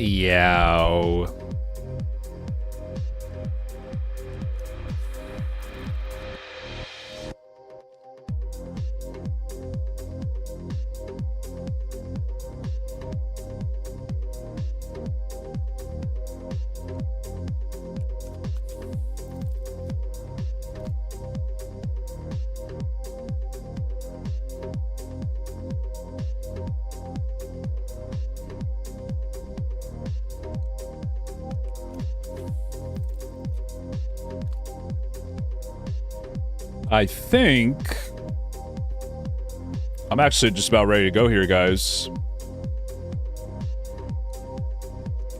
Yo. I think I'm actually just about ready to go here, guys.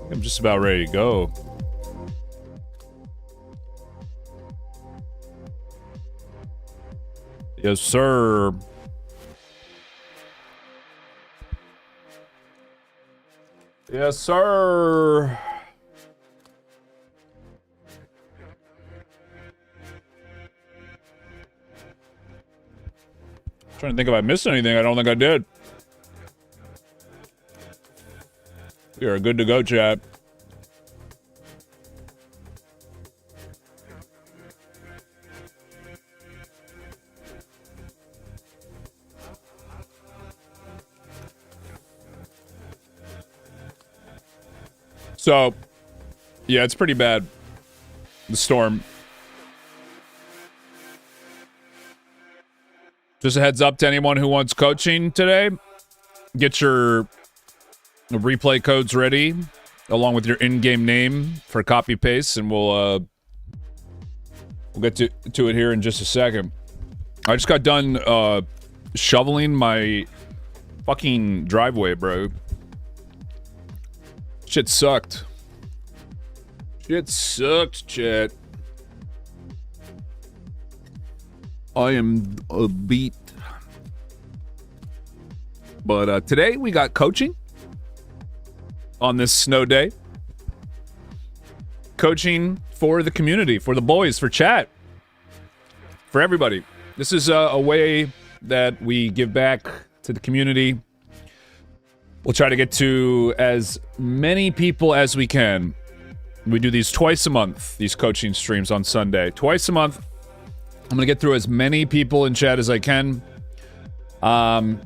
I'm just about ready to go. Yes, sir. Yes, sir. Trying to think if I missed anything. I don't think I did. We are good to go, chat. So, yeah, it's pretty bad. The storm. Just a heads up to anyone who wants coaching today. Get your replay codes ready, along with your in-game name for copy paste, and we'll get to it here in just a second. I just got done shoveling my fucking driveway, bro. Shit sucked. Shit sucked, chat. I am beat. But today we got coaching on this snow day. Coaching for the community, for the boys, for chat, for everybody. This is a way that we give back to the community. We'll try to get to as many people as we can. We do these twice a month, these coaching streams on Sunday. Twice a month. I'm going to get through as many people in chat as I can. And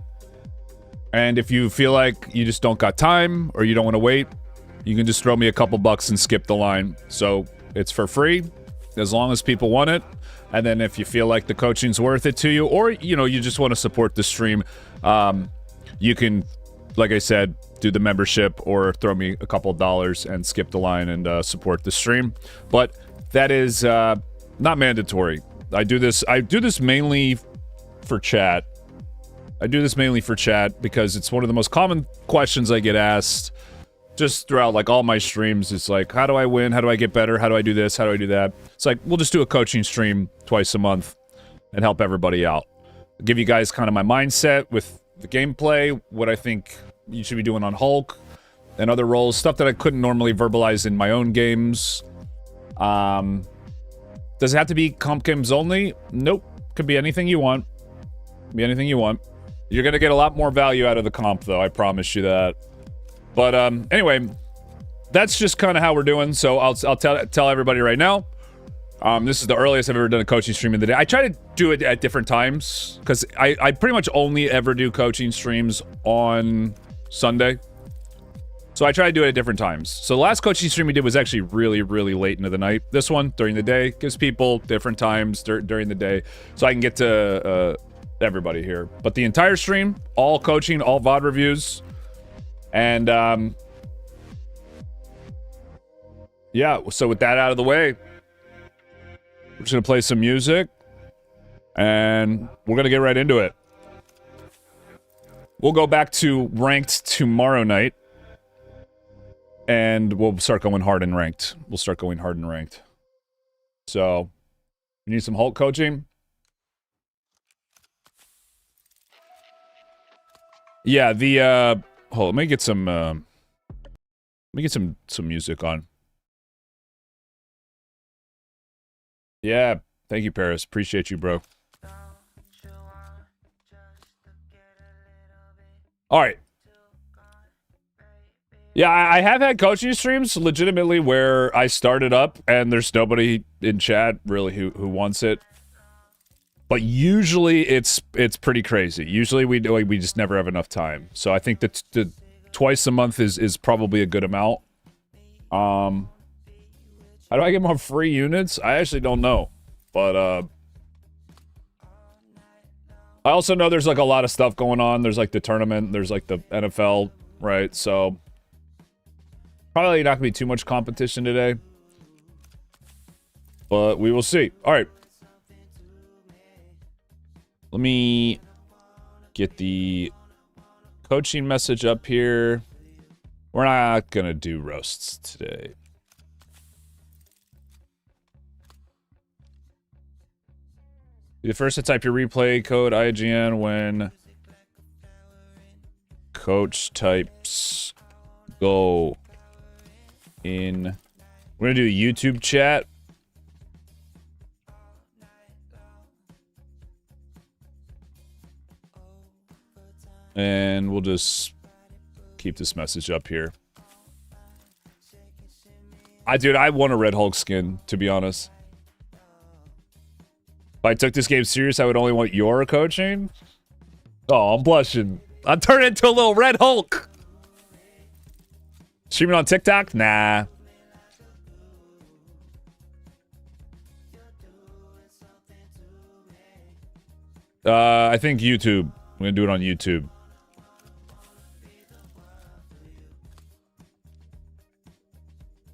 if you feel like you just don't got time or you don't want to wait, you can just throw me a couple bucks and skip the line. So it's for free as long as people want it. And then if you feel like the coaching's worth it to you, or, you know, you just want to support the stream, you can, like I said, do the membership or throw me a couple dollars and skip the line and support the stream. But that is not mandatory. I do this mainly for chat. I do this mainly for chat because it's one of the most common questions I get asked just throughout like all my streams. It's like, how do I win? How do I get better? How do I do this? How do I do that? It's like, we'll just do a coaching stream twice a month and help everybody out. I'll give you guys kind of my mindset with the gameplay, what I think you should be doing on Hulk and other roles, stuff that I couldn't normally verbalize in my own games. Does it have to be comp games only? Nope. Could be anything you want. Be anything you want. You're gonna get a lot more value out of the comp, though. I promise you that. But anyway, that's just kind of how we're doing. So I'll tell everybody right now. This is the earliest I've ever done a coaching stream in the day. I try to do it at different times because I pretty much only ever do coaching streams on Sunday. So I try to do it at different times. So the last coaching stream we did was actually really, really late into the night. This one, during the day, gives people different times during the day. So I can get to everybody here. But the entire stream, all coaching, all VOD reviews. And, yeah, so with that out of the way, we're just going to play some music. And we're going to get right into it. We'll go back to ranked tomorrow night. And we'll start going hard in ranked. We'll start going hard in ranked. So, you need some Hulk coaching? Yeah, the hold on, let me get some music on. Yeah, thank you, Paris. Appreciate you, bro. All right. Yeah, I have had coaching streams legitimately where I started up and there's nobody in chat really who wants it. But usually it's pretty crazy. Usually we just never have enough time. So I think that the twice a month is probably a good amount. How do I get more free units? I actually don't know. But I also know there's like a lot of stuff going on. There's like the tournament, there's like the NFL, right? So probably not gonna be too much competition today. But we will see. All right. Let me get the coaching message up here. We're not gonna do roasts today. Be the first to type your replay code IGN when coach types go in. We're gonna do a YouTube chat. And we'll just keep this message up here. Dude, I want a Red Hulk skin, to be honest. If I took this game serious, I would only want your coaching. Oh, I'm blushing. I'm turning into a little Red Hulk. Streaming on TikTok? Nah. I think YouTube. I'm gonna do it on YouTube.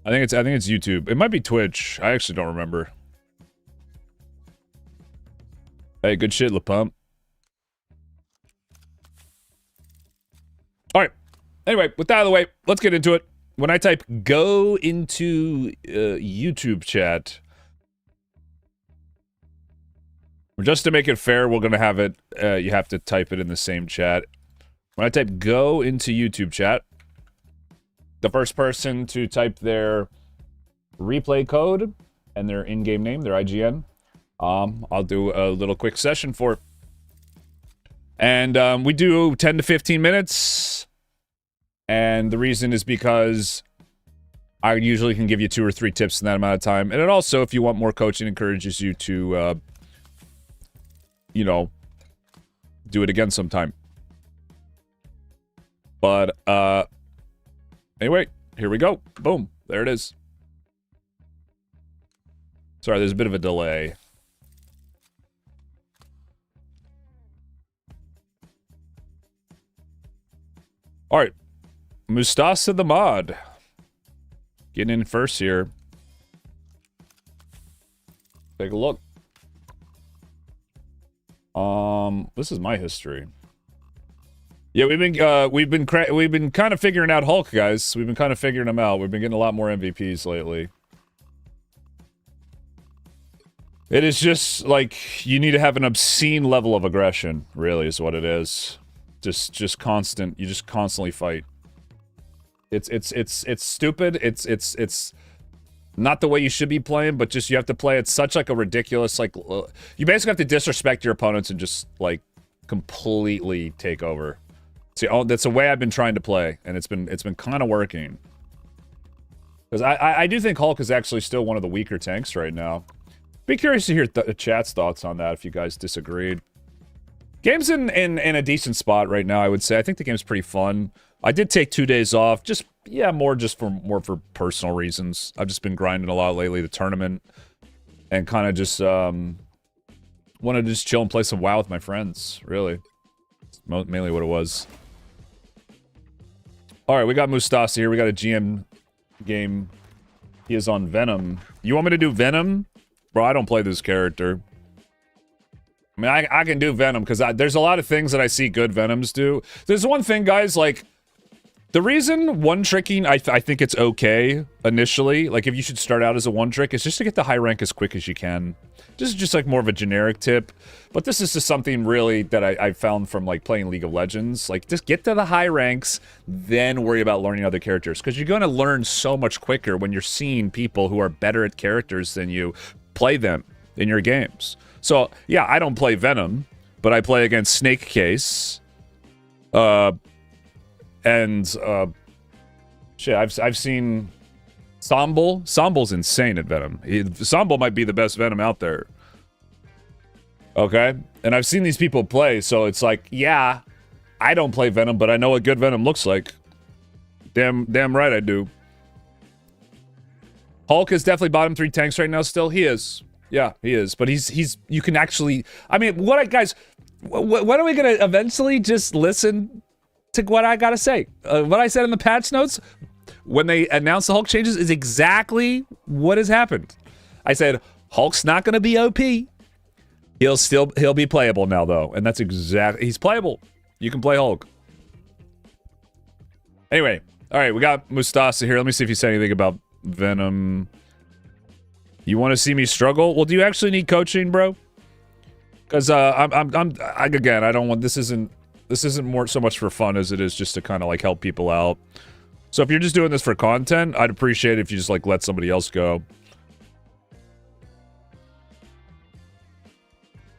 I think it's YouTube. It might be Twitch. I actually don't remember. Hey, good shit, LaPump. All right. Anyway, with that out of the way, let's get into it. When I type go into YouTube chat, just to make it fair, we're going to have it, you have to type it in the same chat. When I type go into YouTube chat, the first person to type their replay code and their in-game name, their IGN, I'll do a little quick session for. And we do 10 to 15 minutes. And the reason is because I usually can give you 2 or 3 tips in that amount of time. And it also, if you want more coaching, encourages you to, you know, do it again sometime. But, anyway, here we go. Boom. There it is. Sorry, there's a bit of a delay. All right. Mustasa the mod. Getting in first here. Take a look. This is my history. Yeah, we've been kind of figuring out Hulk, guys. We've been kind of figuring him out. We've been getting a lot more MVPs lately. It is just like you need to have an obscene level of aggression, really, is what it is. Just constant. You just constantly fight. It's stupid. It's not the way you should be playing, but just you have to play it such like a ridiculous, like you basically have to disrespect your opponents and just like completely take over. See, that's the way I've been trying to play, and it's been kind of working. Because I do think Hulk is actually still one of the weaker tanks right now. Be curious to hear the chat's thoughts on that if you guys disagreed. Game's in a decent spot right now, I would say. I think the game's pretty fun. I did take 2 days off, just more for personal reasons. I've just been grinding a lot lately, the tournament, and kind of just wanted to just chill and play some WoW with my friends. Really, it's mainly what it was. All right, we got Mustasa here. We got a GM game. He is on Venom. You want me to do Venom? Bro, I don't play this character. I mean, I can do Venom, because there's a lot of things that I see good Venoms do. There's one thing, guys, like, the reason one-tricking, I think it's okay, initially, like, if you should start out as a one-trick, is just to get the high rank as quick as you can. This is just, like, more of a generic tip, but this is just something, really, that I found from, like, playing League of Legends. Like, just get to the high ranks, then worry about learning other characters, because you're going to learn so much quicker when you're seeing people who are better at characters than you play them in your games. So, yeah, I don't play Venom, but I play against Snake Case, and Shit, I've seen Sombul. Sombul's insane at Venom. Sombul might be the best Venom out there. Okay? And I've seen these people play, so it's like, yeah, I don't play Venom, but I know what good Venom looks like. Damn right I do. Hulk is definitely bottom 3 tanks right now still. He is. Yeah, he is. But he's you can actually... I mean, guys... When are we going to eventually just listen to what I got to say? What I said in the patch notes when they announced the Hulk changes is exactly what has happened. I said, Hulk's not going to be OP. He'll be playable now, though. And that's exactly... He's playable. You can play Hulk. Anyway. All right, we got Mustasa here. Let me see if he said anything about Venom. You want to see me struggle? Well, do you actually need coaching, bro? Because again, I don't want... This isn't more so much for fun as it is just to kind of like help people out. So if you're just doing this for content, I'd appreciate it if you just like let somebody else go.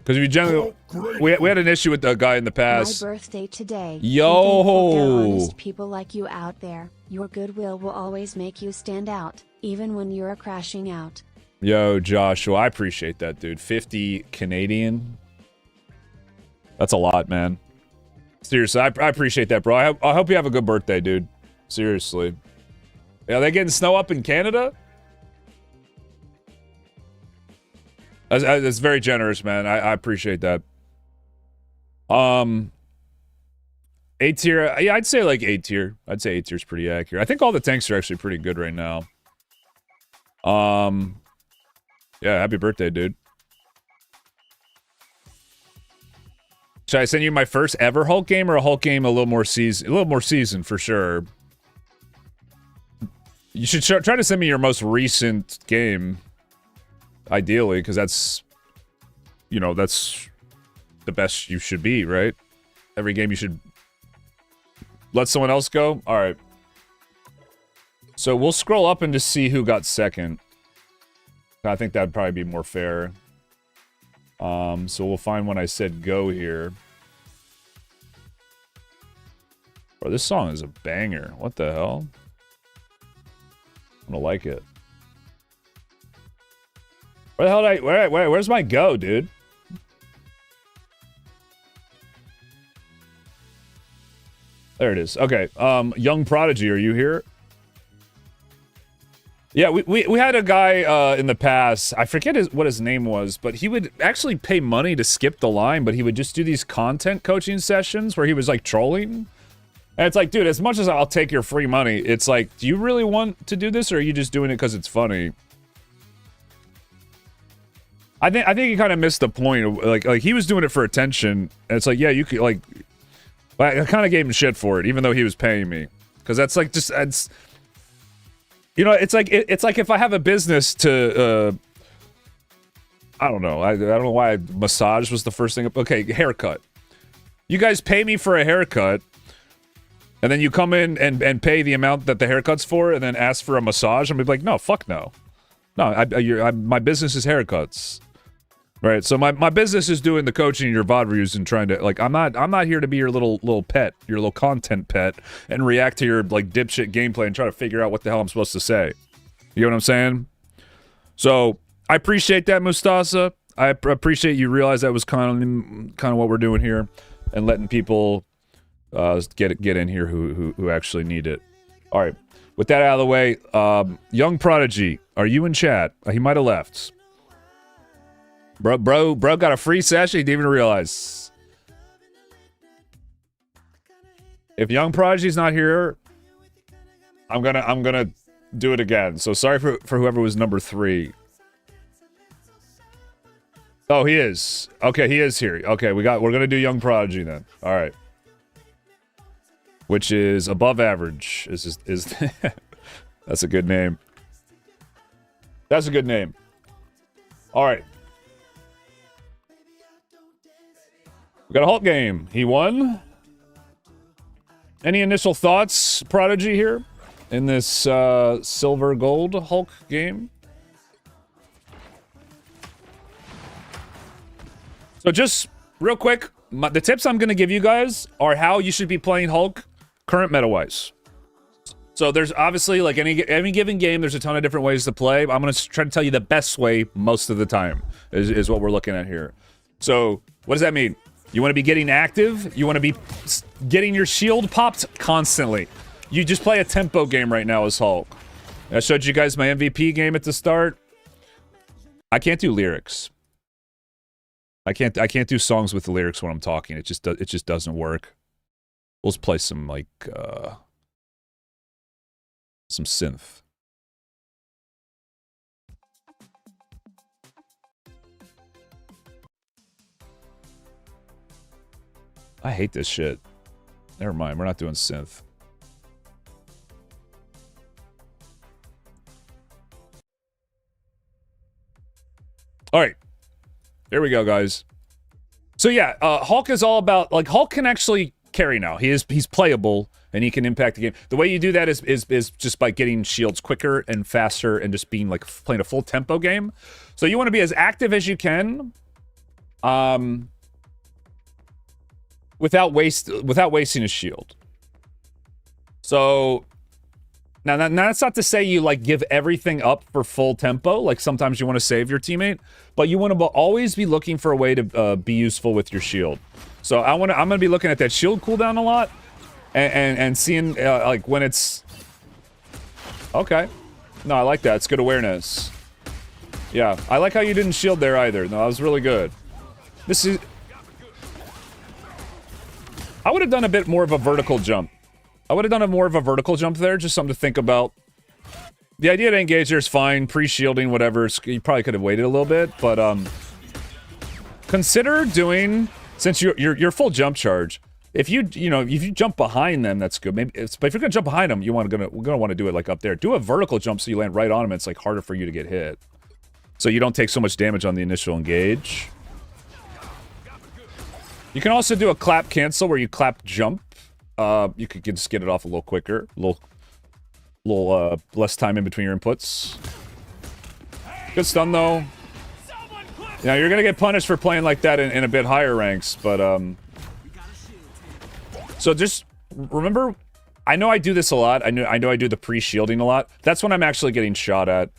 Because if you generally... we had an issue with the guy in the past. My birthday today. Yo! There are honest people like you out there. Your goodwill will always make you stand out, even when you're crashing out. Yo, Joshua, I appreciate that, dude. 50 Canadian. That's a lot, man. Seriously, I appreciate that, bro. I hope you have a good birthday, dude. Seriously. Are they getting snow up in Canada? That's very generous, man. I appreciate that. A tier, yeah, I'd say like A tier. I'd say A tier's pretty accurate. I think all the tanks are actually pretty good right now. Yeah, happy birthday, dude. Should I send you my first ever Hulk game or a Hulk game a little more seasoned for sure? You should try to send me your most recent game. Ideally, because that's, you know, that's the best you should be, right? Every game you should let someone else go. All right. So we'll scroll up and just see who got second. I think that'd probably be more fair. So we'll find when I said go here. Bro, this song is a banger. What the hell? I'm gonna like it. Where the hell did where's my go, dude? There it is. Okay. Young Prodigy, are you here? Yeah, we had a guy in the past. I forget what his name was, but he would actually pay money to skip the line, but he would just do these content coaching sessions where he was like trolling. And it's like, dude, as much as I'll take your free money, it's like, do you really want to do this, or are you just doing it because it's funny? I think he kind of missed the point of, like he was doing it for attention, and it's like, yeah, you could, like, I kind of gave him shit for it, even though he was paying me, because that's like just, it's, you know, it's like if I have a business to, I don't know, I don't know why massage was the first thing. Okay, haircut. You guys pay me for a haircut, and then you come in and pay the amount that the haircut's for, and then ask for a massage. I'm gonna be like, no, fuck no. No, my business is haircuts. Right, so my business is doing the coaching in your VOD reviews and trying to, like, I'm not here to be your little pet, your little content pet, and react to your, like, dipshit gameplay and try to figure out what the hell I'm supposed to say. You know what I'm saying? So, I appreciate that, Mustasa. I appreciate you realize that was kind of what we're doing here, and letting people get in here who actually need it. All right, with that out of the way, Young Prodigy, are you in chat? He might have left. Bro got a free session, he didn't even realize. If Young Prodigy's not here, I'm gonna do it again. So sorry for whoever was number 3. Oh, he is. Okay, he is here. Okay, we're gonna do Young Prodigy then. All right. Which is above average. Is that's a good name. That's a good name. All right. We got a Hulk game. He won. Any initial thoughts, Prodigy, here in this silver gold Hulk game? So just real quick, the tips I'm going to give you guys are how you should be playing Hulk current meta-wise. So there's obviously, like any given game, there's a ton of different ways to play. I'm going to try to tell you the best way most of the time is what we're looking at here. So what does that mean? You want to be getting active. You want to be getting your shield popped constantly. You just play a tempo game right now as Hulk. I showed you guys my MVP game at the start. I can't do lyrics. I can't do songs with the lyrics when I'm talking. It just doesn't work. We'll just play some like some synth. I hate this shit. Never mind, we're not doing synth. All right, here we go, guys. So yeah, Hulk is all about, like, Hulk can actually carry now. He's playable and he can impact the game. The way you do that is just by getting shields quicker and faster and just being like playing a full tempo game. So you want to be as active as you can, without wasting a shield. So now that's not to say you like give everything up for full tempo. Like sometimes you want to save your teammate, but you want to always be looking for a way to be useful with your shield. So I'm gonna be looking at that shield cooldown a lot, and seeing like when it's okay. No, I like that. It's good awareness. Yeah, I like how you didn't shield there either. No, that was really good. This is. I would have done a bit more of a vertical jump. I would have done more of a vertical jump there, just something to think about. The idea to engage there is fine, pre-shielding, whatever. You probably could have waited a little bit, but consider doing, since you're full jump charge. If you jump behind them, that's good. Maybe, but if you're gonna jump behind them, we're gonna want to do it like up there. Do a vertical jump so you land right on them. It's like harder for you to get hit, so you don't take so much damage on the initial engage. You can also do a clap cancel where you clap jump. You could just get it off a little quicker, a little less time in between your inputs. Good stun though. Yeah, you're gonna get punished for playing like that in a bit higher ranks, but so just remember, I know I do this a lot. I know I do the pre-shielding a lot. That's when I'm actually getting shot at.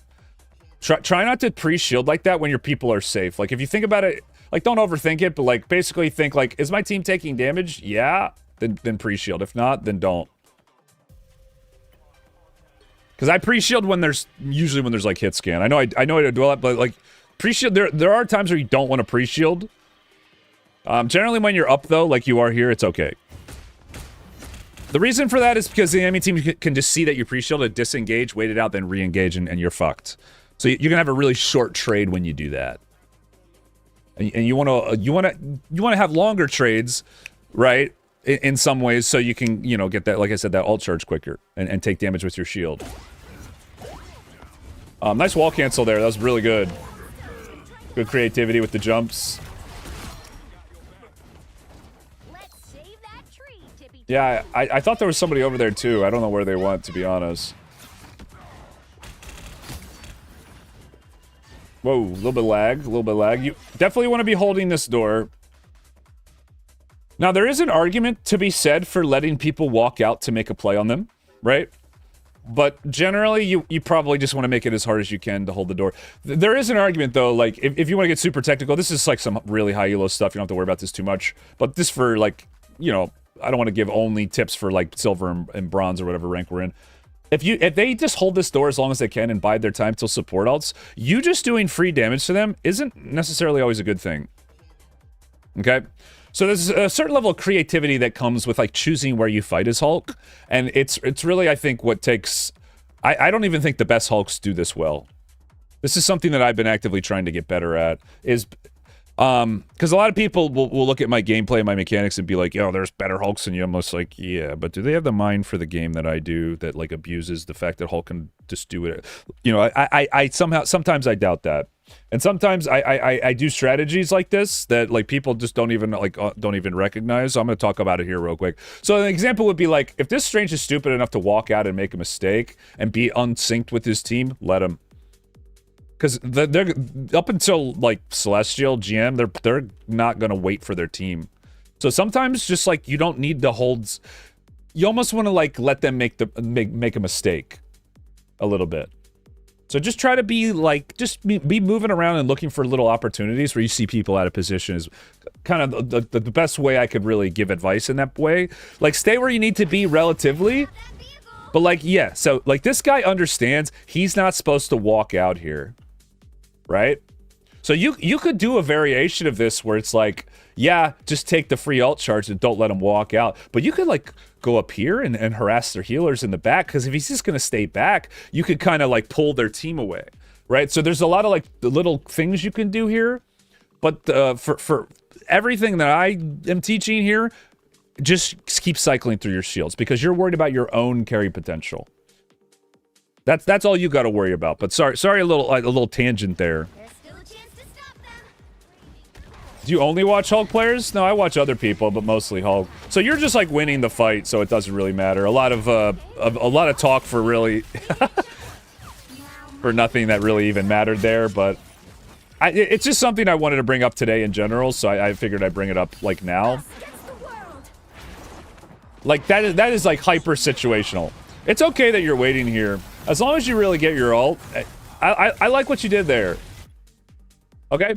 Try not to pre-shield like that when your people are safe. Like if you think about it, like don't overthink it, but like basically think like, is my team taking damage? Yeah, then pre-shield. If not, then don't. Because I pre-shield when there's like hit scan. I know I do a lot, but like pre-shield, there are times where you don't want to pre-shield. Generally when you're up though, like you are here, it's okay. The reason for that is because the enemy team can just see that you pre-shielded, disengage, wait it out, then re-engage, and you're fucked. So you're gonna have a really short trade when you do that. And you wanna have longer trades, right? In some ways, so you can, get that, like I said, that ult charge quicker and take damage with your shield. Nice wall cancel there. That was really good. Good creativity with the jumps. Yeah, I thought there was somebody over there too. I don't know where they went, to be honest. Whoa, a little bit lag, You definitely want to be holding this door. Now, there is an argument to be said for letting people walk out to make a play on them, right? But generally, you probably just want to make it as hard as you can to hold the door. There is an argument, though, like, if you want to get super technical, this is like some really high elo stuff. You don't have to worry about this too much. But this for, like, I don't want to give only tips for, like, silver and bronze or whatever rank we're in. If they just hold this door as long as they can and bide their time till support ults, you just doing free damage to them isn't necessarily always a good thing. Okay? So there's a certain level of creativity that comes with, like, choosing where you fight as Hulk. And it's really, I think, what takes... I don't even think the best Hulks do this well. This is something that I've been actively trying to get better at, is... because a lot of people will look at my gameplay and my mechanics and be like, there's better Hulks than you. I'm just like, yeah, but do they have the mind for the game that I do that, like, abuses the fact that Hulk can just do it? Sometimes I doubt that. And sometimes I do strategies like this that, like, people just don't even recognize. So I'm going to talk about it here real quick. So an example would be, like, if this Strange is stupid enough to walk out and make a mistake and be unsynced with his team, let him. Because they're up until, like, Celestial, GM, they're not going to wait for their team. So sometimes just, like, you don't need to hold... you almost want to like let them make a mistake a little bit. So just try to be like, just be moving around and looking for little opportunities where you see people out of position is kind of the best way I could really give advice in that way. Like, stay where you need to be relatively, but like, yeah, so like this guy understands he's not supposed to walk out here, right? So you could do a variation of this where it's like, yeah, just take the free ult charge and don't let him walk out. But you could like go up here and harass their healers in the back, because if he's just going to stay back, you could kind of like pull their team away, right? So there's a lot of like the little things you can do here. But for everything that I am teaching here, just keep cycling through your shields because you're worried about your own carry potential. That's all you got to worry about. But sorry, a little tangent there. Do you only watch Hulk players? No, I watch other people, but mostly Hulk. So you're just like winning the fight, so it doesn't really matter. A lot of talk for really for nothing that really even mattered there. But it's just something I wanted to bring up today in general, so I figured I'd bring it up like now. Like that is like hyper situational. It's okay that you're waiting here as long as you really get your ult. I like what you did there. Okay.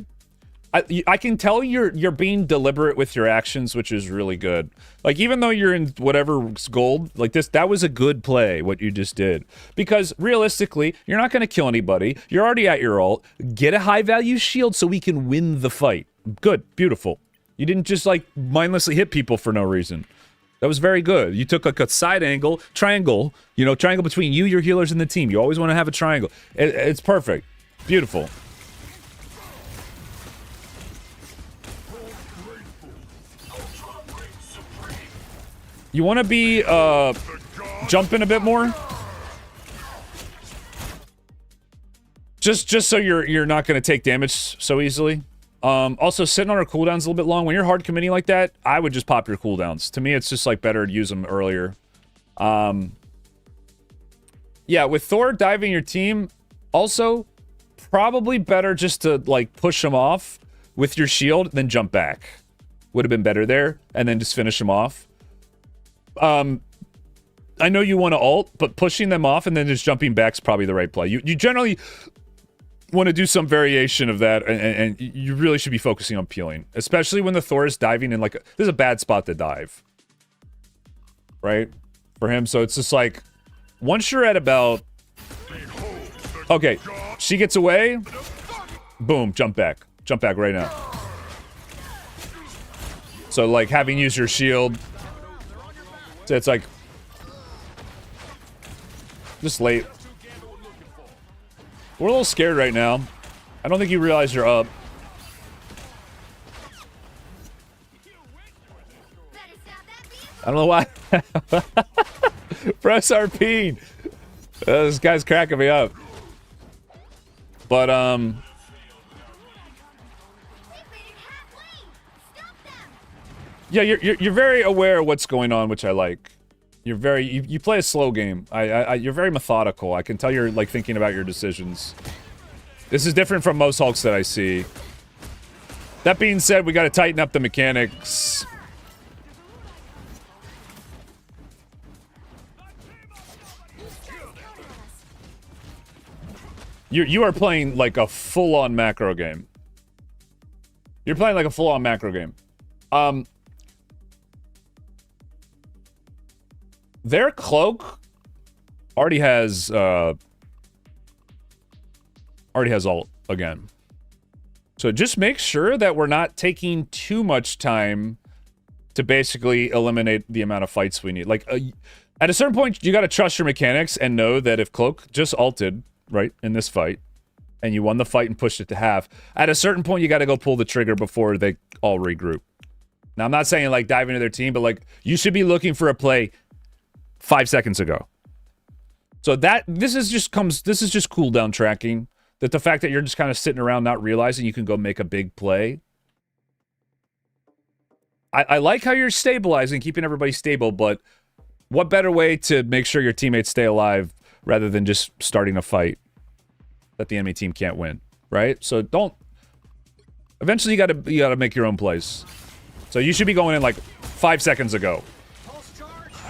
I can tell you're being deliberate with your actions, which is really good. Like, even though you're in whatever gold, like this, that was a good play, what you just did. Because, realistically, you're not going to kill anybody. You're already at your ult. Get a high-value shield so we can win the fight. Good. Beautiful. You didn't just, like, mindlessly hit people for no reason. That was very good. You took, like, a side angle, triangle, you know, triangle between you, your healers, and the team. You always want to have a triangle. It's perfect. Beautiful. You want to be, jumping a bit more? Just so you're not going to take damage so easily. Also, sitting on our cooldowns a little bit long. When you're hard committing like that, I would just pop your cooldowns. To me, it's just, like, better to use them earlier. Yeah, with Thor diving your team, also, probably better just to, like, push them off with your shield, then jump back. Would have been better there, and then just finish them off. I know you want to ult, but pushing them off and then just jumping back is probably the right play. You generally want to do some variation of that, and you really should be focusing on peeling. Especially when the Thor is diving in, like, this is a bad spot to dive. Right? For him, so it's just like, once you're at about... Okay, she gets away. Boom, jump back. Jump back right now. So, like, having used your shield... So it's like... Just late. We're a little scared right now. I don't think you realize you're up. I don't know why. Press RP. This guy's cracking me up. But, yeah, you're very aware of what's going on, which I like. You're very you play a slow game. You're very methodical. I can tell you're like thinking about your decisions. This is different from most Hulks that I see. That being said, we got to tighten up the mechanics. You are playing like a full-on macro game. You're playing like a full-on macro game. Their cloak already has ult again. So just make sure that we're not taking too much time to basically eliminate the amount of fights we need. Like, at a certain point, you got to trust your mechanics and know that if Cloak just ulted, right, in this fight, and you won the fight and pushed it to half, at a certain point, you got to go pull the trigger before they all regroup. Now, I'm not saying, like, dive into their team, but, like, you should be looking for a play 5 seconds ago. So this is just cooldown tracking. That the fact that you're just kind of sitting around not realizing you can go make a big play. I like how you're stabilizing, keeping everybody stable, but what better way to make sure your teammates stay alive rather than just starting a fight that the enemy team can't win, right? So don't... Eventually you gotta make your own plays. So you should be going in like 5 seconds ago.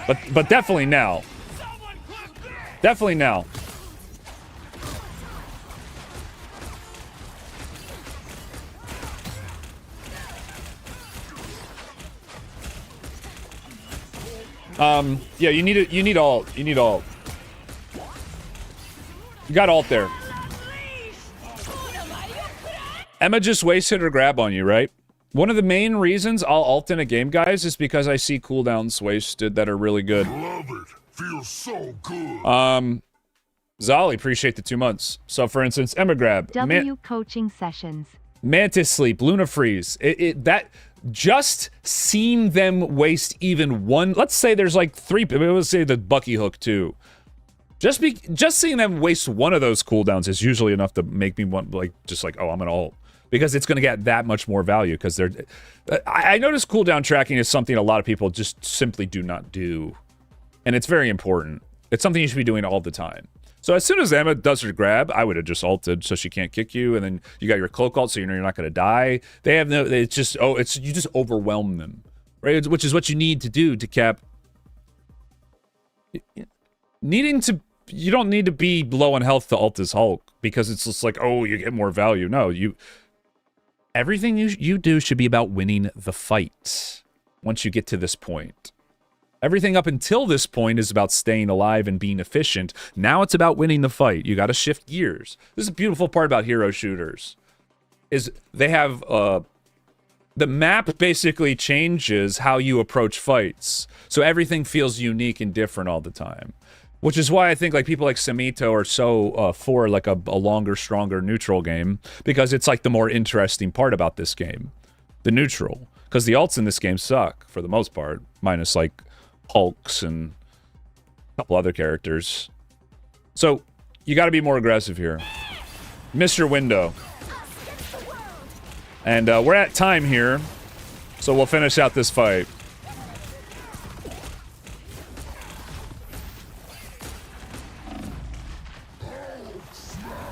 But definitely now. Definitely now. Yeah, you need all. You got ult there. Emma just wasted her grab on you, right? One of the main reasons I'll ult in a game, guys, is because I see cooldowns wasted that are really good. Love it. Feels so good. Zolly, appreciate the 2 months. So, for instance, Emma grab. Coaching sessions. Mantis sleep, Luna freeze. That just seeing them waste even one. Let's say there's like 3. Let's say the Bucky hook too. Just seeing them waste one of those cooldowns is usually enough to make me want oh, I'm gonna ult, because it's gonna get that much more value. Because they're, I notice cooldown tracking is something a lot of people just simply do not do, and it's very important. It's something you should be doing all the time. So as soon as Emma does her grab, I would have just ulted so she can't kick you, and then you got your cloak ult, so you know you're not going to die. They have no. It's just you just overwhelm them, right? Which is what you need to do to cap. You don't need to be low on health to ult as Hulk, because it's just like, oh, you get more value. No, everything you do should be about winning the fight. Once you get to this point. Everything up until this point is about staying alive and being efficient. Now it's about winning the fight. You got to shift gears. This is a beautiful part about hero shooters. Is they have the map basically changes how you approach fights. So everything feels unique and different all the time. Which is why I think like people like Samito are so for like a longer, stronger neutral game, because it's like the more interesting part about this game. The neutral. Because the ults in this game suck for the most part, minus like Hulks and a couple other characters. So, you gotta be more aggressive here. Miss your window. And we're at time here, so we'll finish out this fight.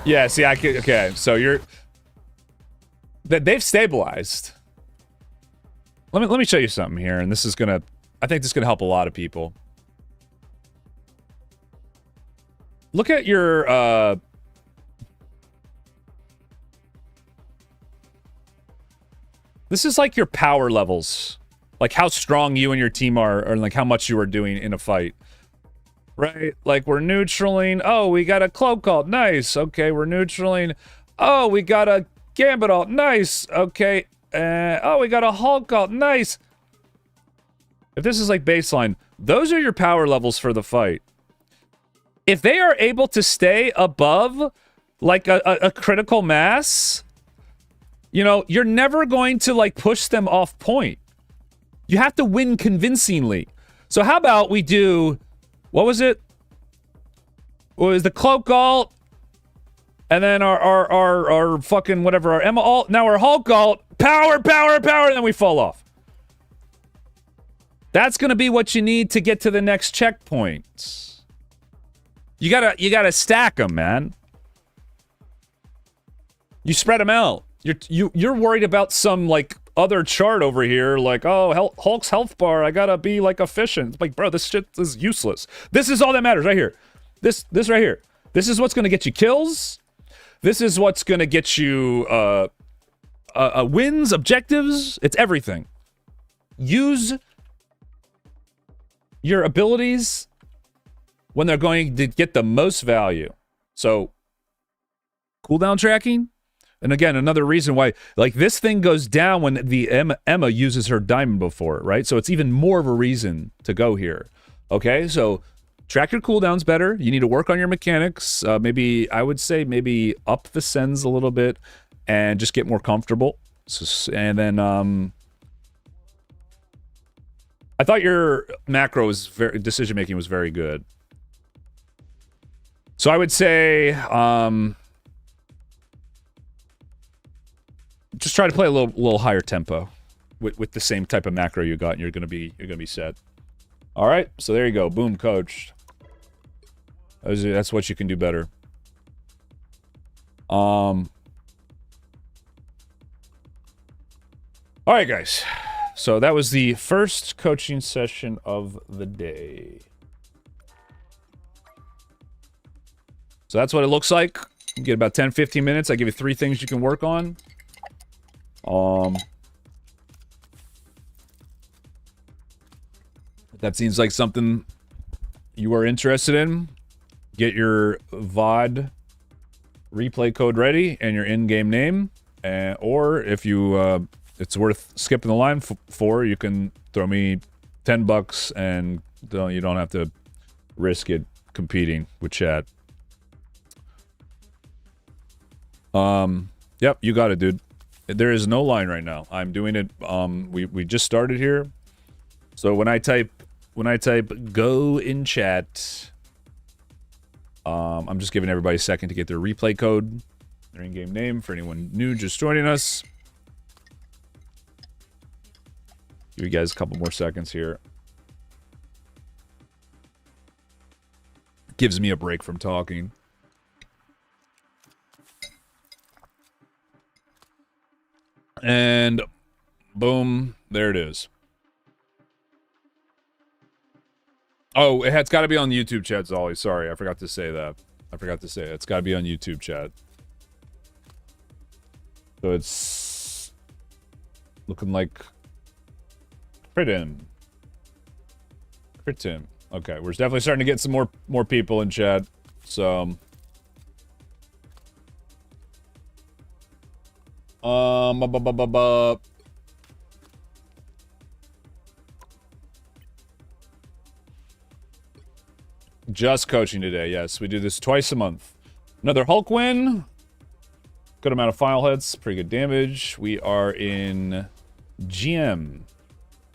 Yeah, see, I could... Okay, so you're... They've stabilized. Let me show you something here, and this is gonna... I think this is going to help a lot of people. Look at your, This is like your power levels. Like how strong you and your team are, or like how much you are doing in a fight. Right? Like we're neutraling. Oh, we got a cloak ult. Nice. Okay, we're neutraling. Oh, we got a gambit ult. Nice. Okay. Oh, we got a Hulk ult. Nice. If this is like baseline, those are your power levels for the fight. If they are able to stay above like a critical mass, you know, you're never going to like push them off point. You have to win convincingly. So how about we do, what was it? What was the cloak ult? And then our fucking whatever, our Emma ult, now our Hulk ult, power, and then we fall off. That's gonna be what you need to get to the next checkpoint. You gotta stack them, man. You spread them out. You're worried about some like other chart over here, like oh Hulk's health bar. I gotta be like efficient. It's like bro, this shit is useless. This is all that matters right here. This right here. This is what's gonna get you kills. This is what's gonna get you wins, objectives. It's everything. Use your abilities when they're going to get the most value. So, cooldown tracking. And again, another reason why, like, this thing goes down when the Emma uses her diamond before, right? So it's even more of a reason to go here. Okay, so track your cooldowns better. You need to work on your mechanics. Maybe, I would say, maybe up the sends a little bit and just get more comfortable. So, and then, I thought your macro was decision-making was very good. So I would say, just try to play a little higher tempo with the same type of macro you got, and you're gonna be set. All right, so there you go. Boom, coached. That's what you can do better. All right, guys. So that was the first coaching session of the day. So that's what it looks like. You get about 10-15 minutes. I give you 3 things you can work on. That seems like something you are interested in. Get your VOD replay code ready and your in-game name. Or if you it's worth skipping the line for, you can throw me $10 and you don't have to risk it competing with chat. Yep, you got it, dude. There is no line right now. I'm doing it. We just started here. So when I type go in chat, I'm just giving everybody a second to get their replay code, their in-game name for anyone new just joining us. Give you guys a couple more seconds here. Gives me a break from talking. And boom, there it is. Oh, it's got to be on YouTube chat, Zolly. Sorry, I forgot to say that. I forgot to say it. It's got to be on YouTube chat. So it's looking like Critim. Okay, we're definitely starting to get some more people in chat. So just coaching today. Yes, we do this twice a month. Another Hulk win. Good amount of file hits. Pretty good damage. We are in GM.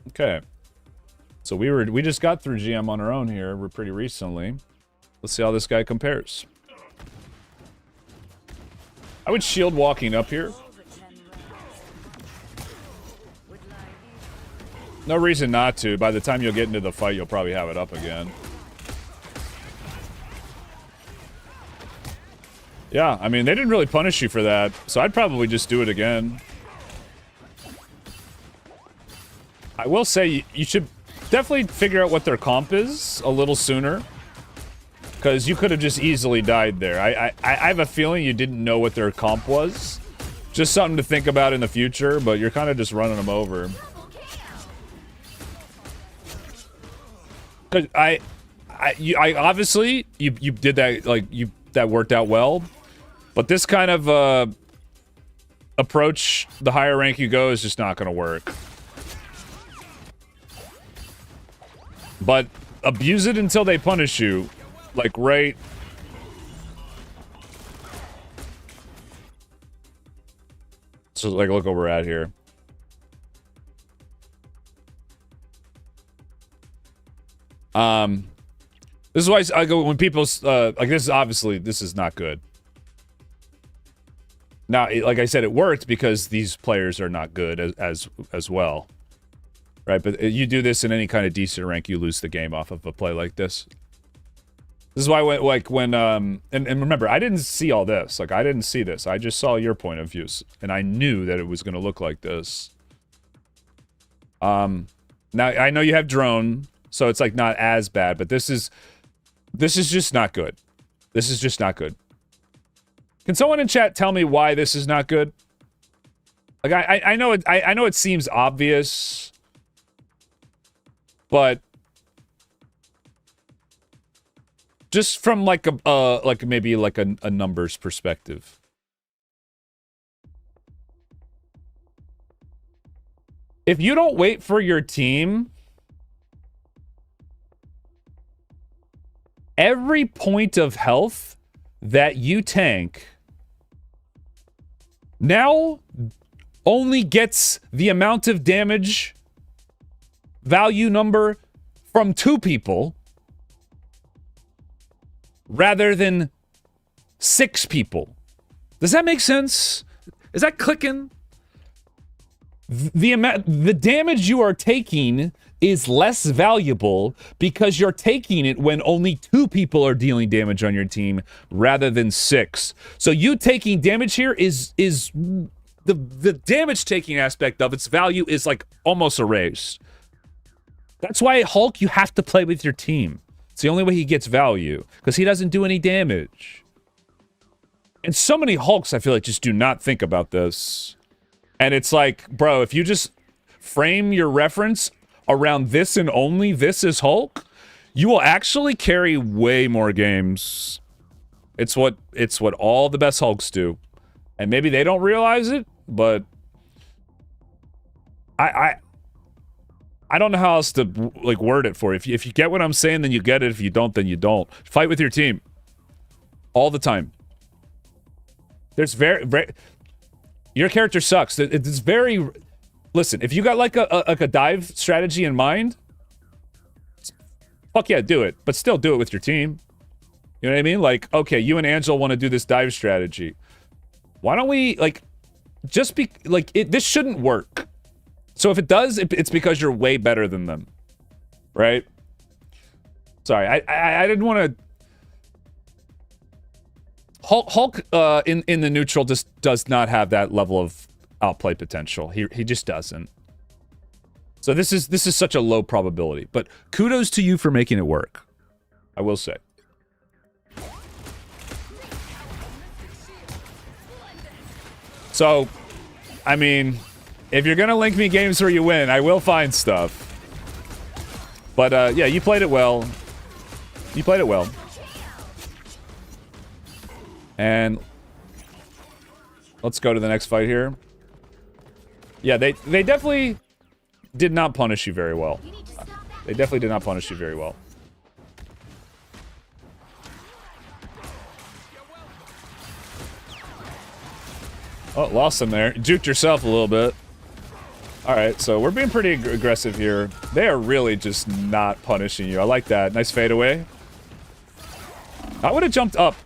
Okay. So we just got through GM on our own here. We're pretty recently. Let's see how this guy compares. I would shield walking up here. No reason not to. By the time you'll get into the fight, you'll probably have it up again. Yeah, I mean, they didn't really punish you for that, so I'd probably just do it again. I will say, you should definitely figure out what their comp is a little sooner. Because you could have just easily died there. I have a feeling you didn't know what their comp was. Just something to think about in the future, but you're kind of just running them over. Because I obviously, you did that, like, that worked out well. But this kind of approach, the higher rank you go, is just not going to work. But abuse it until they punish you. Like, right... So, like, look where we're at here. This is why I go, when people, like, this is obviously, this is not good. Now, like I said, it worked because these players are not good as well. Right, but you do this in any kind of decent rank, you lose the game off of a play like this. This is why, and remember, I didn't see all this. Like, I didn't see this. I just saw your point of views, and I knew that it was going to look like this. Now, I know you have drone, so it's, like, not as bad, but this is just not good. This is just not good. Can someone in chat tell me why this is not good? Like, I know it seems obvious, but just from like maybe like a numbers perspective. If you don't wait for your team, every point of health that you tank now only gets the amount of damage value number from 2 people rather than 6 people. Does that make sense? Is that clicking? The damage you are taking is less valuable because you're taking it when only 2 people are dealing damage on your team rather than 6. So you taking damage here is the damage taking aspect of its value is like almost erased. That's why Hulk, you have to play with your team. It's the only way he gets value, because he doesn't do any damage. And so many Hulks, I feel like, just do not think about this. And it's like, bro, if you just frame your reference around this and only this is Hulk, you will actually carry way more games. It's what all the best Hulks do. And maybe they don't realize it, but I don't know how else to like word it for you. If you get what I'm saying, then you get it. If you don't, then you don't. Fight with your team all the time. There's very your character sucks. It's very listen. If you got like a dive strategy in mind, fuck yeah, do it. But still do it with your team. You know what I mean? Like, okay, you and Angel want to do this dive strategy. Why don't we like just be like it? This shouldn't work. So if it does, it's because you're way better than them, right? Sorry, I didn't want to. Hulk in the neutral just does not have that level of outplay potential. He just doesn't. So this is such a low probability. But kudos to you for making it work. I will say. So, I mean, if you're gonna link me games where you win, I will find stuff. But yeah, you played it well. You played it well. And let's go to the next fight here. Yeah, they definitely did not punish you very well. They definitely did not punish you very well. Oh, lost him there. Juked yourself a little bit. Alright, so we're being pretty aggressive here. They are really just not punishing you. I like that. Nice fadeaway. I would have jumped up.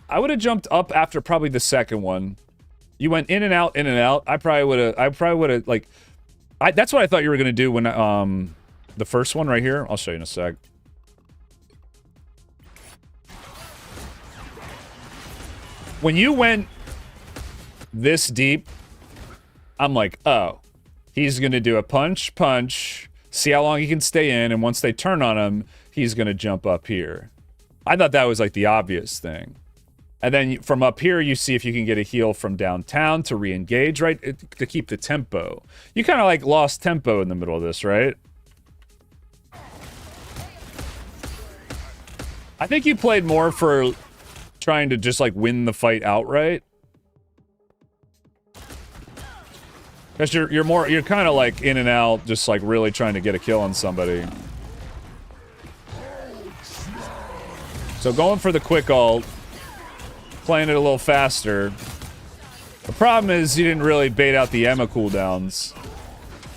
I would have jumped up after probably the second one. You went in and out, in and out. I probably would have, like... that's what I thought you were going to do when, the first one right here. I'll show you in a sec. When you went this deep, I'm like, oh, he's going to do a punch, see how long he can stay in, and once they turn on him, he's going to jump up here. I thought that was like the obvious thing. And then from up here, you see if you can get a heal from downtown to re-engage, right? To keep the tempo. You kind of like lost tempo in the middle of this, right? I think you played more for trying to just like win the fight outright. Because you're kind of like in and out, just like really trying to get a kill on somebody. So going for the quick ult, playing it a little faster. The problem is you didn't really bait out the Emma cooldowns.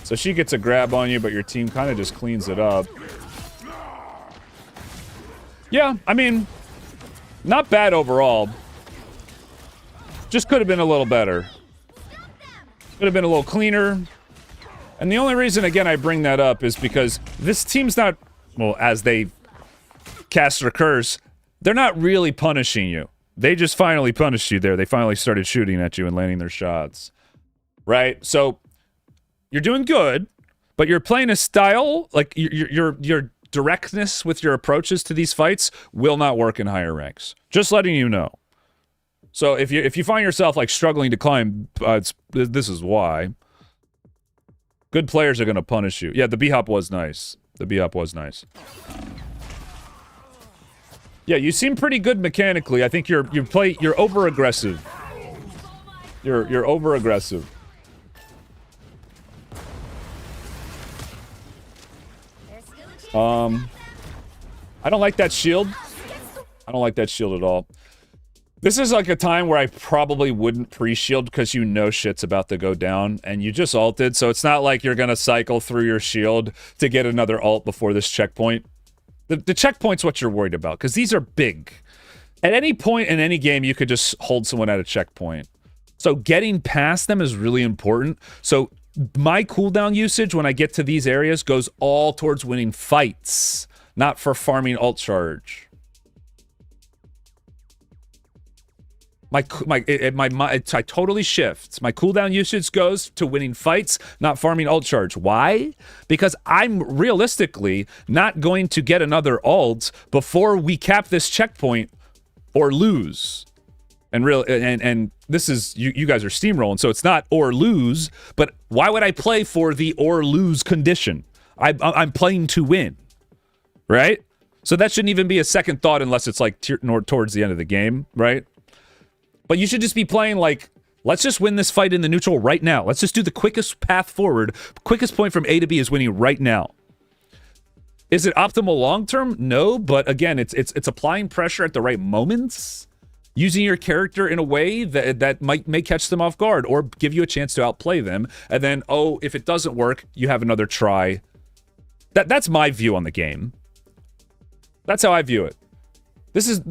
So she gets a grab on you, but your team kind of just cleans it up. Yeah, I mean, not bad overall. Just could have been a little better. Could have been a little cleaner. And the only reason, again, I bring that up is because this team's not, well, as they cast their curse, they're not really punishing you. They just finally punished you there. They finally started shooting at you and landing their shots. Right? So, you're doing good, but you're playing a style, like, your directness with your approaches to these fights will not work in higher ranks. Just letting you know. So if you find yourself like struggling to climb, this is why. Good players are going to punish you. Yeah, the B-hop was nice. The B-hop was nice. Yeah, you seem pretty good mechanically. I think you're over aggressive. You're over aggressive. I don't like that shield. I don't like that shield at all. This is like a time where I probably wouldn't pre-shield because you know shit's about to go down and you just ulted, so it's not like you're gonna cycle through your shield to get another ult before this checkpoint. The checkpoint's what you're worried about, because these are big. At any point in any game, you could just hold someone at a checkpoint. So getting past them is really important. So my cooldown usage when I get to these areas goes all towards winning fights, not for farming ult charge. I totally shift. My cooldown usage goes to winning fights, not farming ult charge. Why? Because I'm realistically not going to get another ult before we cap this checkpoint or lose. And this is you guys are steamrolling, so it's not or lose. But why would I play for the or lose condition? I'm playing to win, right? So that shouldn't even be a second thought unless it's like towards the end of the game, right? But you should just be playing like, let's just win this fight in the neutral right now. Let's just do the quickest path forward. Quickest point from A to B is winning right now. Is it optimal long term? No, but again, it's applying pressure at the right moments, using your character in a way that may catch them off guard or give you a chance to outplay them. And then, oh, if it doesn't work, you have another try. That's my view on the game. That's how I view it. This is...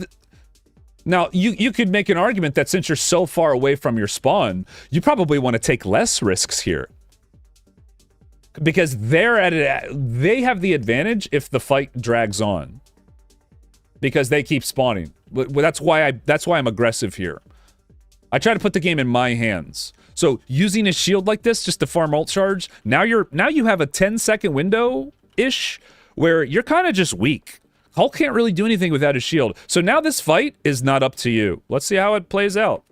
Now, you could make an argument that since you're so far away from your spawn, you probably want to take less risks here. Because they have the advantage if the fight drags on. Because they keep spawning. That's why I'm aggressive here. I try to put the game in my hands. So using a shield like this just to farm ult charge, now you have a 10-second window-ish where you're kind of just weak. Hulk can't really do anything without his shield. So now this fight is not up to you. Let's see how it plays out.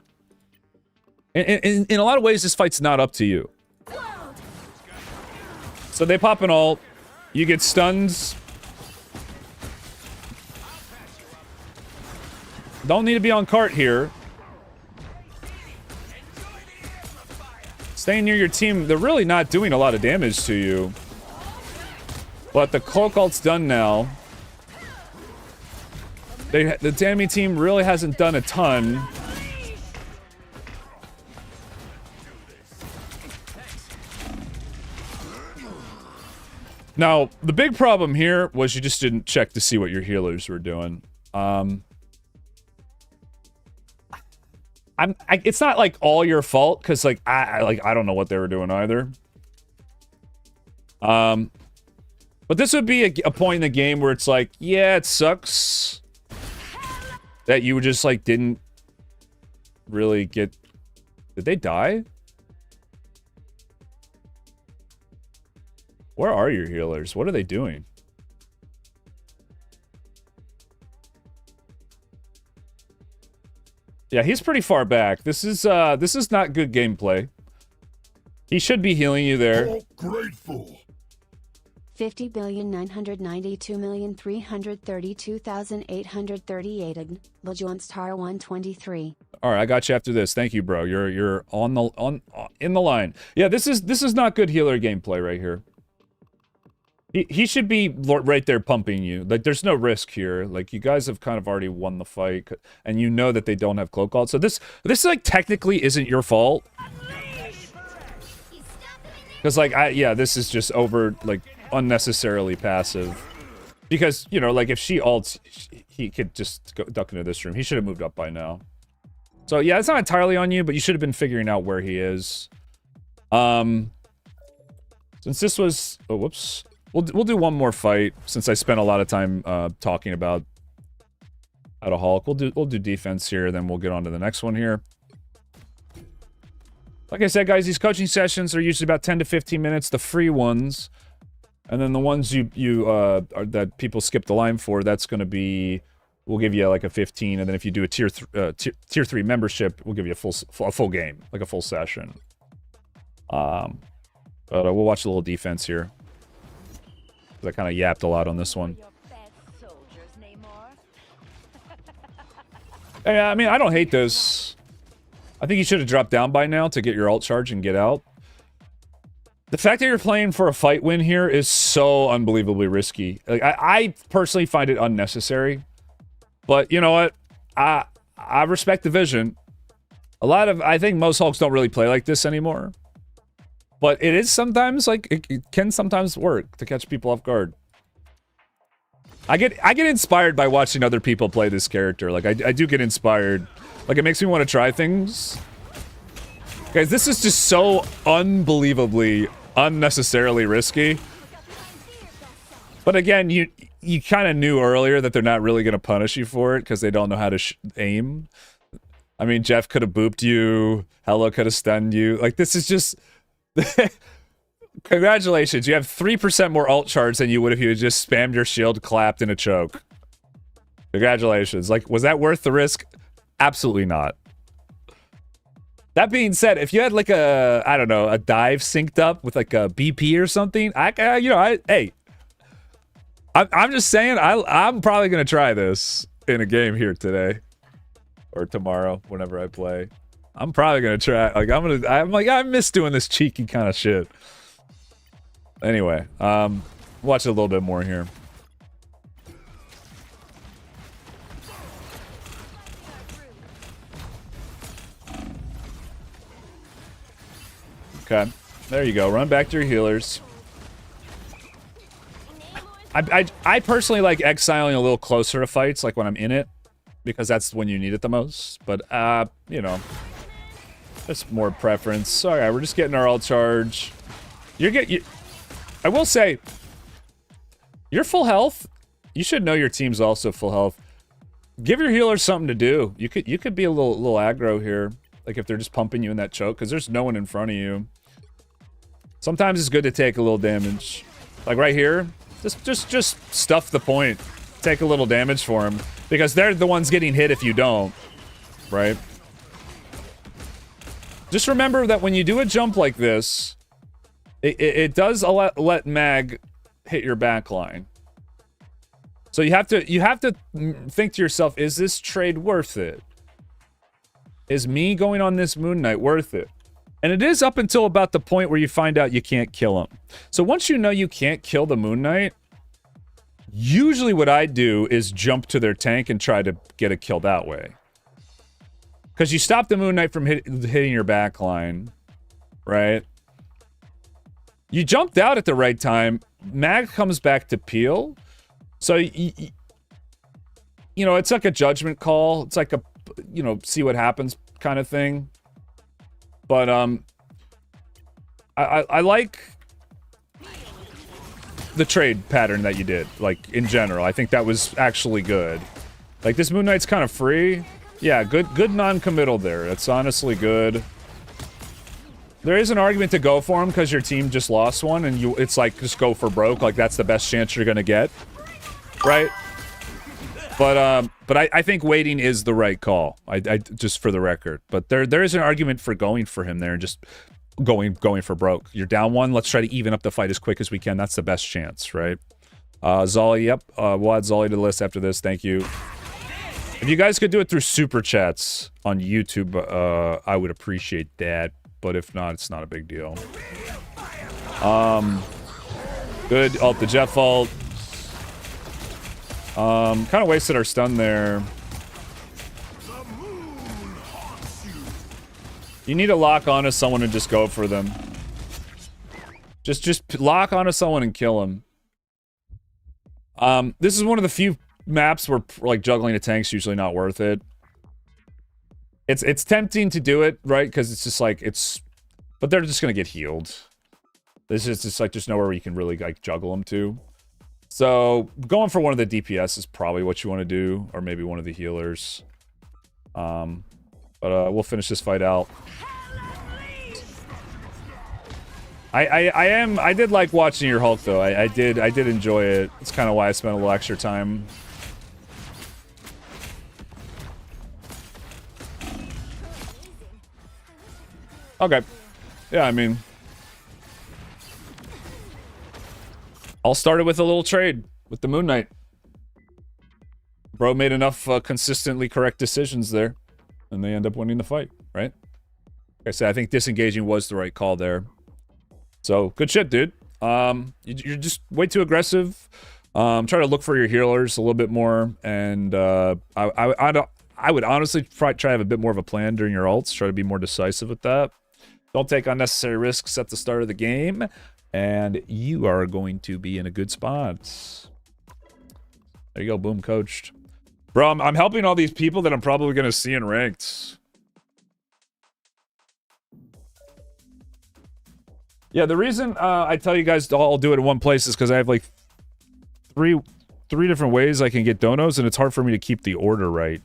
In a lot of ways, this fight's not up to you. So they pop an ult. You get stuns. Don't need to be on cart here. Staying near your team, they're really not doing a lot of damage to you. But the cloak ult's done now. The enemy team really hasn't done a ton. Now, the big problem here was you just didn't check to see what your healers were doing. It's not like all your fault because like I don't know what they were doing either. But this would be a point in the game where it's like, yeah, it sucks that you just like didn't really get... Did they die? Where are your healers? What are they doing? Yeah, he's pretty far back. This is not good gameplay. He should be healing you there. Oh, grateful. 50,992,332,838 Legion Star 123. All right, I got you after this. Thank you, bro. You're in the line. Yeah, this is not good healer gameplay right here. He should be right there pumping you. Like, there's no risk here. Like, you guys have kind of already won the fight, and you know that they don't have cloak ult. So this like technically isn't your fault. Because like this is just over like unnecessarily passive. Because you know, like if she ults, he could just go duck into this room. He should have moved up by now. So yeah, it's not entirely on you, but you should have been figuring out where he is. Since this was whoops. We'll do one more fight since I spent a lot of time talking about how to Hulk. We'll do defense here, then we'll get on to the next one here. Like I said, guys, these coaching sessions are usually about 10 to 15 minutes, the free ones. And then the ones that people skip the line for, that's going to be, we'll give you like a 15, and then if you do a tier 3 membership, we'll give you a full game, like a full session. But we'll watch a little defense here. I kind of yapped a lot on this one. Yeah, I mean, I don't hate this. I think you should have dropped down by now to get your ult charge and get out. The fact that you're playing for a fight win here is so unbelievably risky. Like, I personally find it unnecessary. But you know what? I respect the vision. I think most Hulks don't really play like this anymore. But it is sometimes, like, it can sometimes work to catch people off guard. I get inspired by watching other people play this character. Like, I do get inspired. Like, it makes me want to try things. Guys, this is just so unbelievably, unnecessarily risky. But again, you kind of knew earlier that they're not really going to punish you for it because they don't know how to aim. I mean, Jeff could have booped you. Hello could have stunned you. Like, this is just... Congratulations, you have 3% more ult charge than you would if you had just spammed your shield, clapped in a choke. Congratulations. Like, was that worth the risk? Absolutely not. That being said, if you had like a, I don't know, a dive synced up with like a BP or something, hey, I'm just saying, I'm probably gonna try this in a game here today or tomorrow, whenever I play. I'm probably gonna try. Like, I miss doing this cheeky kind of shit. Anyway, watch a little bit more here. Okay, there you go. Run back to your healers. I personally like exiling a little closer to fights, like when I'm in it, because that's when you need it the most. But you know, that's more preference. All right, we're just getting our ult charge. I will say, you're full health. You should know your team's also full health. Give your healers something to do. You could be a little aggro here, like if they're just pumping you in that choke, because there's no one in front of you. Sometimes it's good to take a little damage, like right here. Just stuff the point. Take a little damage for them, because they're the ones getting hit if you don't, right? Just remember that when you do a jump like this, it does let mag hit your back line. So you have to think to yourself, is this trade worth it? Is me going on this Moon Knight worth it? And it is up until about the point where you find out you can't kill him. So once you know you can't kill the Moon Knight, usually what I do is jump to their tank and try to get a kill that way. Because you stop the Moon Knight from hitting your back line, right? You jumped out at the right time. Mag comes back to peel. So, you know, it's like a judgment call. It's like a, you know, see what happens kind of thing. But, I like the trade pattern that you did, like, in general. I think that was actually good. Like, this Moon Knight's kind of free. Yeah, good non-committal there. That's honestly good. There is an argument to go for him because your team just lost one, and it's like, just go for broke. Like, that's the best chance you're gonna get. Right? But I think waiting is the right call. I just for the record. But there is an argument for going for him there and just going for broke. You're down one, let's try to even up the fight as quick as we can. That's the best chance, right? Zolly, yep. We'll add Zolly to the list after this, thank you. If you guys could do it through super chats on YouTube, I would appreciate that. But if not, it's not a big deal. Good ult the Jeff ult. Kind of wasted our stun there. You need to lock onto someone and just go for them. Just lock onto someone and kill them. This is one of the few maps where like juggling a tank's usually not worth it. It's tempting to do it, right? Because it's just like but they're just gonna get healed. This is just like there's nowhere where you can really like juggle them to. So going for one of the DPS is probably what you want to do, or maybe one of the healers. But we'll finish this fight out. I did like watching your Hulk though. I did enjoy it. It's kind of why I spent a little extra time. Okay. Yeah, I mean, all started with a little trade with the Moon Knight. Bro made enough consistently correct decisions there, and they end up winning the fight, right? Like I said, I think disengaging was the right call there. So, good shit, dude. You're just way too aggressive. Try to look for your healers a little bit more, and I would honestly try to have a bit more of a plan during your ults. Try to be more decisive with that. Don't take unnecessary risks at the start of the game, and you are going to be in a good spot. There you go, boom, coached. Bro, I'm helping all these people that I'm probably going to see in ranked. Yeah, the reason I tell you guys to all do it in one place is because I have like three different ways I can get donos, and it's hard for me to keep the order right.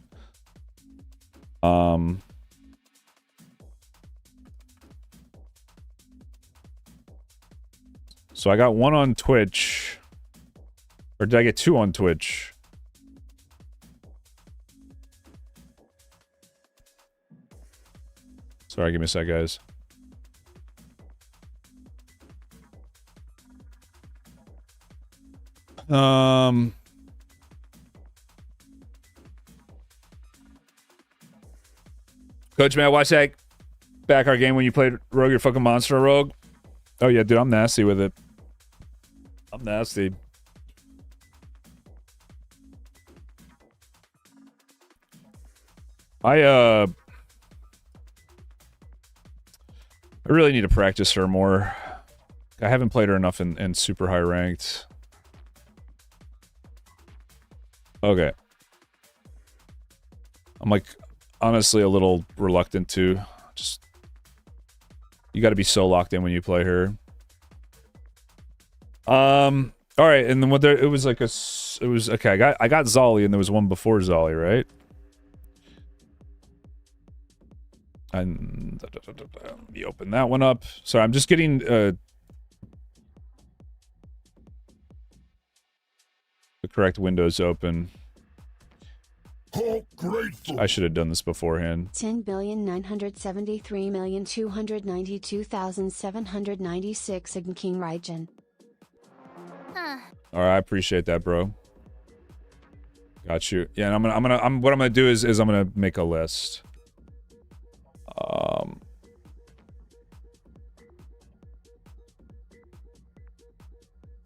So I got one on Twitch. Or did I get two on Twitch? Sorry, give me a sec, guys. Coach, man, watch that back our game when you played Rogue, your fucking monster Rogue. Oh yeah, dude, I'm nasty with it. I'm nasty. I really need to practice her more. I haven't played her enough in super high ranked. Okay. I'm like honestly a little reluctant to just. You got to be so locked in when you play her. All right, and then what there it was like it was okay. I got Zolly, and there was one before Zolly, right? And let me open that one up. So I'm just getting the correct windows open. Oh, grateful. I should have done this beforehand. 10,973,292,796 in King Raijin. All right, I appreciate that, bro. Got you. Yeah, and what I'm gonna do is I'm gonna make a list.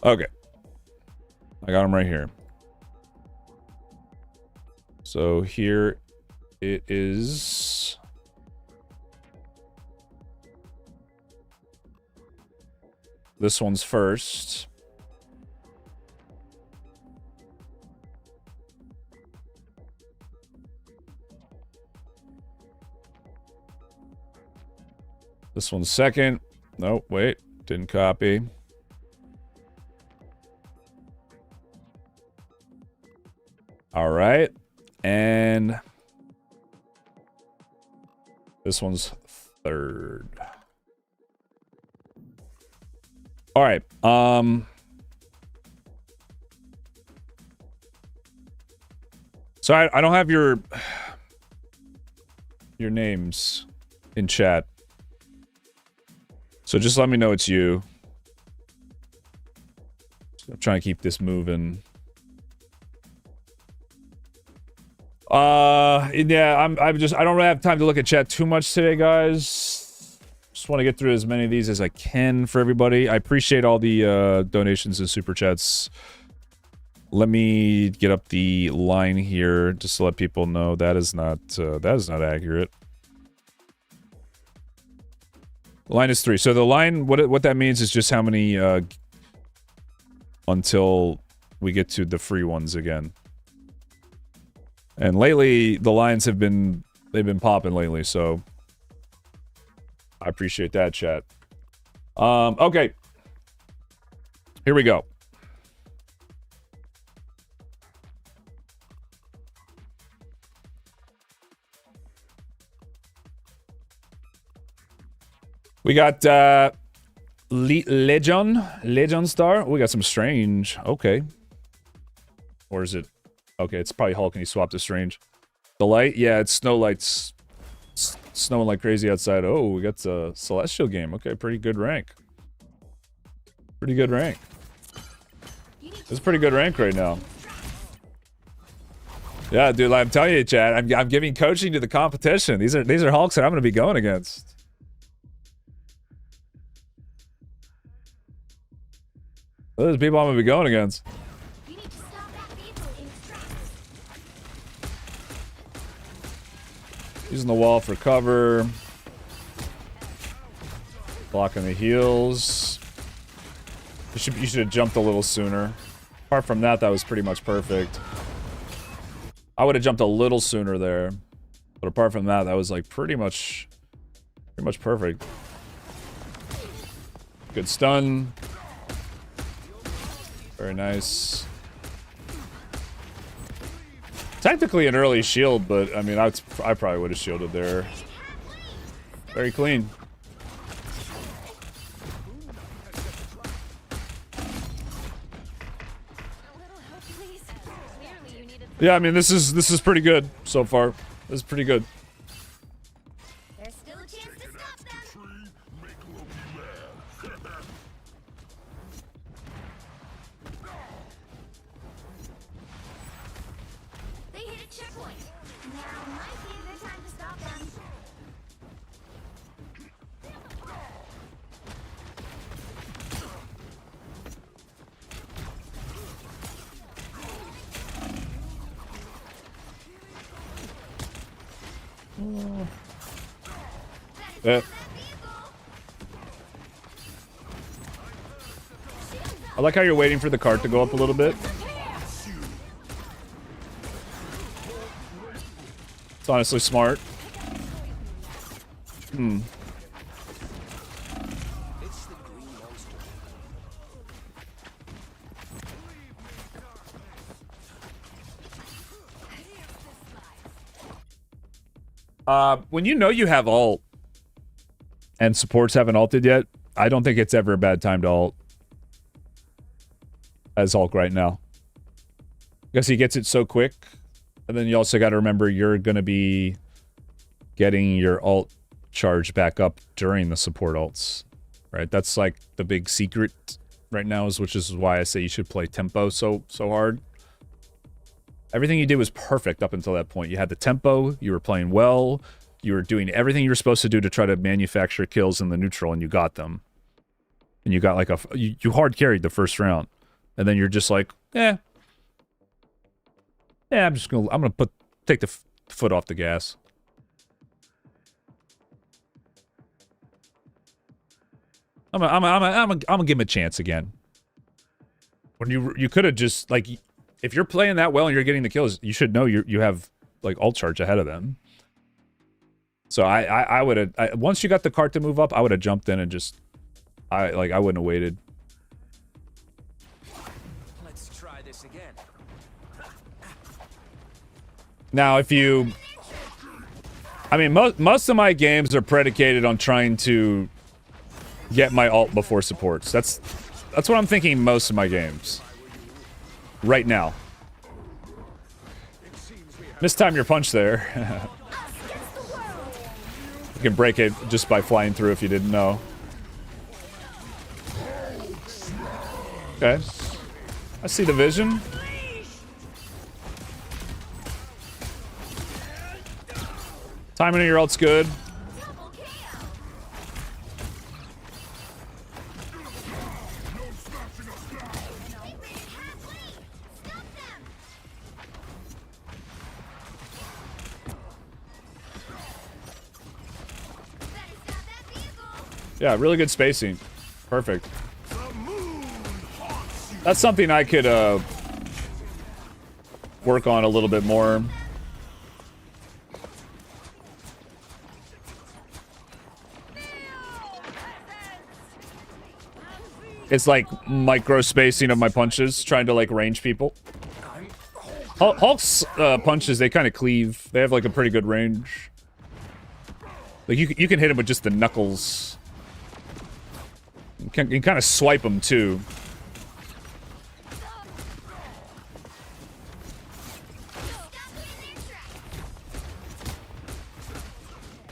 Okay. I got them right here. So here it is. This one's first. This one's second. Nope, wait. Didn't copy. All right. And this one's third. All right. So I don't have your names in chat. So just let me know it's you. I'm trying to keep this moving. Yeah, I don't really have time to look at chat too much today, guys. Just want to get through as many of these as I can for everybody. I appreciate all the donations and super chats. Let me get up the line here just to let people know that is not accurate. The line is 3. So the line, what that means is just how many until we get to the free ones again. And lately, the lines they've been popping lately, so I appreciate that, chat. Okay. Here we go. We got Legion Star. We got some strange. Okay. Or is it? Okay, it's probably Hulk and he swapped to strange. The light? Yeah, it's snow lights. It's snowing like crazy outside. Oh, we got the Celestial game. Okay, pretty good rank. Pretty good rank. It's a pretty good rank right now. Yeah, dude, I'm telling you, Chad, I'm giving coaching to the competition. These are Hulks that I'm gonna be going against. Those are people I'm gonna be going against. Using the wall for cover. Blocking the heals. You should have jumped a little sooner. Apart from that, that was pretty much perfect. I would have jumped a little sooner there. But apart from that, that was like pretty much perfect. Good stun. Very nice. Technically an early shield, but I mean, I probably would have shielded there. Very clean. Yeah, I mean, this is pretty good so far. This is pretty good. There's still a chance to stop them. They hit a checkpoint. Now might be a good time to stop them. I like how you're waiting for the cart to go up a little bit. It's honestly smart. When you know you have ult and supports haven't ulted yet, I don't think it's ever a bad time to ult as Hulk right now. Because he gets it so quick. And then you also got to remember you're going to be getting your ult charge back up during the support ults. Right? That's like the big secret right now, which is why I say you should play tempo so hard. Everything you did was perfect up until that point. You had the tempo, you were playing well, you were doing everything you were supposed to do to try to manufacture kills in the neutral, and you got them. And you got like you hard carried the first round. And then you're just like, yeah, I'm gonna take the foot off the gas. I'm gonna give him a chance again. When you could have just like, if you're playing that well and you're getting the kills, you should know you have like ult charge ahead of them. So I would have, once you got the cart to move up, I would have jumped in and just I wouldn't have waited. Let's try this again. Now if you, I mean most of my games are predicated on trying to get my ult before supports. That's what I'm thinking most of my games. Right now. Mistime your punch there. You can break it just by flying through if you didn't know. Okay. I see the vision. Timing of your ult's good. Yeah, really good spacing. Perfect. That's something I could work on a little bit more. It's like micro spacing of my punches, trying to like range people. Hulk's punches, they kind of cleave. They have like a pretty good range. Like you can hit him with just the knuckles. You can kind of swipe them too.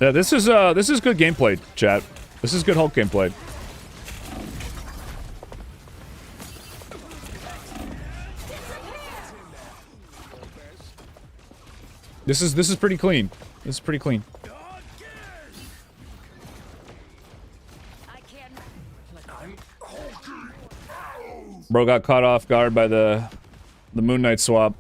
Yeah, this is good gameplay, chat. This is good Hulk gameplay. This is pretty clean. This is pretty clean. Bro got caught off guard by the Moon Knight swap.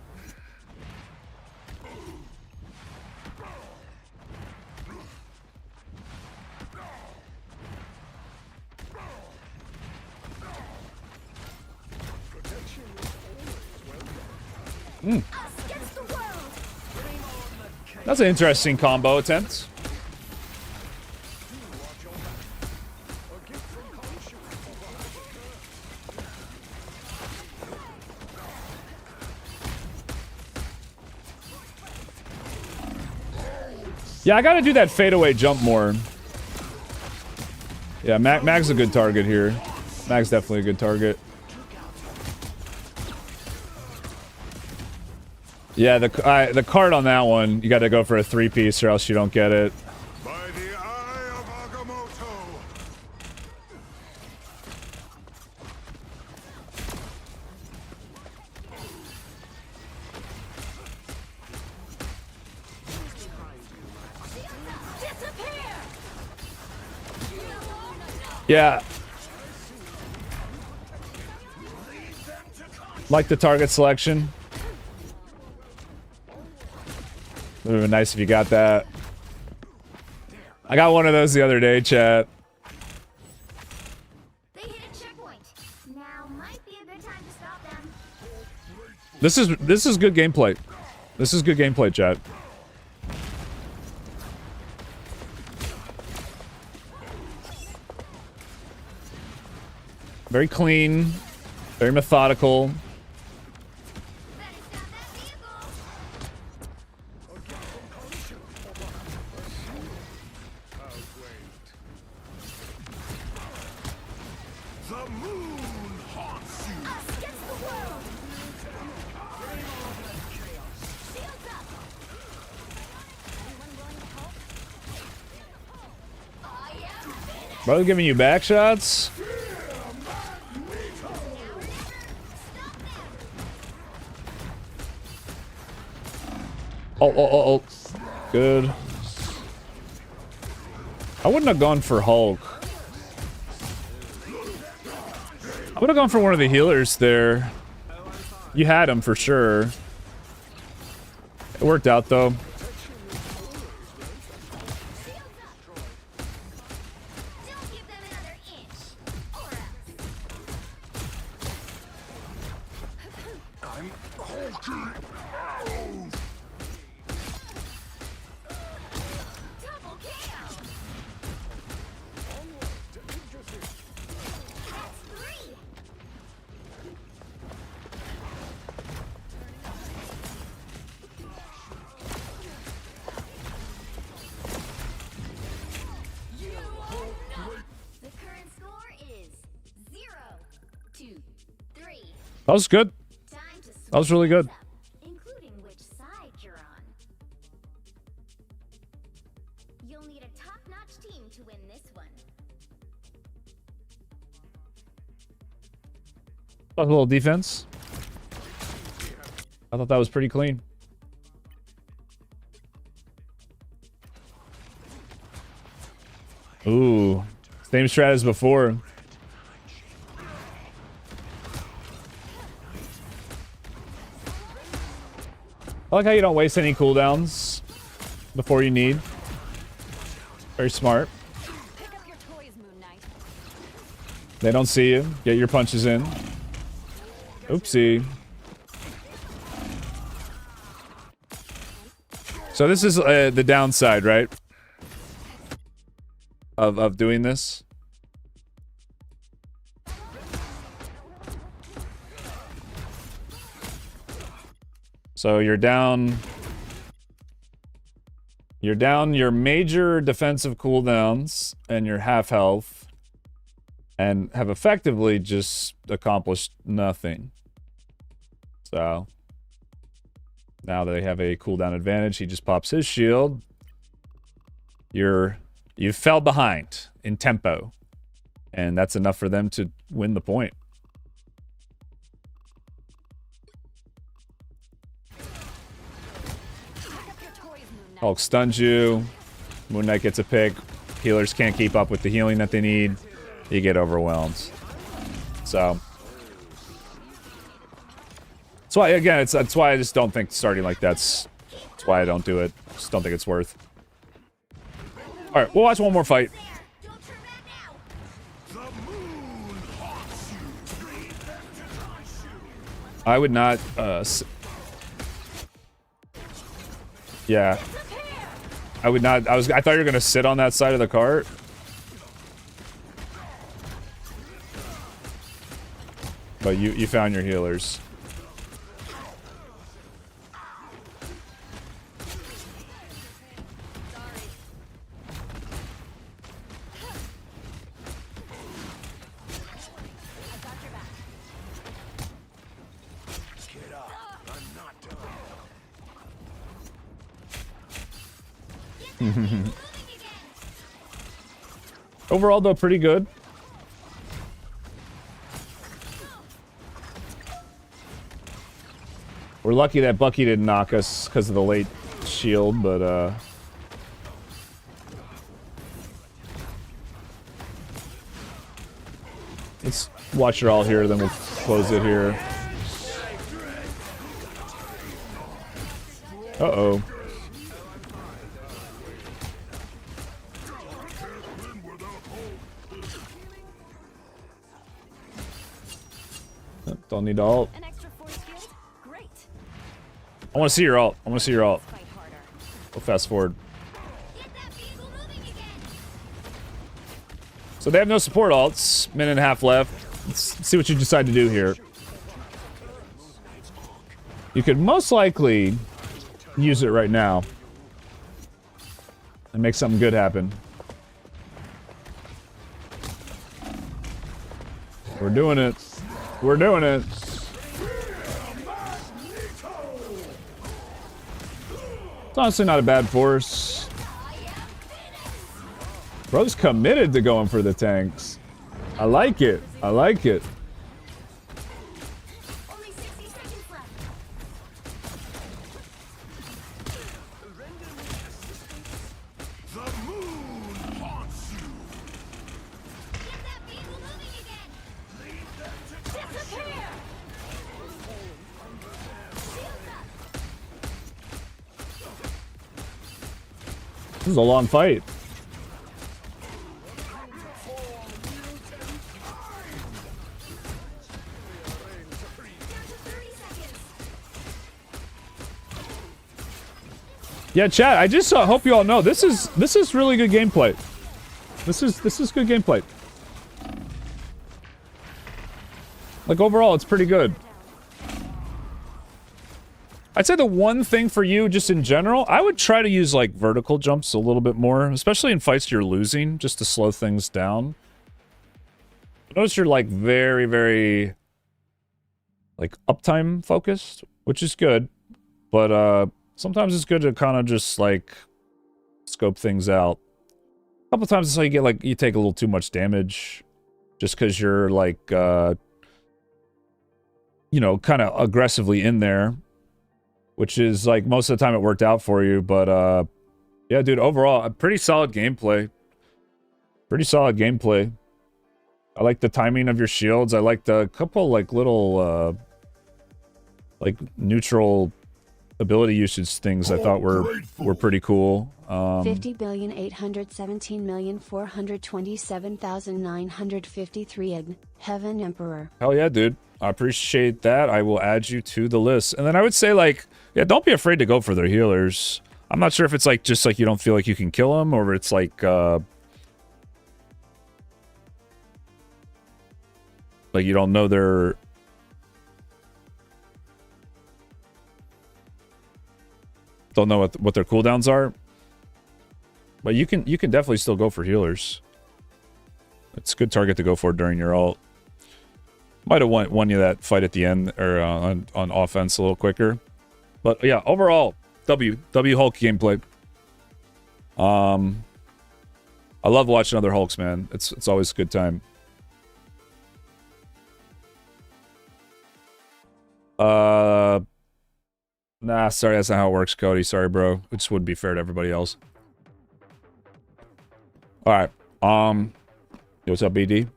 That's an interesting combo attempt. Yeah, I gotta do that fadeaway jump more. Yeah, Mag's a good target here. Mag's definitely a good target. Yeah, the card on that one, you got to go for a 3-piece or else you don't get it. By the eye of Agamotto. Yeah. Like the target selection. Would have been nice if you got that. I got one of those the other day, chat. They hit a checkpoint. Now might be a good time to stop them. This is good gameplay. This is good gameplay, chat. Very clean, very methodical. Better stop that vehicle. The moon haunts you. Us against the world. Shields up. Anyone willing to help? Oh yeah. Brother giving you back shots. Oh. Good. I wouldn't have gone for Hulk. I would have gone for one of the healers there. You had him for sure. It worked out though. Don't give them another inch. Or else. I'm hulking arrows. Double KO. That's 3. The current score is 0-3. That was good. Time to That was really good. switch up, including which side you're on. You'll need a top-notch team to win this one. A little defense. I thought that was pretty clean. Ooh. Same strat as before. I like how you don't waste any cooldowns before you need. Very smart. Pick up your toys, Moon Knight. They don't see you. Get your punches in. Oopsie. So this is the downside, right? Of doing this. So you're down your major defensive cooldowns and your half health and have effectively just accomplished nothing. So now they have a cooldown advantage. He just pops his shield. You fell behind in tempo, and that's enough for them to win the point. Hulk stuns you. Moon Knight gets a pick. Healers can't keep up with the healing that they need. You get overwhelmed. So that's why, again, that's why I just don't think starting like that's why I don't do it. Just don't think it's worth. All right, we'll watch one more fight. Don't turn back now. The moon haunts you. I would not. Yeah, I would not. I thought you were gonna sit on that side of the cart. But you found your healers. Overall, though, pretty good. We're lucky that Bucky didn't knock us because of the late shield, but let's watch it all here, then we'll close it here. Uh-oh. Don't need to ult. An extra force field? Great. I want to see your ult. I want to see your ult. Fight harder. We'll fast forward. Get that vehicle moving again. So they have no support ults. Minute and a half left. Let's see what you decide to do here. You could most likely use it right now and make something good happen. We're doing it. We're doing it. It's honestly not a bad force. Bro's committed to going for the tanks. I like it. I like it. Only 60 seconds left. The moon haunts you. Get that vehicle moving again. Disappear. Shields up. This is a long fight. Down to 30 seconds. Yeah, chat. I just hope you all know this is really good gameplay. This is good gameplay. Like overall, it's pretty good. I'd say the one thing for you, just in general, I would try to use like vertical jumps a little bit more, especially in fights you're losing, just to slow things down. Notice you're like very like uptime focused, which is good, but sometimes it's good to kind of just like scope things out. A couple times it's how you get like you take a little too much damage, just because you're like you know, kind of aggressively in there. Which is, like, most of the time it worked out for you, but, yeah, dude, overall, a pretty solid gameplay. Pretty solid gameplay. I like the timing of your shields. I like the couple, like, little, like, neutral ability usage things I thought were pretty cool. 50,817,427,953 ign. Heaven Emperor. Hell yeah, dude. I appreciate that. I will add you to the list. And then I would say, like, yeah, don't be afraid to go for their healers. I'm not sure if it's, like, just, like, you don't feel like you can kill them, or it's, like you don't know their... Don't know what their cooldowns are. But you can definitely still go for healers. It's a good target to go for during your ult. Might have won you that fight at the end, or on offense a little quicker. But yeah, overall, W Hulk gameplay. I love watching other Hulks, man. It's always a good time. Nah, sorry, that's not how it works, Cody. Sorry, bro. It just wouldn't be fair to everybody else. Alright. Yo, what's up, BD?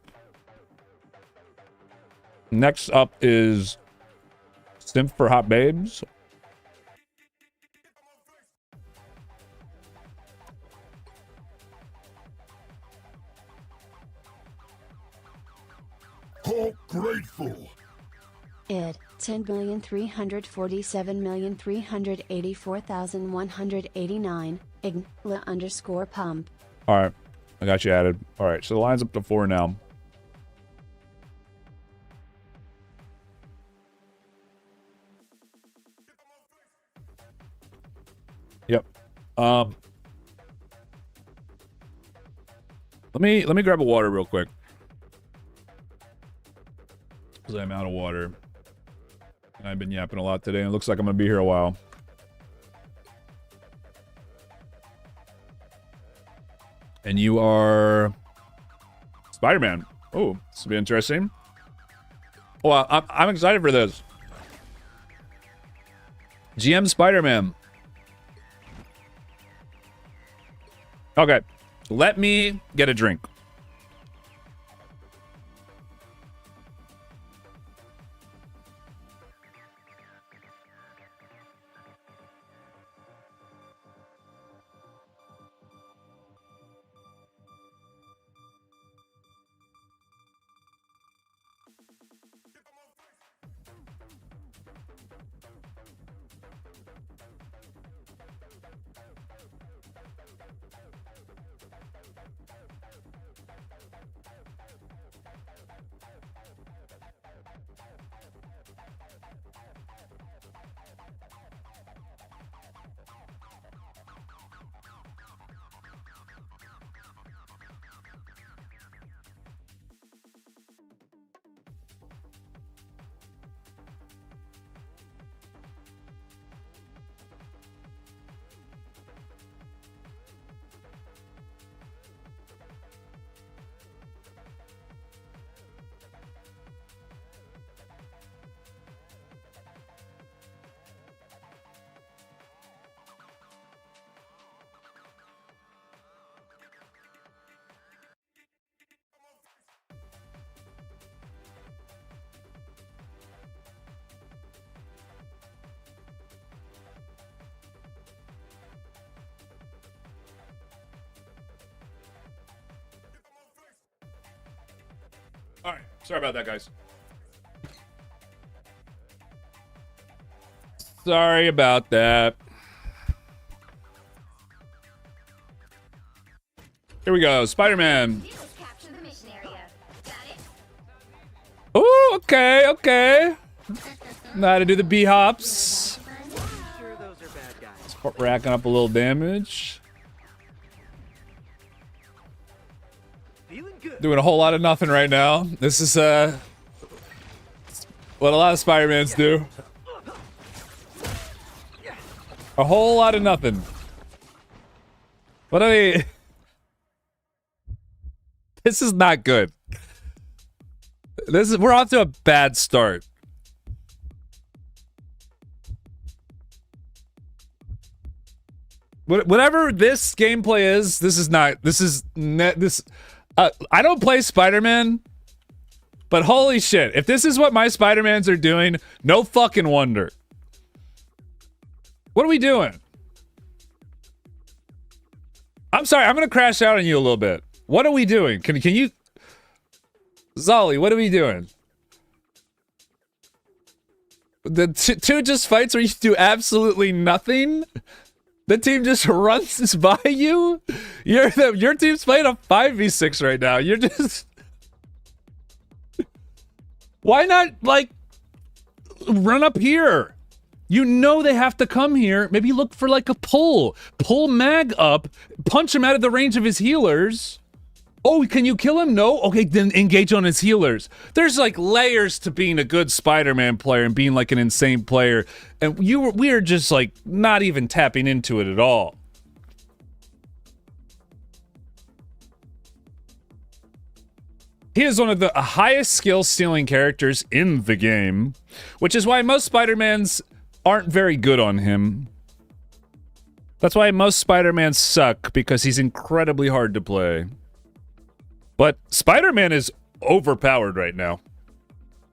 Next up is Simp for Hot Babes. Hulk grateful. Id 10,347,384,189 ign. _pump. Alright. I got you added. Alright, so the line's up to 4 now. Yep. Let me grab a water real quick. Because I'm out of water. And I've been yapping a lot today, and it looks like I'm gonna be here a while. And you are Spider-Man. Oh, this will be interesting. Oh, I'm excited for this. GM Spider-Man. Okay, let me get a drink. All right, sorry about that, guys. Sorry about that. Here we go, Spider-Man. Capture the mission area. Got it? Oh, okay, okay. Know how to do the B-hops. Sure, those are bad guys. Start racking up a little damage. Feeling good. Doing a whole lot of nothing right now. This is what a lot of Spider-Mans do. A whole lot of nothing. What I mean, this is not good. We're off to a bad start. Whatever this gameplay is, this is not. This is this. I don't play Spider-Man, but holy shit, if this is what my Spider-Mans are doing, no fucking wonder. What are we doing? I'm sorry, I'm gonna crash out on you a little bit. What are we doing? Can you, Zolly? What are we doing? The two just fights where you do absolutely nothing. The team just runs by you. Your team's playing a 5v6 right now. You're just. Why not like run up here? You know they have to come here. Maybe look for like a pull. Pull Mag up. Punch him out of the range of his healers. Oh, can you kill him? No? Okay, then engage on his healers. There's like layers to being a good Spider-Man player and being like an insane player. And we are just like not even tapping into it at all. He is one of the highest skill stealing characters in the game, which is why most Spider-Mans aren't very good on him. That's why most Spider-Mans suck, because he's incredibly hard to play. But Spider-Man is overpowered right now.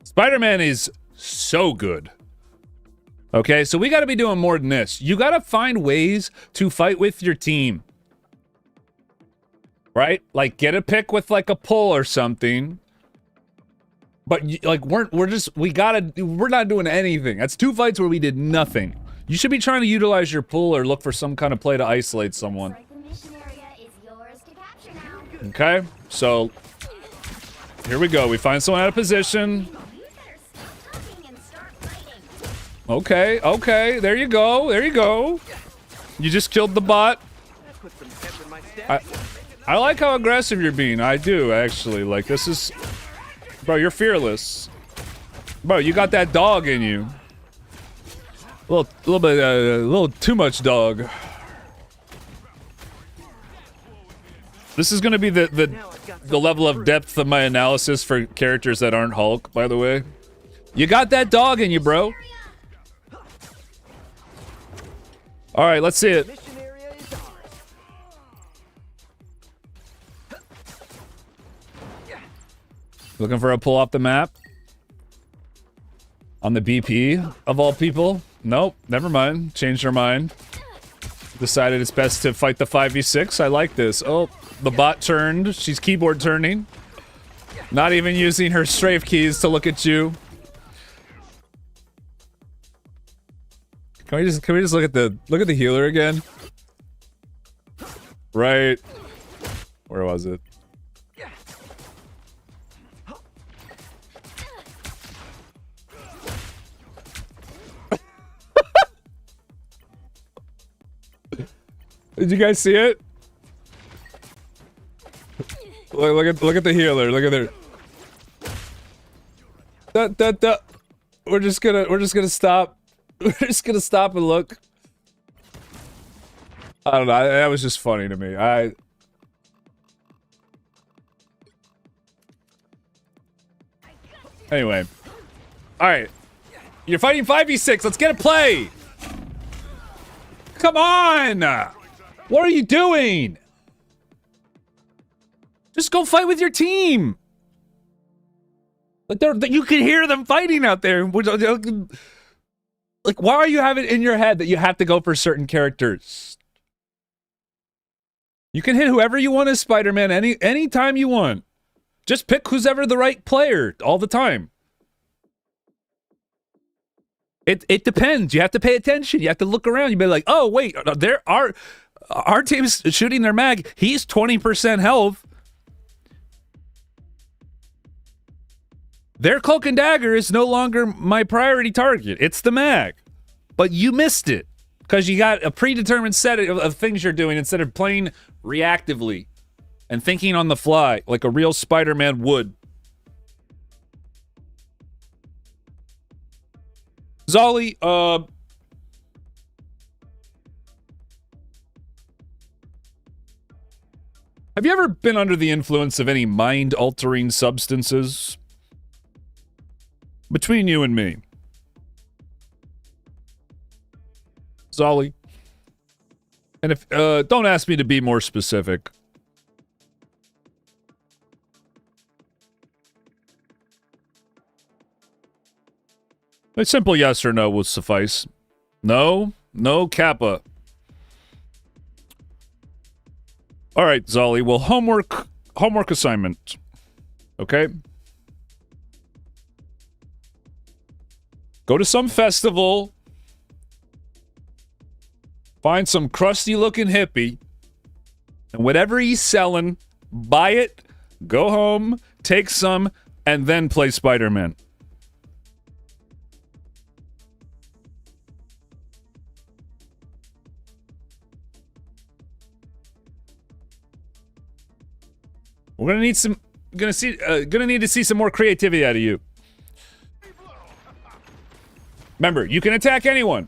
Spider-Man is so good. Okay, so we got to be doing more than this. You got to find ways to fight with your team. Right? Like get a pick with like a pull or something. But like we're not doing anything. That's two fights where we did nothing. You should be trying to utilize your pull or look for some kind of play to isolate someone. Okay, so here we go. We find someone out of position. Okay, okay, there you go, there you go. You just killed the bot. I like how aggressive you're being. I do, actually. Like, this is... Bro, you're fearless. Bro, you got that dog in you. A little too much dog. This is gonna be the level of depth of my analysis for characters that aren't Hulk, by the way. You got that dog in you, bro. Alright, let's see it. Mission area is ours. Looking for a pull off the map? On the BP, of all people? Nope, never mind. Changed her mind. Decided it's best to fight the 5v6. I like this. Oh, the bot turned. She's keyboard turning. Not even using her strafe keys to look at you. Can we just look at the healer again? Right. Where was it? Did you guys see it? Look at the healer. Look at her. We're just gonna stop. We're just gonna stop and look. I don't know. That was just funny to me. Anyway. Alright. You're fighting 5v6. Let's get a play. Come on. What are you doing? Just go fight with your team. Like you can hear them fighting out there. Like, why are you having it in your head that you have to go for certain characters? You can hit whoever you want as Spider-Man anytime you want. Just pick who's ever the right player all the time. It depends. You have to pay attention. You have to look around. You be like, oh wait, our team's shooting their mag. He's 20% health. Their cloak and dagger is no longer my priority target. It's the mag. But you missed it because you got a predetermined set of things you're doing instead of playing reactively and thinking on the fly like a real Spider-Man would. Zolly, have you ever been under the influence of any mind-altering substances? Between you and me. Zolly. And if, don't ask me to be more specific. A simple yes or no will suffice. No? No Kappa. Alright, Zolly. Well, homework assignment. Okay? Go to some festival. Find some crusty-looking hippie. And whatever he's selling, buy it, go home, take some, and then play Spider-Man. We're gonna need some. Gonna need to see some more creativity out of you. Remember, you can attack anyone.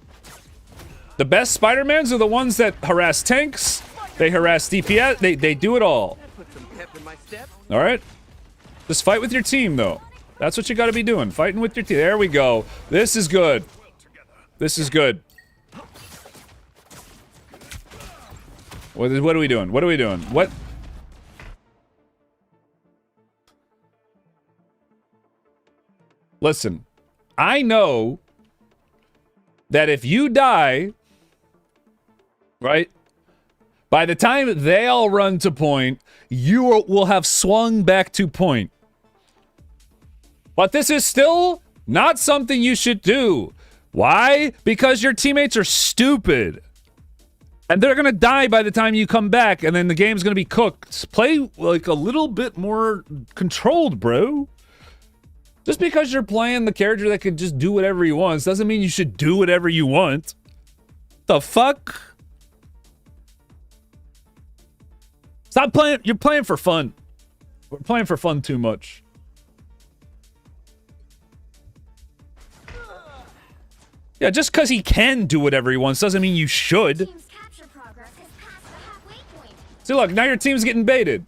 The best Spider-Mans are the ones that harass tanks. They harass DPS. They do it all. Put some pep in my step. All right. Just fight with your team, though. That's what you got to be doing. Fighting with your team. There we go. This is good. This is good. What are we doing? What are we doing? What? Listen, I know that if you die, right, by the time they all run to point, you will have swung back to point. But this is still not something you should do. Why? Because your teammates are stupid. And they're going to die by the time you come back, and then the game's going to be cooked. Play, like, a little bit more controlled, bro. Just because you're playing the character that can just do whatever he wants doesn't mean you should do whatever you want. The fuck? Stop playing. You're playing for fun. We're playing for fun too much. Yeah, just because he can do whatever he wants doesn't mean you should. Team's capture progress has passed the halfway point. See, look, now your team's getting baited.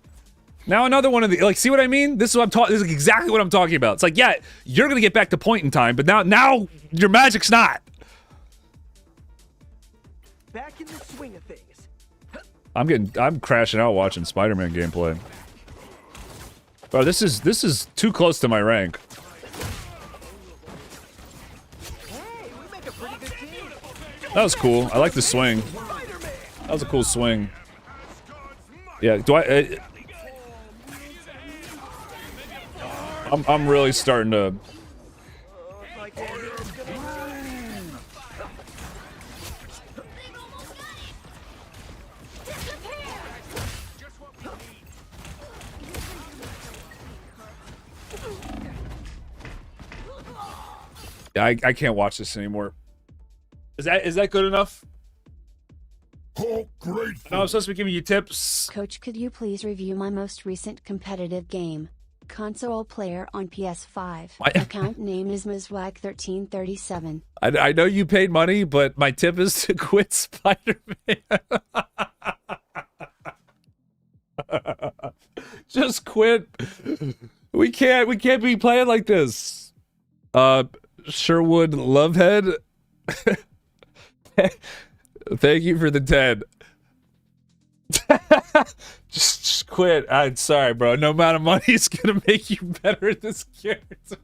Now another one of the, like, see what I mean? This is what I'm talking, this is exactly what I'm talking about. It's like, yeah, you're gonna get back to point in time, but now your magic's not. Back in the swing of things. I'm crashing out watching Spider-Man gameplay. Bro, this is too close to my rank. Hey, we make a pretty good team. That was cool. I like the swing. That was a cool swing. Yeah, do I... I'm really starting to... Yeah, I can't watch this anymore. Is that good enough? Hulk grateful. No, I'm supposed to be giving you tips. Coach, could you please review my most recent competitive game? Console player on PS5. Account name is MsWag1337. I know you paid money, but my tip is to quit Spider-Man. Just quit. We can't be playing like this. Sherwood Lovehead. Thank you for the 10. just quit. I'm sorry, bro. No amount of money is gonna make you better at this character.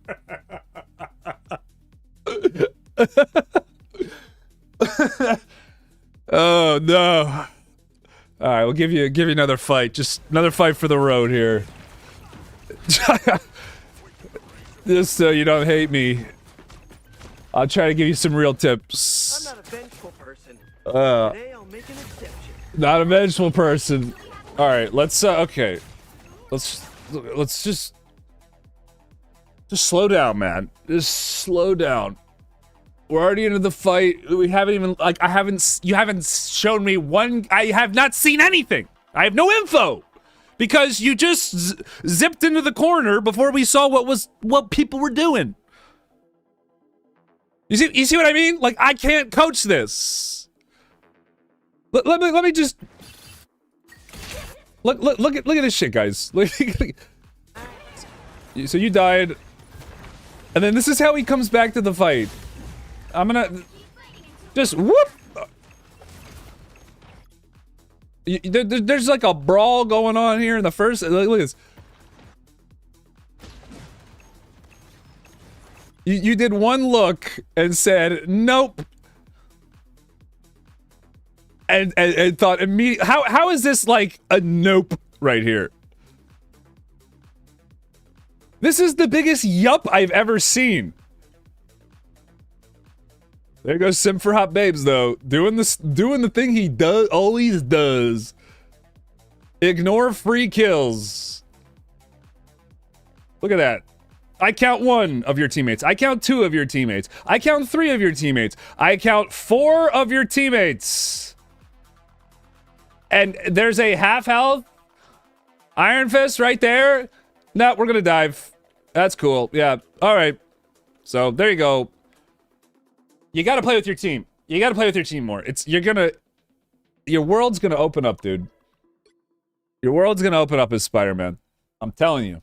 Oh no. Alright, we'll give you another fight. Just another fight for the road here. Just so you don't hate me. I'll try to give you some real tips. I'm not a vengeful person. Today I'll make an exception. Not a vengeful person. All right, let's okay. Let's just slow down, man. Just slow down. We're already into the fight. We haven't even like you haven't shown me one. I have not seen anything. I have no info because you just zipped into the corner before we saw what people were doing. You see what I mean? Like I can't coach this. Let me just look at this shit, guys. So you died, and then this is how he comes back to the fight. I'm gonna just whoop. There's like a brawl going on here in the first. Look at this. You did one look and said nope. And thought immediately, how is this like a nope right here? This is the biggest yup I've ever seen. There goes Sim for Hot Babes though, doing the thing he always does. Ignore free kills. Look at that. I count 1 of your teammates. I count 2 of your teammates. I count 3 of your teammates. I count 4 of your teammates. And there's a half health Iron Fist right there. No, we're gonna dive. That's cool. Yeah. All right. So there you go. You gotta play with your team. You gotta play with your team more. Your world's gonna open up, dude. Your world's gonna open up as Spider-Man. I'm telling you.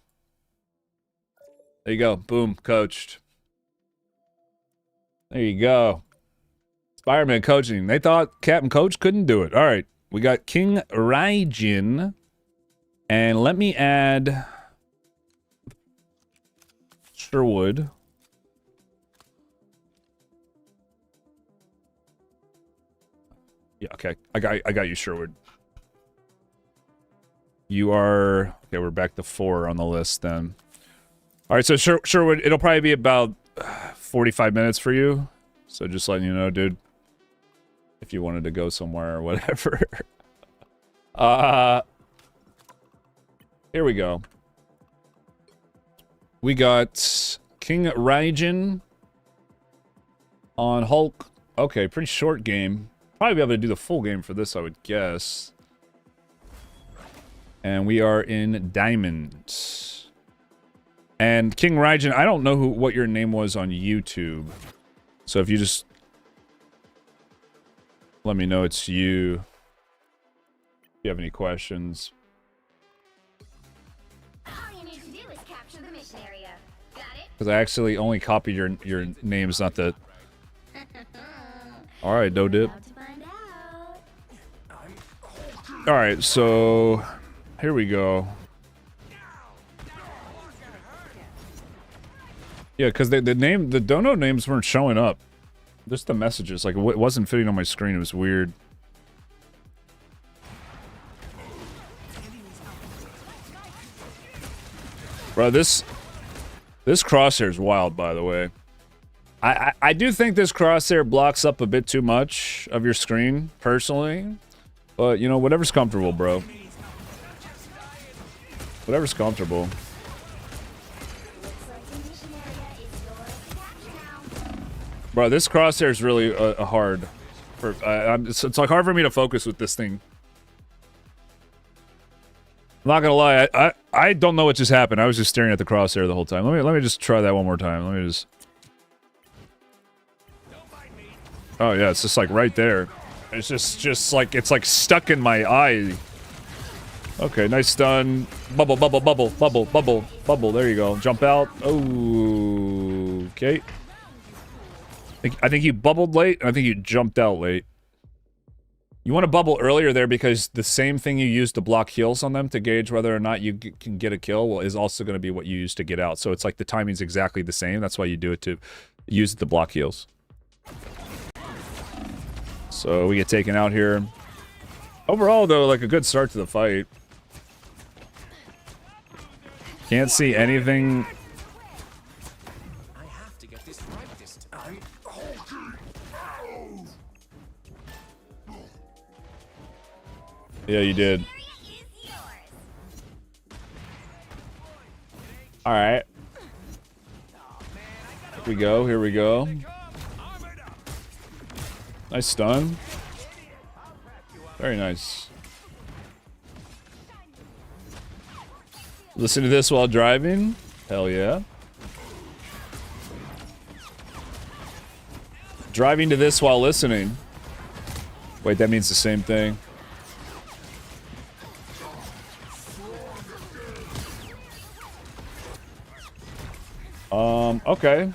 There you go. Boom. Coached. There you go. Spider-Man coaching. They thought CaptainCoach couldn't do it. All right. We got King Raijin. And let me add Sherwood. Yeah, okay. I got you, Sherwood. You are... Okay, we're back to 4 on the list then. Alright, so Sherwood, it'll probably be about 45 minutes for you. So just letting you know, dude. If you wanted to go somewhere or whatever. Here we go. We got King Raijin on Hulk. Okay, pretty short game. Probably be able to do the full game for this, I would guess. And we are in Diamond. And King Raijin, I don't know what your name was on YouTube. So if you just let me know it's you. you have any questions. All you need to do is capture the mission area. Got it? Because I actually only copied your names, not the... Alright, no dip. About to find out. Alright, so... Here we go. Yeah, because the dono names weren't showing up. Just the messages, like, it wasn't fitting on my screen. It was weird. Bro, this crosshair is wild, by the way. I do think this crosshair blocks up a bit too much of your screen, personally. But, you know, whatever's comfortable, bro. Whatever's comfortable. Bro, this crosshair is really hard. It's like hard for me to focus with this thing. I'm not gonna lie, I don't know what just happened. I was just staring at the crosshair the whole time. Let me just try that one more time. Let me just. Oh yeah, it's just like right there. It's just like it's like stuck in my eye. Okay, nice stun. Bubble, bubble, bubble, bubble, bubble, bubble. There you go. Jump out. Oh, okay. I think you bubbled late, and I think you jumped out late. You want to bubble earlier there because the same thing you use to block heals on them to gauge whether or not you can get a kill is also going to be what you use to get out. So it's like the timing's exactly the same. That's why you do it to use it to block heals. So we get taken out here. Overall, though, like a good start to the fight. Can't see anything. I have to get this right this time. Yeah, you did. Alright. Here we go, here we go. Nice stun. Very nice. Listen to this while driving? Hell yeah. Driving to this while listening. Wait, that means the same thing. Okay.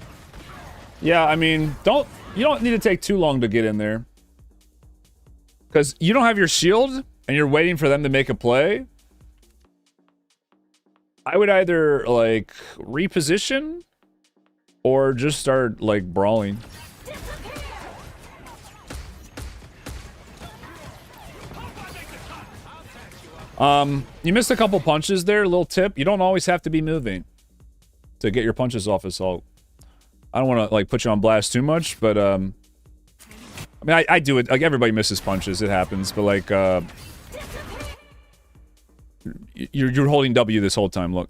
Yeah, I mean, you don't need to take too long to get in there. Because you don't have your shield, and you're waiting for them to make a play. I would either, like, reposition, or just start, like, brawling. You missed a couple punches there, little tip. You don't always have to be moving to get your punches off assault. I don't want to, like, put you on blast too much, but, I mean, I do it. Like, everybody misses punches. It happens. But, like, you're holding W this whole time. Look.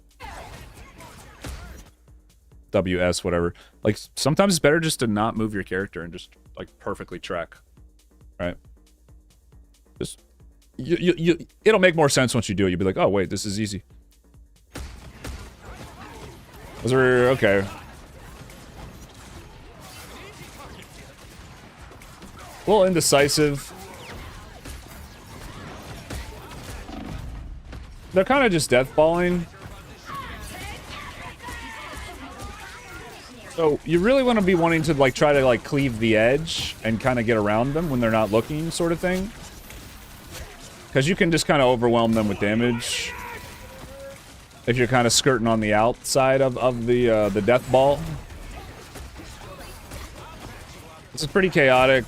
WS, whatever. Like, sometimes it's better just to not move your character and just, like, perfectly track. Right? Just... it'll make more sense once you do it. You'll be like, oh, wait, this is easy. Those are... okay. A little indecisive. They're kind of just deathballing. So you really want to be wanting to like try to like cleave the edge and kind of get around them when they're not looking, sort of thing. Because you can just kind of overwhelm them with damage if you're kind of skirting on the outside of the death ball. This is pretty chaotic.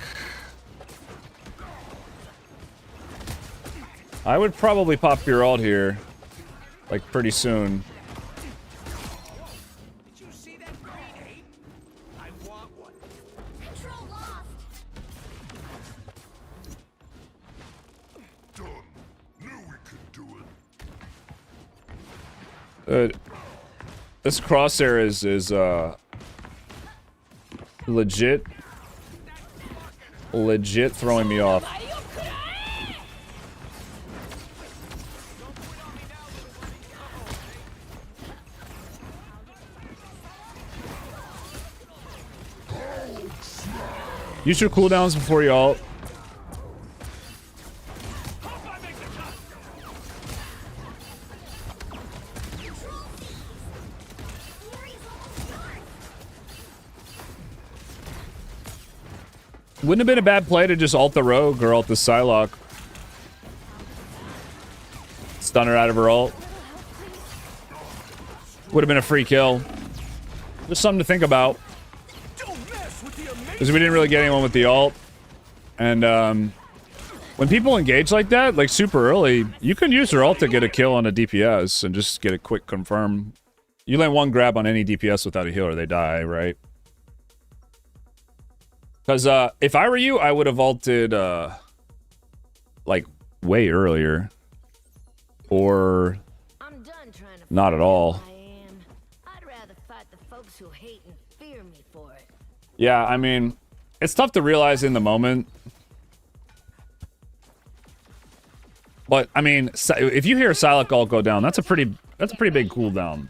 I would probably pop your ult here, like, pretty soon. Did you see that green ape? I want one. Control lost. Done. Knew we could do it. This crosshair is legit throwing me off. Use your cooldowns before you ult. Wouldn't have been a bad play to just ult the rogue or ult the Psylocke. Stun her out of her ult. Would have been a free kill. Just something to think about. Because we didn't really get anyone with the ult. And when people engage like that, like super early, you can use her ult to get a kill on a DPS and just get a quick confirm. You land one grab on any DPS without a healer, they die, right? Because if I were you, I would have ulted like way earlier. Or I'm done trying to not at all. I am. I'd rather fight the folks who hate and fear me for it. Yeah, I mean, it's tough to realize in the moment. But I mean, if you hear a Psylocke ult go down, that's a pretty big cooldown.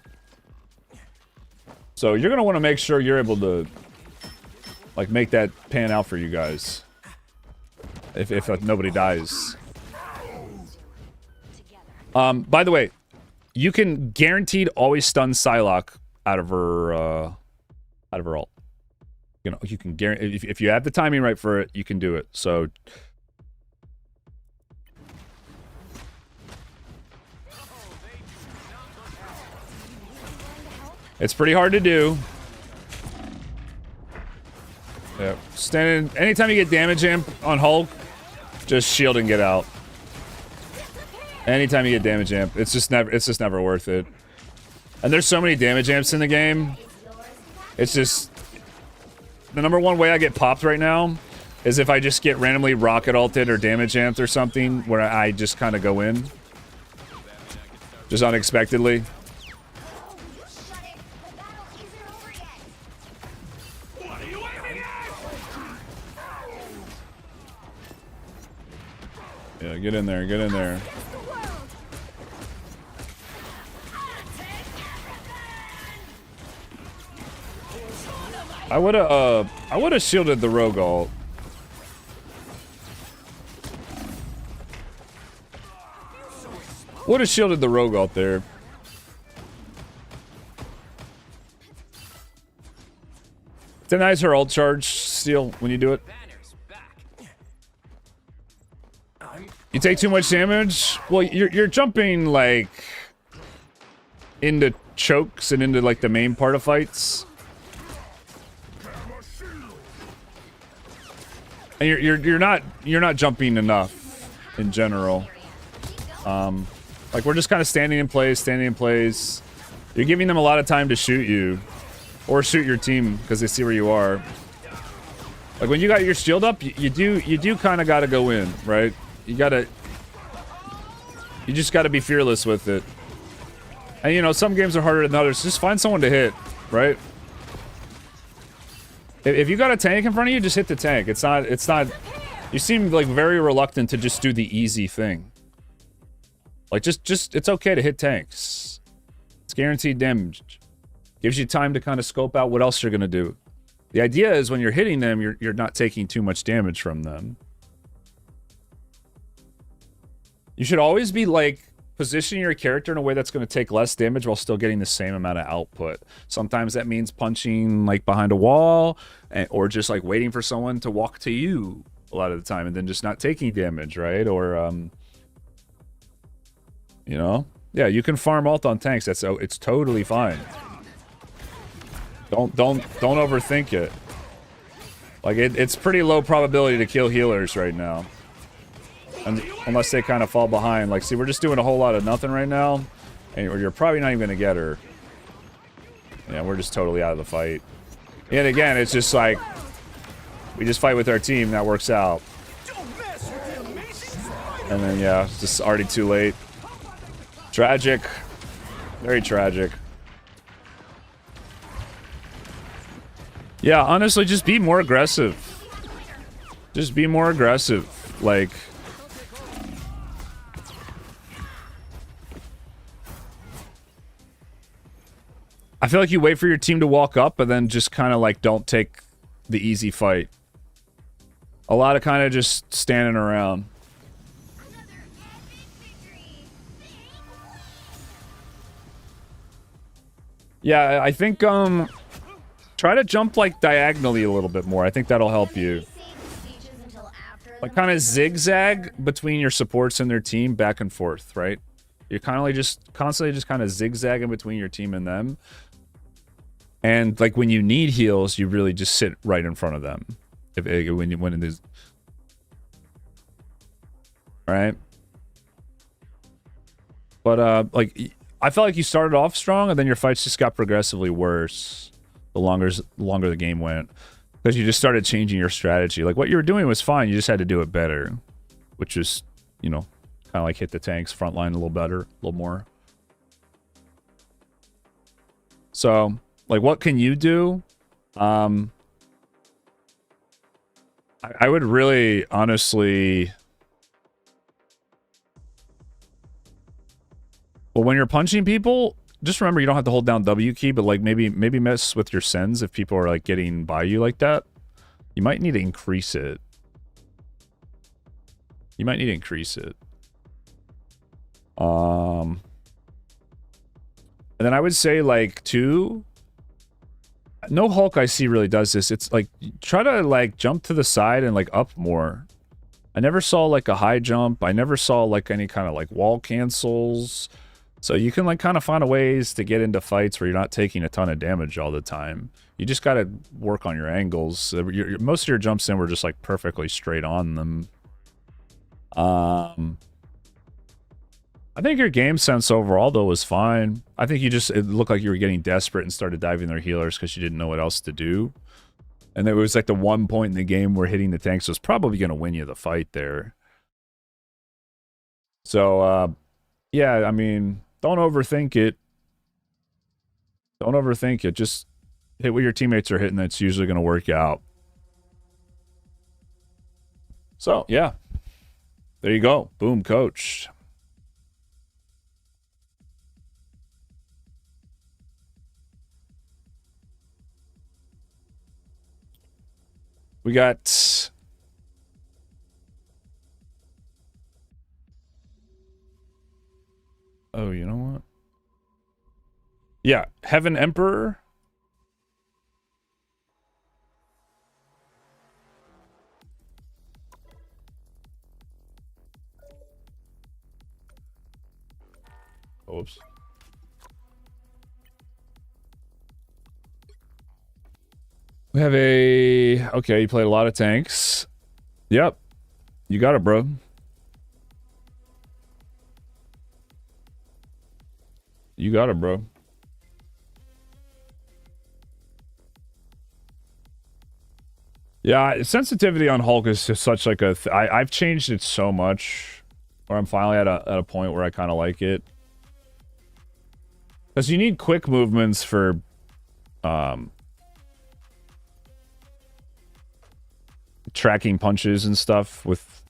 So you're gonna want to make sure you're able to like make that pan out for you guys. If nobody dies. By the way, you can guaranteed always stun Psylocke out of her ult. You know, you can guarantee if you have the timing right for it, you can do it. So it's pretty hard to do. Yeah, standing. Anytime you get damage amp on Hulk, just shield and get out. Anytime you get damage amp, it's just never worth it. And there's so many damage amps in the game. It's just the number one way I get popped right now is if I just get randomly rocket ulted or damage amped or something where I just kind of go in, just unexpectedly. Yeah, get in there, get in there. I would have shielded the rogue ult. Would have shielded the rogue ult there. Denies her ult charge steal when you do it. You take too much damage? Well, you're jumping like into chokes and into like the main part of fights. And you're not jumping enough in general. Like we're just kind of standing in place. You're giving them a lot of time to shoot you or shoot your team because they see where you are. Like when you got your shield up, you do kind of got to go in, right? You just got to be fearless with it. And you know, some games are harder than others. Just find someone to hit, right? If you got a tank in front of you, just hit the tank. It's not, you seem like very reluctant to just do the easy thing. Like just, it's okay to hit tanks. It's guaranteed damage. Gives you time to kind of scope out what else you're gonna do. The idea is when you're hitting them, you're not taking too much damage from them. You should always be like positioning your character in a way that's going to take less damage while still getting the same amount of output. Sometimes that means punching like behind a wall or just like waiting for someone to walk to you a lot of the time and then just not taking damage, right? Or you know, yeah, you can farm ult on tanks. It's totally fine. Don't overthink it. Like it's pretty low probability to kill healers right now. Unless they kind of fall behind. Like, see, we're just doing a whole lot of nothing right now. And you're probably not even going to get her. Yeah, we're just totally out of the fight. And again, it's just like, we just fight with our team. That works out. And then, yeah, it's just already too late. Tragic. Very tragic. Yeah, honestly, just be more aggressive. Just be more aggressive. Like... I feel like you wait for your team to walk up and then just kind of like don't take the easy fight. A lot of kind of just standing around. Yeah, I think try to jump like diagonally a little bit more. I think that'll help you. like kind of zigzag between your supports and their team back and forth, right? You're kind of like just constantly just kind of zigzagging between your team and them. And like when you need heals, you really just sit right in front of them. When it is, right? But like I felt like you started off strong and then your fights just got progressively worse the longer the game went, because you just started changing your strategy. Like what you were doing was fine, you just had to do it better, which is, you know, kind of like hit the tanks front line a little better, a little more. So like what can you do? I would really honestly, well, when you're punching people, just remember you don't have to hold down W key, but like maybe mess with your sends if people are like getting by you like that. You might need to increase it. You might need to increase it. And then I would say like too, no Hulk I see really does this. It's like try to like jump to the side and like up more. I never saw like a high jump. I never saw like any kind of like wall cancels. So you can like kind of find ways to get into fights where you're not taking a ton of damage all the time. You just got to work on your angles. Most of your jumps in were just like perfectly straight on them. I think your game sense overall though was fine. I think it looked like you were getting desperate and started diving their healers because you didn't know what else to do. And there was like the one point in the game where hitting the tanks was probably going to win you the fight there. So, yeah, I mean, don't overthink it. Don't overthink it. Just hit what your teammates are hitting. That's usually going to work out. So, yeah. There you go. Boom, coach. We got... Oh, you know what? Yeah, Heaven Emperor. Oops. We have a... Okay, you played a lot of tanks. Yep. You got it, bro. You got it, bro. Yeah, sensitivity on Hulk is just such like a... I've changed it so much, where I'm finally at a point where I kind of like it. Because you need quick movements for... tracking punches and stuff with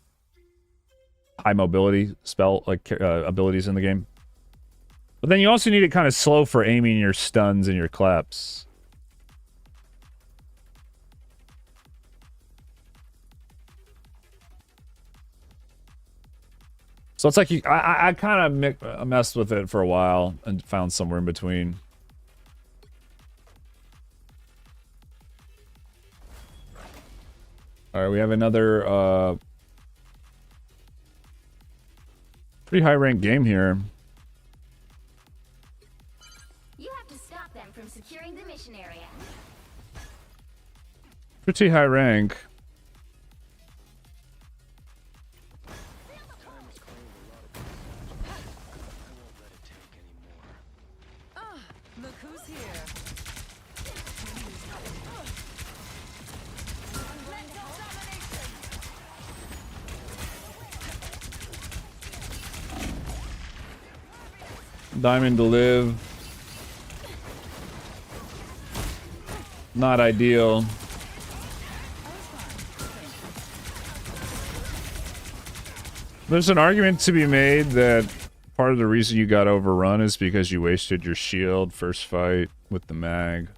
high mobility abilities in the game. But then you also need it kind of slow for aiming your stuns and your claps. So it's like I kind of messed with it for a while and found somewhere in between. All right, we have another pretty high ranked game here. You have to stop them from securing the mission area. Pretty high rank. Look who's here. Diamond to live. Not ideal. There's an argument to be made that part of the reason you got overrun is because you wasted your shield first fight with the mag.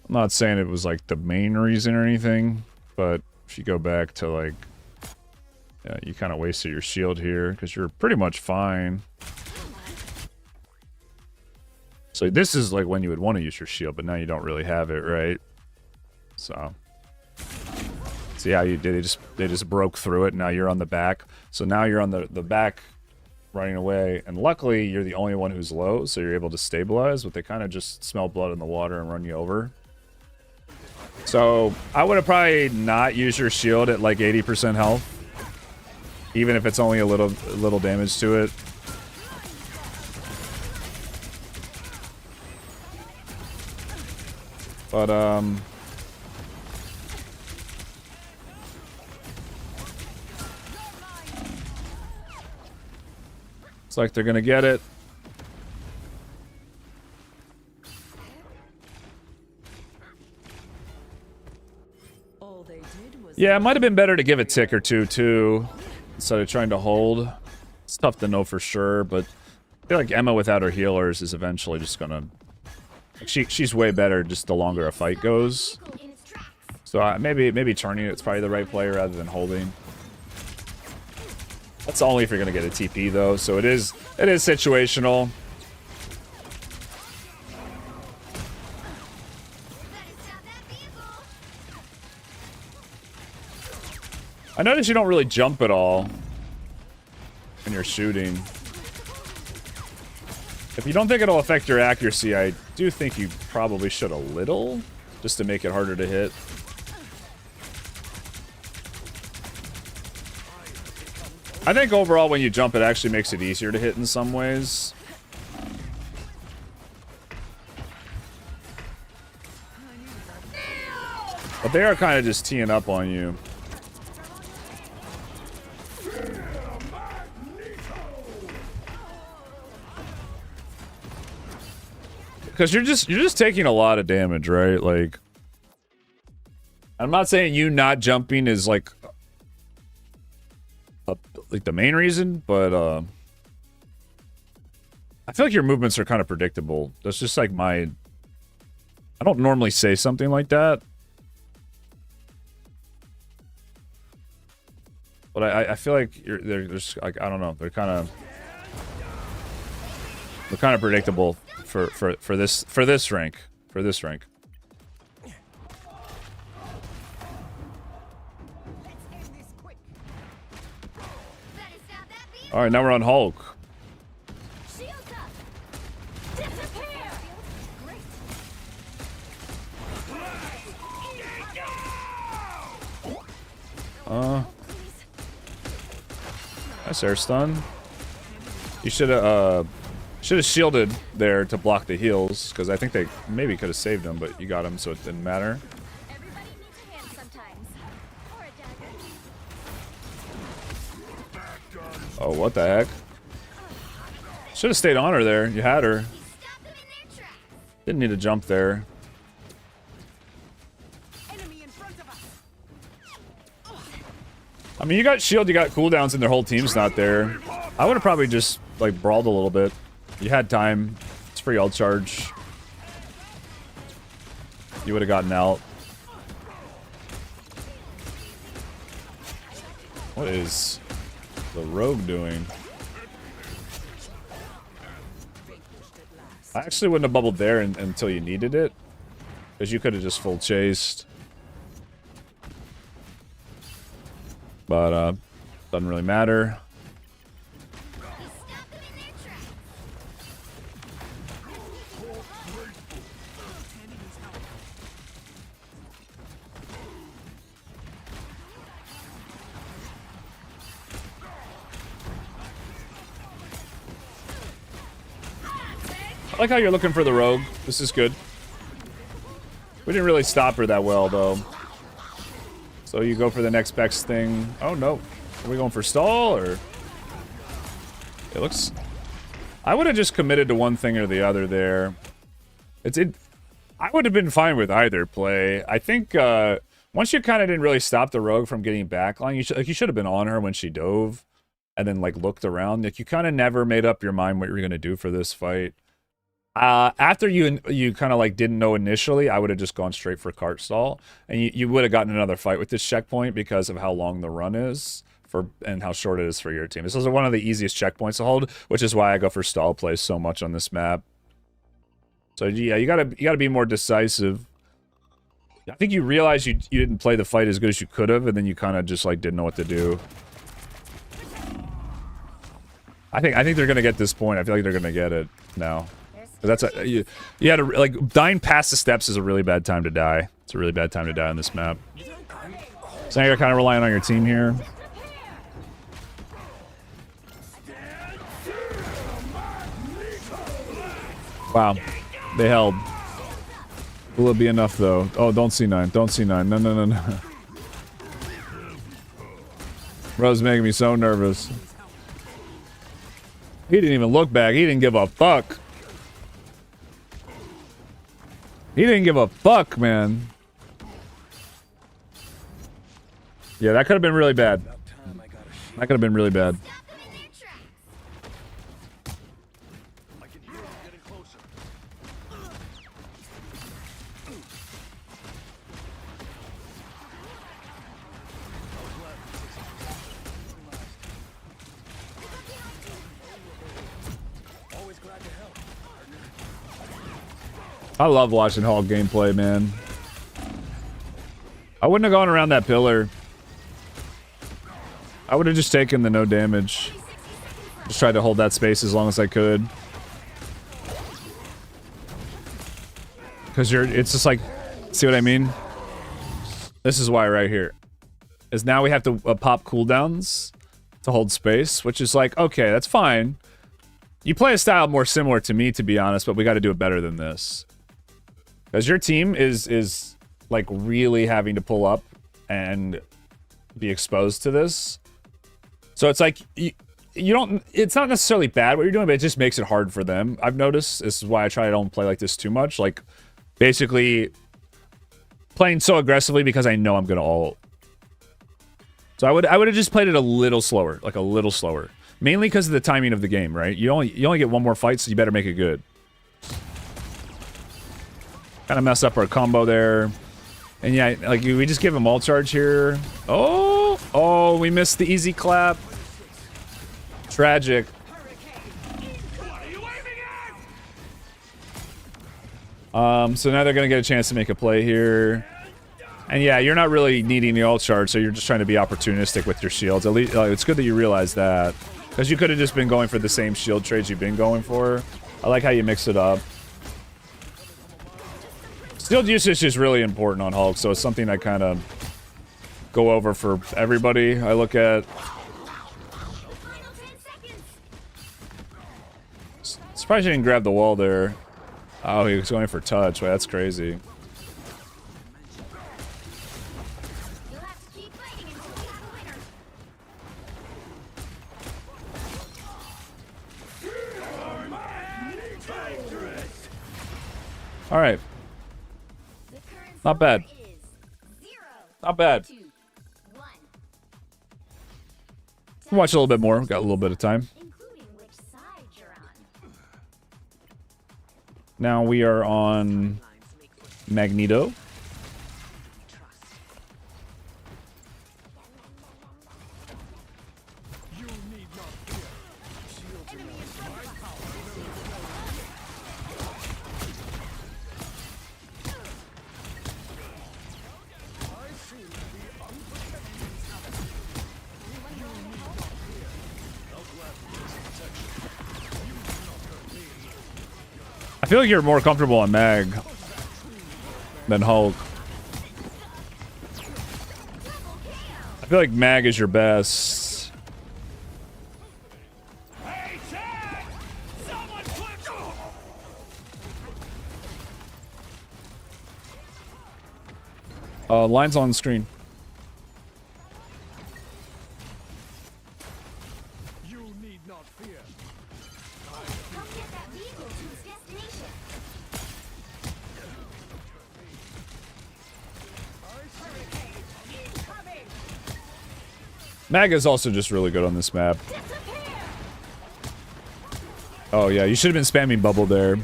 I'm not saying it was like the main reason or anything, but if you go back to like, yeah, you kind of wasted your shield here because you're pretty much fine. So this is like when you would want to use your shield, but now you don't really have it, right? So See how you did? They just broke through it. Now you're on the back. So now you're on the back running away. And luckily, you're the only one who's low, so you're able to stabilize. But they kind of just smell blood in the water and run you over. So I would have probably not used your shield at like 80% health. Even if it's only a little damage to it. But, looks like they're gonna get it. All they did was Yeah, it might have been better to give a tick or two, too, instead of trying to hold. It's tough to know for sure, but I feel like Emma without her healers is eventually just gonna... She's way better just the longer a fight goes. So maybe turning it's probably the right play rather than holding. That's only if you're gonna get a TP though, so it is situational. I notice you don't really jump at all when you're shooting. If you don't think it'll affect your accuracy, I do think you probably should a little, just to make it harder to hit. I think overall when you jump it actually makes it easier to hit in some ways. But they are kind of just teeing up on you. Because you're just taking a lot of damage, right? Like, I'm not saying you not jumping is like the main reason, but I feel like your movements are kind of predictable. That's just like I don't normally say something like that, but I feel like they're just like, I don't know, they're kind of predictable. For this rank. All right, now we're on Hulk. Nice air stun. You should have shielded there to block the heals, because I think they maybe could have saved him, but you got him, so it didn't matter. Everybody needs a hand sometimes. Or a dagger. Oh, what the heck? Should have stayed on her there. You had her. Stop them in their tracks. Didn't need to jump there. enemy in front of us. I mean, you got shield, you got cooldowns, and their whole team's not there. I would have probably just, like, brawled a little bit. You had time. It's free ult charge. You would have gotten out. What is the rogue doing? I actually wouldn't have bubbled there until you needed it, because you could have just full chased. But doesn't really matter. I like how you're looking for the rogue. This is good. We didn't really stop her that well, though. So you go for the next best thing. Oh, no. Are we going for stall, or...? It looks... I would have just committed to one thing or the other there. I would have been fine with either play. I think, once you kind of didn't really stop the rogue from getting backline, you should have been on her when she dove, and then, like, looked around. Like, you kind of never made up your mind what you were going to do for this fight. After you kind of like didn't know initially, I would have just gone straight for cart stall, and you would have gotten another fight with this checkpoint because of how long the run is and how short it is for your team. This is one of the easiest checkpoints to hold, which is why I go for stall plays so much on this map. So yeah, you gotta be more decisive. I think you realize you didn't play the fight as good as you could have, and then you kind of just like didn't know what to do. I think they're gonna get this point. I feel like they're gonna get it now. 'Cause that's you had to like dying past the steps is a really bad time to die. It's a really bad time to die on this map. So now you're kind of relying on your team here. Wow, they held. Will it be enough though? Oh, don't C9. Don't C9. No, no, no, no. Bro's making me so nervous. He didn't even look back. He didn't give a fuck. He didn't give a fuck, man. Yeah, that could have been really bad. That could have been really bad. I love watching Hulk gameplay, man. I wouldn't have gone around that pillar. I would have just taken the no damage. Just tried to hold that space as long as I could. Because it's just like, see what I mean? This is why right here. Is now we have to pop cooldowns to hold space, which is like, okay, that's fine. You play a style more similar to me, to be honest, but we got to do it better than this. Because your team is like really having to pull up and be exposed to this. So it's like, you don't, it's not necessarily bad what you're doing, but it just makes it hard for them. I've noticed, this is why I try to don't play like this too much. Like, basically, playing so aggressively because I know I'm going to ult. So I would have just played it a little slower, like a little slower. Mainly because of the timing of the game, right? You only get one more fight, so you better make it good. Kind of mess up our combo there. And yeah, like we just give him ult charge here. Oh, we missed the easy clap. Tragic. So now they're gonna get a chance to make a play here. And yeah, you're not really needing the ult charge, so you're just trying to be opportunistic with your shields. At least it's good that you realize that. Because you could have just been going for the same shield trades you've been going for. I like how you mix it up. Shield usage is really important on Hulk, so it's something I kind of go over for everybody. I look at... Surprised you didn't grab the wall there. Oh, he was going for touch. Wait, that's crazy. All right. Not bad. Not bad. Watch a little bit more. We've got a little bit of time. Now we are on Magneto. I feel like you're more comfortable on Mag than Hulk. I feel like Mag is your best. Lines on screen. Mag is also just really good on this map. Oh yeah, you should have been spamming bubble there.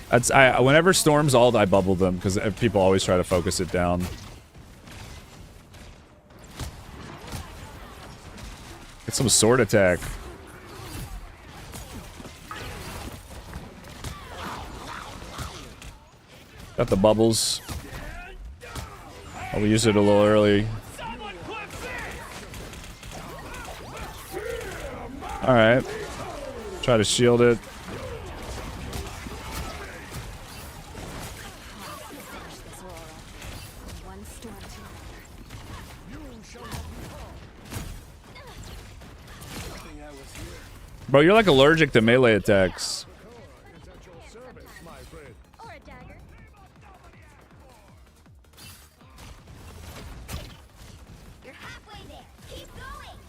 That's whenever Storm's ult, I bubble them because people always try to focus it down. Get some sword attack. Got the bubbles. Oh, we used it a little early. Alright. Try to shield it. Bro, you're like allergic to melee attacks. Or a dagger. You're halfway there. Keep going.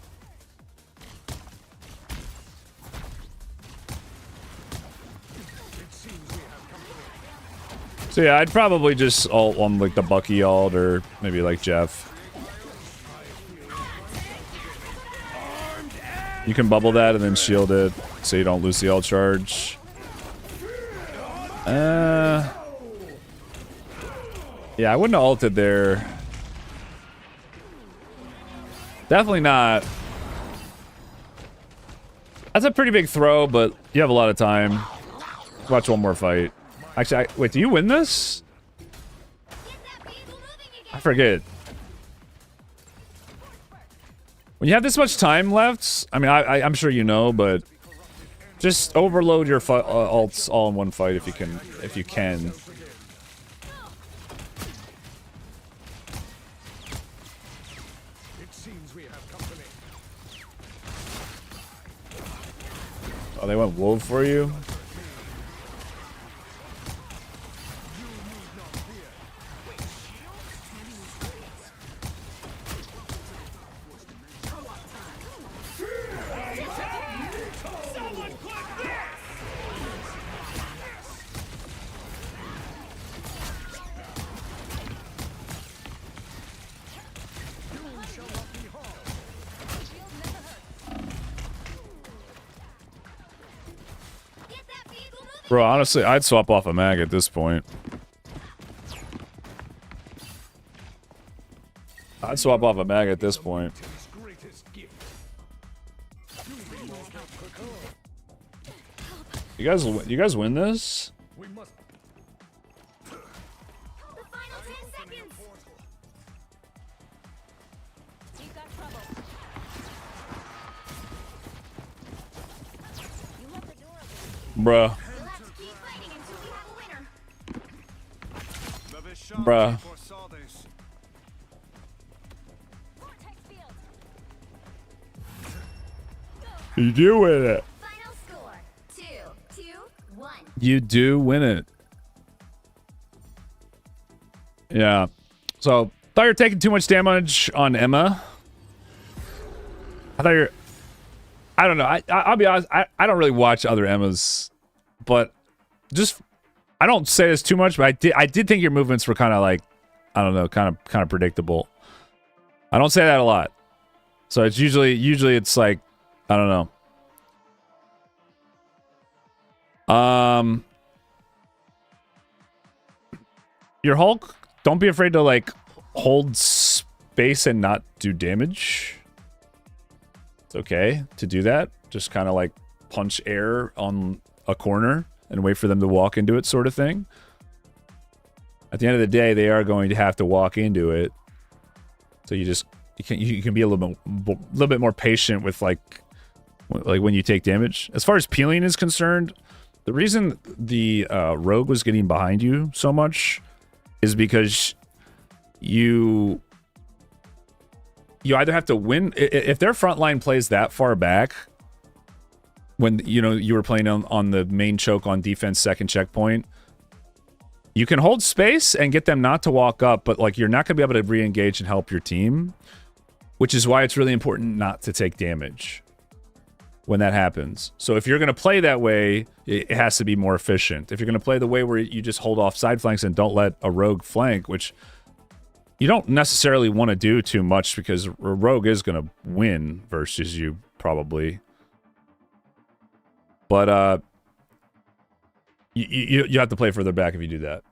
So yeah, I'd probably just ult on like the Bucky ult or maybe like Jeff. You can bubble that and then shield it so you don't lose the ult charge. Yeah, I wouldn't have ulted there. Definitely not. That's a pretty big throw, but you have a lot of time. Watch one more fight. Actually, wait, do you win this? I forget. When you have this much time left, I mean, I'm sure you know, but just overload your ults all in one fight if you can. If you can. Oh, they went wolf for you? Bro, honestly, I'd swap off a mag at this point. I'd swap off a mag at this point. You guys win this? The final 10 seconds. You've got trouble. You left the door open. Bruh. We'll have to keep fighting until we have a winner. Bruh. Vortex field. You do win it. Final score 2-2-1. You do win it. Yeah. So, thought you were taking too much damage on Emma. I thought you're... I don't know. I'll be honest. I don't really watch other Emmas. But just... I don't say this too much, but I did think your movements were kind of like... I don't know. Kind of predictable. I don't say that a lot. So it's usually it's like... I don't know. Your Hulk, don't be afraid to like hold space and not do damage. It's okay to do that. Just kind of like punch air on a corner and wait for them to walk into it, sort of thing. At the end of the day, they are going to have to walk into it. So you can be a little bit more patient with like when you take damage. As far as peeling is concerned, the reason the rogue was getting behind you so much is because you either have to win if their front line plays that far back when you were playing on the main choke on defense second checkpoint. You can hold space and get them not to walk up, but like you're not going to be able to re-engage and help your team, which is why it's really important not to take damage when that happens. So if you're going to play that way, it has to be more efficient. If you're going to play the way where you just hold off side flanks and don't let a rogue flank, which you don't necessarily want to do too much because a rogue is going to win versus you probably. But you have to play further back if you do that.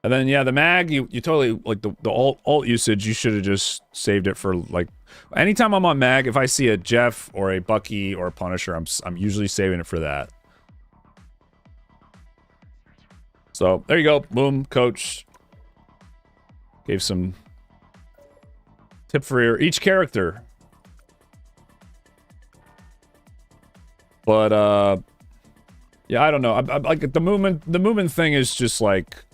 And then yeah, the mag, you totally like the ult usage, you should have just saved it for like anytime I'm on mag, if I see a Jeff or a Bucky or a Punisher, I'm usually saving it for that. So there you go. Boom, coach. Gave some Tip for each character. But yeah, I don't know. I like the movement thing is just like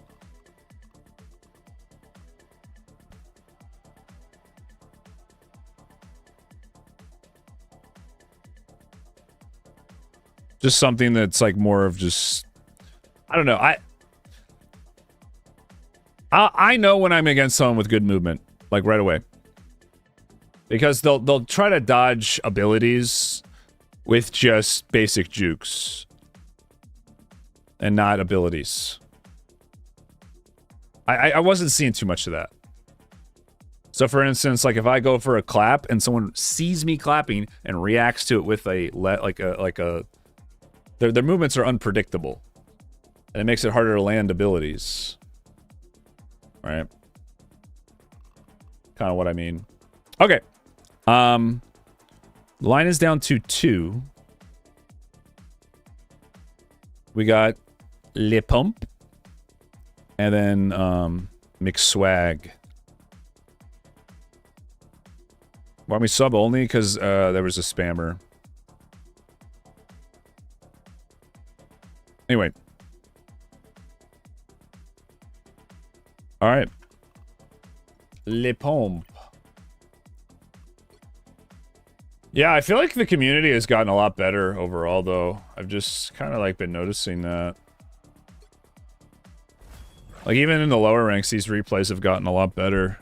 just something that's like more of just, I don't know. I know when I'm against someone with good movement, like right away, because they'll try to dodge abilities with just basic jukes and not abilities. I wasn't seeing too much of that. So for instance, like if I go for a clap and someone sees me clapping and reacts to it with their movements are unpredictable. And it makes it harder to land abilities. Right? Kind of what I mean. Okay. The line is down to 2. We got Le Pump. And then McSwag. Why we sub only? Because there was a spammer. Anyway. Alright. Le Pompe. Yeah, I feel like the community has gotten a lot better overall, though. I've just kind of like been noticing that. Like even in the lower ranks, these replays have gotten a lot better.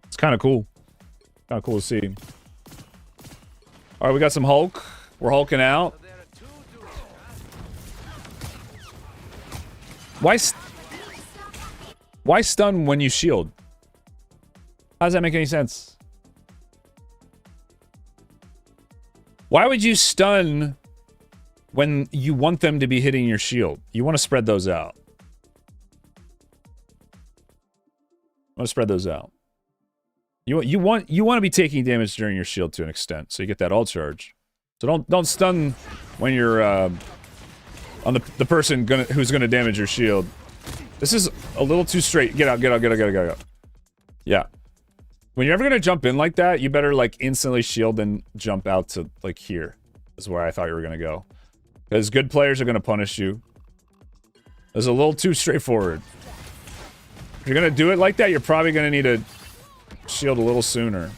It's kind of cool. Kind of cool to see. Alright, we got some Hulk. We're hulking out. Why stun when you shield? How does that make any sense? Why would you stun when you want them to be hitting your shield? You want to spread those out. Want to spread those out. You want to be taking damage during your shield to an extent, so you get that ult charge. So don't stun when you're on the person who's gonna damage your shield. This is a little too straight. Get out. Yeah. When you're ever gonna jump in like that, you better like instantly shield and jump out to like here. Is where I thought you were gonna go. Because good players are gonna punish you. It's a little too straightforward. If you're gonna do it like that, you're probably gonna need to shield a little sooner.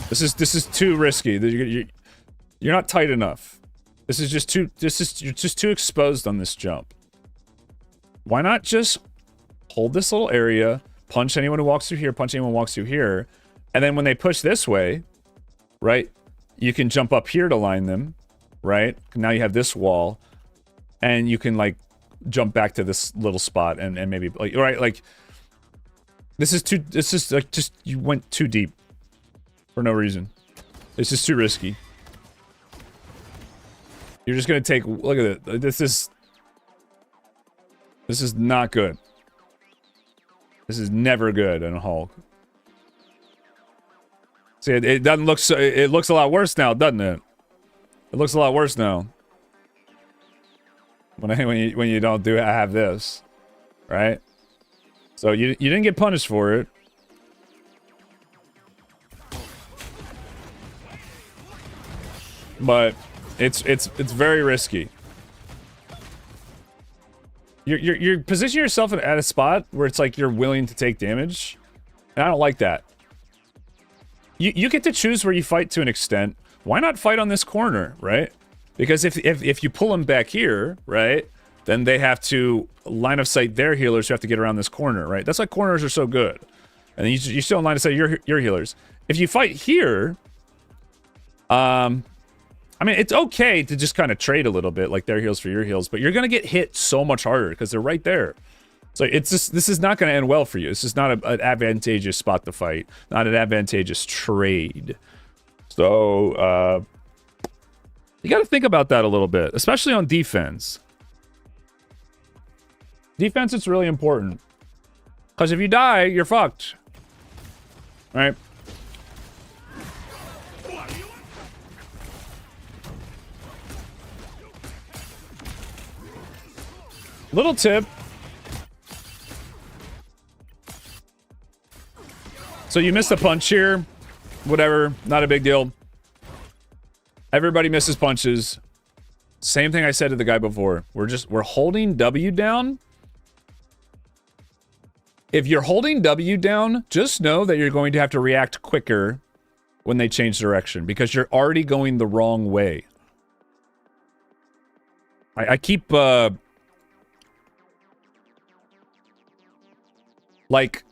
This is too risky. You're not tight enough. You're just too exposed on this jump. Why not just hold this little area, punch anyone who walks through here, punch anyone who walks through here, and then when they push this way, right, you can jump up here to line them, right? Now you have this wall, and you can like jump back to this little spot and maybe like, right, like this is like just you went too deep for no reason. It's just too risky. You're just gonna take, look at it. This is not good. This is never good in a Hulk. See, it doesn't look so, it looks a lot worse now, doesn't it? It looks a lot worse now. When you don't have this, right? So you didn't get punished for it. But it's very risky. You're positioning yourself at a spot where it's like you're willing to take damage, and I don't like that. You get to choose where you fight to an extent. Why not fight on this corner, right? Because if you pull them back here, right, then they have to line of sight their healers who have to get around this corner, right? That's why corners are so good. And then you still in line of sight your healers. If you fight here, I mean, it's okay to just kind of trade a little bit, like their heals for your heals, but you're gonna get hit so much harder because they're right there. So it's just, this is not gonna end well for you. This is not an advantageous spot to fight, not an advantageous trade. So you got to think about that a little bit, especially on defense. Defense is really important because if you die, you're fucked, right? Little tip. So you missed a punch here. Whatever, not a big deal. Everybody misses punches. Same thing I said to the guy before. We're holding W down. If you're holding W down, just know that you're going to have to react quicker when they change direction because you're already going the wrong way. I keep like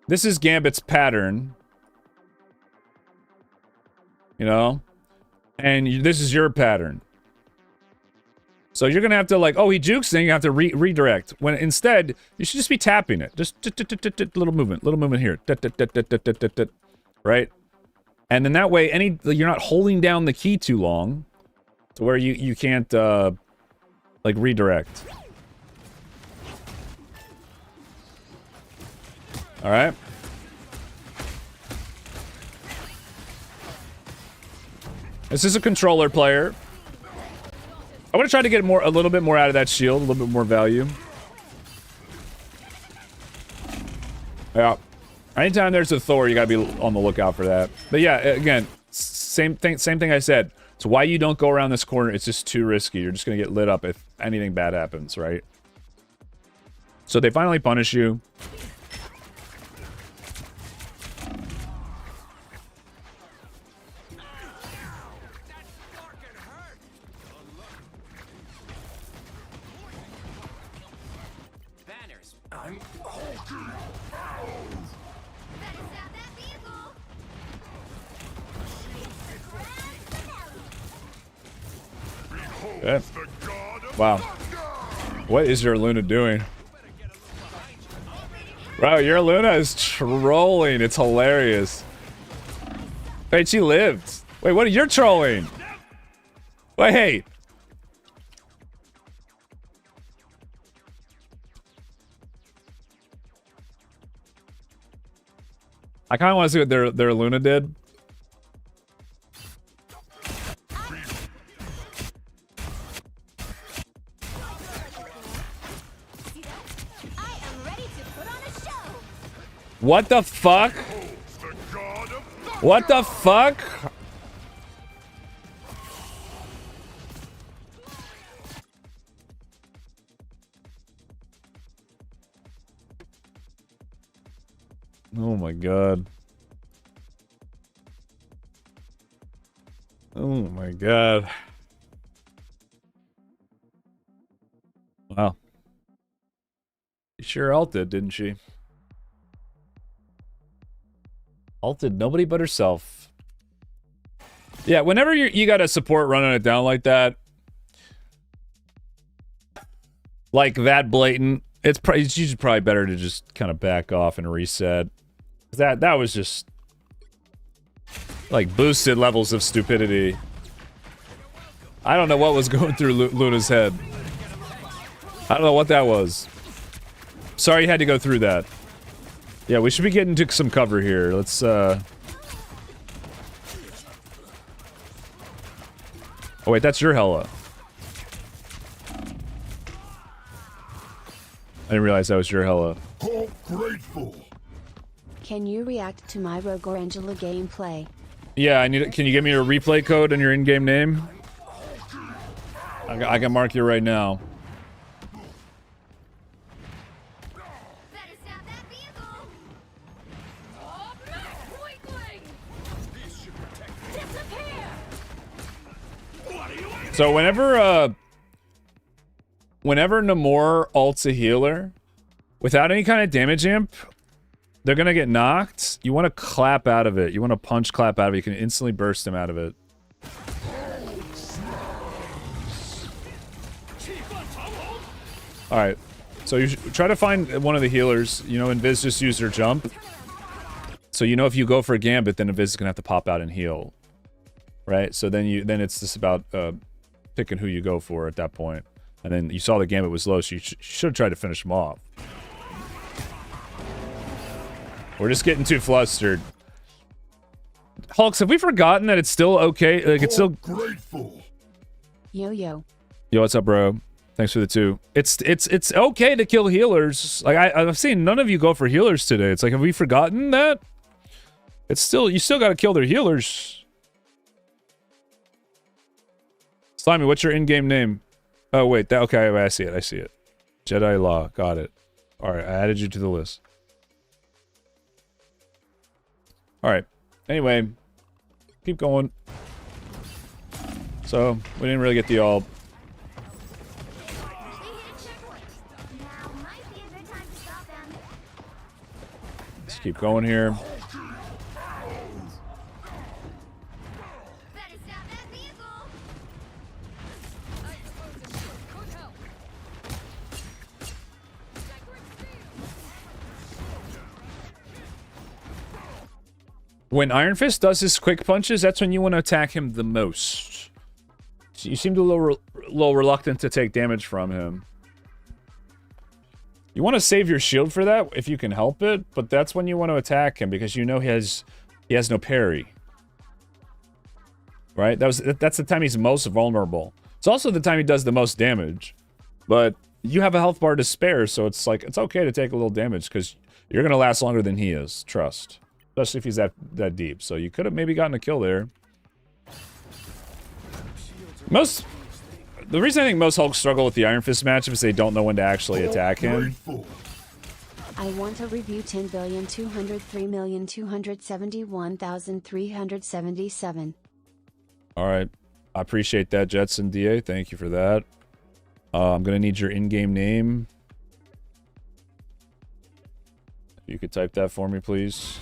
this is Gambit's pattern, you know, and this is your pattern. So you're gonna have to like, oh, he jukes, then you have to redirect. When instead, you should just be tapping it. Just little movement here, right? And then that way, you're not holding down the key too long, to where you can't like redirect. All right. This is a controller player. I want to try to get a little bit more out of that shield, a little bit more value. Yeah. Anytime there's a Thor, you gotta be on the lookout for that. But yeah, again, same thing I said. It's why you don't go around this corner. It's just too risky. You're just gonna get lit up if anything bad happens, right? So they finally punish you. Yeah. Wow. What is your Luna doing? Bro, your Luna is trolling. It's hilarious. Wait, she lived. Wait, what are you trolling? Wait. I kind of want to see what their Luna did. What the fuck? What the fuck? Oh my god. Oh my god. Wow. She sure ulted, didn't she? Ulted nobody but herself. Yeah, whenever you got a support running it down like that, like that blatant, it's usually probably better to just kind of back off and reset. That was just like boosted levels of stupidity. I don't know what was going through Luna's head. I don't know what that was. Sorry you had to go through that. Yeah, we should be getting to some cover here. Let's, Oh wait, that's your Hella. I didn't realize that was your Hella. Oh, grateful. Can you react to my Rogue or Angela gameplay? Yeah, can you give me a replay code and your in-game name? I can mark you right now. So whenever Namor ults a healer, without any kind of damage amp, they're gonna get knocked. You want to clap out of it. You want to punch clap out of it. You can instantly burst them out of it. Alright. So you should try to find one of the healers. You know, Invis just used her jump. So you know if you go for a Gambit, then Invis is gonna have to pop out and heal. Right? So then it's just about picking who you go for at that point. And then you saw the Gambit was low, so you should have tried to finish him off. We're just getting too flustered. Hulks, have we forgotten that it's still okay? Like, it's still grateful. Yo. Yo, what's up, bro? Thanks for the 2. It's okay to kill healers. Like, I've seen none of you go for healers today. It's like, have we forgotten that? It's still, you still gotta kill their healers. Slimy, what's your in-game name? Oh, wait, that, okay, I see it, I see it. Jedi Law, got it. Alright, I added you to the list. Alright, anyway, keep going. So, we didn't really get the all. They hit a checkpoint. Now might be a good time to stop them. Let's keep going here. Better stop that vehicle. When Iron Fist does his quick punches, that's when you want to attack him the most. You seem a little reluctant to take damage from him. You want to save your shield for that if you can help it, but that's when you want to attack him because you know he has no parry. Right? That's the time he's most vulnerable. It's also the time he does the most damage. But you have a health bar to spare, so it's like it's okay to take a little damage because you're gonna last longer than he is. Trust. Especially if he's that deep. So you could have maybe gotten a kill there. The reason I think most Hulks struggle with the Iron Fist matchup is they don't know when to actually attack him. I want to review 10,203,271,377. Alright. I appreciate that, Jetson DA. Thank you for that. I'm gonna need your in-game name. If you could type that for me, please.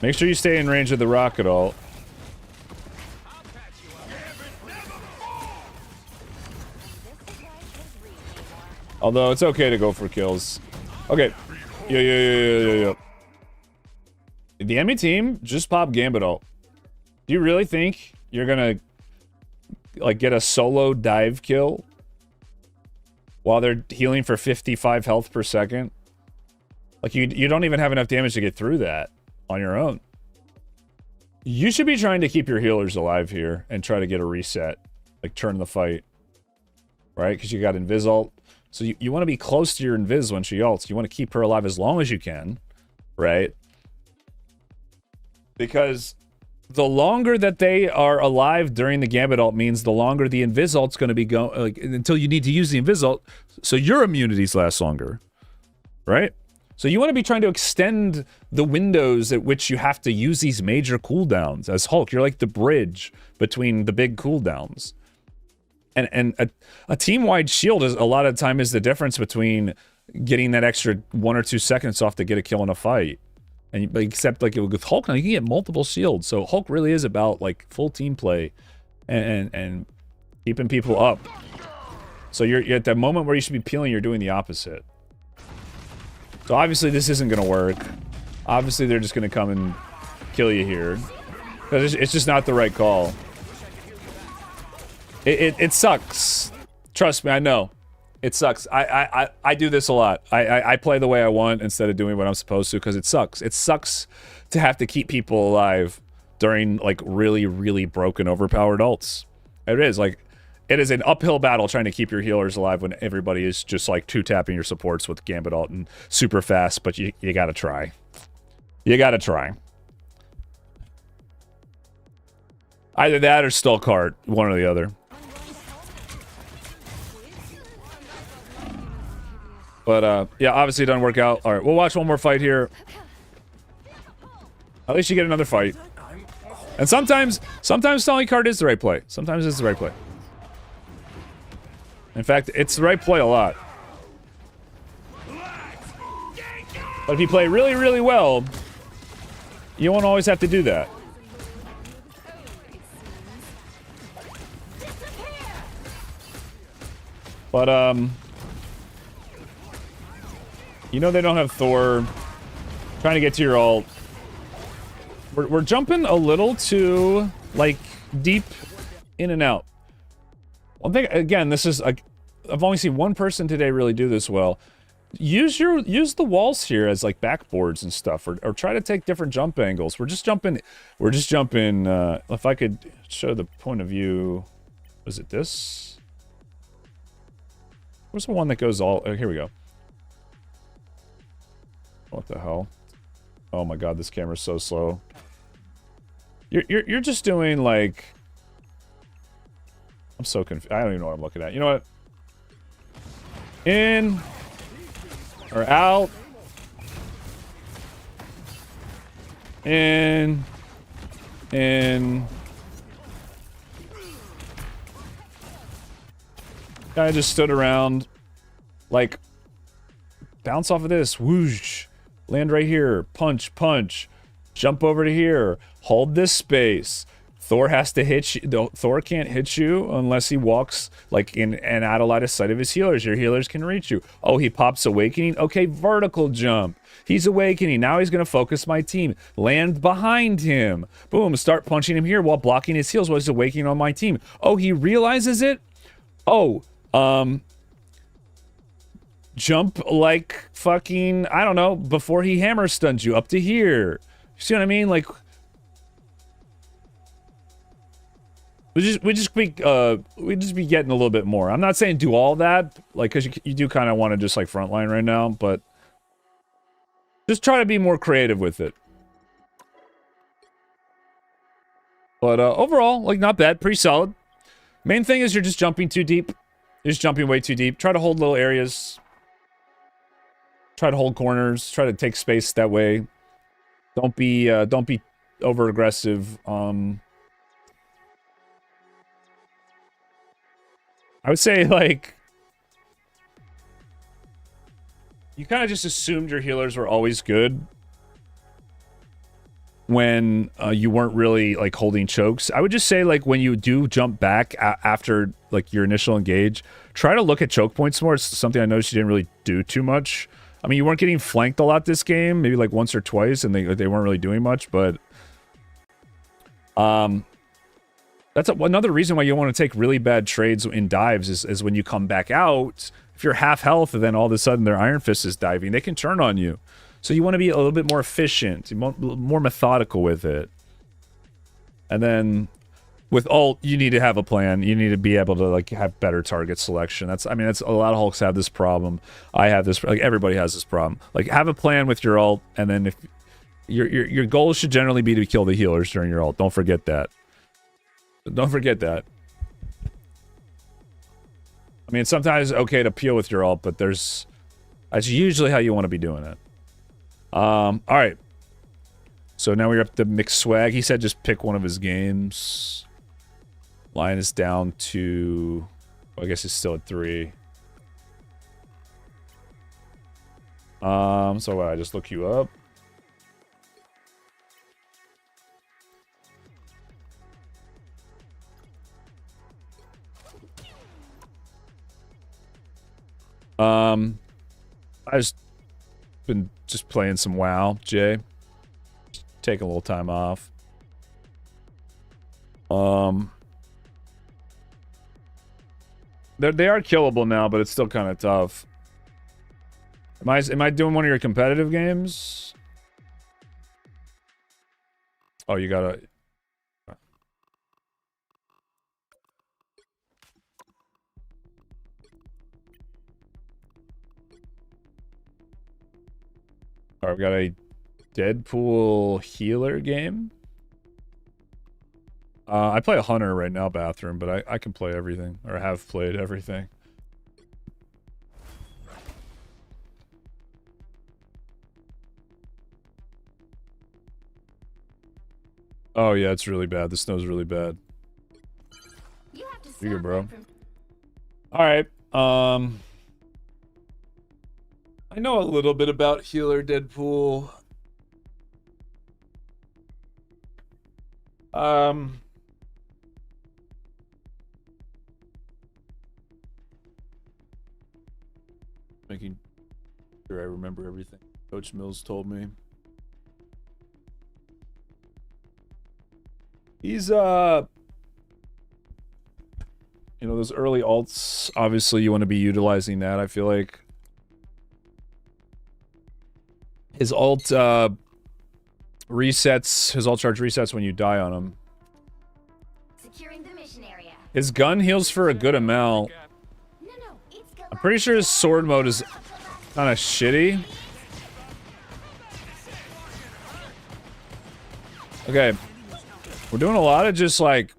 Make sure you stay in range of the rocket ult. Although it's okay to go for kills. Okay. Yo. The enemy team just popped Gambit ult. Do you really think you're gonna like get a solo dive kill while they're healing for 55 health per second? Like you don't even have enough damage to get through that on your own. You should be trying to keep your healers alive here and try to get a reset. Like turn the fight. Right? Because you got Invis ult. So you want to be close to your Invis when she ults. You want to keep her alive as long as you can. Right? Because the longer that they are alive during the Gambit ult means the longer the Invis ult's going to be going, like, until you need to use the Invis ult, so your immunities last longer. Right? So you want to be trying to extend the windows at which you have to use these major cooldowns. As Hulk, you're like the bridge between the big cooldowns. And a team-wide shield is a lot of time is the difference between getting that extra 1 or 2 seconds off to get a kill in a fight. And except like with Hulk now, you can get multiple shields. So Hulk really is about like full team play and keeping people up. So you're at that moment where you should be peeling, you're doing the opposite. So obviously this isn't going to work. Obviously they're just going to come and kill you here. Because it's just not the right call. It sucks. Trust me, I know. It sucks. I do this a lot. I play the way I want instead of doing what I'm supposed to because it sucks. It sucks to have to keep people alive during like really, really broken, overpowered ults. It is like... It is an uphill battle trying to keep your healers alive when everybody is just like two-tapping your supports with Gambit ult and super fast, but you gotta try. You gotta try. Either that or Skull Cart, one or the other. But yeah, obviously it doesn't work out. Alright, we'll watch one more fight here. At least you get another fight. And sometimes Stalling Cart is the right play. Sometimes it's the right play. In fact, it's the right play a lot. But if you play really, really well, you won't always have to do that. But, you know they don't have Thor. Trying to get to your ult. We're jumping a little too, like, deep in and out. One thing, again, this is like, I've only seen one person today really do this well. Use the walls here as like backboards and stuff, or try to take different jump angles. We're just jumping, if I could show the point of view, was it this? Where's the one that goes all... Oh, here we go. What the hell? Oh my god, this camera's so slow. You're just doing, like... I'm so confused. I don't even know what I'm looking at. You know what? In. Or out. In. In. Guy just stood around, like, bounce off of this, whoosh, land right here, punch, punch, jump over to here, hold this space. Thor has to hit you. Thor can't hit you unless he walks, like, in and out of line of sight of his healers. Your healers can reach you. Oh, he pops Awakening. Okay, vertical jump. He's Awakening. Now he's going to focus my team. Land behind him. Boom, start punching him here while blocking his heals while he's Awakening on my team. Oh, he realizes it? Oh, jump like fucking, I don't know, before he hammer stuns you up to here. You see what I mean? Like, we just be getting a little bit more. I'm not saying do all that, like, because you do kind of want to just like frontline right now, but just try to be more creative with it. But overall, like, not bad, pretty solid. Main thing is you're just jumping too deep. You're just jumping way too deep. Try to hold little areas. Try to hold corners. Try to take space that way. Don't be over aggressive. I would say, like, you kind of just assumed your healers were always good when you weren't really, like, holding chokes. I would just say, like, when you do jump back after, like, your initial engage, try to look at choke points more. It's something I noticed you didn't really do too much. I mean, you weren't getting flanked a lot this game, maybe like once or twice, and they weren't really doing much, but that's another reason why you want to take really bad trades in dives is when you come back out, if you're half health and then all of a sudden their Iron Fist is diving, they can turn on you. So you want to be a little bit more efficient, more methodical with it. And then with ult, you need to have a plan. You need to be able to, like, have better target selection. That's a lot of Hulks have this problem. I have this, like, everybody has this problem. Like, have a plan with your ult, and then if your goal should generally be to kill the healers during your ult. Don't forget that. Don't forget that. I mean, sometimes it's okay to peel with your ult, but that's usually how you want to be doing it. All right. So now we're up to mixed swag. He said just pick one of his games. Line is down to... Well, I guess it's still at 3. So what, I just look you up? I just been playing some WoW, Jay. Taking a little time off. They are killable now, but it's still kind of tough. Am I doing one of your competitive games? Oh, you gotta... Alright, we got a Deadpool healer game. I play a hunter right now, bathroom, but I can play everything, or have played everything. Oh yeah, it's really bad. The snow's really bad. You have to You're good, bro. stop All right. I know a little bit about healer Deadpool. Making sure I remember everything Coach Mills told me. He's, you know, those early alts, obviously you want to be utilizing that, I feel like. His ult, resets, his ult charge resets when you die on him. Securing the mission area. His gun heals for a good amount. No, it's I'm I'm pretty sure his sword mode is kind of shitty. Okay. We're doing a lot of just like...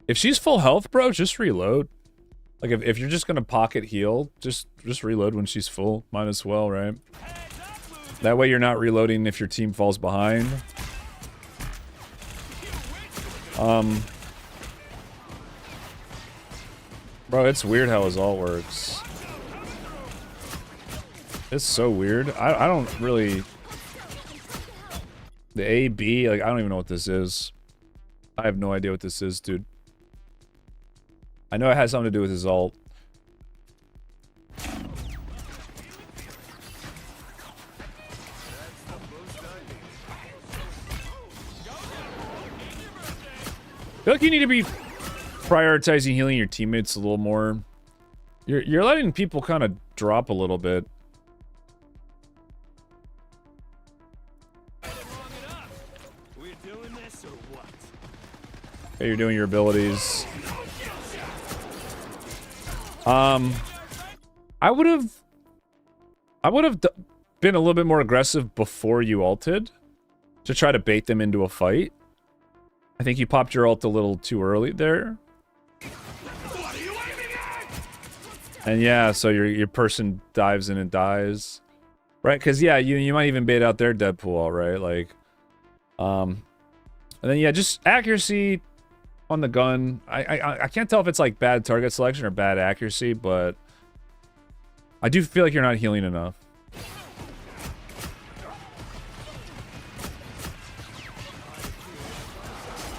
If she's full health, bro, just reload. Like, if you're just gonna pocket heal, just reload when she's full. Might as well, right? That way you're not reloading if your team falls behind. Bro, it's weird how his ult works. It's so weird. I don't really... The A, B, like, I don't even know what this is. I have no idea what this is, dude. I know it has something to do with his ult. I feel like you need to be prioritizing healing your teammates a little more. You're letting people kind of drop a little bit. Okay, you're doing your abilities. I would have been a little bit more aggressive before you ulted to try to bait them into a fight. I think you popped your ult a little too early there. And yeah, so your person dives in and dies. Right? Because yeah, you might even bait out their Deadpool ult, right? Like, and then yeah, just accuracy on the gun. I can't tell if it's like bad target selection or bad accuracy, but I do feel like you're not healing enough.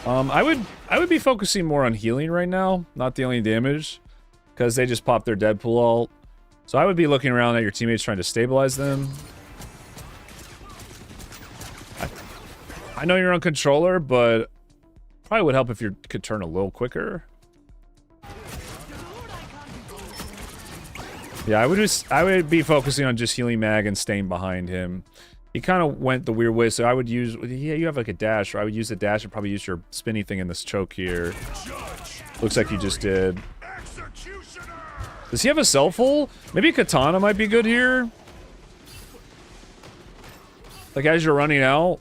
I would be focusing more on healing right now, not dealing damage, because they just popped their Deadpool ult. So I would be looking around at your teammates trying to stabilize them. I know you're on controller, but probably would help if you could turn a little quicker. Yeah, I would be focusing on just healing Mag and staying behind him. He kind of went the weird way, so I would use... Yeah, you have like a dash, or I would use the dash and probably use your spinny thing in this choke here. Looks like you just did. Does he have a self-hole? Maybe Katana might be good here. Like, as you're running out.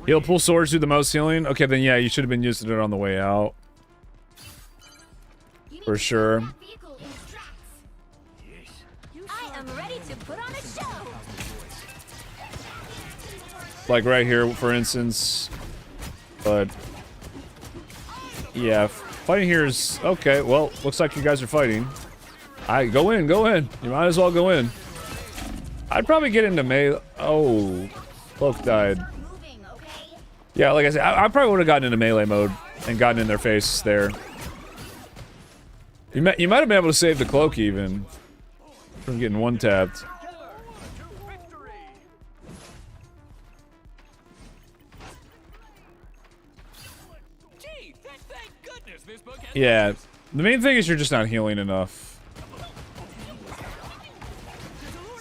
He'll pull swords do the most healing? Okay, then yeah, you should have been using it on the way out. For sure. I am ready to put on a show. Like right here, for instance. But yeah, fighting here is okay. Well, looks like you guys are fighting. Go in. You might as well go in. I'd probably get into melee. Oh, Cloak died. Yeah, like I said, I probably would have gotten into melee mode and gotten in their face there. You might have been able to save the Cloak even from getting one-tapped. Yeah, the main thing is you're just not healing enough.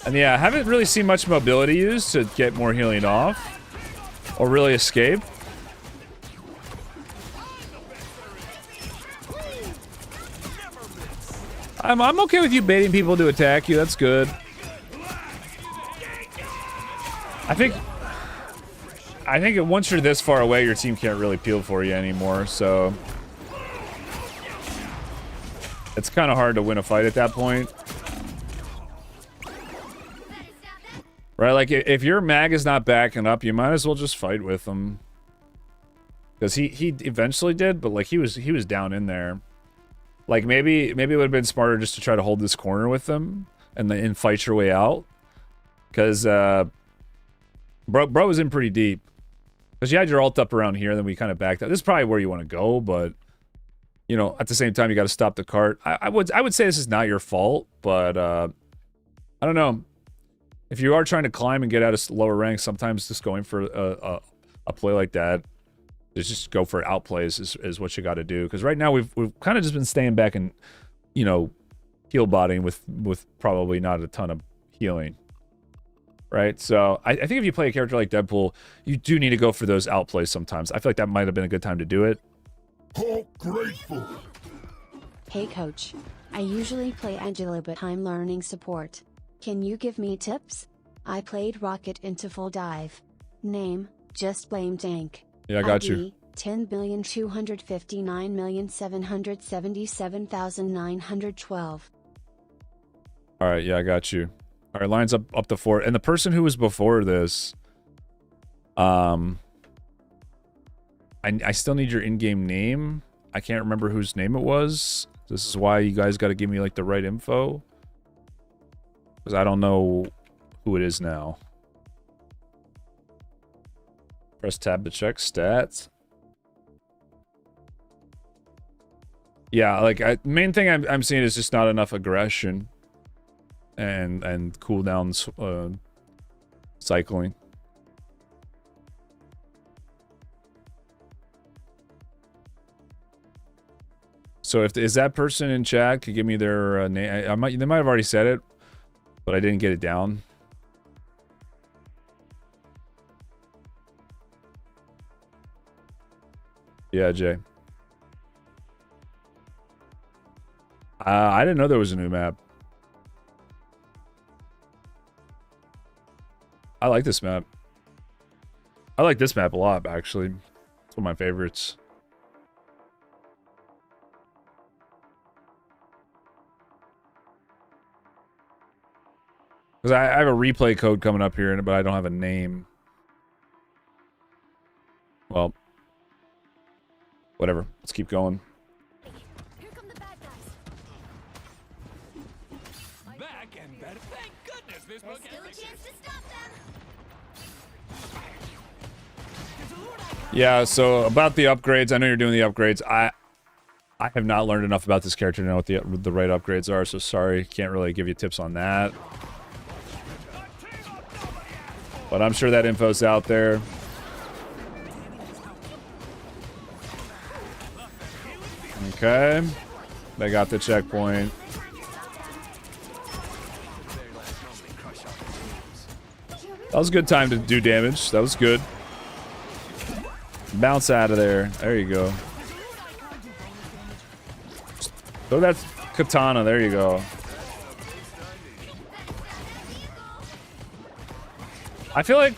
And yeah, I haven't really seen much mobility used to get more healing off. Or really escape. I'm okay with you baiting people to attack you. That's good. I think once you're this far away, your team can't really peel for you anymore. So it's kind of hard to win a fight at that point. Right, like if your mag is not backing up, you might as well just fight with him. Because he eventually did, but like he was down in there. Like maybe it would have been smarter just to try to hold this corner with them and fight your way out. Because bro was in pretty deep. Because you had your ult up around here, then we kind of backed up. This is probably where you want to go, but you know, at the same time you got to stop the cart. I would say this is not your fault, but I don't know. If you are trying to climb and get out of lower ranks, sometimes just going for a play like that, just go for outplays is what you got to do. Because right now we've kind of just been staying back and, you know, heal botting with probably not a ton of healing. right? So I think if you play a character like Deadpool, you do need to go for those outplays sometimes. I feel like that might have been a good time to do it. Hulk grateful. Hey coach. I usually play Angela but I'm learning support. Can you give me tips? I played Rocket into full dive. Name, just blame tank. Yeah, I got you. 10,259,777,912. All right, yeah, I got you. All right, lines up to 4. And the person who was before this, I still need your in-game name. I can't remember whose name it was. This is why you guys got to give me like the right info, because I don't know who it is now. Press tab to check stats. Yeah, like main thing I'm seeing is just not enough aggression and cooldowns cycling. So is that person in chat could give me their name? They might have already said it, but I didn't get it down. Yeah, Jay. I didn't know there was a new map. I like this map. I like this map a lot, actually. It's one of my favorites. Because I have a replay code coming up here, but I don't have a name. Well, whatever. Let's keep going. Here come the bad guys. Back and better. Thank goodness this book Still a chance to stop them. Yeah, so about the upgrades, I know you're doing the upgrades. I have not learned enough about this character to know what the right upgrades are, so sorry. Can't really give you tips on that. But I'm sure that info's out there. Okay. They got the checkpoint. That was a good time to do damage. That was good. Bounce out of there. There you go. Throw that katana. There you go. I feel like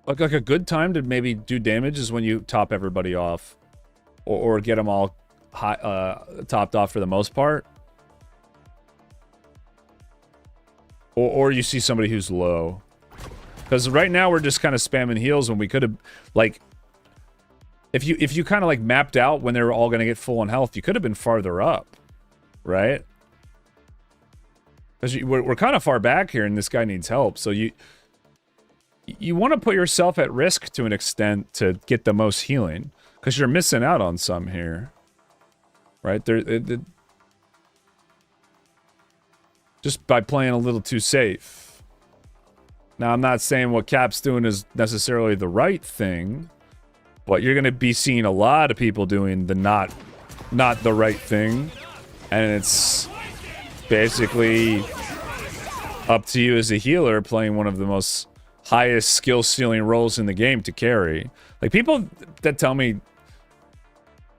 a good time to maybe do damage is when you top everybody off, or get them all high, topped off for the most part, or you see somebody who's low. Because right now we're just kind of spamming heals when we could have, like, if you kind of like mapped out when they were all going to get full on health, you could have been farther up, right? Because we're kind of far back here, and this guy needs help, so you want to put yourself at risk to an extent to get the most healing, because you're missing out on some here, right? Just by playing a little too safe. Now, I'm not saying what Cap's doing is necessarily the right thing, but you're going to be seeing a lot of people doing the not the right thing, and it's basically up to you as a healer playing one of the most highest skill ceiling roles in the game to carry. Like, people that tell me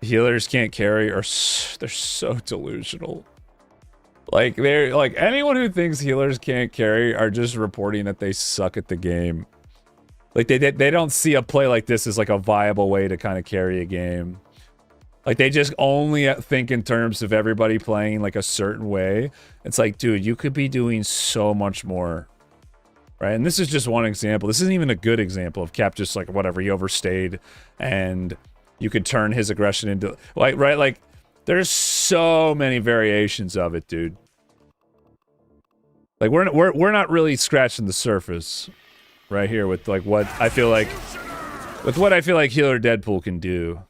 healers can't carry they're so delusional. Like, they're like, anyone who thinks healers can't carry are just reporting that they suck at the game. Like, they don't see a play like this as like a viable way to kind of carry a game. Like, they just only think in terms of everybody playing like a certain way. It's like, dude, you could be doing so much more. Right, and this is just one example. This isn't even a good example of Cap just like whatever, he overstayed, and you could turn his aggression into like, right, like there's so many variations of it, dude. Like we're not really scratching the surface right here with like what I feel like Healer Deadpool can do.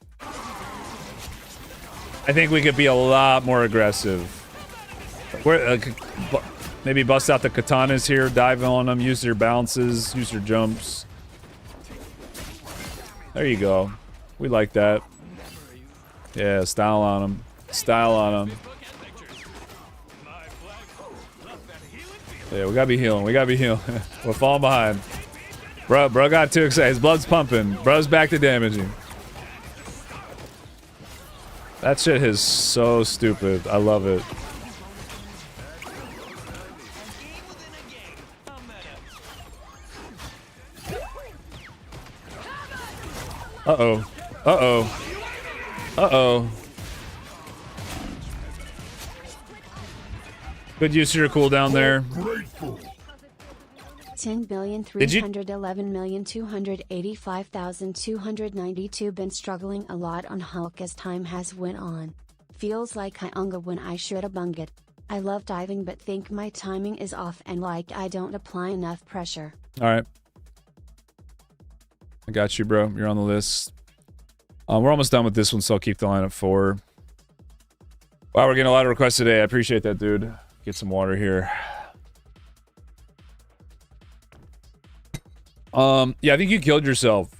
I think we could be a lot more aggressive. Maybe bust out the katanas here, dive on them, use their bounces, use their jumps. There you go. We like that. Yeah, style on them. Style on them. Yeah, we gotta be healing. We gotta be healing. We're falling behind. Bro got too excited. His blood's pumping. Bro's back to damaging. That shit is so stupid. I love it. Uh-oh. Uh-oh. Uh-oh. Good use of your cooldown there. Grateful. 10,311,285,292 been struggling a lot on Hulk as time has went on. Feels like I unga when I should have bung it. I love diving but think my timing is off and like I don't apply enough pressure. Alright. I got you, bro. You're on the list. We're almost done with this one, so I'll keep the line at 4. Wow, we're getting a lot of requests today. I appreciate that, dude. Get some water here. Yeah, I think you killed yourself.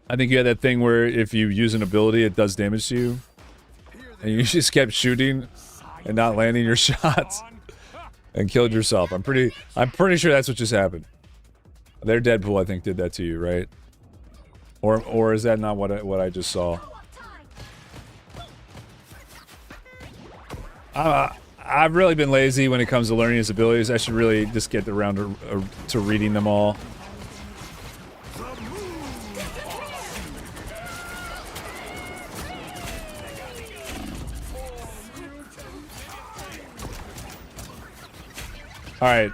I think you had that thing where if you use an ability, it does damage to you. And you just kept shooting and not landing your shots and killed yourself. I'm pretty sure that's what just happened. Their Deadpool, I think, did that to you, right? Or is that not what I just saw? I've really been lazy when it comes to learning his abilities. I should really just get around to reading them all. All right.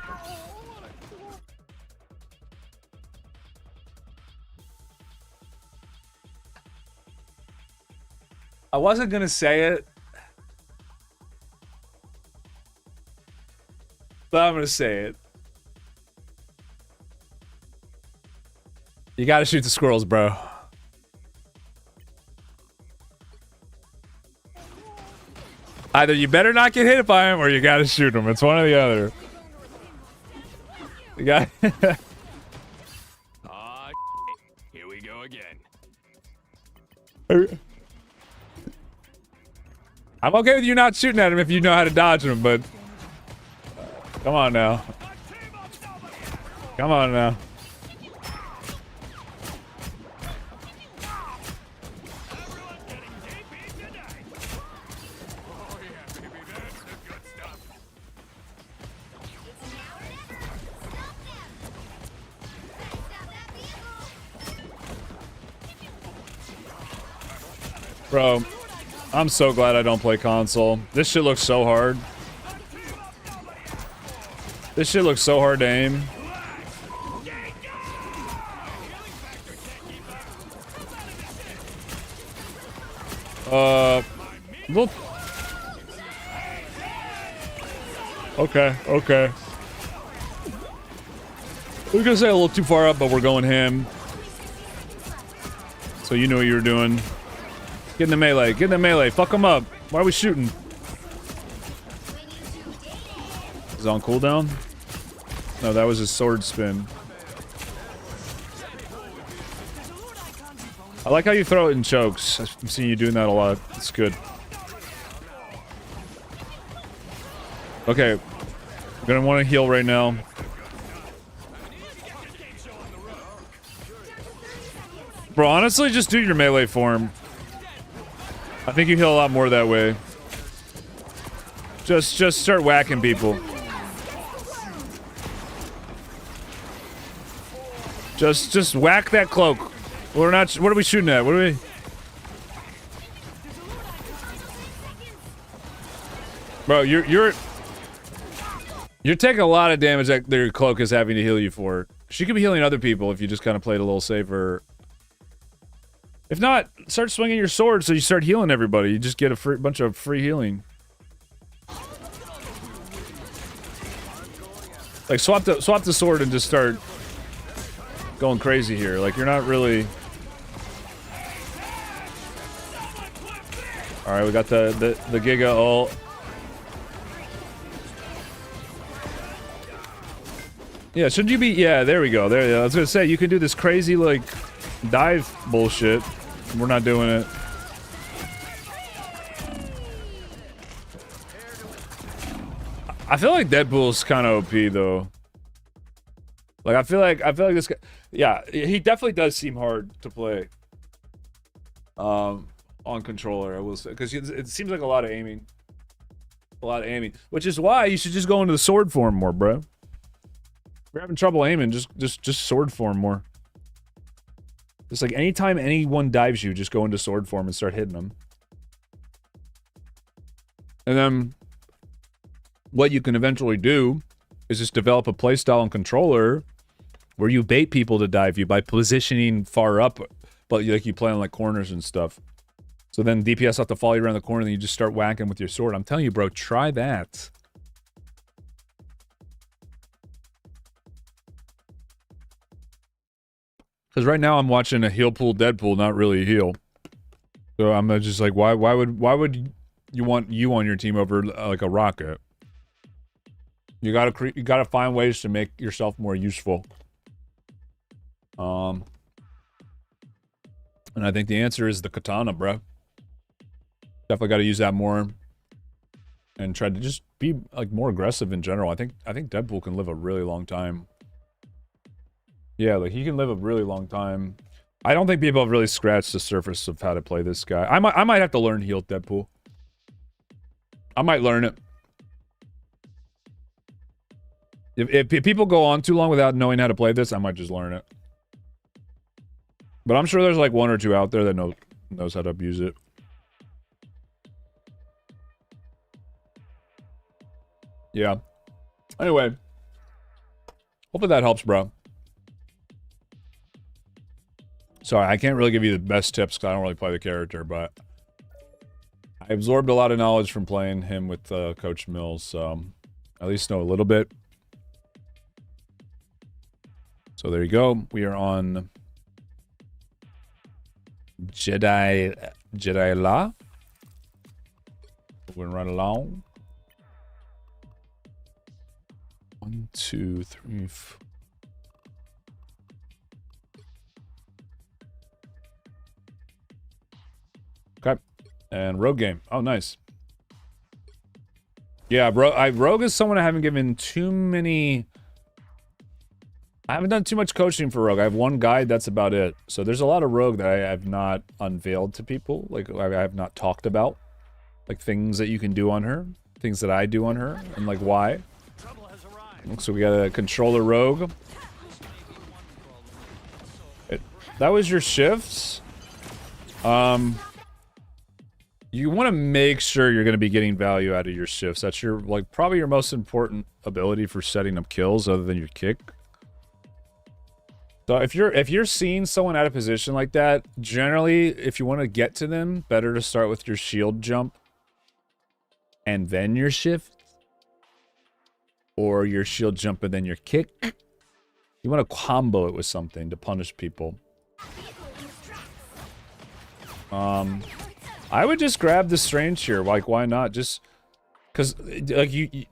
I wasn't gonna say it, but I'm gonna say it. You gotta shoot the squirrels, bro. Either you better not get hit by him, or you gotta shoot him. It's one or the other. You got. Here we go again. I'm okay with you not shooting at him if you know how to dodge him, but come on now. Come on now. Bro, I'm so glad I don't play console. This shit looks so hard. This shit looks so hard to aim. Look. Okay, okay. We were gonna say a little too far up, but we're going ham. So you know what you were doing. Get in the melee. Get in the melee. Fuck him up. Why are we shooting? Is it on cooldown? No, that was his sword spin. I like how you throw it in chokes. I'm seeing you doing that a lot. It's good. Okay. I'm gonna want to heal right now. Bro, honestly, just do your melee form. I think you heal a lot more that way. Just start whacking people. Just whack that cloak. We're not. What are we shooting at? What are we? Bro, you're taking a lot of damage that their cloak is having to heal you for. She could be healing other people if you just kind of played a little safer. If not, start swinging your sword so you start healing everybody. You just get a bunch of free healing. Like swap the sword and just start going crazy here. Like you're not really. All right, we got the Giga ult. Yeah, shouldn't you be? Yeah, there we go. There, I was gonna say you can do this crazy like dive bullshit. We're not doing it. I feel like Deadpool's kind of OP though. Like I feel like this guy, yeah, he definitely does seem hard to play. On controller, I will say, because it seems like a lot of aiming. Which is why you should just go into the sword form more, bro. If you're having trouble aiming, just sword form more. It's like anytime anyone dives you, just go into sword form and start hitting them. And then what you can eventually do is just develop a playstyle and controller where you bait people to dive you by positioning far up, but like you play on like corners and stuff. So then DPS have to follow you around the corner, and then you just start whacking with your sword. I'm telling you, bro, try that. Because right now I'm watching a heal pool Deadpool, not really a heal. So I'm just like, why would you want you on your team over like a Rocket? You gotta find ways to make yourself more useful. And I think the answer is the katana, bro. Definitely got to use that more, and try to just be like more aggressive in general. I think Deadpool can live a really long time. Yeah, like he can live a really long time. I don't think people have really scratched the surface of how to play this guy. I might have to learn heal Deadpool. I might learn it. If people go on too long without knowing how to play this, I might just learn it. But I'm sure there's like one or two out there that knows how to abuse it. Yeah. Anyway. Hopefully that helps, bro. Sorry, I can't really give you the best tips because I don't really play the character, but I absorbed a lot of knowledge from playing him with Coach Mills, so at least know a little bit. So there you go. We are on Jedi La. We're gonna run along. 1, 2, 3, 4. Okay. And Rogue game. Oh, nice. Yeah, bro. Rogue is someone I haven't given too many... I haven't done too much coaching for Rogue. I have one guide, that's about it. So there's a lot of Rogue that I have not unveiled to people. Like, I have not talked about. Like, things that you can do on her. Things that I do on her. And, like, why. So we got a controller Rogue. That was your shifts. You want to make sure you're going to be getting value out of your shifts. That's your, like, probably your most important ability for setting up kills other than your kick. So if you're seeing someone out of position like that, generally, if you want to get to them, better to start with your shield jump and then your shift. Or your shield jump and then your kick. You want to combo it with something to punish people. I would just grab the strange here. Like, why not? Just because, like, you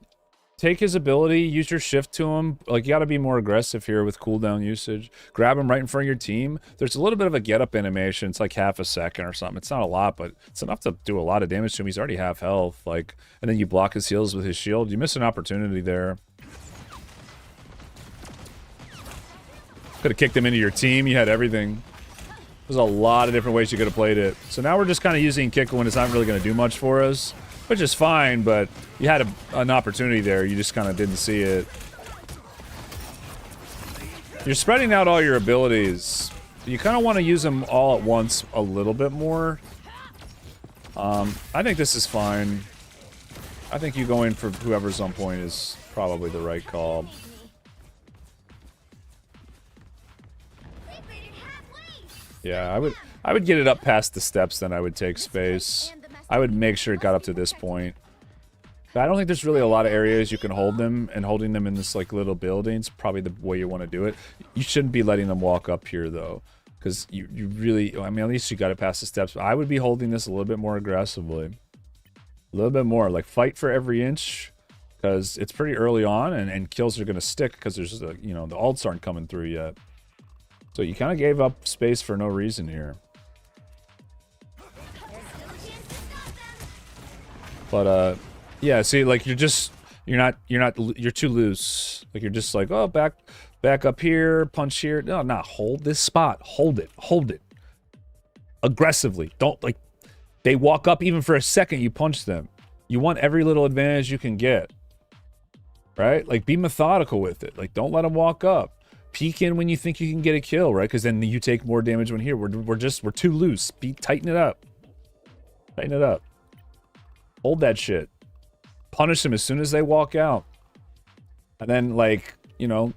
take his ability, use your shift to him. Like, you got to be more aggressive here with cooldown usage. Grab him right in front of your team. There's a little bit of a get-up animation. It's like half a second or something. It's not a lot, but it's enough to do a lot of damage to him. He's already half health. Like, and then you block his heals with his shield. You miss an opportunity there. Could have kicked him into your team. You had everything. There's a lot of different ways you could have played it. So now we're just kind of using kick when it's not really going to do much for us, which is fine, but you had an opportunity there. You just kind of didn't see it. You're spreading out all your abilities. You kind of want to use them all at once a little bit more. I think this is fine. I think you going for whoever's on point is probably the right call. Yeah, I would get it up past the steps, then I would take space. I would make sure it got up to this point. But I don't think there's really a lot of areas you can hold them, and holding them in this like little building's probably the way you want to do it. You shouldn't be letting them walk up here though, because you really, I mean, at least you got it past the steps. I would be holding this a little bit more aggressively. A little bit more, like fight for every inch, because it's pretty early on, and kills are going to stick because there's, you know, the ults aren't coming through yet. So you kind of gave up space for no reason here. But, yeah, see, like, you're just... you're too loose. Like you're just like, oh, back up here, punch here. No, hold this spot. Hold it. Aggressively. Don't like, they walk up even for a second, you punch them. You want every little advantage you can get. Right? Like be methodical with it. Like don't let them walk up. Peek in when you think you can get a kill, right? Because then you take more damage when here. We're too loose. Tighten it up. Tighten it up. Hold that shit. Punish them as soon as they walk out. And then, like, you know,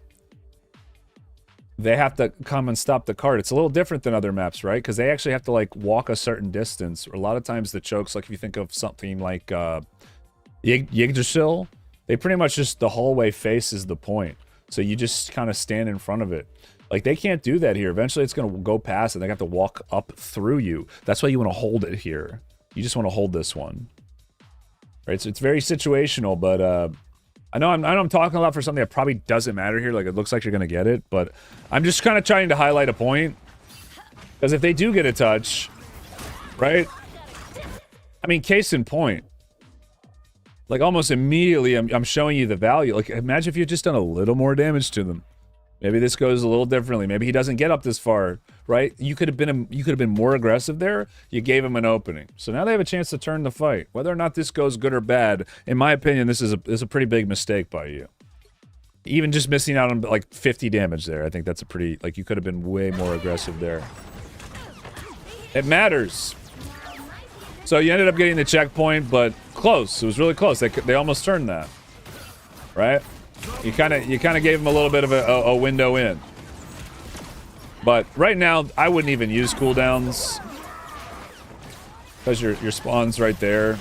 they have to come and stop the cart. It's a little different than other maps, right? Because they actually have to, like, walk a certain distance. A lot of times the chokes, like if you think of something like Yggdrasil, they pretty much just, the hallway face is the point. So you just kind of stand in front of it. Like, they can't do that here. Eventually it's going to go past and they have to walk up through you. That's why you want to hold it here. You just want to hold this one. Right? So it's very situational, but I know I'm talking a lot for something that probably doesn't matter here. Like, it looks like you're going to get it, but I'm just kind of trying to highlight a point. Because if they do get a touch, right? I mean, case in point. Like, almost immediately, I'm showing you the value. Like, imagine if you had just done a little more damage to them. Maybe this goes a little differently. Maybe he doesn't get up this far, right? You could have been more aggressive there. You gave him an opening. So now they have a chance to turn the fight. Whether or not this goes good or bad, in my opinion, this is a pretty big mistake by you. Even just missing out on, like, 50 damage there. I think that's a pretty... Like, you could have been way more aggressive there. It matters. So you ended up getting the checkpoint, but close. It was really close. They almost turned that. Right? You kind of gave him a little bit of a window in. But right now, I wouldn't even use cooldowns. Because your spawn's right there.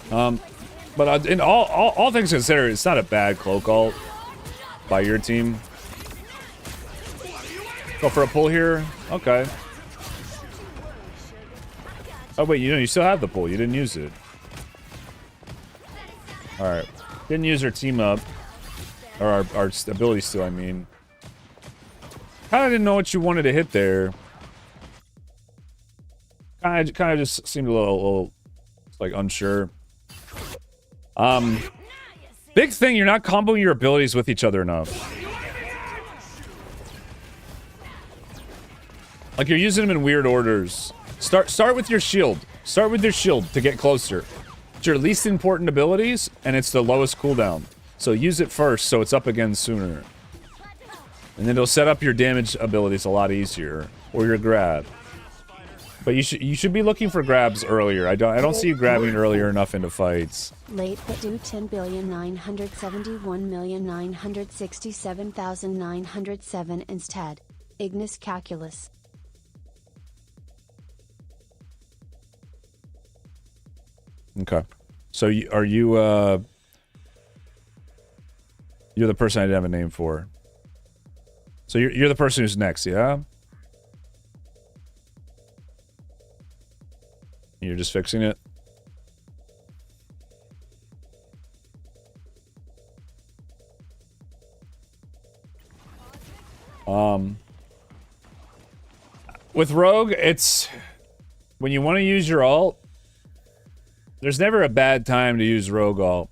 But in all things considered, it's not a bad cloak ult by your team. Go for a pull here. Okay. Oh wait, you still have the pull. You didn't use it. Alright. Didn't use our team up. Or our ability still, I mean. Kinda didn't know what you wanted to hit there. Kinda just seemed a little like unsure. Big thing, you're not comboing your abilities with each other enough. Like, you're using them in weird orders. Start with your shield. Start with your shield to get closer. It's your least important abilities, and it's the lowest cooldown. So use it first, so it's up again sooner. And then it'll set up your damage abilities a lot easier, or your grab. But you should be looking for grabs earlier. I don't see you grabbing earlier enough into fights. Late but due 10,971,967,907 instead. Ignis calculus. Okay. So are you you're the person I didn't have a name for. So you're the person who's next, yeah? You're just fixing it? With Rogue, it's when you want to use your ult, there's never a bad time to use Rogue ult.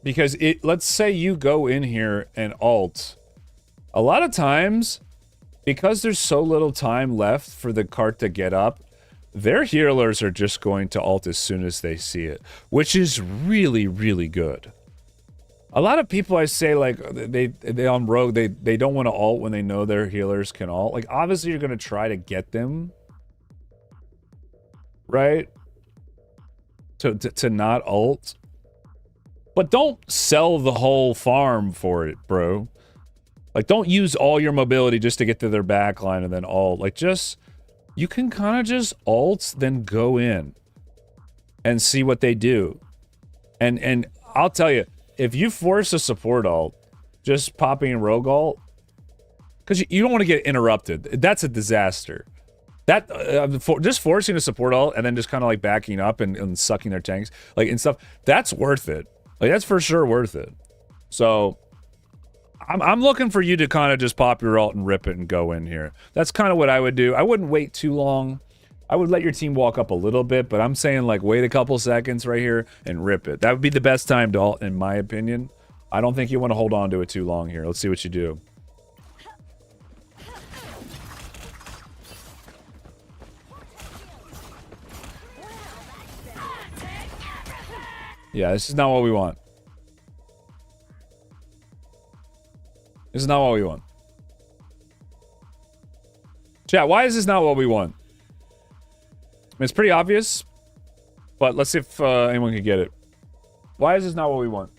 Because let's say you go in here and ult. A lot of times, because there's so little time left for the cart to get up, their healers are just going to ult as soon as they see it, which is really, really good. A lot of people, I say, like, they on Rogue, they don't want to ult when they know their healers can ult. Like, obviously you're going to try to get them, right? To not ult. But don't sell the whole farm for it, bro. Like, don't use all your mobility just to get to their backline and then ult. Like, just... You can kind of just ult, then go in. And see what they do. And I'll tell you, if you force a support ult, just popping Rogue ult... Because you don't want to get interrupted. That's a disaster. That just forcing a support ult and then just kind of like backing up and sucking their tanks, like, and stuff, that's worth it. Like, that's for sure worth it. So I'm looking for you to kind of just pop your ult and rip it and go in here. That's kind of what I would do. I wouldn't wait too long. I would let your team walk up a little bit, but I'm saying like wait a couple seconds right here and rip it. That would be the best time to ult, in my opinion. I don't think you want to hold on to it too long here. Let's see what you do. Yeah, this is not what we want. This is not what we want. Chat, why is this not what we want? I mean, it's pretty obvious, but let's see if anyone can get it. Why is this not what we want?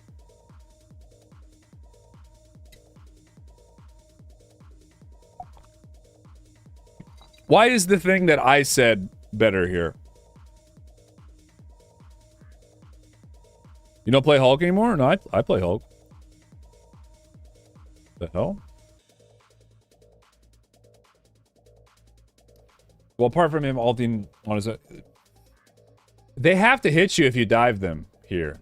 Why is the thing that I said better here? You don't play Hulk anymore? No, I play Hulk. The hell? Well, apart from him ulting on his... They have to hit you if you dive them here.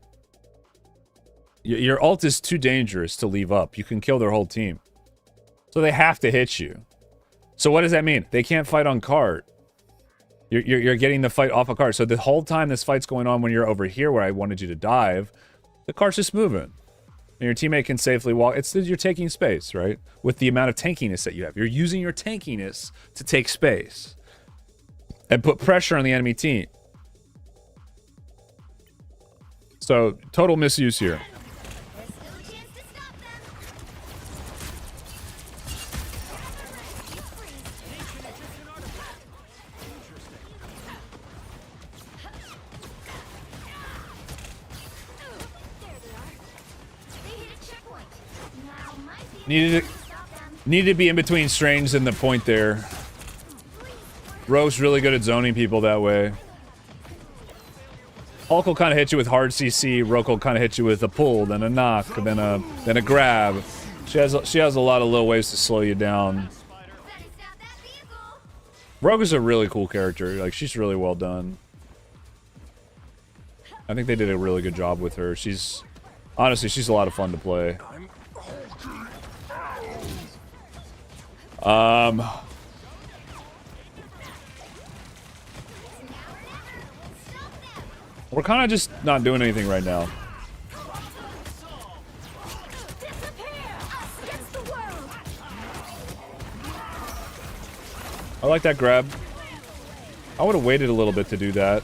Your ult is too dangerous to leave up. You can kill their whole team. So they have to hit you. So what does that mean? They can't fight on cart. You're getting the fight off a cart. So the whole time this fight's going on when you're over here where I wanted you to dive, the cart's just moving. And your teammate can safely walk. You're taking space, right? With the amount of tankiness that you have. You're using your tankiness to take space. And put pressure on the enemy team. So, total misuse here. There's still a chance to stop them. There they are. They hit a checkpoint. Now might be Needed to stop them. to be in between Strange and the point there. Rogue's really good at zoning people that way. Hulk will kind of hit you with hard CC. Rogue will kind of hit you with a pull, then a knock, then a grab. She has a lot of little ways to slow you down. Better stop that vehicle. Rogue is a really cool character. Like, she's really well done. I think they did a really good job with her. Honestly, she's a lot of fun to play. We're kind of just not doing anything right now. Us against the world. I like that grab. I would have waited a little bit to do that.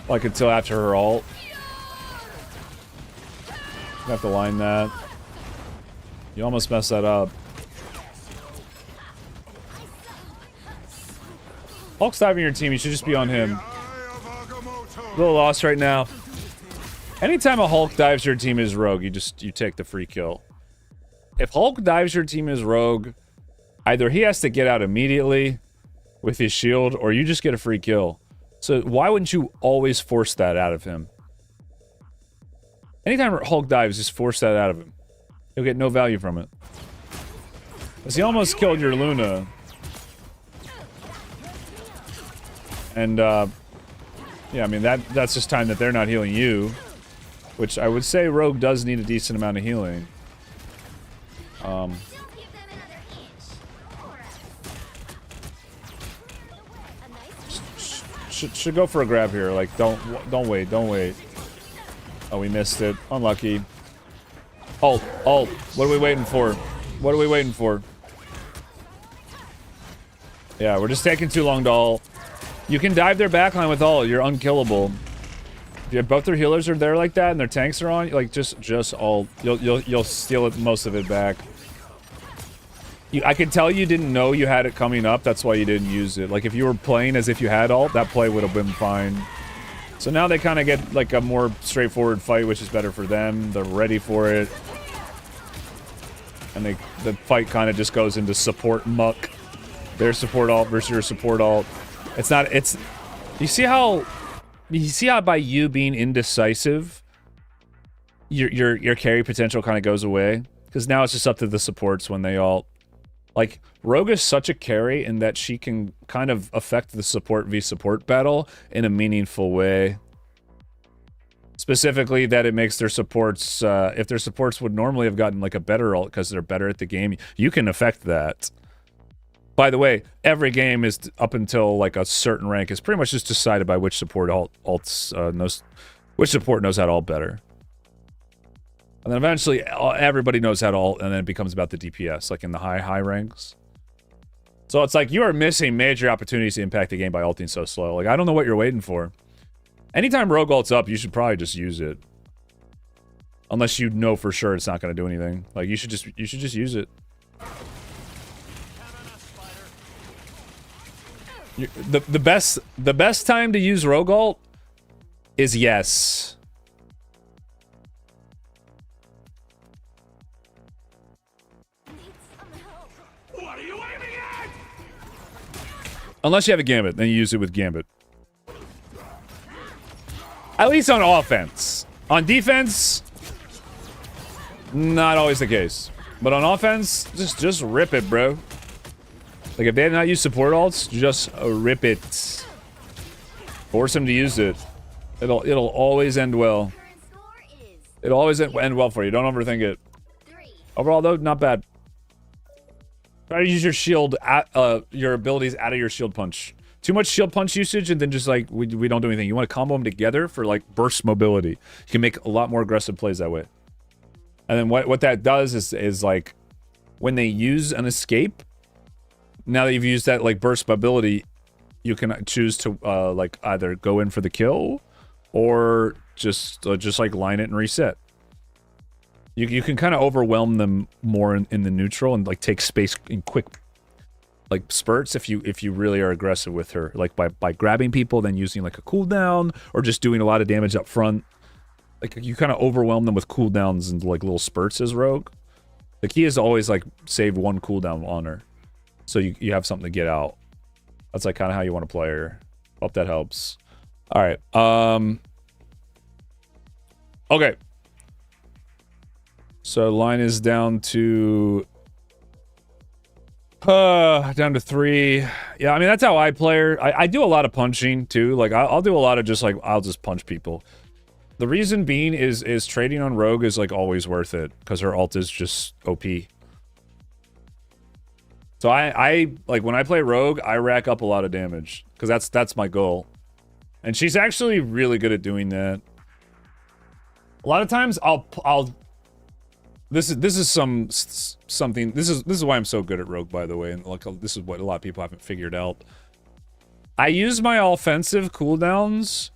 Like until after her ult. You have to line that. You almost messed that up. Hulk's diving your team, you should just be on him. A little lost right now. Anytime a Hulk dives your team as Rogue, you take the free kill. If Hulk dives your team as Rogue, either he has to get out immediately with his shield, or you just get a free kill. So why wouldn't you always force that out of him? Anytime Hulk dives, just force that out of him. He'll get no value from it. Because he almost killed your Luna. And, yeah, I mean, that's just time that they're not healing you. Which I would say Rogue does need a decent amount of healing. Don't give them another inch. Or a nice Should go for a grab here. Like, don't wait. Oh, we missed it. Unlucky. Ult. What are we waiting for? Yeah, we're just taking too long to ult. You can dive their backline with ult. You're unkillable. If both their healers are there like that and their tanks are on, like just ult. You'll steal most of it back. I can tell you didn't know you had it coming up. That's why you didn't use it. Like if you were playing as if you had ult, that play would have been fine. So now they kind of get like a more straightforward fight, which is better for them. They're ready for it. And the fight kind of just goes into support muck. Their support ult versus your support ult. You see how by you being indecisive, your carry potential kind of goes away? Because now it's just up to the supports when they ult. Like, Rogue is such a carry in that she can kind of affect the support v support battle in a meaningful way. Specifically that it makes their supports, if their supports would normally have gotten like a better ult because they're better at the game, you can affect that. By the way, every game is up until like a certain rank is pretty much just decided by which support knows which support knows how to ult better. And then eventually everybody knows how to ult, and then it becomes about the DPS, like in the high ranks. So it's like you are missing major opportunities to impact the game by ulting so slow. Like I don't know what you're waiting for. Anytime rogue ult's up, you should probably just use it. Unless you know for sure it's not going to do anything. Like you should just use it. The best time to use rogue ult is yes. What are you aiming at? Unless you have a gambit, then you use it with gambit. At least on offense. On defense, not always the case. But on offense, just rip it, bro. Like if they did not use support ults, just rip it. Force them to use it. It'll always end well. Current score is It'll always end well for you. Don't overthink it. 3. Overall, though, not bad. Try to use your shield your abilities out of your shield punch. Too much shield punch usage, and then just like we don't do anything. You want to combo them together for like burst mobility. You can make a lot more aggressive plays that way. And then what that does is like when they use an escape. Now that you've used that like burst mobility, you can choose to like either go in for the kill or just like line it and reset. You can kind of overwhelm them more in the neutral and like take space in quick like spurts if you really are aggressive with her, like by grabbing people, then using like a cooldown or just doing a lot of damage up front. Like you kind of overwhelm them with cooldowns and like little spurts as rogue. The key is to always like save one cooldown on her. So you have something to get out. That's like kind of how you want to play her. Hope that helps. All right. Okay. So line is down to 3. Yeah, I mean that's how I play her. I do a lot of punching too. Like I'll do a lot of just like I'll just punch people. The reason being is trading on rogue is like always worth it because her ult is just OP. So I like when I play rogue, I rack up a lot of damage because that's my goal, and she's actually really good at doing that. A lot of times this is something. This is why I'm so good at rogue, by the way, and like this is what a lot of people haven't figured out. I use my offensive cooldowns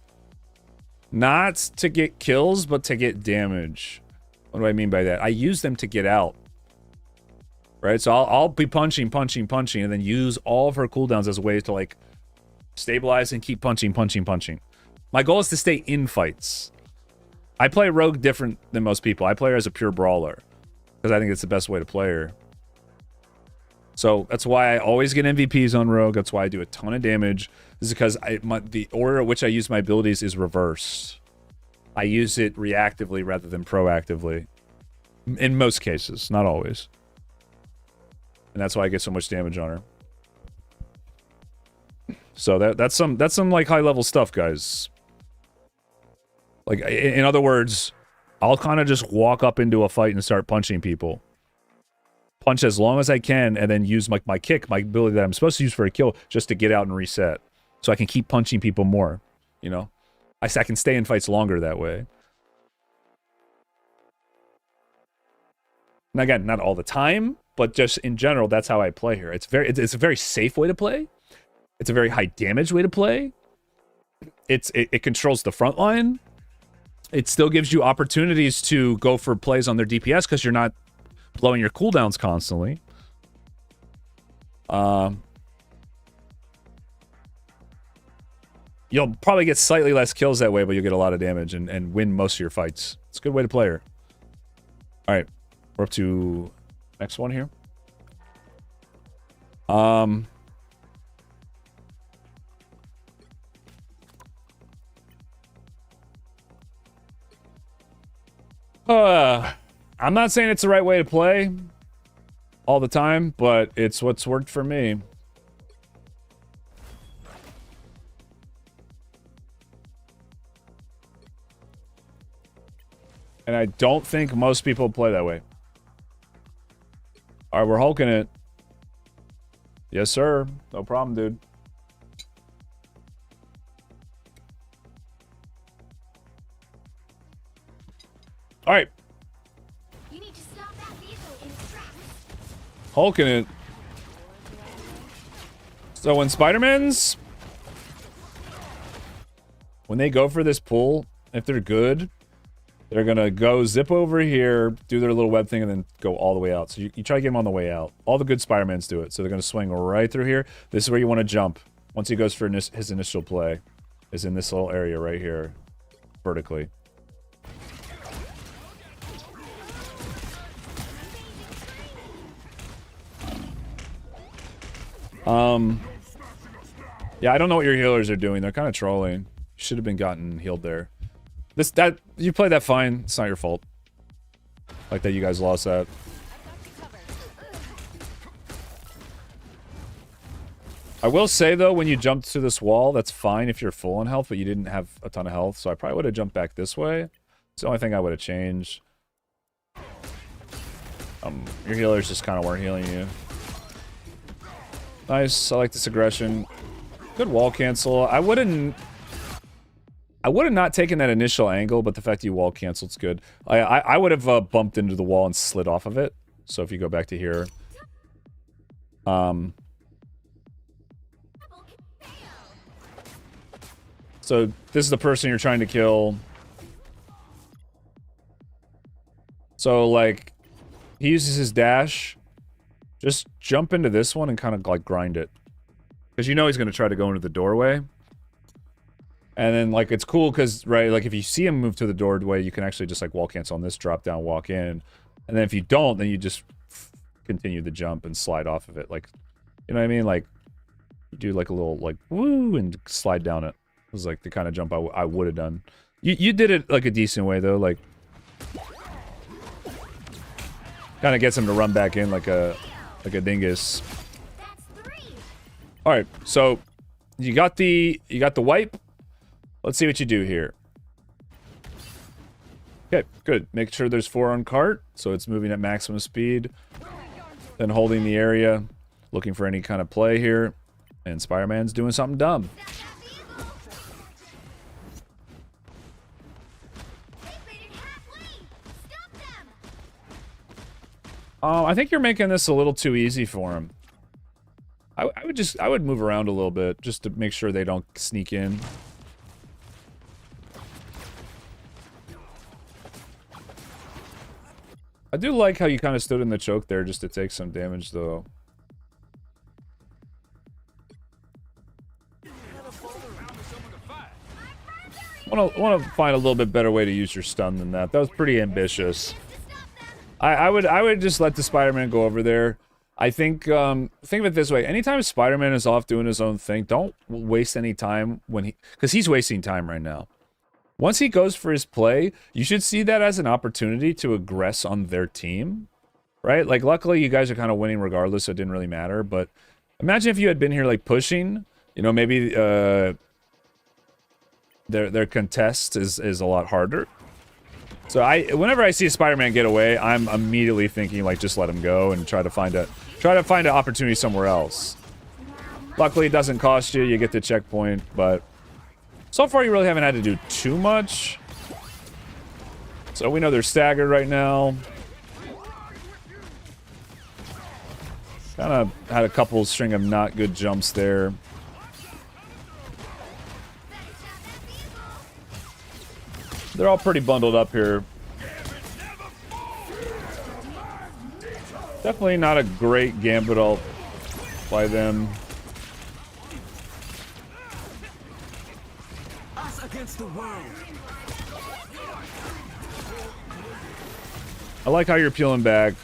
not to get kills, but to get damage. What do I mean by that? I use them to get out. Right, so I'll be punching, and then use all of her cooldowns as ways to like stabilize and keep punching. My goal is to stay in fights. I play rogue different than most people. I play her as a pure brawler because I think it's the best way to play her. So that's why I always get MVPs on rogue. That's why I do a ton of damage. This is because the order at which I use my abilities is reversed. I use it reactively rather than proactively. In most cases, not always. And that's why I get so much damage on her. So that's some like high level stuff, guys. Like in other words, I'll kind of just walk up into a fight and start punching people. Punch as long as I can, and then use like my kick, my ability that I'm supposed to use for a kill, just to get out and reset, so I can keep punching people more. You know, I can stay in fights longer that way. And again, not all the time. But just in general, that's how I play here. It's a very safe way to play. It's a very high damage way to play. It controls the front line. It still gives you opportunities to go for plays on their DPS because you're not blowing your cooldowns constantly. You'll probably get slightly less kills that way, but you'll get a lot of damage and win most of your fights. It's a good way to play her. All right, we're up to next one here. I'm not saying it's the right way to play all the time, but it's what's worked for me. And I don't think most people play that way. All right, we're hulking it. Yes, sir. No problem, dude. All right. You need to stop that vehicle in its tracks. Hulking it. So when Spider-Mans, when they go for this pull, if they're good, they're gonna go zip over here, do their little web thing, and then go all the way out. So you try to get them on the way out. All the good Spider-Mans do it. So they're gonna swing right through here. This is where you want to jump. Once he goes for his initial play, is in this little area right here, vertically. Yeah, I don't know what your healers are doing. They're kind of trolling. Should have been gotten healed there. You played that fine. It's not your fault. Like that you guys lost that. I will say though, when you jumped to this wall, that's fine if you're full on health, but you didn't have a ton of health, so I probably would have jumped back this way. It's the only thing I would have changed. Your healers just kind of weren't healing you. Nice. I like this aggression. Good wall cancel. I would have not taken that initial angle, but the fact you wall canceled is good. I would have bumped into the wall and slid off of it. So if you go back to here, so this is the person you're trying to kill. So like, he uses his dash. Just jump into this one and kind of like grind it. Because you know he's going to try to go into the doorway. And then like it's cool because, right, like if you see him move to the doorway, you can actually just like wall cancel on this, drop down, walk in. And then if you don't, then you just continue the jump and slide off of it. Like, you know what I mean? Like, you do like a little like woo and slide down it. It was like the kind of jump I would have done. You did it like a decent way though, like kind of gets him to run back in like a dingus. All right, so you got the wipe. Let's see what you do here. Okay, good. Make sure there's 4 on cart, so it's moving at maximum speed. Then holding the area, looking for any kind of play here. And Spider-Man's doing something dumb. I think you're making this a little too easy for him. I would move around a little bit just to make sure they don't sneak in. I do like how you kind of stood in the choke there just to take some damage though. Want to find a little bit better way to use your stun than that. That was pretty ambitious. I would just let the Spider-Man go over there. I think of it this way: anytime Spider-Man is off doing his own thing, don't waste any time because he's wasting time right now. Once he goes for his play, you should see that as an opportunity to aggress on their team, right? Like, luckily you guys are kind of winning regardless, so it didn't really matter. But imagine if you had been here like pushing, you know, maybe their contest is a lot harder. So whenever I see a Spider-Man get away, I'm immediately thinking like just let him go and try to find an opportunity somewhere else. Luckily it doesn't cost you, you get the checkpoint, but so far you really haven't had to do too much. So we know they're staggered right now. Kind of had a couple string of not good jumps there. They're all pretty bundled up here. Definitely not a great gambit ult by them. Us against the world. I like how you're peeling back.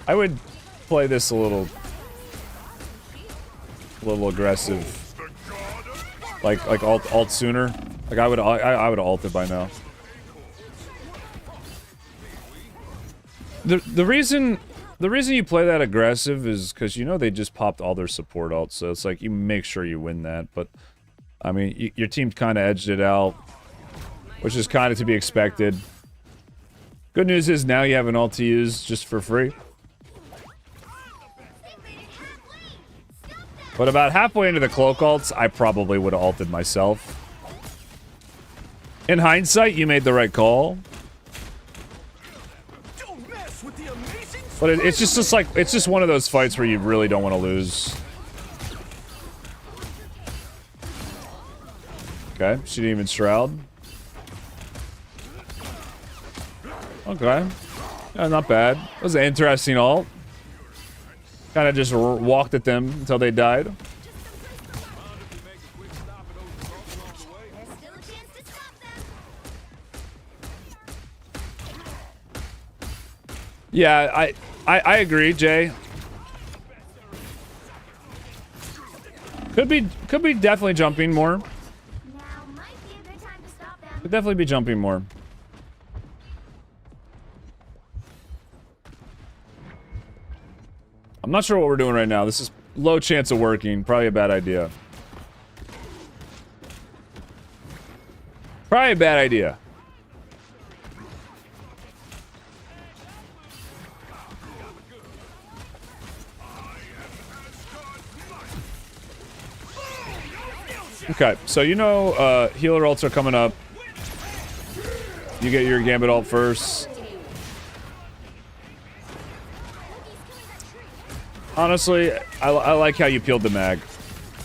I would play this a little aggressive. Like alt sooner. Like I would have ulted by now. The reason you play that aggressive is because you know they just popped all their support ults, so it's like you make sure you win that. But I mean, your team kind of edged it out, which is kind of to be expected. Good news is now you have an ult to use just for free. But about halfway into the cloak ults, I probably would have ulted myself. In hindsight, you made the right call. Don't mess with the amazing. But it's just like, it's just one of those fights where you really don't want to lose. Okay, she didn't even shroud. Okay. Not bad. That was an interesting ult. Kind of just walked at them until they died. There's still a chance to stop them. Yeah, I agree, Jay. Could be definitely jumping more. Now might be a good time to stop them. Could definitely be jumping more. I'm not sure what we're doing right now. This is low chance of working. Probably a bad idea. Probably a bad idea. Okay, so you know healer ults are coming up. You get your Gambit ult first. Honestly, I like how you peeled the mag.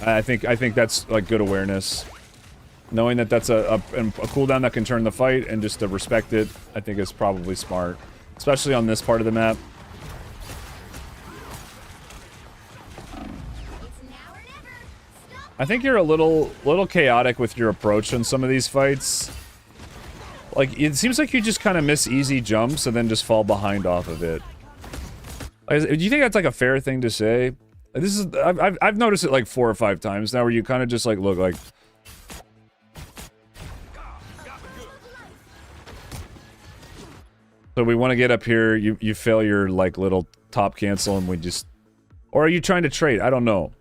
I think that's like good awareness. Knowing that that's a cooldown that can turn the fight and just to respect it, I think is probably smart. Especially on this part of the map. I think you're a little chaotic with your approach in some of these fights. Like, it seems like you just kind of miss easy jumps and then just fall behind off of it. Do you think that's like a fair thing to say? This is I've noticed it like 4 or 5 times now where you kind of just like look like. So we want to get up here, you fail your like little top cancel and we just, or are you trying to trade? I don't know.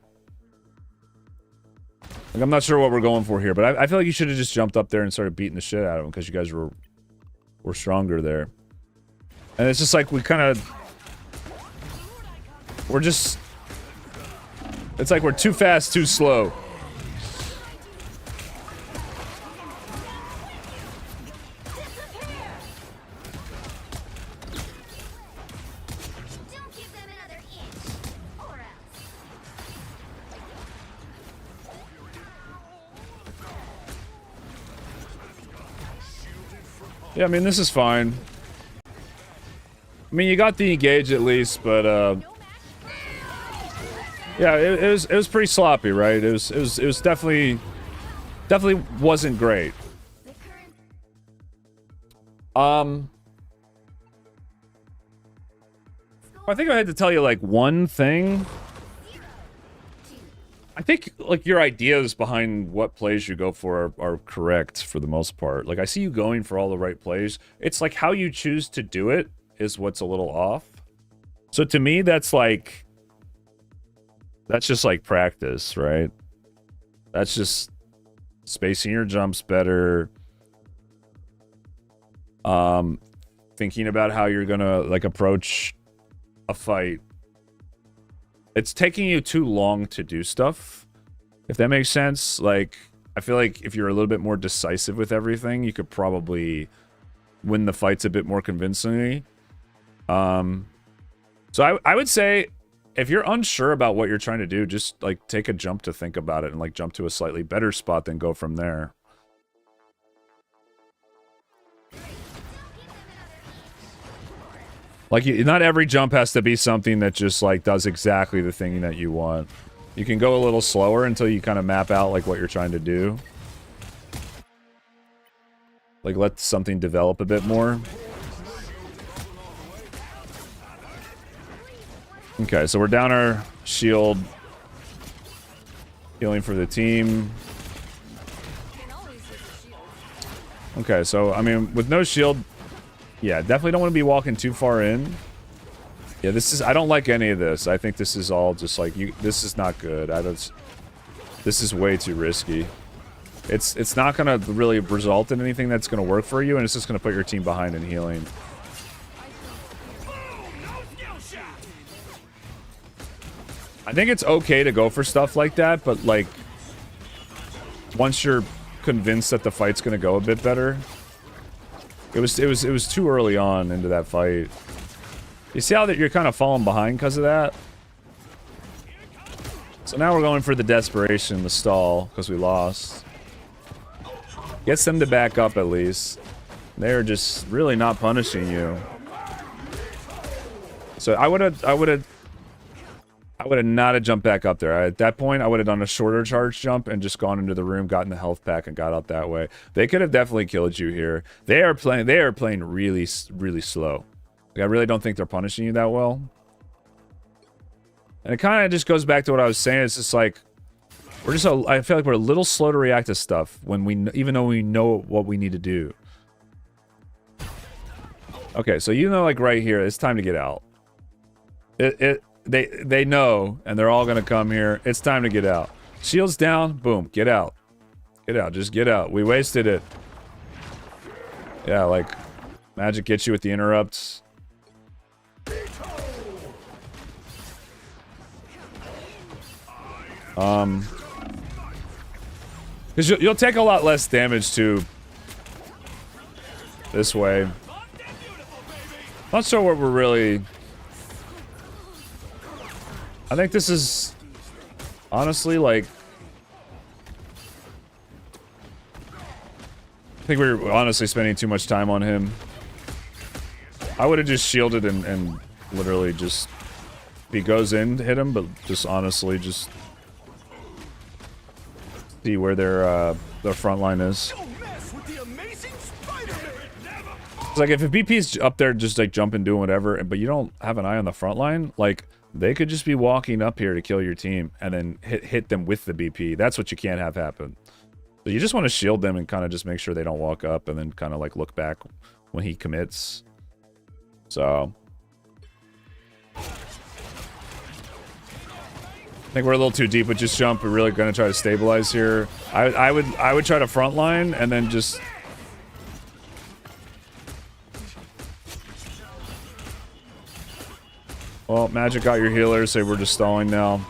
Like, I'm not sure what we're going for here, but I feel like you should have just jumped up there and started beating the shit out of them because you guys were stronger there. And it's just like we kind of, we're just, it's like we're too fast, too slow. Don't give them another inch, or else. Yeah, I mean, this is fine. I mean, you got the engage at least, but yeah, it was pretty sloppy, right? It was definitely wasn't great. I think I had to tell you like one thing. I think like your ideas behind what plays you go for are correct for the most part. Like I see you going for all the right plays. It's like how you choose to do it is what's a little off. So to me, that's just like practice, right? That's just spacing your jumps better. Thinking about how you're gonna like approach a fight. It's taking you too long to do stuff, if that makes sense. Like, I feel like if you're a little bit more decisive with everything, you could probably win the fights a bit more convincingly. So I would say, if you're unsure about what you're trying to do, just, like, take a jump to think about it and, like, jump to a slightly better spot, then go from there. Like, not every jump has to be something that just, like, does exactly the thing that you want. You can go a little slower until you kind of map out, like, what you're trying to do. Like, let something develop a bit more. Okay, so we're down our shield. Healing for the team. Okay, so, I mean, with no shield... Yeah, definitely don't want to be walking too far in. Yeah, I don't like any of this. I think this is all just like, this is not good. This is way too risky. It's not going to really result in anything that's going to work for you, and it's just going to put your team behind in healing. I think it's okay to go for stuff like that, but like once you're convinced that the fight's gonna go a bit better. It was too early on into that fight. You see how that you're kind of falling behind because of that? So now we're going for the desperation, the stall, because we lost. Gets them to back up at least. They're just really not punishing you. So I would have not have jumped back up there. At that point, I would have done a shorter charge jump and just gone into the room, gotten the health pack, and got out that way. They could have definitely killed you here. They are playing really, really slow. Like, I really don't think they're punishing you that well. And it kind of just goes back to what I was saying. It's just like I feel like we're a little slow to react to stuff when even though we know what we need to do. Okay, so you know, like right here, it's time to get out. They know, and they're all gonna come here. It's time to get out. Shields down, boom, get out. Get out, just get out. We wasted it. Yeah, like, Magic gets you with the interrupts. Because you'll take a lot less damage too. This way. Not sure what we're really... I think this is... honestly, like... I think we're honestly spending too much time on him. I would have just shielded and literally just... if he goes in, hit him, but just honestly just... see where their front line is. It's like if a BP's up there just like jumping, doing whatever, but you don't have an eye on the front line, like they could just be walking up here to kill your team and then hit them with the BP. That's what you can't have happen. So you just want to shield them and kind of just make sure they don't walk up and then kind of like look back when he commits. So I think we're a little too deep with just jump. We're really going to try to stabilize here. I would try to front line and then just... well, Magic got your healer, so we're just stalling now.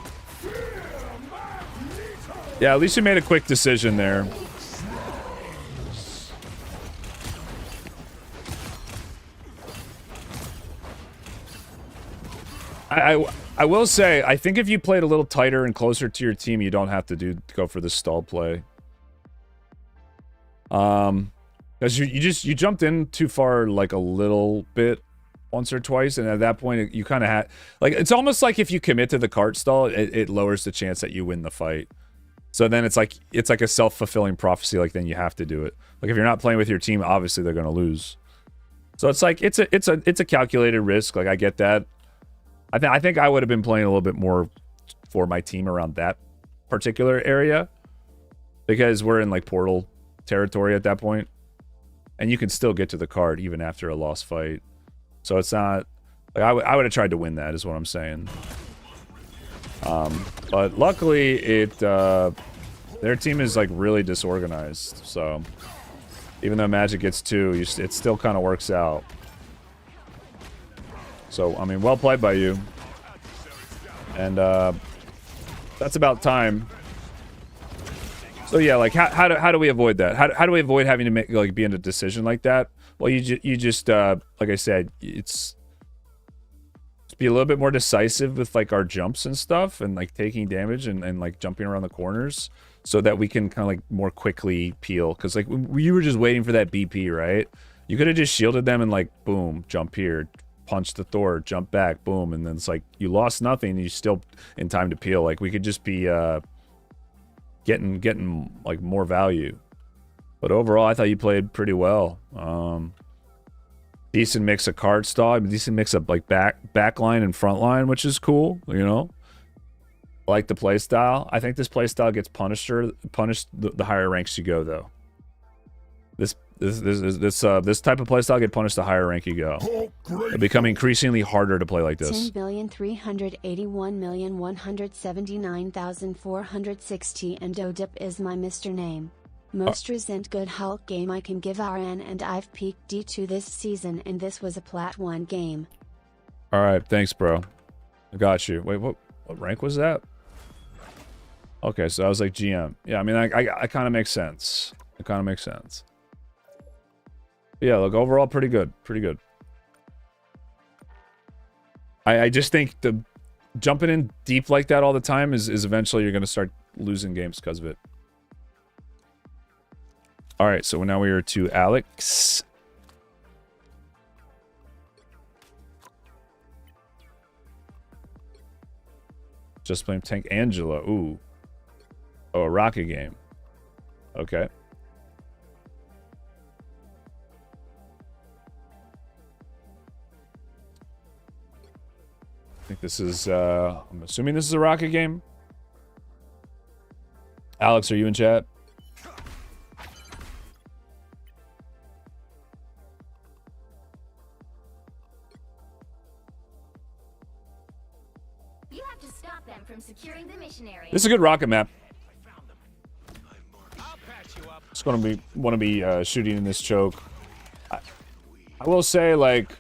Yeah, at least you made a quick decision there. I will say, I think if you played a little tighter and closer to your team, you don't have to go for the stall play. Because you jumped in too far, like a little bit once or twice, and at that point you kind of had, like, it's almost like if you commit to the cart stall, it lowers the chance that you win the fight. So then it's like a self-fulfilling prophecy. Like, then you have to do it. Like, if you're not playing with your team, obviously they're gonna lose. So it's like it's a calculated risk. Like, I get that. I think I would have been playing a little bit more for my team around that particular area, because we're in like portal territory at that point, and you can still get to the card even after a lost fight. So it's not like I would have tried to win that, is what I'm saying. But luckily their team is like really disorganized. So even though Magic gets 2, it still kind of works out. So, I mean, well played by you. And that's about time. So yeah, like how do we avoid that? How do we avoid having to be in a decision like that? Well, you just like I said, it's be a little bit more decisive with like our jumps and stuff, and like taking damage and like jumping around the corners, so that we can kind of like more quickly peel. Because like you were just waiting for that BP, right? You could have just shielded them and like boom, jump here, punch the Thor, jump back, boom, and then it's like you lost nothing and you still in time to peel. Like, we could just be getting like more value. But overall, I thought you played pretty well. Decent mix of card stall, decent mix of like back line and front line, which is cool, you know. I like the play style. I think this play style gets punished the higher ranks you go, though. This type of playstyle get punished the higher rank you go. It'll become increasingly harder to play like this. 10,381,179,460 and ODIP is my Mr. Name. Most resent good Hulk game I can give RN, and I've peaked D2 this season, and this was a Plat 1 game. Alright, thanks bro. I got you. Wait, what What rank was that? Okay, so I was like GM. Yeah, I mean, I kind of makes sense. It kind of makes sense. Yeah, look, overall, pretty good. Pretty good. I just think the jumping in deep like that all the time is eventually you're going to start losing games because of it. All right, so now we are to Alex. Just playing Tank Angela. Ooh. Oh, a rocket game. Okay. I think this is, I'm assuming this is a rocket game. Alex, are you in chat? You have to stop them from securing the mission area. This is a good rocket map. Just gonna be want to be shooting in this choke. I will say, like,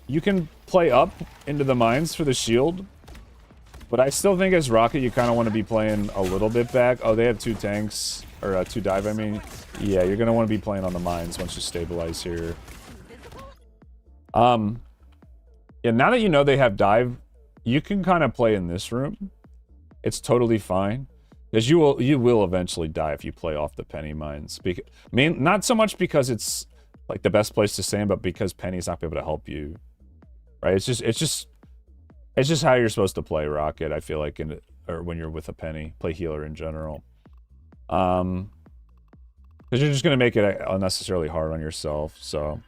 you can play up into the mines for the shield, but I still think as rocket you kind of want to be playing a little bit back. Oh, they have 2 tanks or 2 dive. I mean, yeah, you're gonna want to be playing on the mines once you stabilize here. Yeah, now that you know they have dive, you can kind of play in this room. It's totally fine, because you will eventually die if you play off the penny mines. Not so much because it's like the best place to stand, but because penny's not gonna be able to help you, right? It's just how you're supposed to play rocket. I feel like or when you're with a penny, play healer in general, because you're just gonna make it unnecessarily hard on yourself. So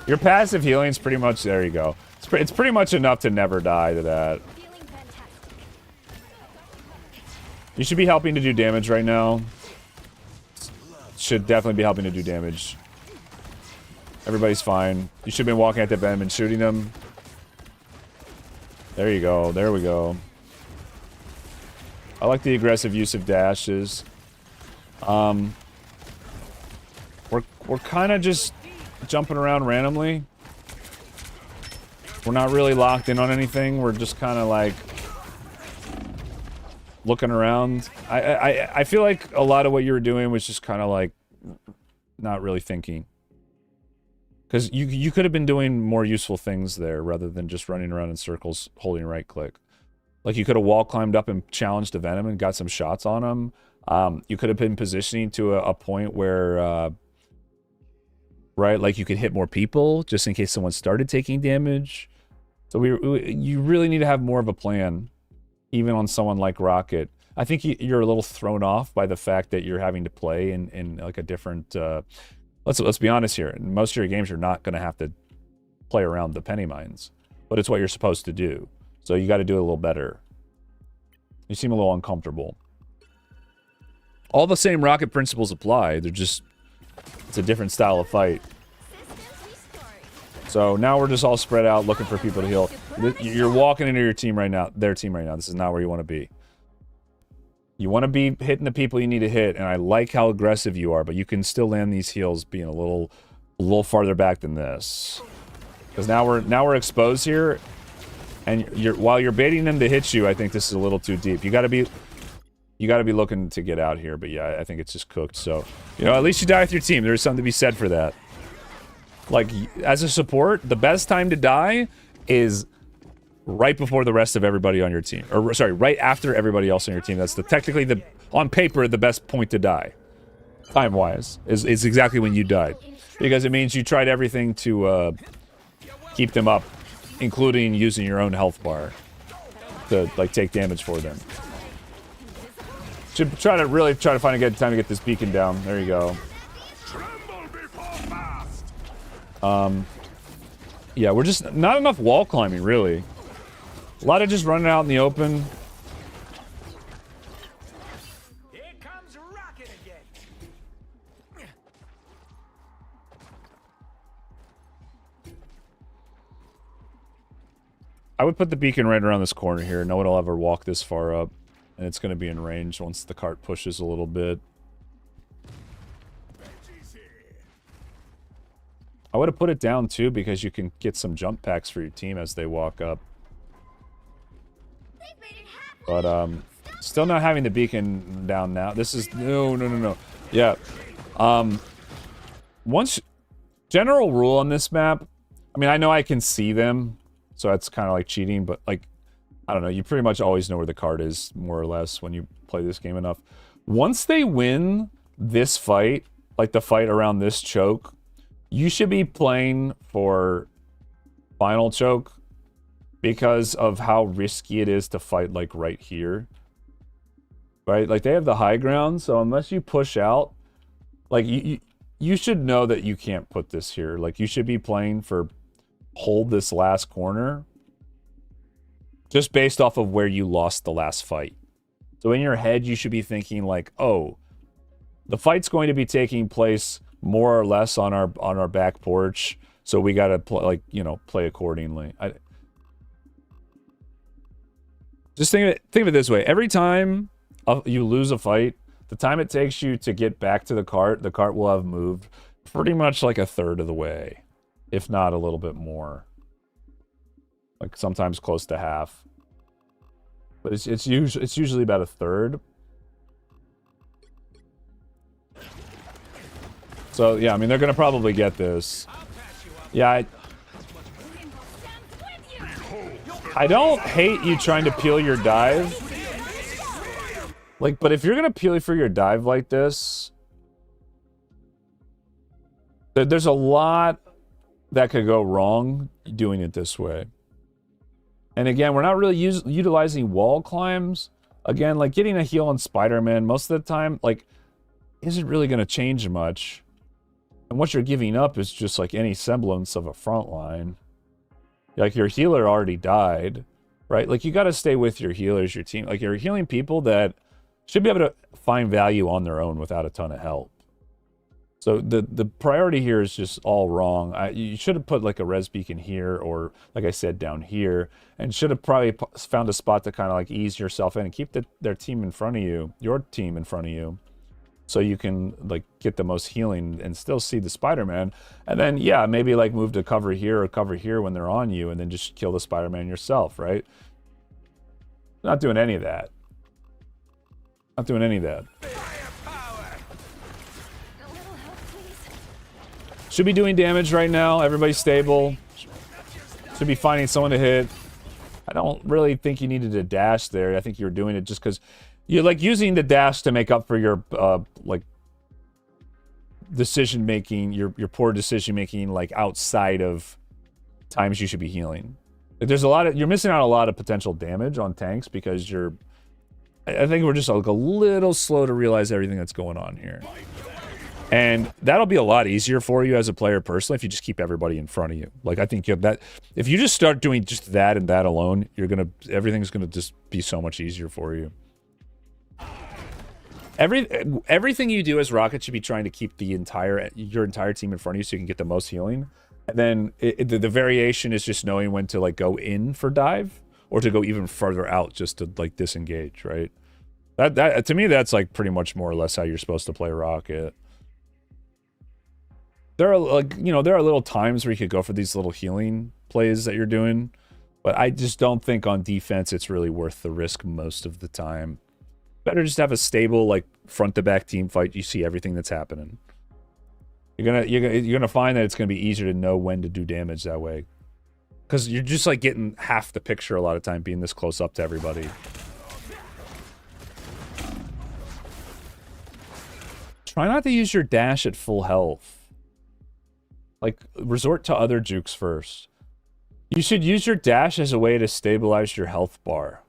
your passive healing is pretty much, there you go. It's pretty much enough to never die to that. You should be helping to do damage right now. Should definitely be helping to do damage. Everybody's fine. You should have been walking at the venom and shooting them. There you go. There we go. I like the aggressive use of dashes. We're kind of just jumping around randomly. We're not really locked in on anything. We're just kind of like looking around. I feel like a lot of what you were doing was just kind of like not really thinking, because you could have been doing more useful things there rather than just running around in circles holding right click. Like, you could have wall climbed up and challenged a venom and got some shots on him. You could have been positioning to a point where right, like you could hit more people just in case someone started taking damage. So you really need to have more of a plan, even on someone like Rocket. I think you're a little thrown off by the fact that you're having to play in like a different. Let's be honest here. In most of your games, you're not going to have to play around the penny mines, but it's what you're supposed to do. So you got to do it a little better. You seem a little uncomfortable. All the same Rocket principles apply. They're just, it's a different style of fight. So now we're just all spread out looking for people to heal. You're walking into your team right now, their team right now. This is not where you want to be. You want to be hitting the people you need to hit, and I like how aggressive you are, but you can still land these heals being a little farther back than this. Because now we're exposed here, and while you're baiting them to hit you, I think this is a little too deep. You got to be looking to get out here, but yeah, I think it's just cooked. So, you know, at least you die with your team. There's something to be said for that. Like, as a support, the best time to die is right before the rest of everybody on your team. Or, sorry, right after everybody else on your team. That's technically, on paper, the best point to die. Time-wise, is exactly when you died. Because it means you tried everything to keep them up, including using your own health bar to, like, take damage for them. Should really try to find a good time to get this beacon down. There you go. Yeah, we're just not enough wall climbing, really. A lot of just running out in the open. Here comes Rocket again. I would put the beacon right around this corner here. No one will ever walk this far up, and it's going to be in range once the cart pushes a little bit. I would have put it down too because you can get some jump packs for your team as they walk up. They've made it halfway. But still not having the beacon down now. This is no. Yeah. Once general rule on this map, I mean, I know I can see them, so that's kind of like cheating, but like I don't know, you pretty much always know where the card is more or less when you play this game enough. Once they win this fight, like the fight around this choke, you should be playing for final choke because of how risky it is to fight like right here. Right? Like they have the high ground, so unless you push out, like you should know that you can't put this here. Like you should be playing for hold this last corner just based off of where you lost the last fight. So in your head, you should be thinking like, oh, the fight's going to be taking place more or less on our back porch, so we got to play accordingly. Just think of it this way: every time you lose a fight, the time it takes you to get back to the cart will have moved pretty much like a third of the way, if not a little bit more. Like sometimes close to half. But it's usually about a third. So yeah, I mean they're gonna probably get this. Yeah, I don't hate you trying to peel your dive. Like, but if you're gonna peel for your dive like this, there's a lot that could go wrong doing it this way. And again, we're not really utilizing wall climbs. Again, like getting a heal on Spider-Man most of the time, like, isn't really gonna change much. And what you're giving up is just like any semblance of a front line. Like your healer already died, right? Like you got to stay with your healers, your team. Like you're healing people that should be able to find value on their own without a ton of help. So the priority here is just all wrong. You should have put like a res beacon here, or like I said, down here, and should have probably found a spot to kind of like ease yourself in and keep their team in front of you, your team in front of you. So you can like get the most healing and still see the Spider-Man. And then, yeah, maybe like move to cover here or cover here when they're on you and then just kill the Spider-Man yourself, right? Not doing any of that. Not doing any of that. Should be doing damage right now. Everybody's stable. Should be finding someone to hit. I don't really think you needed a dash there. I think you were doing it just because you're like using the dash to make up for your like decision making, your poor decision making, like outside of times you should be healing. There's a lot of, you're missing out a lot of potential damage on tanks because I think we're just like a little slow to realize everything that's going on here. And that'll be a lot easier for you as a player personally if you just keep everybody in front of you. Like I think that if you just start doing just that and that alone, everything's gonna just be so much easier for you. Everything you do as Rocket should be trying to keep your entire team in front of you so you can get the most healing. And then the variation is just knowing when to like go in for dive or to go even further out just to like disengage, right? That to me that's like pretty much more or less how you're supposed to play Rocket. There are like, there are little times where you could go for these little healing plays that you're doing, but I just don't think on defense it's really worth the risk most of the time. Better just have a stable, like, front-to-back team fight. You see everything that's happening. You're gonna find that it's gonna be easier to know when to do damage that way, because you're just like getting half the picture a lot of time being this close up to everybody. Try not to use your dash at full health. Like, resort to other jukes first. You should use your dash as a way to stabilize your health bar.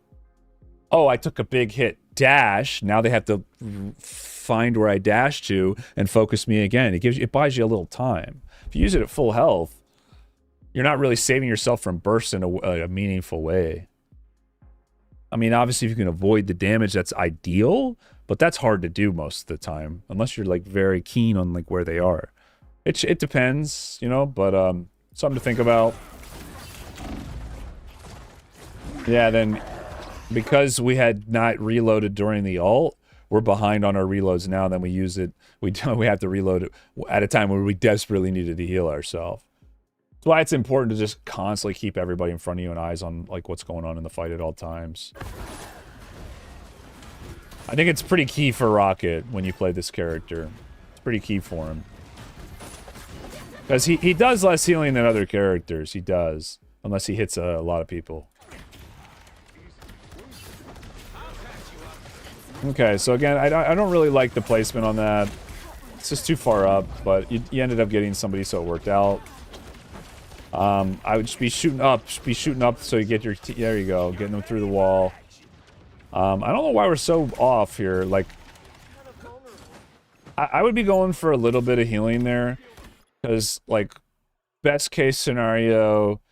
Oh, I took a big hit. Dash. Now they have to find where I dash to and focus me again. It buys you a little time. If you use it at full health, you're not really saving yourself from bursts in a meaningful way. I mean, obviously, if you can avoid the damage, that's ideal, but that's hard to do most of the time, unless you're like very keen on like where they are. It depends, but something to think about. Yeah, then because we had not reloaded during the ult, we're behind on our reloads now, then we use it. We have to reload it at a time where we desperately needed to heal ourselves. That's why it's important to just constantly keep everybody in front of you and eyes on like what's going on in the fight at all times. I think it's pretty key for Rocket when you play this character. It's pretty key for him. Because he does less healing than other characters. He does. Unless he hits a lot of people. Okay, so again, I don't really like the placement on that. It's just too far up, but you ended up getting somebody so it worked out. I would just be shooting up so you get your... there you go, getting them through the wall. I don't know why we're so off here. Like, I would be going for a little bit of healing there. Because, like, best case scenario,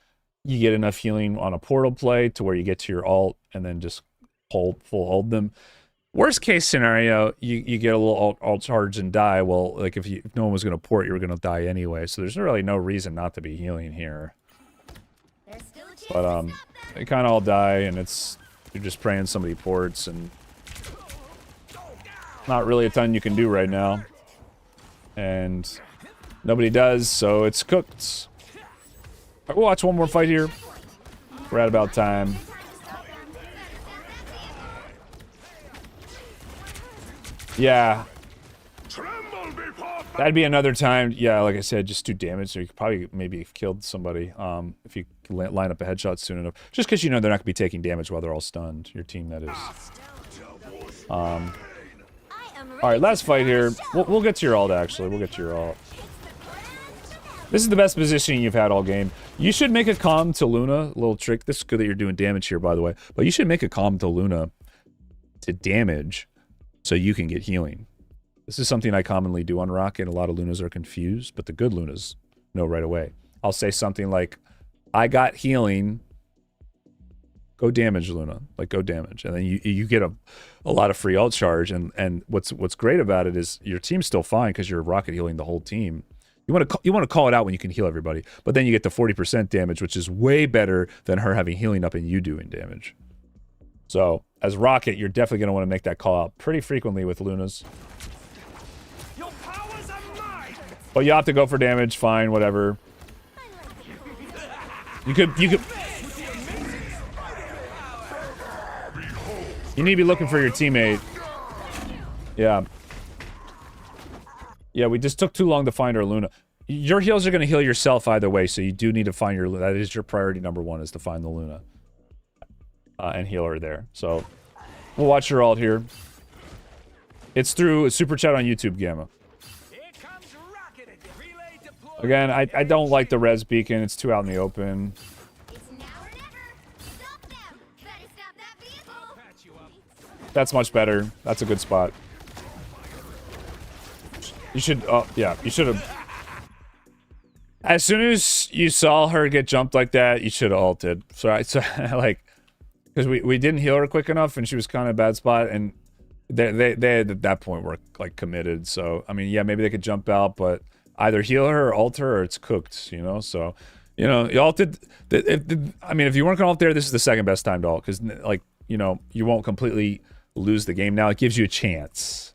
you get enough healing on a portal play to where you get to your ult and then just full hold them. Worst case scenario, you get a little ult charge and die. Well, like, if no one was going to port, you were going to die anyway. So there's really no reason not to be healing here. But, they kind of all die, and you're just praying somebody ports, and not really a ton you can do right now. And nobody does, so it's cooked. We'll watch one more fight here. We're at about time. Yeah. That'd be another time. Yeah, like I said, just do damage. So you could probably maybe have killed somebody if you line up a headshot soon enough. Just because you know they're not going to be taking damage while they're all stunned. Your team, that is. Alright, last fight here. We'll get to your ult, actually. We'll get to your ult. This is the best positioning you've had all game. You should make a comm to Luna. A little trick. This is good that you're doing damage here, by the way. But you should make a comm to Luna to damage so you can get healing. This is something I commonly do on Rocket. A lot of Lunas are confused, but the good Lunas know right away. I'll say something like, I got healing. Go damage, Luna. Like, go damage. And then you get a lot of free ult charge. And what's great about it is your team's still fine because you're Rocket healing the whole team. You want to call it out when you can heal everybody. But then you get the 40% damage, which is way better than her having healing up and you doing damage. So, as Rocket, you're definitely going to want to make that call out pretty frequently with Lunas. But you have to go for damage, fine, whatever. You could... You need to be looking for your teammate. Yeah. Yeah, we just took too long to find our Luna. Your heals are going to heal yourself either way, so you do need to find your Luna. That is your priority number one, is to find the Luna. And heal her there. So, we'll watch your ult here. It's through a super chat on YouTube, Gamma. Again, I don't like the res beacon. It's too out in the open. That's much better. That's a good spot. You should, yeah, you should have. As soon as you saw her get jumped like that, you should have ulted. So like, because we didn't heal her quick enough, and she was kind of a bad spot, and they at that point were like committed. So I mean, yeah, maybe they could jump out, but either heal her or ult her, or it's cooked, you know? So, you know, you ulted... I mean, if you weren't going to ult there, this is the second best time to ult, because, like, you know, you won't completely lose the game now. It gives you a chance.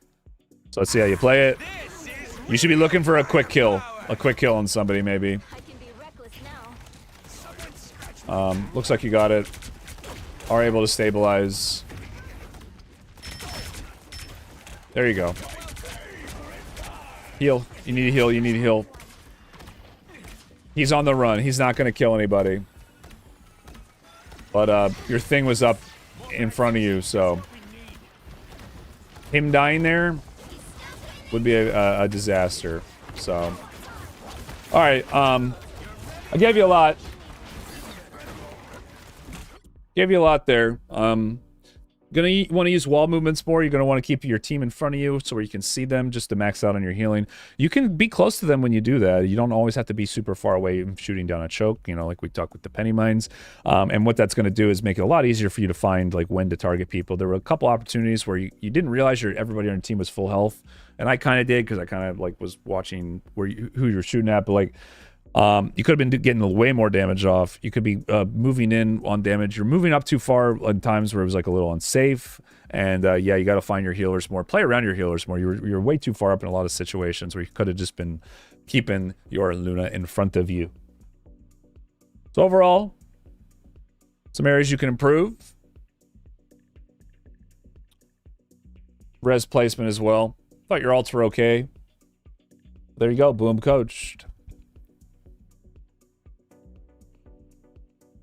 So let's see how you play it. You should be looking for a quick kill. A quick kill on somebody, maybe. Looks like you got it. Are able to stabilize. There you go. Heal. You need to heal. You need to heal. He's on the run. He's not going to kill anybody. But your thing was up in front of you, so... Him dying there would be a disaster. So... Alright, I gave you a lot. Gave you a lot there. Gonna want to use wall movements more. You're gonna want to keep your team in front of you so where you can see them, just to max out on your healing. You can be close to them when you do that. You don't always have to be super far away shooting down a choke, you know, like we talked with the penny mines. And what that's gonna do is make it a lot easier for you to find like when to target people. There were a couple opportunities where you didn't realize everybody on your team was full health, and I kind of did because I kind of like was watching who you're shooting at, but like You could have been getting way more damage off. You could be moving in on damage. You're moving up too far on times where it was like a little unsafe. And yeah, you got to find your healers more. Play around your healers more. You're way too far up in a lot of situations where you could have just been keeping your Luna in front of you. So overall, some areas you can improve. Res placement as well. Thought your ults were okay. There you go. Boom, coached.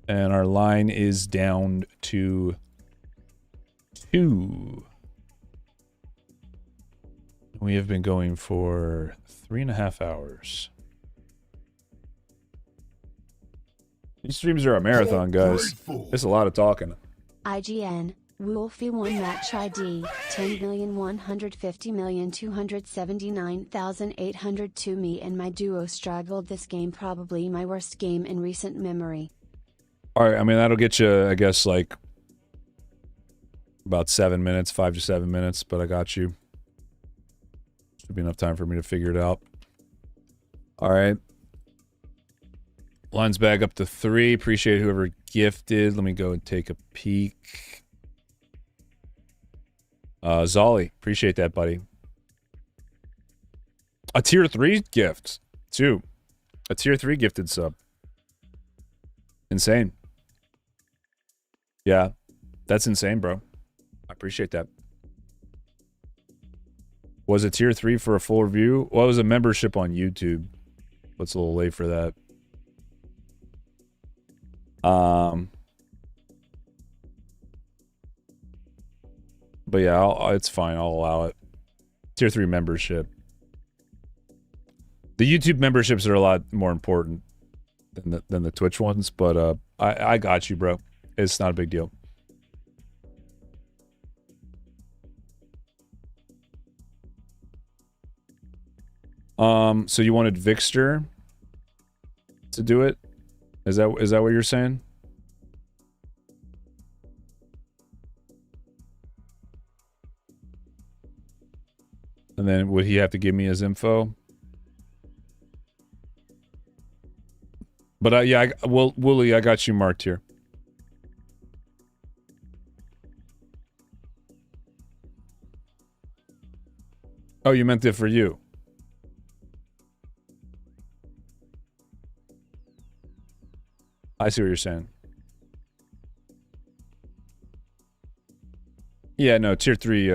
And our line is down to 2. We have been going for 3.5 hours. These streams are a marathon, guys. It's a lot of talking. IGN, Wolfie 1 match ID, 10,150,279,802. Me and my duo struggled this game, probably my worst game in recent memory. Alright, I mean, that'll get you, I guess, like, about 7 minutes, 5 to 7 minutes, but I got you. Should be enough time for me to figure it out. Alright. Line's back up to 3. Appreciate whoever gifted. Let me go and take a peek. Zolly, appreciate that, buddy. A tier 3 gift, too. A tier 3 gifted sub. Insane. Yeah, that's insane, bro. I appreciate that. Was it tier 3 for a full review? Well, it was a membership on YouTube. What's a little late for that? But yeah, it's fine. I'll allow it. Tier 3 membership. The YouTube memberships are a lot more important than the Twitch ones, but I got you, bro. It's not a big deal. So you wanted Vixter to do it? Is that what you're saying? And then would he have to give me his info? But yeah, Wooly, I got you marked here. Oh, you meant it for you. I see what you're saying. Yeah, no, tier 3,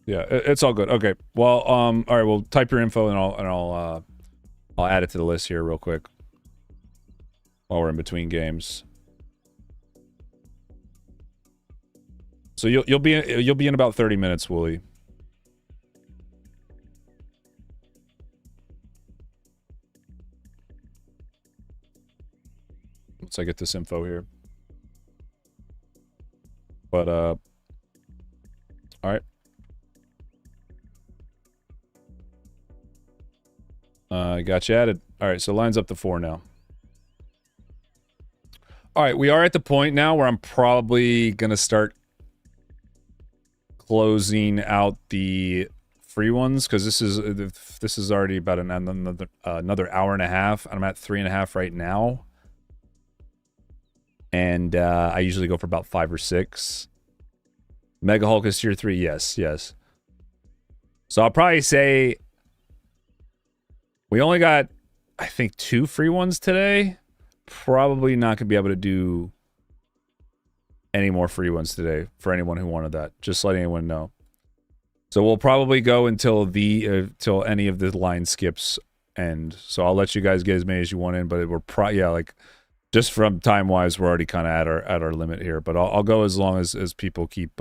yeah, it's all good. Okay. Well, all right, well, type your info and I'll add it to the list here real quick while we're in between games. So you'll be in about 30 minutes, Wooly. Once I get this info here. But all right. Got you added. All right, so line's up to 4 now. All right, we are at the point now where I'm probably gonna start closing out the free ones because this is already about another hour and a half. I'm at 3.5 right now, and I usually go for about 5 or 6. Mega Hulk is tier 3. Yes. So I'll probably say we only got, I think, 2 free ones today. Probably not gonna be able to do any more free ones today for anyone who wanted that. Just letting anyone know. So we'll probably go until till any of the line skips end. So I'll let you guys get as many as you want in, but we're like just from time wise, we're already kind of at our limit here. But I'll go as long as people keep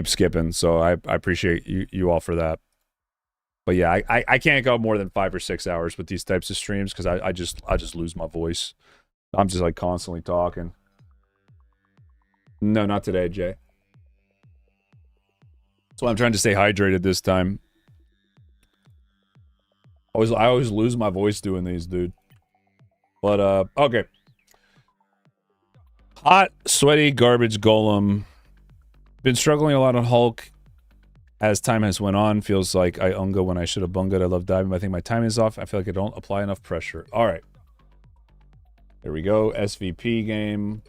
skipping. So I appreciate you all for that. But yeah, I can't go more than 5 or 6 hours with these types of streams because I just lose my voice. I'm just like constantly talking. No, not today, Jay. That's why I'm trying to stay hydrated this time. I always lose my voice doing these, dude. But okay. Hot, sweaty, garbage golem. Been struggling a lot on Hulk. As time has went on, feels like I unga when I should have bunged. I love diving, but I think my timing is off. I feel like I don't apply enough pressure. All right. There we go. SVP game.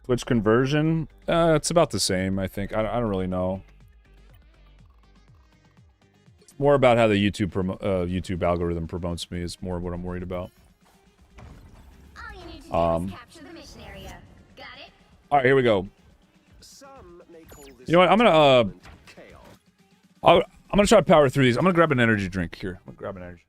Twitch conversion? It's about the same, I think. I don't really know. It's more about how the YouTube algorithm promotes me is more what I'm worried about. All you need to do is capture the mission area. Got it? All right, here we go. Some may call this You know what? I'm gonna chaos. I'm gonna try to power through these. I'm gonna grab an energy drink here. I'm gonna grab an energy.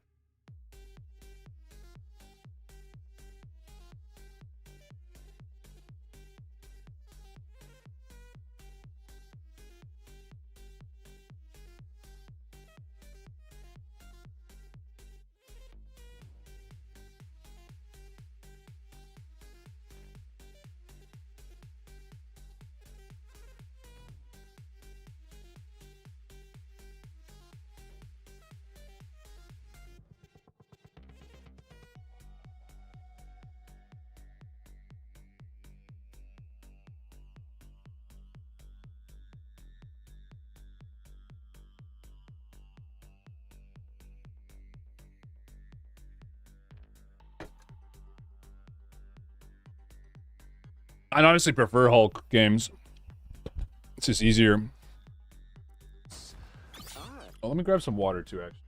I honestly prefer Hulk games. It's just easier. Oh, let me grab some water too, actually.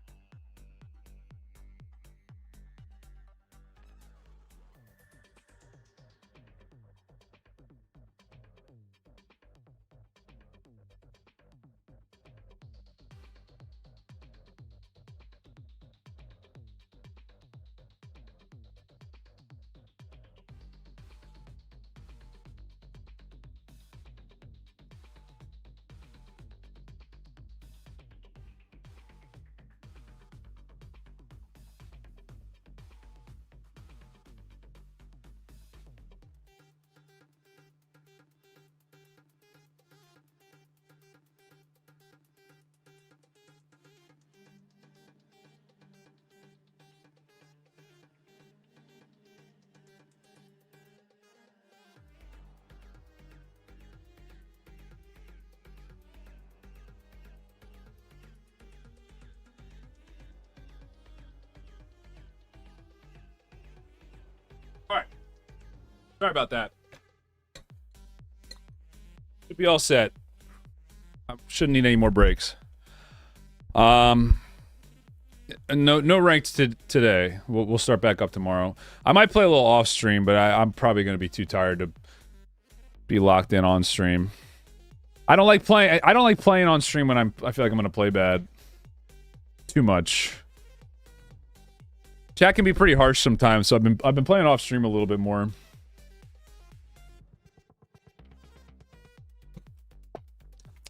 Sorry about that. Should be all set. I shouldn't need any more breaks. No ranked today. We'll start back up tomorrow. I might play a little off stream, but I'm probably going to be too tired to be locked in on stream. I don't like playing on stream when I feel like I'm going to play bad. Too much. Chat can be pretty harsh sometimes, so I've been playing off stream a little bit more.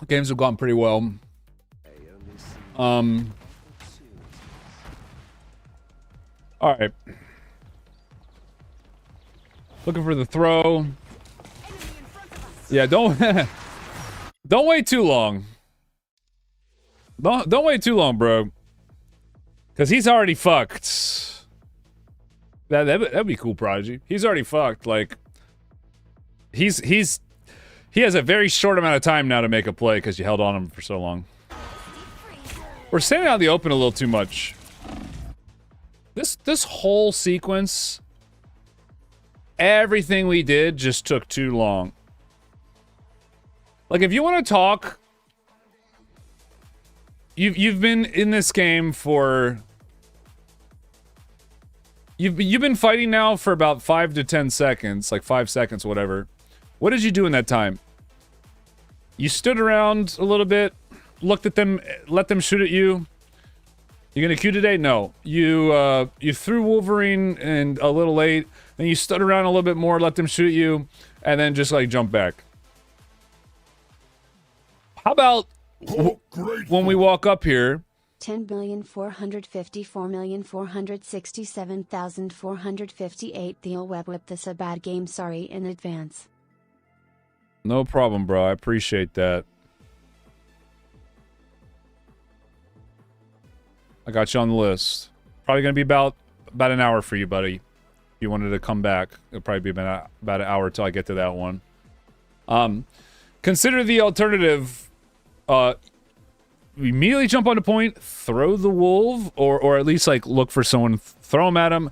Games have gone pretty well. All right. Looking for the throw. Yeah, don't don't wait too long. Don't wait too long, bro. Cause he's already fucked. That'd be cool, Prodigy. He's already fucked. Like he has a very short amount of time now to make a play because you held on him for so long. We're standing out in the open a little too much. This whole sequence, everything we did just took too long. Like, if you want to talk, you've been in this game for you've been fighting now for about 5 to 10 seconds, like 5 seconds, whatever. What did you do in that time? You stood around a little bit, looked at them, let them shoot at you. You gonna queue today? No. You threw Wolverine and a little late, then you stood around a little bit more, let them shoot at you, and then just like jump back. How about when we walk up here? 10,454,467,458. Theo Web Whip, this a bad game, sorry in advance. No problem, bro. I appreciate that. I got you on the list. Probably gonna be about an hour for you, buddy. you wanted to come back. It'll probably be about an hour till I get to that one. Consider the alternative. Immediately jump on the point, throw the wolf, or at least like look for someone, throw him at him,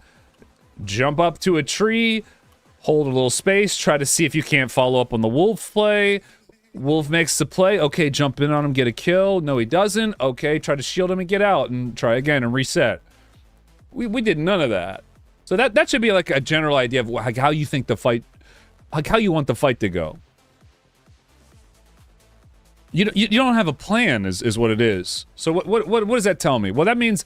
jump up to a tree, hold a little space, try to see if you can't follow up on the wolf play. Wolf makes the play. Okay, jump in on him, get a kill. No, he doesn't. Okay, try to shield him and get out and try again and reset. We did none of that. So that should be like a general idea of like how you think the fight, like how you want the fight to go. You don't have a plan is what it is. So what does that tell me? Well, that means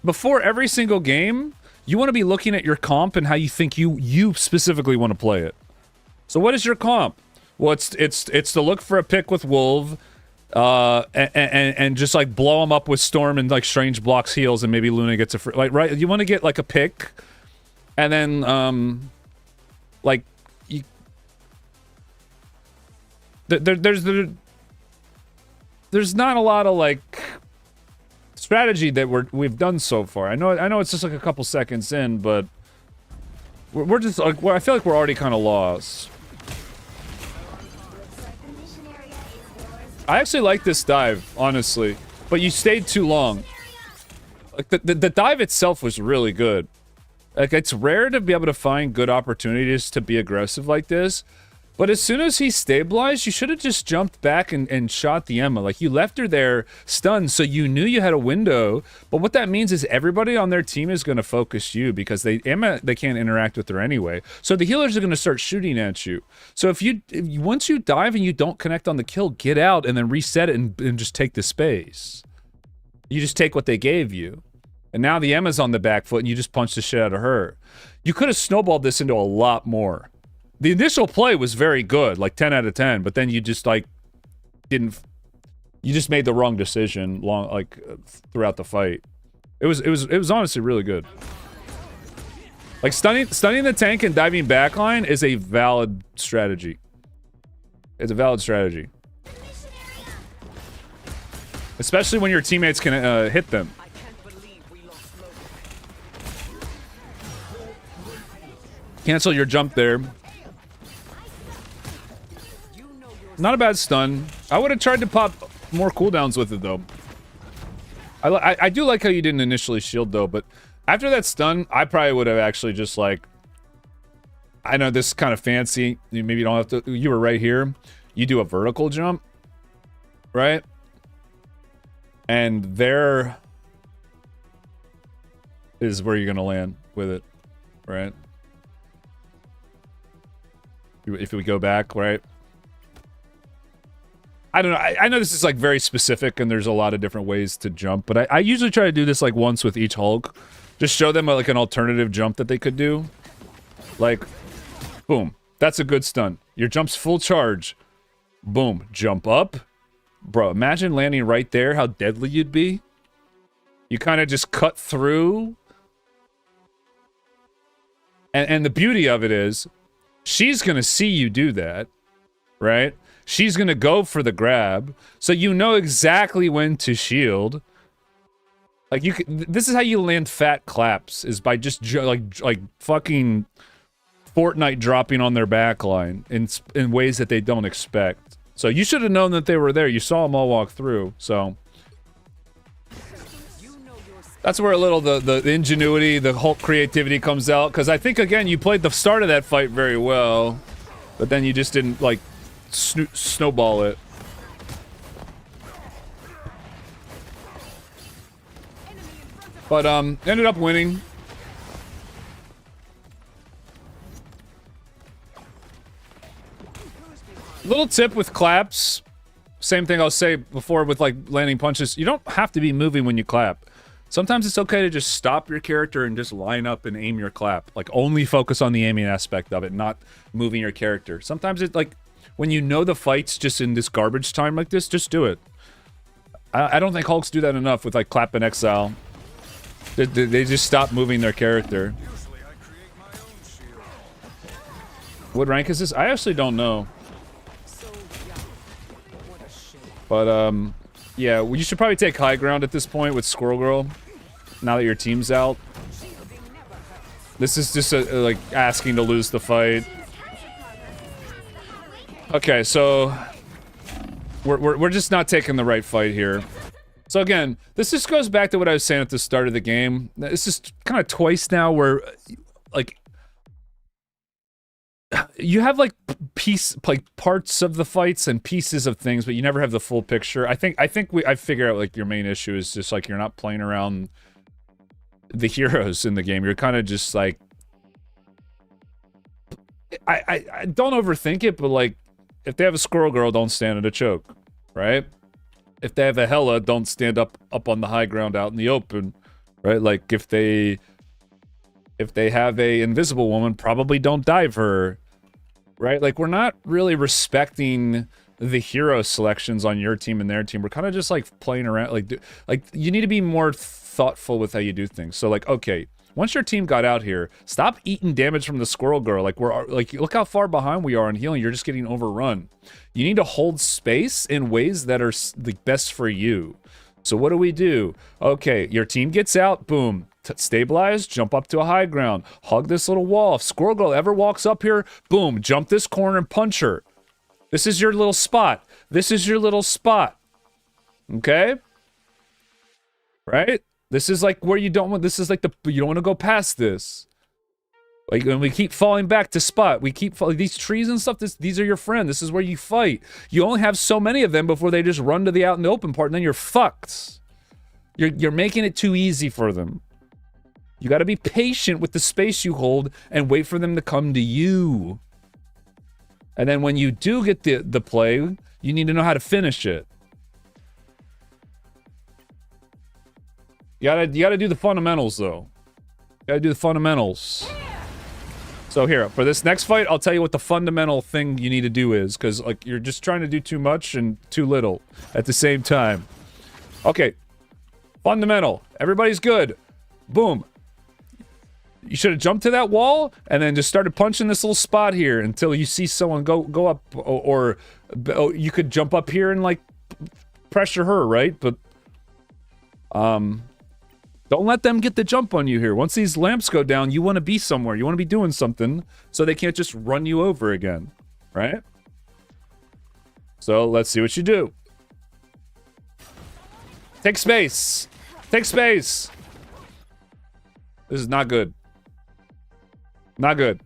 before every single game, you want to be looking at your comp and how you think you specifically want to play it. So what is your comp? Well, it's to look for a pick with Wolf, and just like blow him up with Storm and like Strange blocks heals and maybe Luna gets a free, like, right? You want to get like a pick, and then like you there's not a lot of like strategy that we've done so far. I know it's just like a couple seconds in, but we're just like, I feel like we're already kind of lost. I actually like this dive, honestly, but you stayed too long. Like the dive itself was really good. Like it's rare to be able to find good opportunities to be aggressive like this. But as soon as he stabilized, you should have just jumped back and shot the Emma. Like, you left her there stunned, so you knew you had a window. But what that means is everybody on their team is going to focus you because Emma they can't interact with her anyway. So the healers are going to start shooting at you. So if once you dive and you don't connect on the kill, get out and then reset it and just take the space. You just take what they gave you. And now the Emma's on the back foot and you just punch the shit out of her. You could have snowballed this into a lot more. The initial play was very good, like 10 out of 10, but then you just like you just made the wrong decision throughout the fight. It was honestly really good. Like stunning the tank and diving backline is a valid strategy. It's a valid strategy. Especially when your teammates can hit them. Cancel your jump there. Not a bad stun. I would have tried to pop more cooldowns with it, though. I do like how you didn't initially shield, though, but after that stun, I probably would have actually just, like... I know this is kind of fancy. Maybe you don't have to... You were right here. You do a vertical jump, right? And there is where you're going to land with it, right? If we go back, right? I don't know. I know this is like very specific and there's a lot of different ways to jump, but I usually try to do this like once with each Hulk. Just show them like an alternative jump that they could do. Like, boom. That's a good stun. Your jump's full charge. Boom. Jump up. Bro, imagine landing right there, how deadly you'd be. You kind of just cut through. And the beauty of it is, she's going to see you do that, right? She's going to go for the grab, so you know exactly when to shield. Like, this is how you land fat claps, is by just, like fucking Fortnite dropping on their backline in ways that they don't expect. So you should have known that they were there. You saw them all walk through, so... That's where a little the ingenuity, the Hulk creativity comes out, because I think, again, you played the start of that fight very well, but then you just didn't, like, snowball it. But, ended up winning. Little tip with claps. Same thing I'll say before with, like, landing punches. You don't have to be moving when you clap. Sometimes it's okay to just stop your character and just line up and aim your clap. Like, only focus on the aiming aspect of it, not moving your character. Sometimes it's like, when you know the fight's just in this garbage time like this, just do it. I don't think Hulks do that enough with, like, Clap and Exile. They just stop moving their character. What rank is this? I actually don't know. But, yeah, well, you should probably take high ground at this point with Squirrel Girl, now that your team's out. This is just like asking to lose the fight. Okay, so we're just not taking the right fight here. So again, this just goes back to what I was saying at the start of the game. This is kind of twice now where, like, you have like parts of the fights and pieces of things, but you never have the full picture. I think I figured out like your main issue is just like you're not playing around the heroes in the game. You're kind of just like, I don't overthink it, but like, if they have a squirrel girl, don't stand in a choke, right? If they have a Hela, don't stand up on the high ground out in the open, right? Like if they have a invisible woman, probably don't dive her, right? Like we're not really respecting the hero selections on your team and their team. We're kind of just like playing around. Like you need to be more thoughtful with how you do things. So like, okay, once your team got out here, stop eating damage from the squirrel girl. Like we're like, look how far behind we are on healing. You're just getting overrun. You need to hold space in ways that are the best for you. So what do? Okay, your team gets out, boom. Stabilize, jump up to a high ground, hug this little wall. If squirrel girl ever walks up here, boom, jump this corner and punch her. This is your little spot. This is your little spot. Okay? Right? This is like where you don't want, this is like you don't want to go past this. Like when we keep falling back to spot, we keep falling, these trees and stuff, these are your friend. This is where you fight. You only have so many of them before they just run to the out in the open part and then you're fucked. You're making it too easy for them. You got to be patient with the space you hold and wait for them to come to you. And then when you do get the play, you need to know how to finish it. You gotta do the fundamentals though. You gotta do the fundamentals. So here, for this next fight, I'll tell you what the fundamental thing you need to do is, because like you're just trying to do too much and too little at the same time. Okay. Fundamental. Everybody's good. Boom. You should have jumped to that wall and then just started punching this little spot here until you see someone go up, or you could jump up here and like pressure her, right? But don't let them get the jump on you here. Once these lamps go down, you want to be somewhere. You want to be doing something so they can't just run you over again, right? So let's see what you do. Take space. Take space. This is not good. Not good.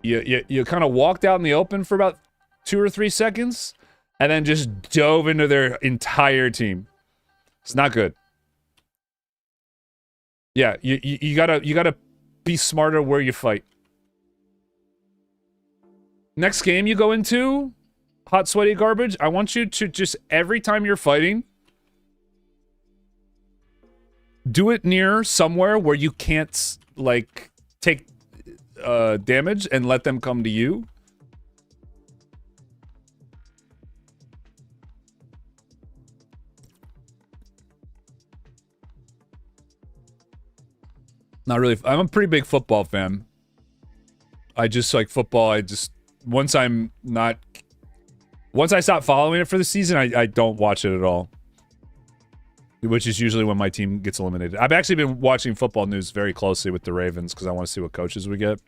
You kind of walked out in the open for about 2 or 3 seconds and then just dove into their entire team. It's not good. Yeah, you gotta be smarter where you fight. Next game you go into, hot sweaty garbage, I want you to just every time you're fighting, do it near somewhere where you can't like take damage and let them come to you. Not really. I'm a pretty big football fan. I just like football. Once I stop following it for the season, I don't watch it at all. Which is usually when my team gets eliminated. I've actually been watching football news very closely with the Ravens because I want to see what coaches we get.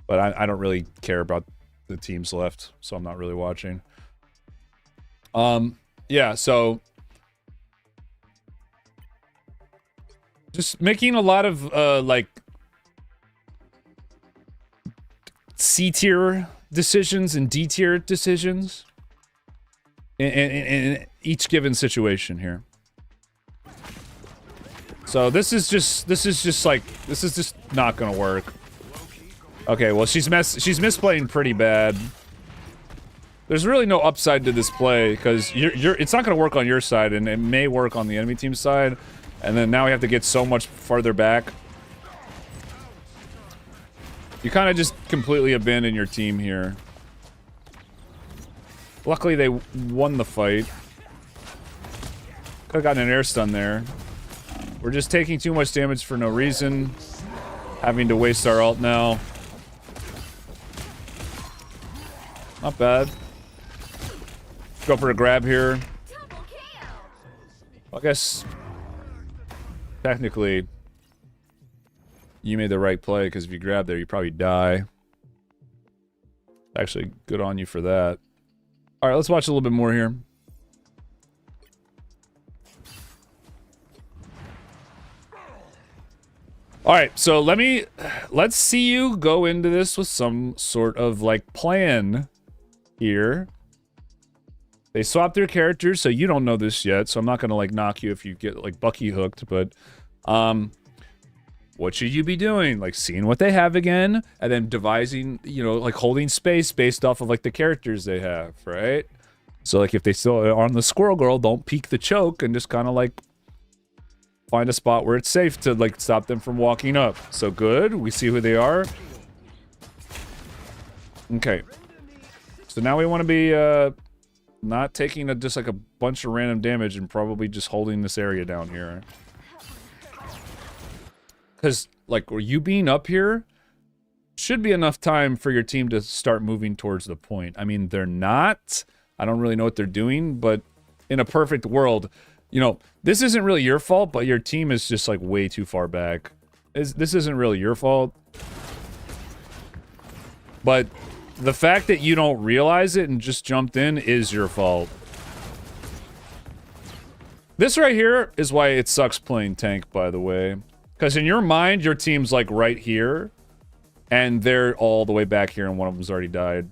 But I don't really care about the teams left, so I'm not really watching. Yeah, so just making a lot of like C tier decisions and D tier decisions in each given situation here. So this is just not gonna work. Okay, well she's misplaying pretty bad. There's really no upside to this play because it's not gonna work on your side and it may work on the enemy team's side. And then now we have to get so much farther back. You kind of just completely abandon your team here. Luckily, they won the fight. Could have gotten an air stun there. We're just taking too much damage for no reason. Having to waste our ult now. Not bad. Go for a grab here. I guess technically You made the right play, because if you grab there, you probably die. Actually, good on you for that. All right, let's watch a little bit more here. All right, so let's see you go into this with some sort of like plan here. They swapped their characters, so you don't know this yet, so I'm not gonna like knock you if you get like Bucky hooked, but what should you be doing? Like seeing what they have again, and then devising, you know, like holding space based off of like the characters they have, right? So like if they still are on the Squirrel Girl, don't peek the choke and just kind of like find a spot where it's safe to like stop them from walking up. So good, we see who they are. Okay. So now we want to be not taking just like a bunch of random damage and probably just holding this area down here. Because, like, you being up here should be enough time for your team to start moving towards the point. I mean, they're not. I don't really know what they're doing, but in a perfect world, you know, this isn't really your fault, but your team is just, like, way too far back. This isn't really your fault. But the fact that you don't realize it and just jumped in is your fault. This right here is why it sucks playing tank, by the way. Because in your mind, your team's like right here, and they're all the way back here, and one of them's already died.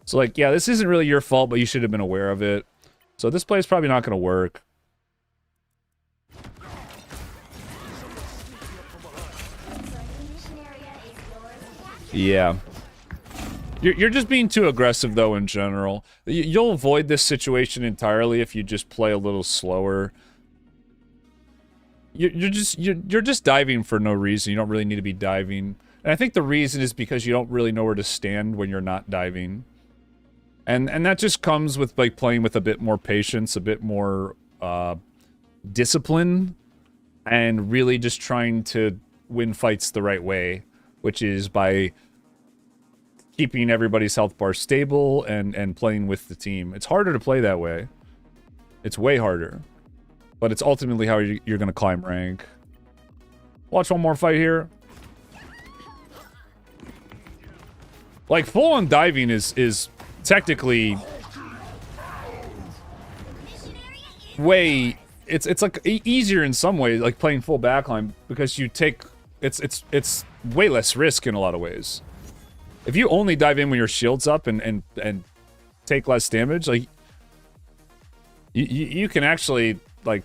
So like, yeah, this isn't really your fault, but you should have been aware of it. So this play is probably not going to work. Yeah. You're just being too aggressive, though, in general. You'll avoid this situation entirely if you just play a little slower. You're just diving for no reason. You don't really need to be diving. And I think the reason is because you don't really know where to stand when you're not diving. And that just comes with like playing with a bit more patience, a bit more discipline, and really just trying to win fights the right way, which is by keeping everybody's health bar stable and playing with the team. It's harder to play that way. It's way harder. But it's ultimately how you're going to climb rank. Watch one more fight here. Like, full-on diving is technically way... It's like easier in some ways, like playing full backline, because you take... It's way less risk in a lot of ways. If you only dive in when your shield's up and take less damage, like... You can actually... like,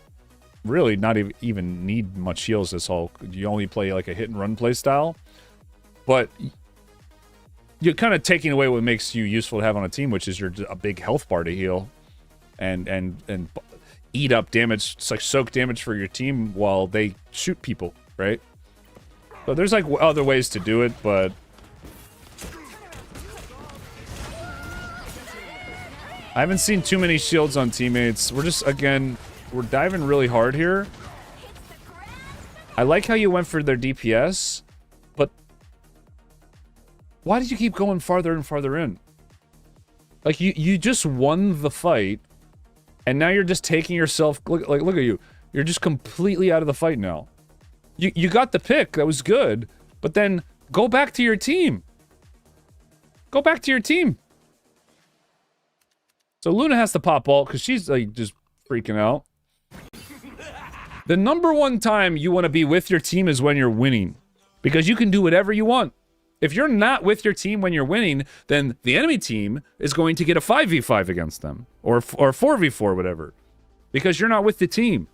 really not even need much heals this whole... You only play, like, a hit-and-run play style. But you're kind of taking away what makes you useful to have on a team, which is a big health bar to heal. And eat up damage, it's like soak damage for your team while they shoot people, right? So there's, like, other ways to do it, but... I haven't seen too many shields on teammates. We're just, again... We're diving really hard here. I like how you went for their DPS, but why did you keep going farther and farther in? Like, you just won the fight, and now you're just taking yourself... Look at you. You're just completely out of the fight now. You got the pick. That was good. But then, go back to your team. Go back to your team. So Luna has to pop ult, because she's, like, just freaking out. The number one time you want to be with your team is when you're winning. Because you can do whatever you want. If you're not with your team when you're winning, then the enemy team is going to get a 5v5 against them. Or 4v4, whatever. Because you're not with the team.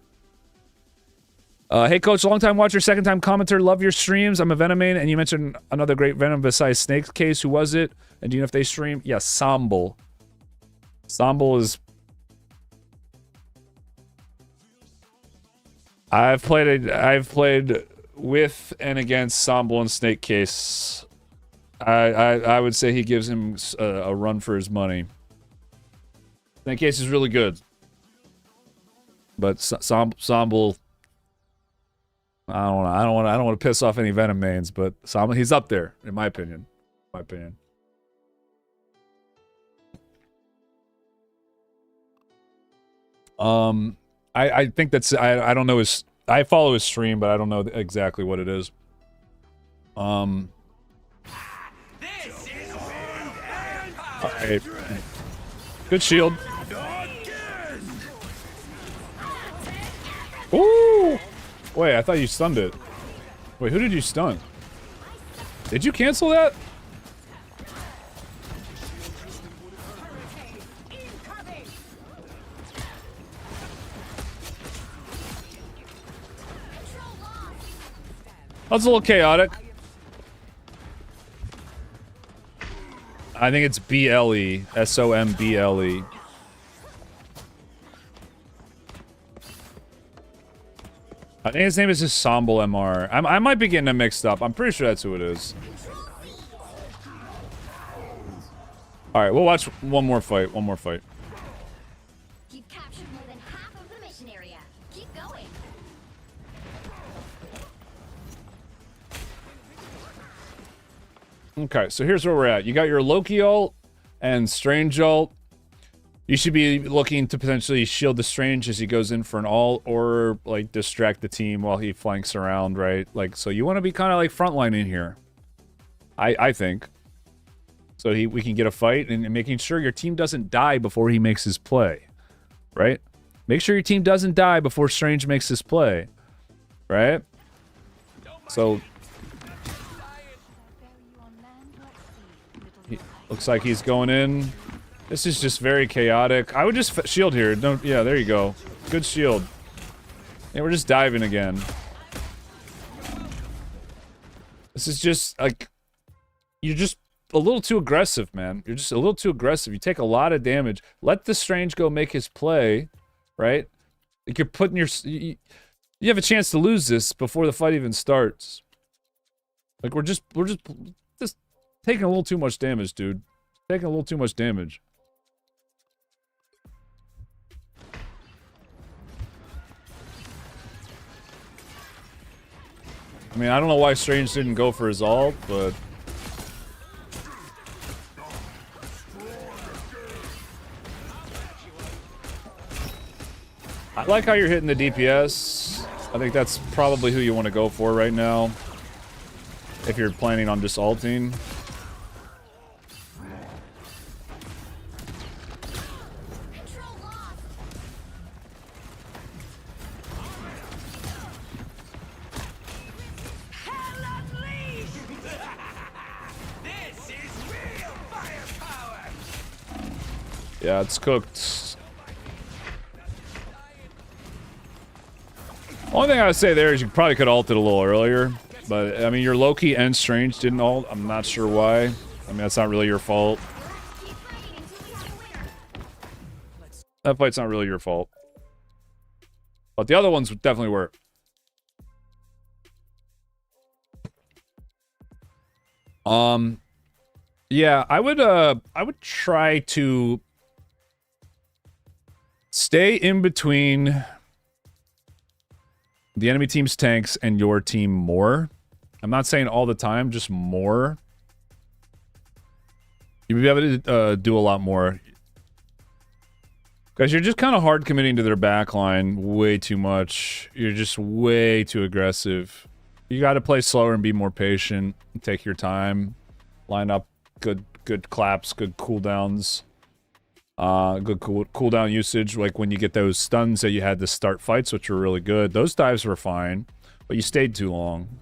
Hey, Coach, long-time watcher, second-time commenter. Love your streams. I'm a Venom main, and you mentioned another great Venom besides Snake's Case. Who was it? And do you know if they stream? Yeah, Somble. Somble is... I've played with and against Somble and Snake Case. I would say he gives him a run for his money. Snake Case is really good, but Somble, I don't want to piss off any Venom mains, but Somble, he's up there in my opinion. I think that's... I don't know his... I follow his stream, but I don't know exactly what it is. Alright. Good shield. Ooh! Wait, I thought you stunned it. Wait, who did you stun? Did you cancel that? That's a little chaotic. I think it's BLE. SOMBLE. I think his name is Ensemble MR. I might be getting it mixed up. I'm pretty sure that's who it is. Alright, we'll watch one more fight. One more fight. You've captured more than half of the mission area. Keep going. Okay, so here's where we're at. You got your Loki ult and Strange ult. You should be looking to potentially shield the Strange as he goes in for an ult, or like distract the team while he flanks around, right? Like, so you want to be kind of like frontlining here. I think. So we can get a fight, and making sure your team doesn't die before he makes his play, right? Make sure your team doesn't die before Strange makes his play, right? So looks like he's going in. This is just very chaotic. I would just shield here. Don't. Yeah, there you go. Good shield. And we're just diving again. This is just like, you're just a little too aggressive, man. You're just a little too aggressive. You take a lot of damage. Let the Strange go make his play, right? Like, you're putting your... You have a chance to lose this before the fight even starts. Like, we're just taking a little too much damage, dude. Taking a little too much damage. I mean, I don't know why Strange didn't go for his ult, but... I like how you're hitting the DPS. I think that's probably who you want to go for right now, if you're planning on just ulting. Yeah, it's cooked. Only thing I would say there is you probably could ult it a little earlier. But, I mean, your Loki and Strange didn't ult. I'm not sure why. I mean, that's not really your fault. That fight's not really your fault. But the other ones definitely were. Yeah, I would try to stay in between the enemy team's tanks and your team more. I'm not saying all the time, just more. You'll be able to do a lot more. Because you're just kind of hard committing to their backline way too much. You're just way too aggressive. You got to play slower and be more patient. Take your time. Line up good claps, good cooldowns. Good cooldown usage, like when you get those stuns that you had to start fights, which were really good. Those dives were fine, but you stayed too long.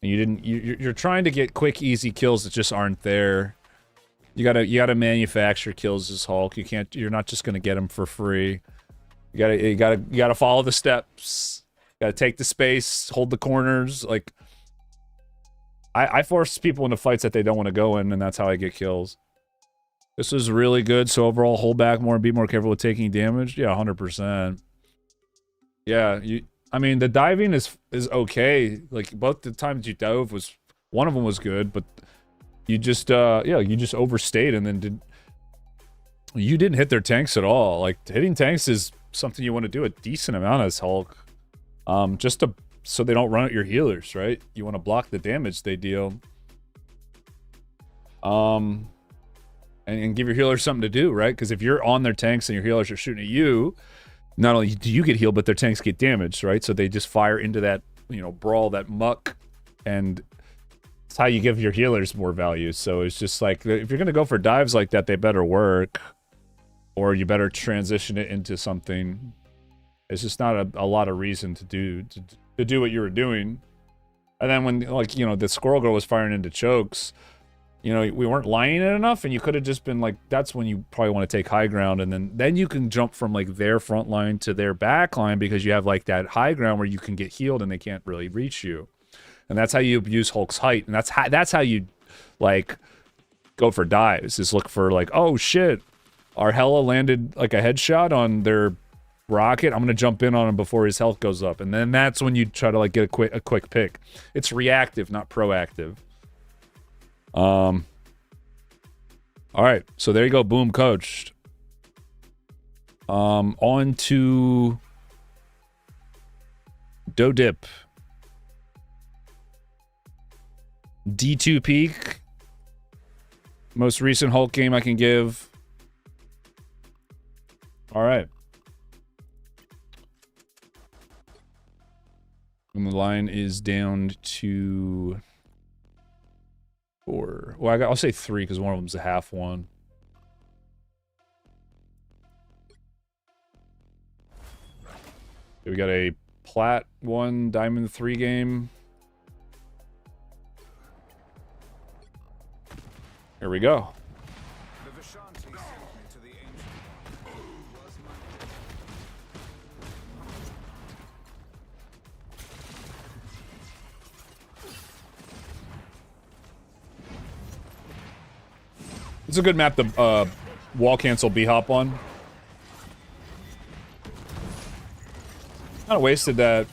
And you didn't. You're trying to get quick, easy kills that just aren't there. You gotta manufacture kills as Hulk. You can't. You're not just gonna get them for free. You gotta follow the steps. You gotta take the space, hold the corners. Like I force people into fights that they don't want to go in, and that's how I get kills. This was really good, so overall, hold back more and be more careful with taking damage. Yeah, 100%. Yeah, I mean, the diving is okay. Like, both the times you dove was... One of them was good, but you just, yeah, you just overstayed and then you didn't hit their tanks at all. Like, hitting tanks is something you want to do a decent amount as Hulk. Just so they don't run at your healers, right? You want to block the damage they deal. And give your healers something to do, right? Because if you're on their tanks and your healers are shooting at you, not only do you get healed, but their tanks get damaged, right? So they just fire into that, you know, brawl, that muck, and It's how you give your healers more value. So it's just like, if you're going to go for dives like that, they better work. Or you better transition it into something. It's just not a lot of reason to do what you were doing. And then when, like, you know, the squirrel girl was firing into chokes, you know, we weren't lining it enough, and you could have just been like, that's when you probably want to take high ground, and then you can jump from like their front line to their back line because you have like that high ground where you can get healed and they can't really reach you. And that's how you abuse Hulk's height, and that's how you like go for dives, is look for like, oh shit, our Hela landed like a headshot on their rocket, I'm gonna jump in on him before his health goes up, and then that's when you try to like get a quick pick. It's reactive, not proactive. All right, so there you go, boom, coached. On to Doe Dip. D2 peak. Most recent Hulk game I can give. All right. And the line is down to 4. Well, I'll say 3 because one of them's a half one. Okay, we got a Plat 1, Diamond 3 game. Here we go. It's a good map to wall cancel B-hop on. Kind of wasted that.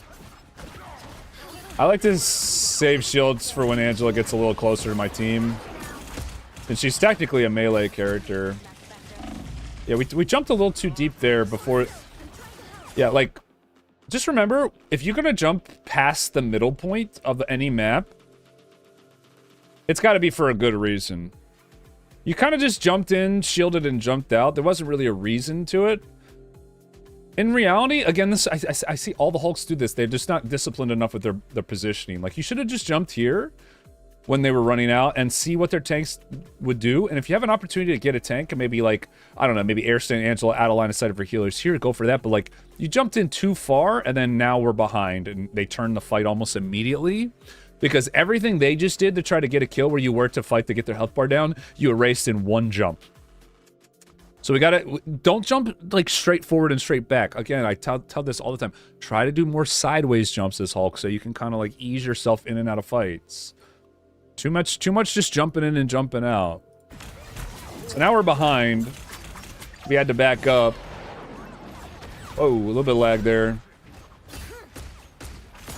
I like to save shields for when Angela gets a little closer to my team. And she's technically a melee character. Yeah, we jumped a little too deep there before. Yeah, like, just remember, if you're gonna jump past the middle point of any map, it's gotta be for a good reason. You kind of just jumped in, shielded, and jumped out. There wasn't really a reason to it. In reality, again, this I see all the Hulks do this. They're just not disciplined enough with their positioning. Like, you should have just jumped here when they were running out and see what their tanks would do. And if you have an opportunity to get a tank and maybe, like, I don't know, maybe Airstone Angela out of line of sight of her healers here, go for that. But, like, you jumped in too far, and then now we're behind, and they turn the fight almost immediately. Because everything they just did to try to get a kill where you were to fight to get their health bar down, you erased in one jump. So we gotta, don't jump like straight forward and straight back. Again, I tell this all the time. Try to do more sideways jumps as Hulk so you can kind of like ease yourself in and out of fights. Too much just jumping in and jumping out. So now we're behind. We had to back up. Oh, a little bit of lag there.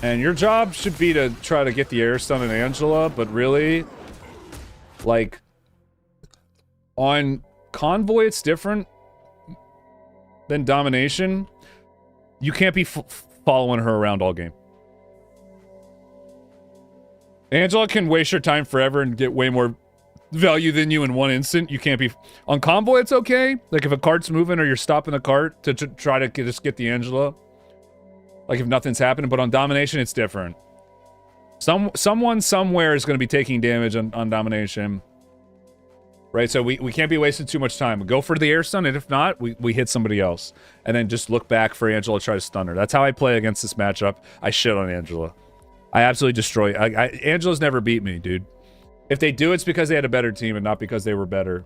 And your job should be to try to get the air stun in Angela, but really, like, on Convoy, it's different than Domination. You can't be following her around all game. Angela can waste your time forever and get way more value than you in one instant. You can't be... On Convoy, it's okay. Like, if a cart's moving or you're stopping the cart to try to just get the Angela. Like, if nothing's happening. But on Domination, it's different. Someone somewhere is going to be taking damage on Domination. Right? So we can't be wasting too much time. Go for the air stun, and if not, we hit somebody else. And then just look back for Angela to try to stun her. That's how I play against this matchup. I shit on Angela. I absolutely destroy... Angela's never beat me, dude. If they do, it's because they had a better team and not because they were better.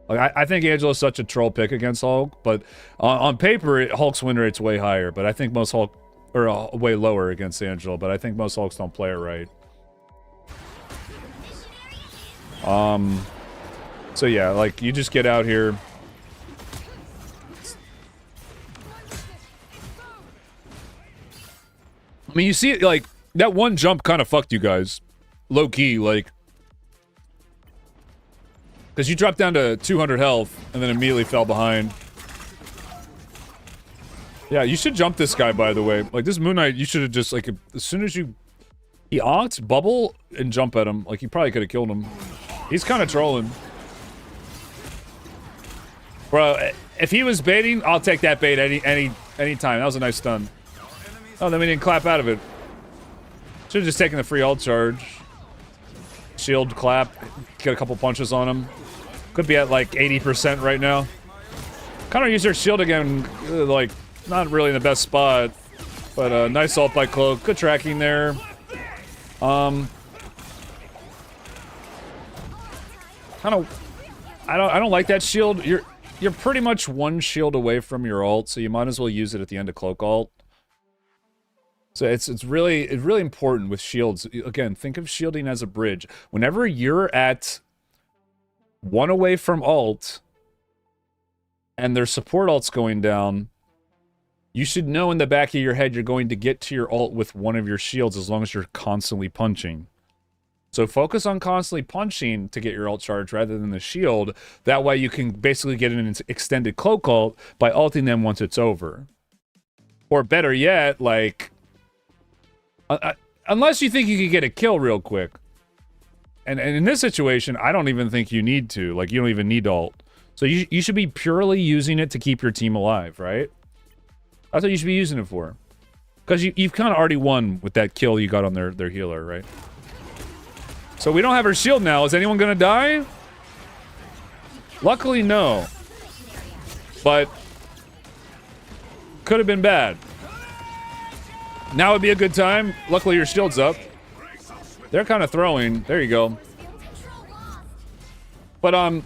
Like, I think Angela's such a troll pick against Hulk, but on paper, Hulk's win rate's way higher. But I think most Hulk... Or way lower against Angela, but I think most Hulks don't play it right. So yeah, like, you just get out here. I mean, you see it, like, that one jump kind of fucked you guys. Low-key, like... Because you dropped down to 200 health, and then immediately fell behind. Yeah, you should jump this guy, by the way. Like, this Moon Knight, you should have just, like, as soon as you... He onked, bubble, and jump at him. Like, you probably could have killed him. He's kind of trolling. Bro, if he was baiting, I'll take that bait any time. That was a nice stun. Oh, then we didn't clap out of it. Should have just taken the free ult charge. shield clap, get a couple punches on him. Could be at like 80% right now. Kind of use their shield again, like not really in the best spot, but nice ult by Cloak. Good tracking there. Kind of, I don't like that shield. You're pretty much one shield away from your ult, so you might as well use it at the end of Cloak ult. So it's really important with shields. Again, think of shielding as a bridge. Whenever you're at one away from ult and their support ult's going down, you should know in the back of your head you're going to get to your ult with one of your shields as long as you're constantly punching. So focus on constantly punching to get your ult charge rather than the shield. That way you can basically get an extended Cloak ult by ulting them once it's over. Or better yet, like... unless you think you can get a kill real quick. And in this situation, I don't even think you need to. Like, you don't even need ult. So you should be purely using it to keep your team alive, right? That's what you should be using it for. Because you've kind of already won with that kill you got on their healer, right? So we don't have her shield now. Is anyone going to die? Luckily, no. But could have been bad. Now would be a good time. Luckily, your shield's up. They're kind of throwing. There you go. But,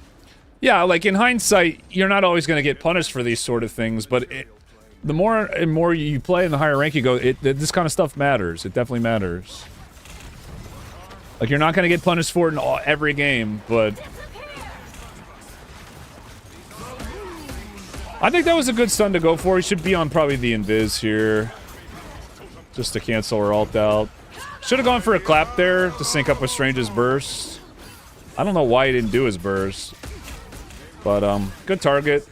yeah, like, in hindsight, you're not always going to get punished for these sort of things, but the more and more you play and the higher rank you go, this kind of stuff matters. It definitely matters. Like, you're not going to get punished for it in every game, but... I think that was a good stun to go for. He should be on probably the invis here. Just to cancel her ult out. Should have gone for a clap there to sync up with Strange's burst. I don't know why he didn't do his burst. But, good target.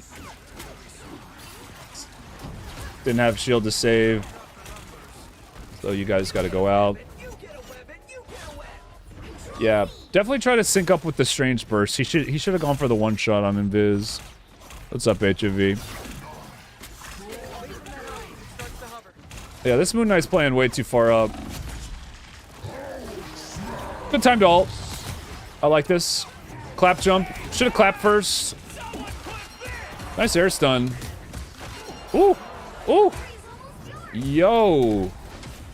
Didn't have shield to save. So you guys gotta go out. Yeah, definitely try to sync up with the Strange burst. He should have gone for the one shot on invis. What's up, HOV? Yeah, this Moon Knight's playing way too far up. Good time to ult. I like this. Clap jump. Should have clapped first. Nice air stun. Ooh. Ooh. Yo.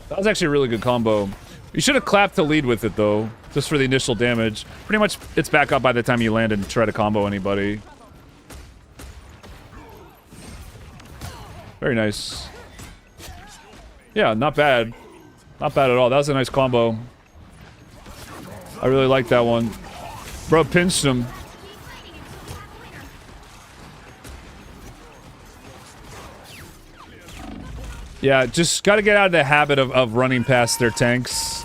That was actually a really good combo. You should have clapped to lead with it, though. Just for the initial damage. Pretty much, it's back up by the time you land and try to combo anybody. Very nice. Yeah, not bad. Not bad at all. That was a nice combo. I really like that one. Bro, pinched him. Yeah, just gotta get out of the habit of running past their tanks.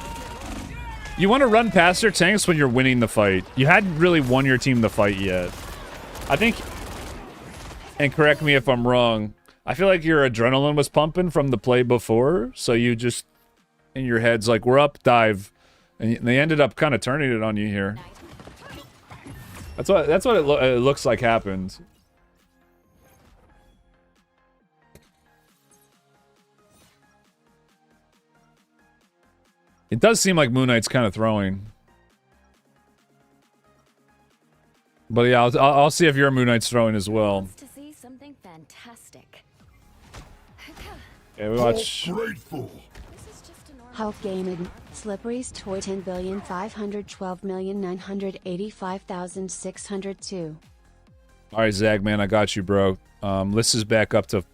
You want to run past their tanks when you're winning the fight. You hadn't really won your team the fight yet. I think, and correct me if I'm wrong, I feel like your adrenaline was pumping from the play before, so you just, in your head's like, we're up, dive. And they ended up kind of turning it on you here. That's what it looks like happened. It does seem like Moon Knight's kind of throwing. But yeah, I'll see if your Moon Knight's throwing as well. To see something fantastic. Yeah, we watch. Health Gaming, Slippery's toy 10,512,985,602. Alright, Zag, man, I got you, bro. List is back up to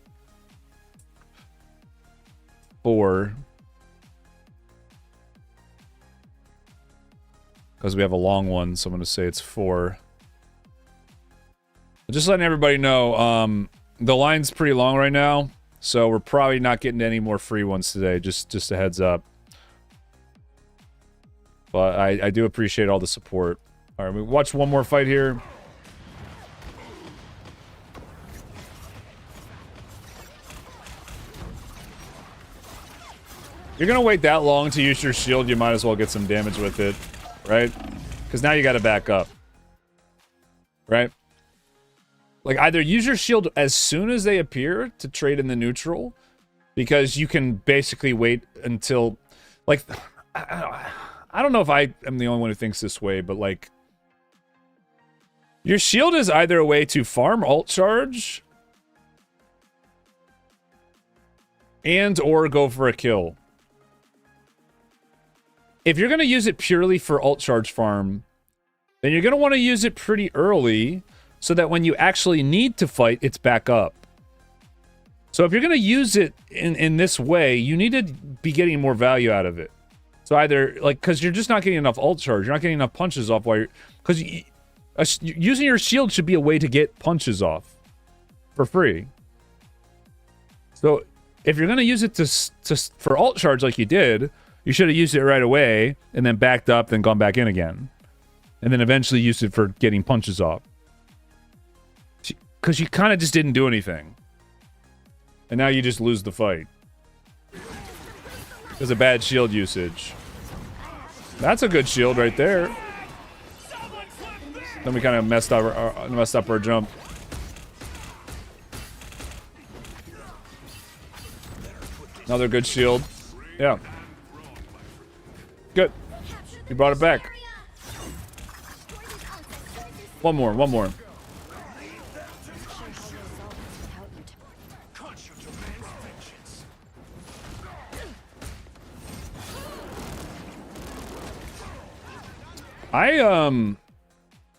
4. Because we have a long one, so I'm going to say it's 4. Just letting everybody know, the line's pretty long right now, so we're probably not getting any more free ones today, just a heads up. But I do appreciate all the support. Alright, we watch one more fight here. You're gonna wait that long to use your shield, you might as well get some damage with it. Right? Because now you gotta back up. Right? Like, either use your shield as soon as they appear to trade in the neutral, because you can basically wait until... Like, I I don't know if I am the only one who thinks this way, but like, your shield is either a way to farm ult charge and or go for a kill. If you're going to use it purely for ult charge farm, then you're going to want to use it pretty early so that when you actually need to fight, it's back up. So if you're going to use it in this way, you need to be getting more value out of it. So either, like, because you're just not getting enough ult charge, you're not getting enough punches off while you're... Because using your shield should be a way to get punches off for free. So if you're going to use it for ult charge like you did, you should have used it right away and then backed up, then gone back in again. And then eventually used it for getting punches off. Because you kind of just didn't do anything. And now you just lose the fight. Because of bad shield usage. That's a good shield right there. Then we kind of messed up our jump. Another good shield. Yeah. Good. You brought it back. One more, one more.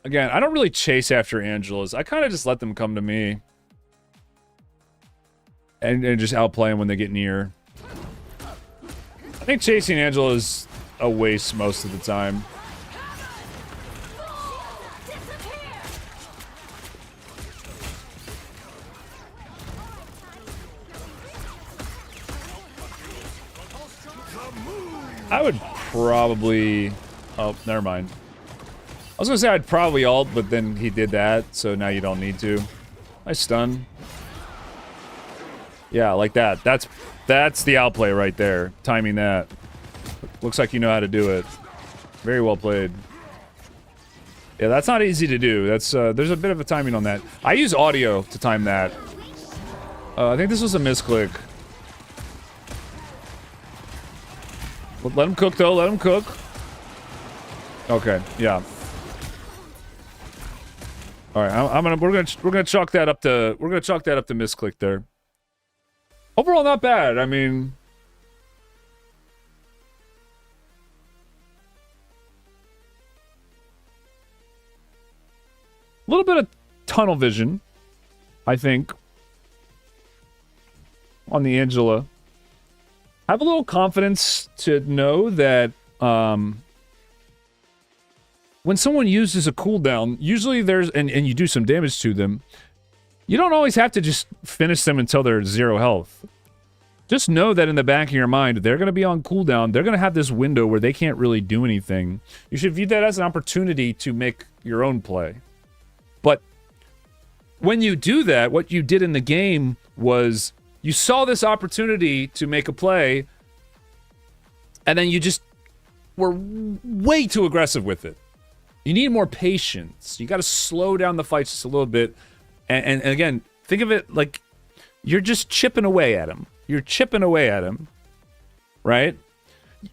Again, I don't really chase after Angelas. I kind of just let them come to me. And just outplay them when they get near. I think chasing Angela is a waste most of the time. I would probably... Oh, never mind. I was gonna say I'd probably ult, but then he did that, so now you don't need to. Nice stun. Yeah, like that. That's the outplay right there. Timing that. Looks like you know how to do it. Very well played. Yeah, that's not easy to do. That's there's a bit of a timing on that. I use audio to time that. I think this was a misclick. Let him cook though. Let him cook. Okay. Yeah. All right. We're gonna chalk that up to misclick there. Overall, not bad. I mean, a little bit of tunnel vision, I think, on the Angela. Have a little confidence to know that when someone uses a cooldown, usually there's, and you do some damage to them, you don't always have to just finish them until they're 0 health. Just know that in the back of your mind, they're going to be on cooldown. They're going to have this window where they can't really do anything. You should view that as an opportunity to make your own play. But when you do that, what you did in the game was you saw this opportunity to make a play, and then you just were way too aggressive with it. You need more patience. You got to slow down the fights just a little bit. And again, think of it like you're just chipping away at him. You're chipping away at him, right?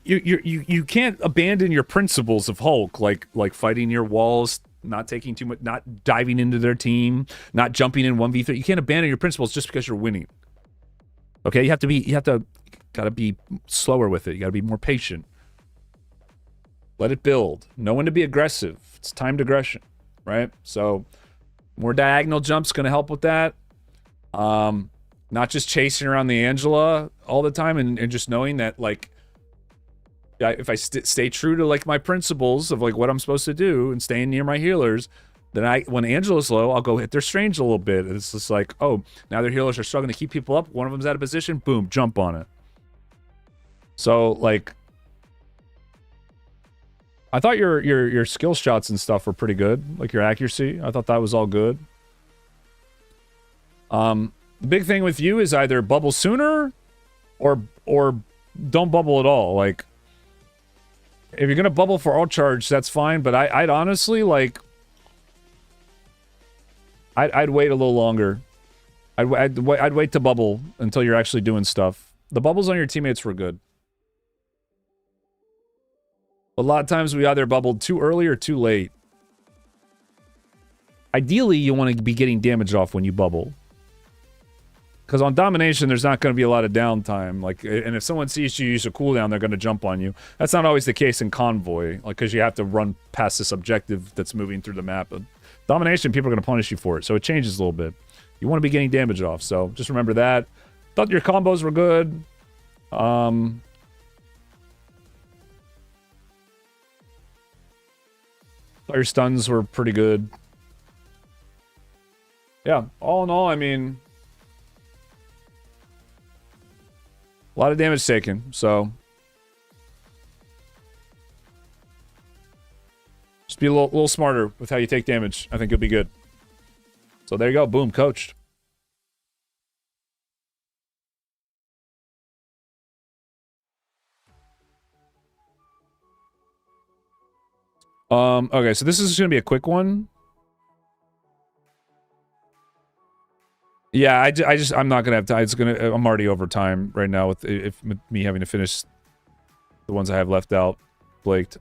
You can't abandon your principles of Hulk, like fighting near walls, not taking too much, not diving into their team, not jumping in 1v3. You can't abandon your principles just because you're winning. Okay, gotta be slower with it. You gotta be more patient. Let it build. Know when to be aggressive. It's timed aggression, right? So more diagonal jumps gonna help with that. Not just chasing around the Angela all the time, and just knowing that, like, if I stay true to like my principles of like what I'm supposed to do and staying near my healers, then when Angela's low, I'll go hit their strange a little bit. And it's just like, oh, now their healers are struggling to keep people up. One of them's out of position. Boom, jump on it. So like, I thought your skill shots and stuff were pretty good. Like your accuracy, I thought that was all good. The big thing with you is either bubble sooner or don't bubble at all. Like, if you're gonna bubble for ult charge, that's fine. But I'd honestly like, I'd wait a little longer. I'd wait to bubble until you're actually doing stuff. The bubbles on your teammates were good. A lot of times we either bubbled too early or too late. Ideally, you want to be getting damage off when you bubble. Because on domination, there's not going to be a lot of downtime. Like, and if someone sees you use a cooldown, they're going to jump on you. That's not always the case in convoy, like because you have to run past this objective that's moving through the map. But domination, people are going to punish you for it, so it changes a little bit. You want to be getting damage off, so just remember that. Thought your combos were good. Thought your stuns were pretty good. Yeah, all in all, I mean, a lot of damage taken, so just be a little smarter with how you take damage. I think you'll be good. So there you go, boom, coached. Okay, so this is gonna be a quick one. Yeah, I'm not gonna have time. I'm already over time right now with me having to finish the ones I have left out, Blaked.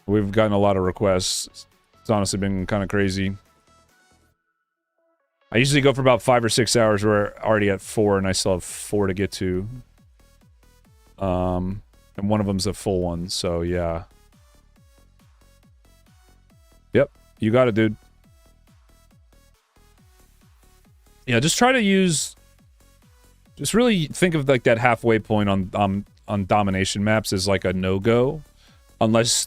We've gotten a lot of requests. It's honestly been kind of crazy. I usually go for about 5 or 6 hours. We're already at 4, and I still have 4 to get to. And one of them's a full one, so yeah. Yep, you got it, dude. Yeah, just try to use... Just really think of like that halfway point on domination maps as like a no-go. Unless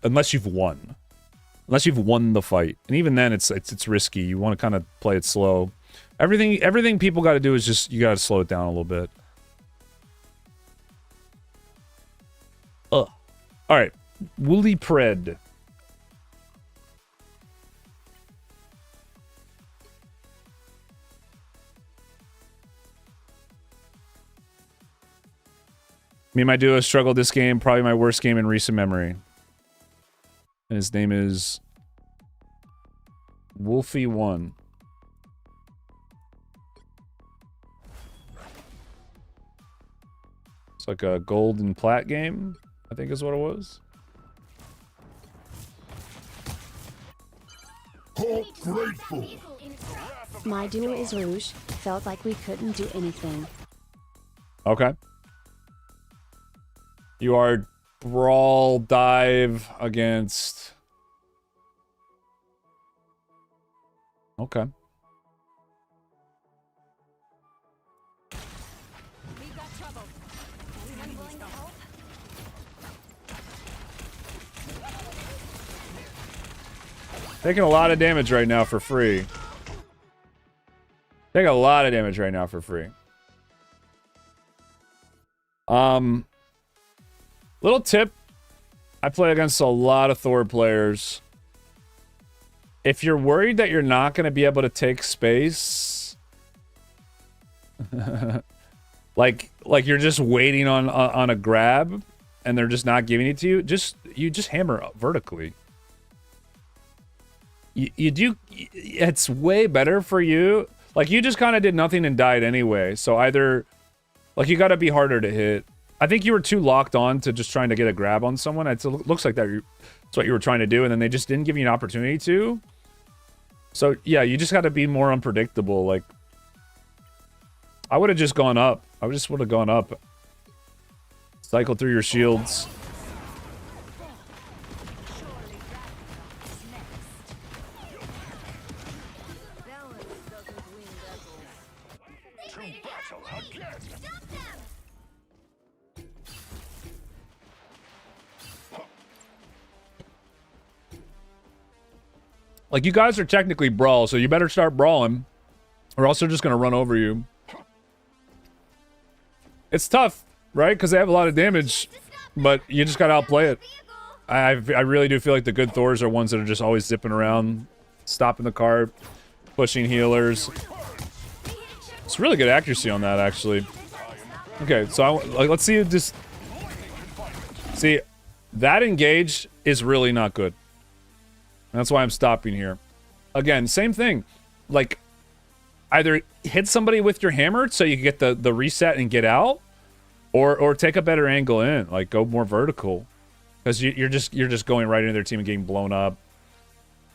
unless you've won. Unless you've won the fight. And even then it's risky. You want to kind of play it slow. Everything people got to do is just you got to slow it down a little bit. Ugh. All right. Woolly Pred. Me and my duo struggled this game, probably my worst game in recent memory. And his name is Wolfie1. It's like a gold and plat game, I think is what it was. Grateful. My duo is Rouge. Felt like we couldn't do anything. Okay. You are Brawl Dive against... Okay. We've got trouble. Anyone willing to help? Taking a lot of damage right now for free. Taking a lot of damage right now for free. Little tip. I play against a lot of Thor players. If you're worried that you're not going to be able to take space... like you're just waiting on a grab and they're just not giving it to you, you just hammer up vertically. You do... It's way better for you. Like, you just kind of did nothing and died anyway. So either... Like, you got to be harder to hit. I think you were too locked on to just trying to get a grab on someone. It looks like that's what you were trying to do, and then they just didn't give you an opportunity to. So, yeah, you just got to be more unpredictable. Like, I would have just gone up. I just would have gone up. Cycle through your shields. Like, you guys are technically brawl, so you better start brawling. Or else they're just going to run over you. It's tough, right? Because they have a lot of damage. But you just got to outplay it. I really do feel like the good Thors are ones that are just always zipping around. Stopping the cart. Pushing healers. It's really good accuracy on that, actually. Okay, so let's see if this... See, that engage is really not good. That's why I'm stopping here. Again, same thing. Like, either hit somebody with your hammer so you can get the reset and get out, Or take a better angle in, like go more vertical, because you're just going right into their team and getting blown up.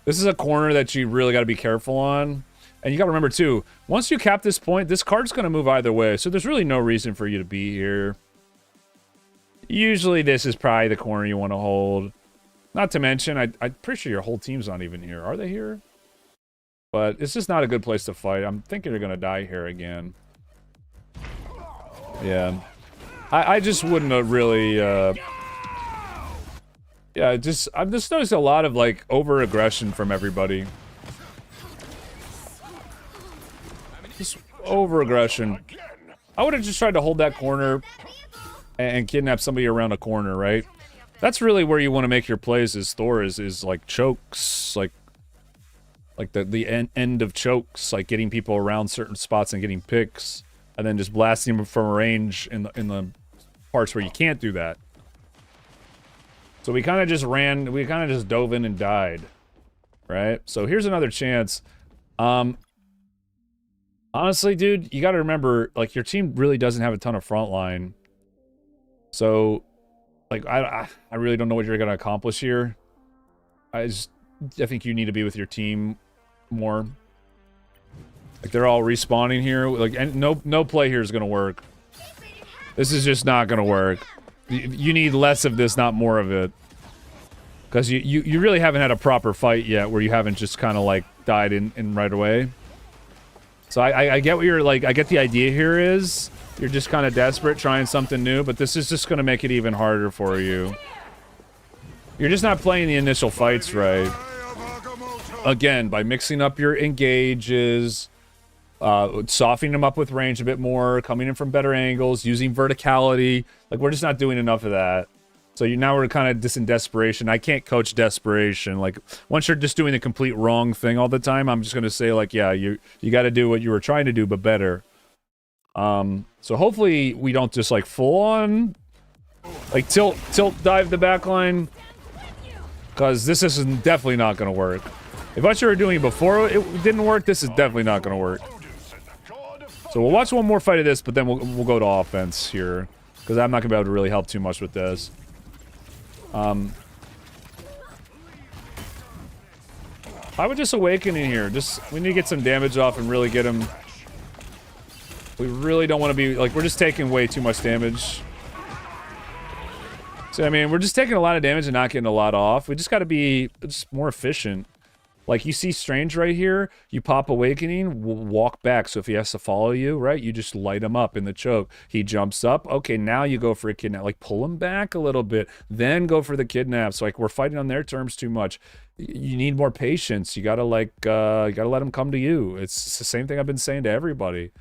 This is a corner that you really got to be careful on, and you got to remember too. Once you cap this point, this card's going to move either way, so there's really no reason for you to be here. Usually, this is probably the corner you want to hold. Not to mention, I'm pretty sure your whole team's not even here. Are they here? But it's just not a good place to fight. I'm thinking you're going to die here again. Yeah. I just wouldn't have really, yeah, I'm just noticing a lot of, like, over-aggression from everybody. Just over-aggression. I would have just tried to hold that corner and kidnap somebody around a corner, right? That's really where you want to make your plays as Thor is like chokes, like the end of chokes, like getting people around certain spots and getting picks, and then just blasting them from a range in the parts where you can't do that. So we kind of just dove in and died, right? So here's another chance. Honestly, dude, you got to remember, like, your team really doesn't have a ton of front line. So, like, I really don't know what you're going to accomplish here. I think you need to be with your team more. Like, they're all respawning here. Like, and no play here is going to work. This is just not going to work. You need less of this, not more of it. Because you really haven't had a proper fight yet where you haven't just kind of, like, died in right away. So I get what you're, like, I get the idea here is you're just kind of desperate, trying something new, but this is just going to make it even harder for you. You're just not playing the initial fights right. Again, by mixing up your engages, softening them up with range a bit more, coming in from better angles, using verticality. Like, we're just not doing enough of that. So now we're kind of just in desperation. I can't coach desperation. Like, once you're just doing the complete wrong thing all the time, I'm just going to say, like, yeah, you got to do what you were trying to do, but better. So hopefully we don't just, like, full on, like, tilt dive the back line. Because this is definitely not going to work. If what you were doing before it didn't work, this is definitely not going to work. So we'll watch one more fight of this, but then we'll go to offense here. Because I'm not going to be able to really help too much with this. I would just awaken in here. We need to get some damage off and really get him. We really don't want to be, like, we're just taking way too much damage. So, I mean, we're just taking a lot of damage and not getting a lot off. We just got to be just more efficient. Like, you see Strange right here, you pop Awakening, walk back. So if he has to follow you, right, you just light him up in the choke. He jumps up. Okay, now you go for a kidnap. Like, pull him back a little bit, then go for the kidnaps. Like, we're fighting on their terms too much. You need more patience. You gotta, like, you gotta let him come to you. It's the same thing I've been saying to everybody.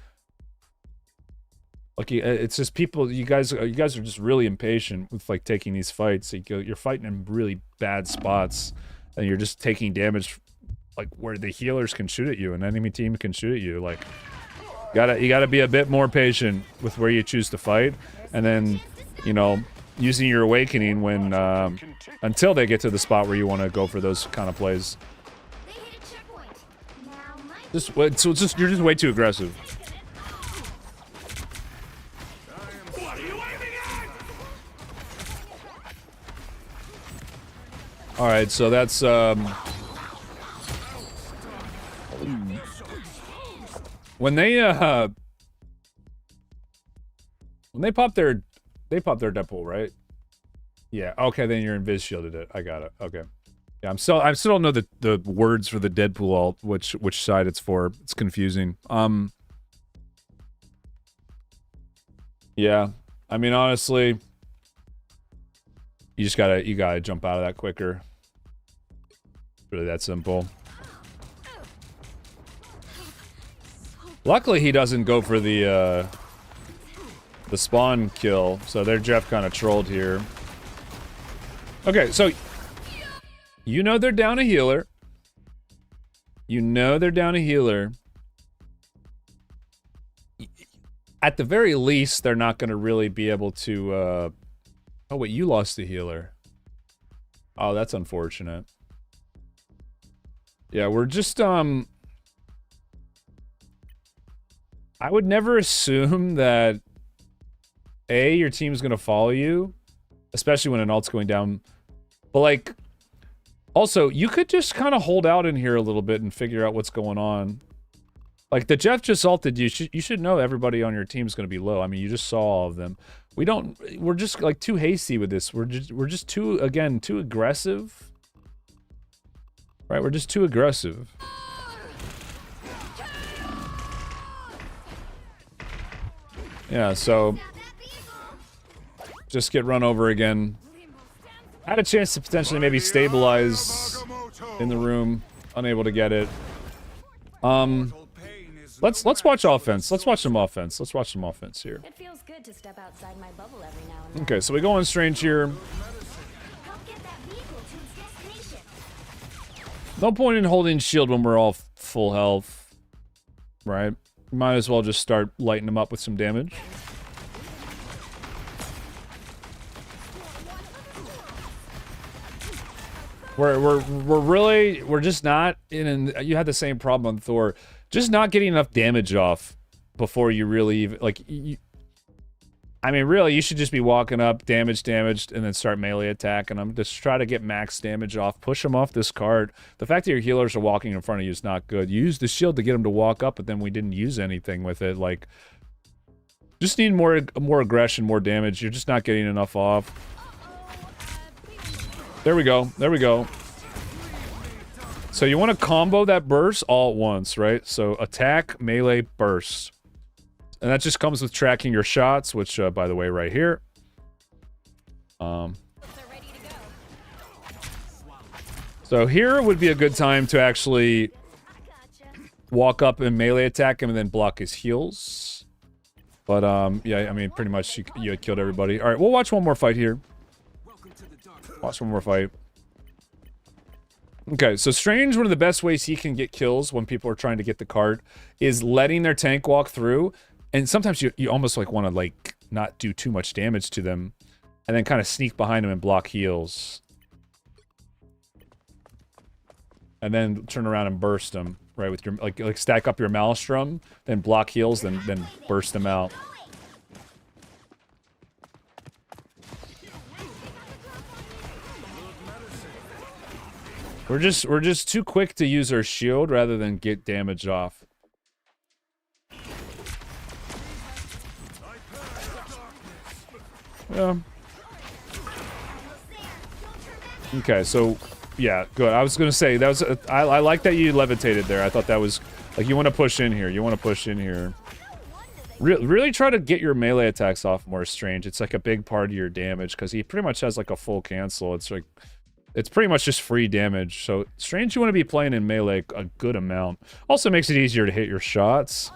Like, it's just people, you guys are just really impatient with, like, taking these fights. You're fighting in really bad spots, and you're just taking damage, like, where the healers can shoot at you, an enemy team can shoot at you. Like, you gotta be a bit more patient with where you choose to fight, and then, you know, using your awakening when, until they get to the spot where you want to go for those kind of plays. They hit a checkpoint. Now might You're just way too aggressive. Alright, so that's, when they pop their Deadpool, right? Yeah, okay, then your invis shielded it. I got it. Okay. Yeah, I still don't know the words for the Deadpool ult, which side it's for. It's confusing. Yeah. I mean, honestly, you gotta jump out of that quicker. It's really that simple. Luckily, he doesn't go for the spawn kill, so their Jeff kind of trolled here. Okay, so you know they're down a healer. You know they're down a healer. At the very least, they're not going to really be able to... Oh, wait, you lost the healer. Oh, that's unfortunate. Yeah, we're just, I would never assume that A, your team's gonna follow you, especially when an ult's going down. But like, also, you could just kind of hold out in here a little bit and figure out what's going on. Like, the Jeff just ulted you. You should know everybody on your team's gonna be low. I mean, you just saw all of them. We're just like too hasty with this. We're just too aggressive. Right? We're just too aggressive. Yeah, so just get run over again. I had a chance to potentially maybe stabilize in the room. Unable to get it. Let's watch offense. Let's watch some offense. Let's watch some offense here. It feels good to step outside my bubble every now and then. Okay, so we go on Strange here. Help get that vehicle to its destination. No point in holding shield when we're all full health. Right? Might as well just start lighting them up with some damage. We're just not in you had the same problem on Thor. Just not getting enough damage off before you really even, like, I mean, really, you should just be walking up, damaged, and then start melee attacking them. Just try to get max damage off. Push them off this card. The fact that your healers are walking in front of you is not good. You use the shield to get them to walk up, but then we didn't use anything with it. Like, just need more aggression, more damage. You're just not getting enough off. There we go. There we go. So you want to combo that burst all at once, right? So attack, melee, burst. And that just comes with tracking your shots, which, by the way, right here. So here would be a good time to actually walk up and melee attack him and then block his heals. But, yeah, I mean, pretty much you had killed everybody. All right, we'll watch one more fight here. Watch one more fight. Okay, so Strange, one of the best ways he can get kills when people are trying to get the card is letting their tank walk through. And sometimes you almost like want to like not do too much damage to them and then kind of sneak behind them and block heals. And then turn around and burst them, right? With your like stack up your Maelstrom, then block heals, then burst them out. We're just too quick to use our shield rather than get damage off. Yeah. Okay, so yeah, good. I was gonna say that was I like that you levitated there. I thought that was like you want to push in here. You want to push in here. Really try to get your melee attacks off more, Strange. It's like a big part of your damage because he pretty much has like a full cancel. It's like it's pretty much just free damage. So Strange, you want to be playing in melee a good amount. Also makes it easier to hit your shots.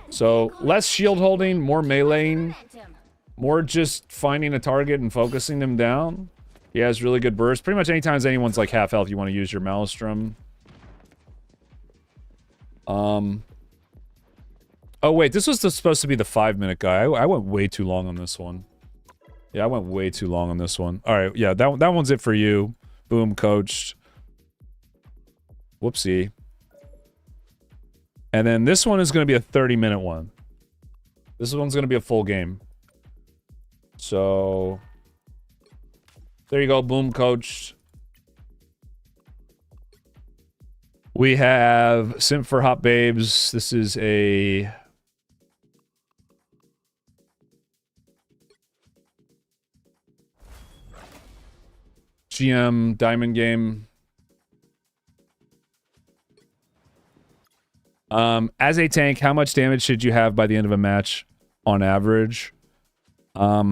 So less shield holding, more meleeing, more just finding a target and focusing them down. He has really good burst. Pretty much anytime anyone's like half health, you want to use your Maelstrom. Oh wait, this was supposed to be the 5-minute guy. I went way too long on this one. Yeah, I went way too long on this one. All right, yeah, that one's it for you. Boom, coach. Whoopsie. And then this one is going to be a 30-minute one. This one's going to be a full game. So there you go, boom, coach. We have Simp for Hot Babes. This is a GM diamond game. As a tank, how much damage should you have by the end of a match on average? I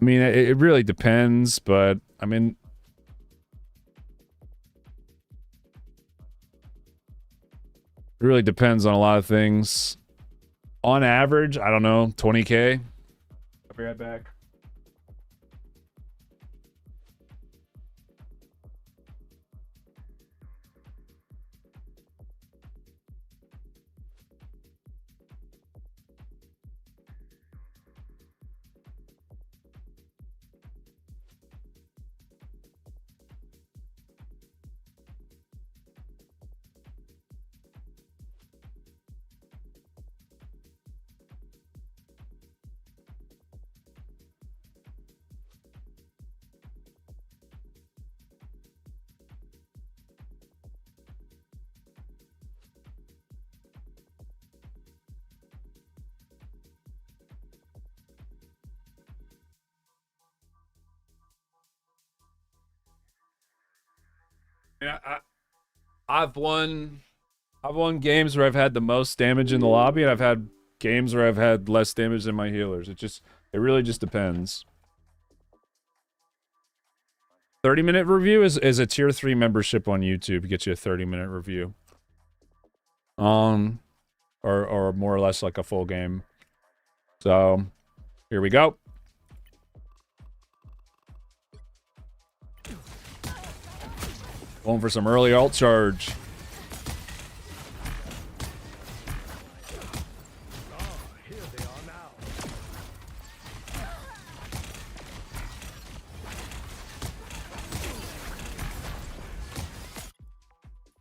mean, it really depends, but I mean, it really depends on a lot of things. On average, I don't know, 20k. I'll be right back. Yeah, I've won games where I've had the most damage in the lobby, and I've had games where I've had less damage than my healers. It really just depends. 30-minute review is a tier 3 membership on YouTube. It gets you a 30-minute review. Or more or less like a full game. So, here we go. Going for some early alt charge.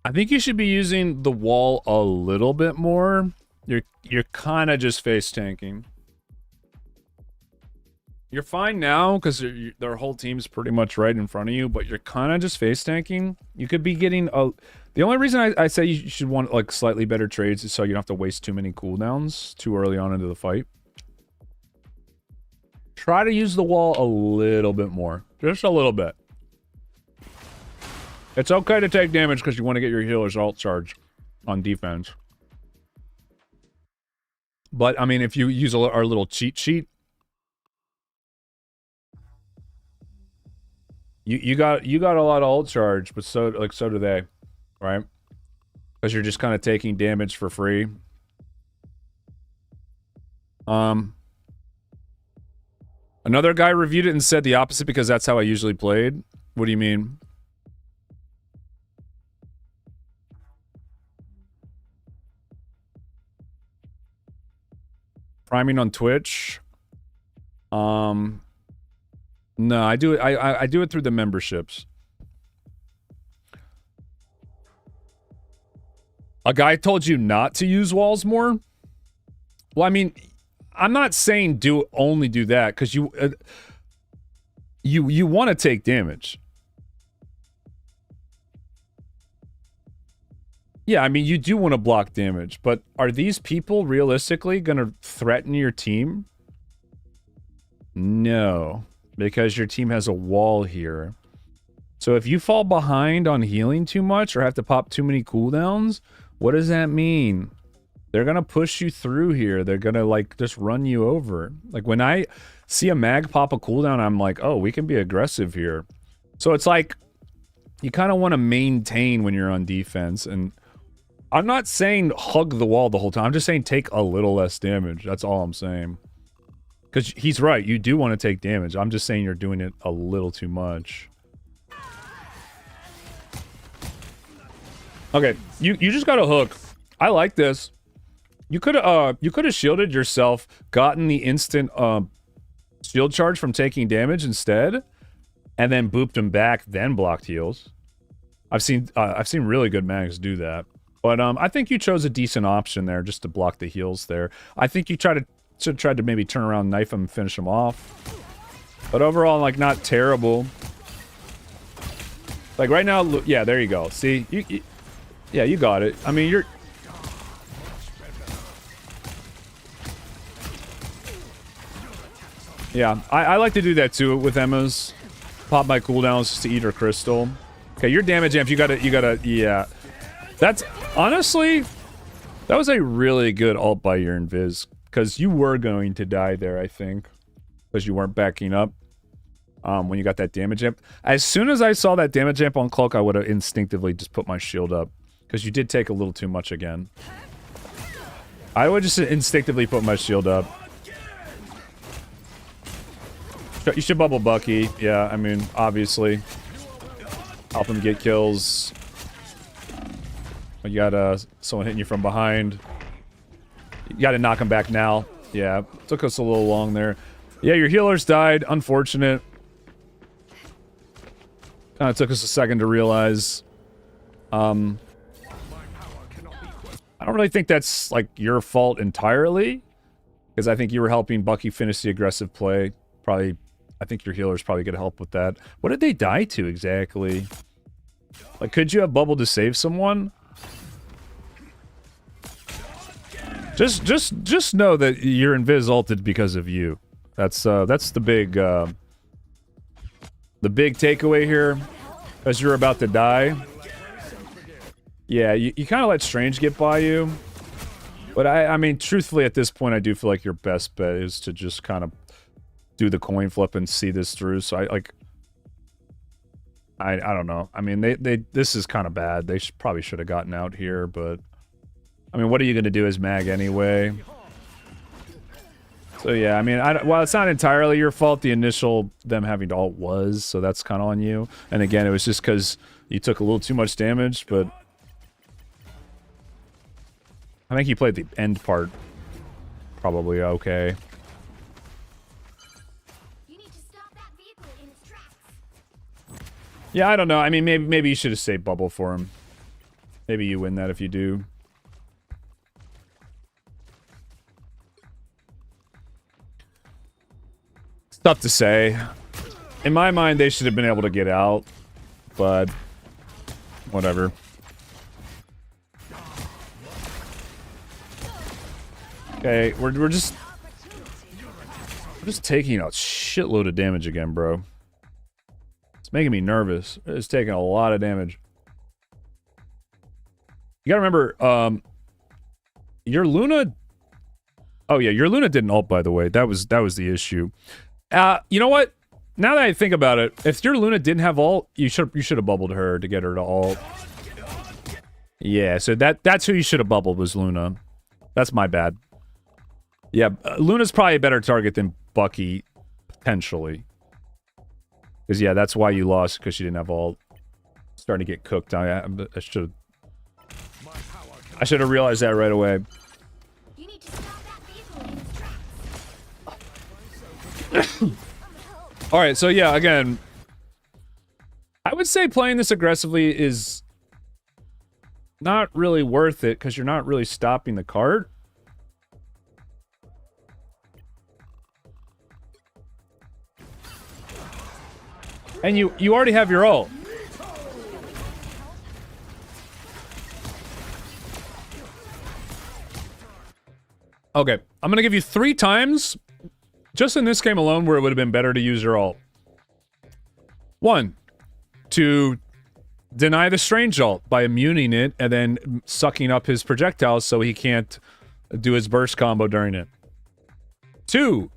I think you should be using the wall a little bit more. You're kind of just face tanking. You're fine now because their whole team's pretty much right in front of you, but you're kind of just face tanking. You could be getting a... The only reason I say you should want like slightly better trades is so you don't have to waste too many cooldowns too early on into the fight. Try to use the wall a little bit more. Just a little bit. It's okay to take damage because you want to get your healers alt charge on defense. But, I mean, if you use our little cheat sheet, you got a lot of alt charge, but so do they, right? Because you're just kind of taking damage for free. Another guy reviewed it and said the opposite because that's how I usually played. What do you mean? Priming on Twitch. No, I do it. I do it through the memberships. A guy told you not to use walls more. Well, I mean, I'm not saying only do that because you want to take damage. Yeah, I mean, you do want to block damage, but are these people realistically going to threaten your team? No, because your team has a wall here. So if you fall behind on healing too much or have to pop too many cooldowns, what does that mean? They're going to push you through here. They're going to, like, just run you over. Like, when I see a mag pop a cooldown, I'm like, oh, we can be aggressive here. So it's like, you kind of want to maintain when you're on defense, and... I'm not saying hug the wall the whole time. I'm just saying take a little less damage. That's all I'm saying. Because he's right. You do want to take damage. I'm just saying you're doing it a little too much. Okay, you just got a hook. I like this. You could have shielded yourself, gotten the instant shield charge from taking damage instead, and then booped him back, then blocked heals. I've seen really good mags do that. But I think you chose a decent option there just to block the heals there. I think you tried to maybe turn around, knife him, and finish him off. But overall, like, not terrible. Like, right now, yeah, there you go. See? Yeah, you got it. I mean, you're... Yeah, I like to do that too with Emma's. Pop my cooldowns just to eat her crystal. Okay, your damage amp, you gotta, yeah. That's, honestly, that was a really good ult by your invis. Because you were going to die there, I think. Because you weren't backing up. When you got that damage amp. As soon as I saw that damage amp on Cloak, I would have instinctively just put my shield up. Because you did take a little too much again. I would just instinctively put my shield up. You should bubble Bucky. Yeah, I mean, obviously. Help him get kills. You got someone hitting you from behind. You got to knock him back now. Yeah, took us a little long there. Yeah, your healers died. Unfortunate. Kind of took us a second to realize. I don't really think that's, like, your fault entirely. Because I think you were helping Bucky finish the aggressive play. Probably, I think your healers probably get help with that. What did they die to exactly? Like, could you have bubble to save someone? Just know that your invis ulted because of you. That's the big takeaway here, as you're about to die. Yeah, you kind of let Strange get by you. But I mean, truthfully, at this point, I do feel like your best bet is to just kind of do the coin flip and see this through. So I don't know. I mean, this is kind of bad. They probably should have gotten out here, but I mean, what are you going to do as mag anyway? So yeah, I mean, well, it's not entirely your fault. The initial them having to ult was, so that's kind of on you. And again, it was just because you took a little too much damage, but I think you played the end part probably okay. You need to stop that vehicle in its tracks. Yeah, I don't know. I mean, maybe you should have saved bubble for him. Maybe you win that if you do. It's tough to say. In my mind, they should have been able to get out, but whatever. Okay, we're just taking a shitload of damage again, bro. It's making me nervous. It's taking a lot of damage. You gotta remember, your Luna. Oh yeah, your Luna didn't ult, by the way. That was the issue. You know what? Now that I think about it, if your Luna didn't have ult, you should have bubbled her to get her to ult. Yeah, so that's who you should have bubbled, was Luna. That's my bad. Yeah, Luna's probably a better target than Bucky, potentially. Because, yeah, that's why you lost, because she didn't have ult. Starting to get cooked. I should have realized that right away. You need to stop that vehicle in its tracks. Alright, so yeah, again, I would say playing this aggressively is not really worth it, because you're not really stopping the cart. And you already have your ult. Okay, I'm gonna give you 3 times, just in this game alone, where it would have been better to use your ult. 1, to deny the Strange ult by immuning it and then sucking up his projectiles so he can't do his burst combo during it. 2,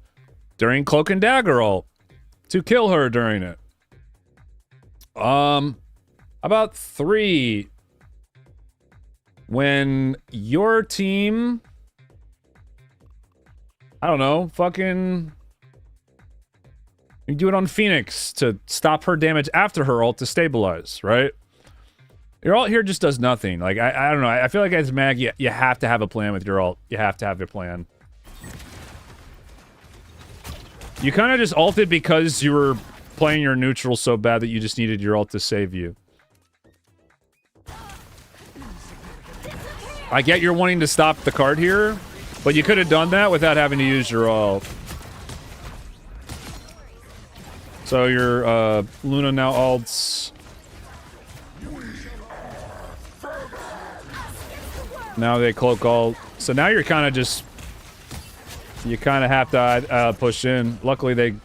during Cloak and Dagger ult, to kill her during it. About 3, when your team, I don't know, fucking, you do it on Phoenix to stop her damage after her ult to stabilize, right? Your ult here just does nothing. Like, I don't know, I feel like as mag, you have to have a plan with your ult. You have to have a plan. You kind of just ulted because you were playing your neutral so bad that you just needed your ult to save you. I get you're wanting to stop the card here, but you could have done that without having to use your ult. So your Luna now ults. Now they cloak ult. So now you're kind of just, you kind of have to push in. Luckily they,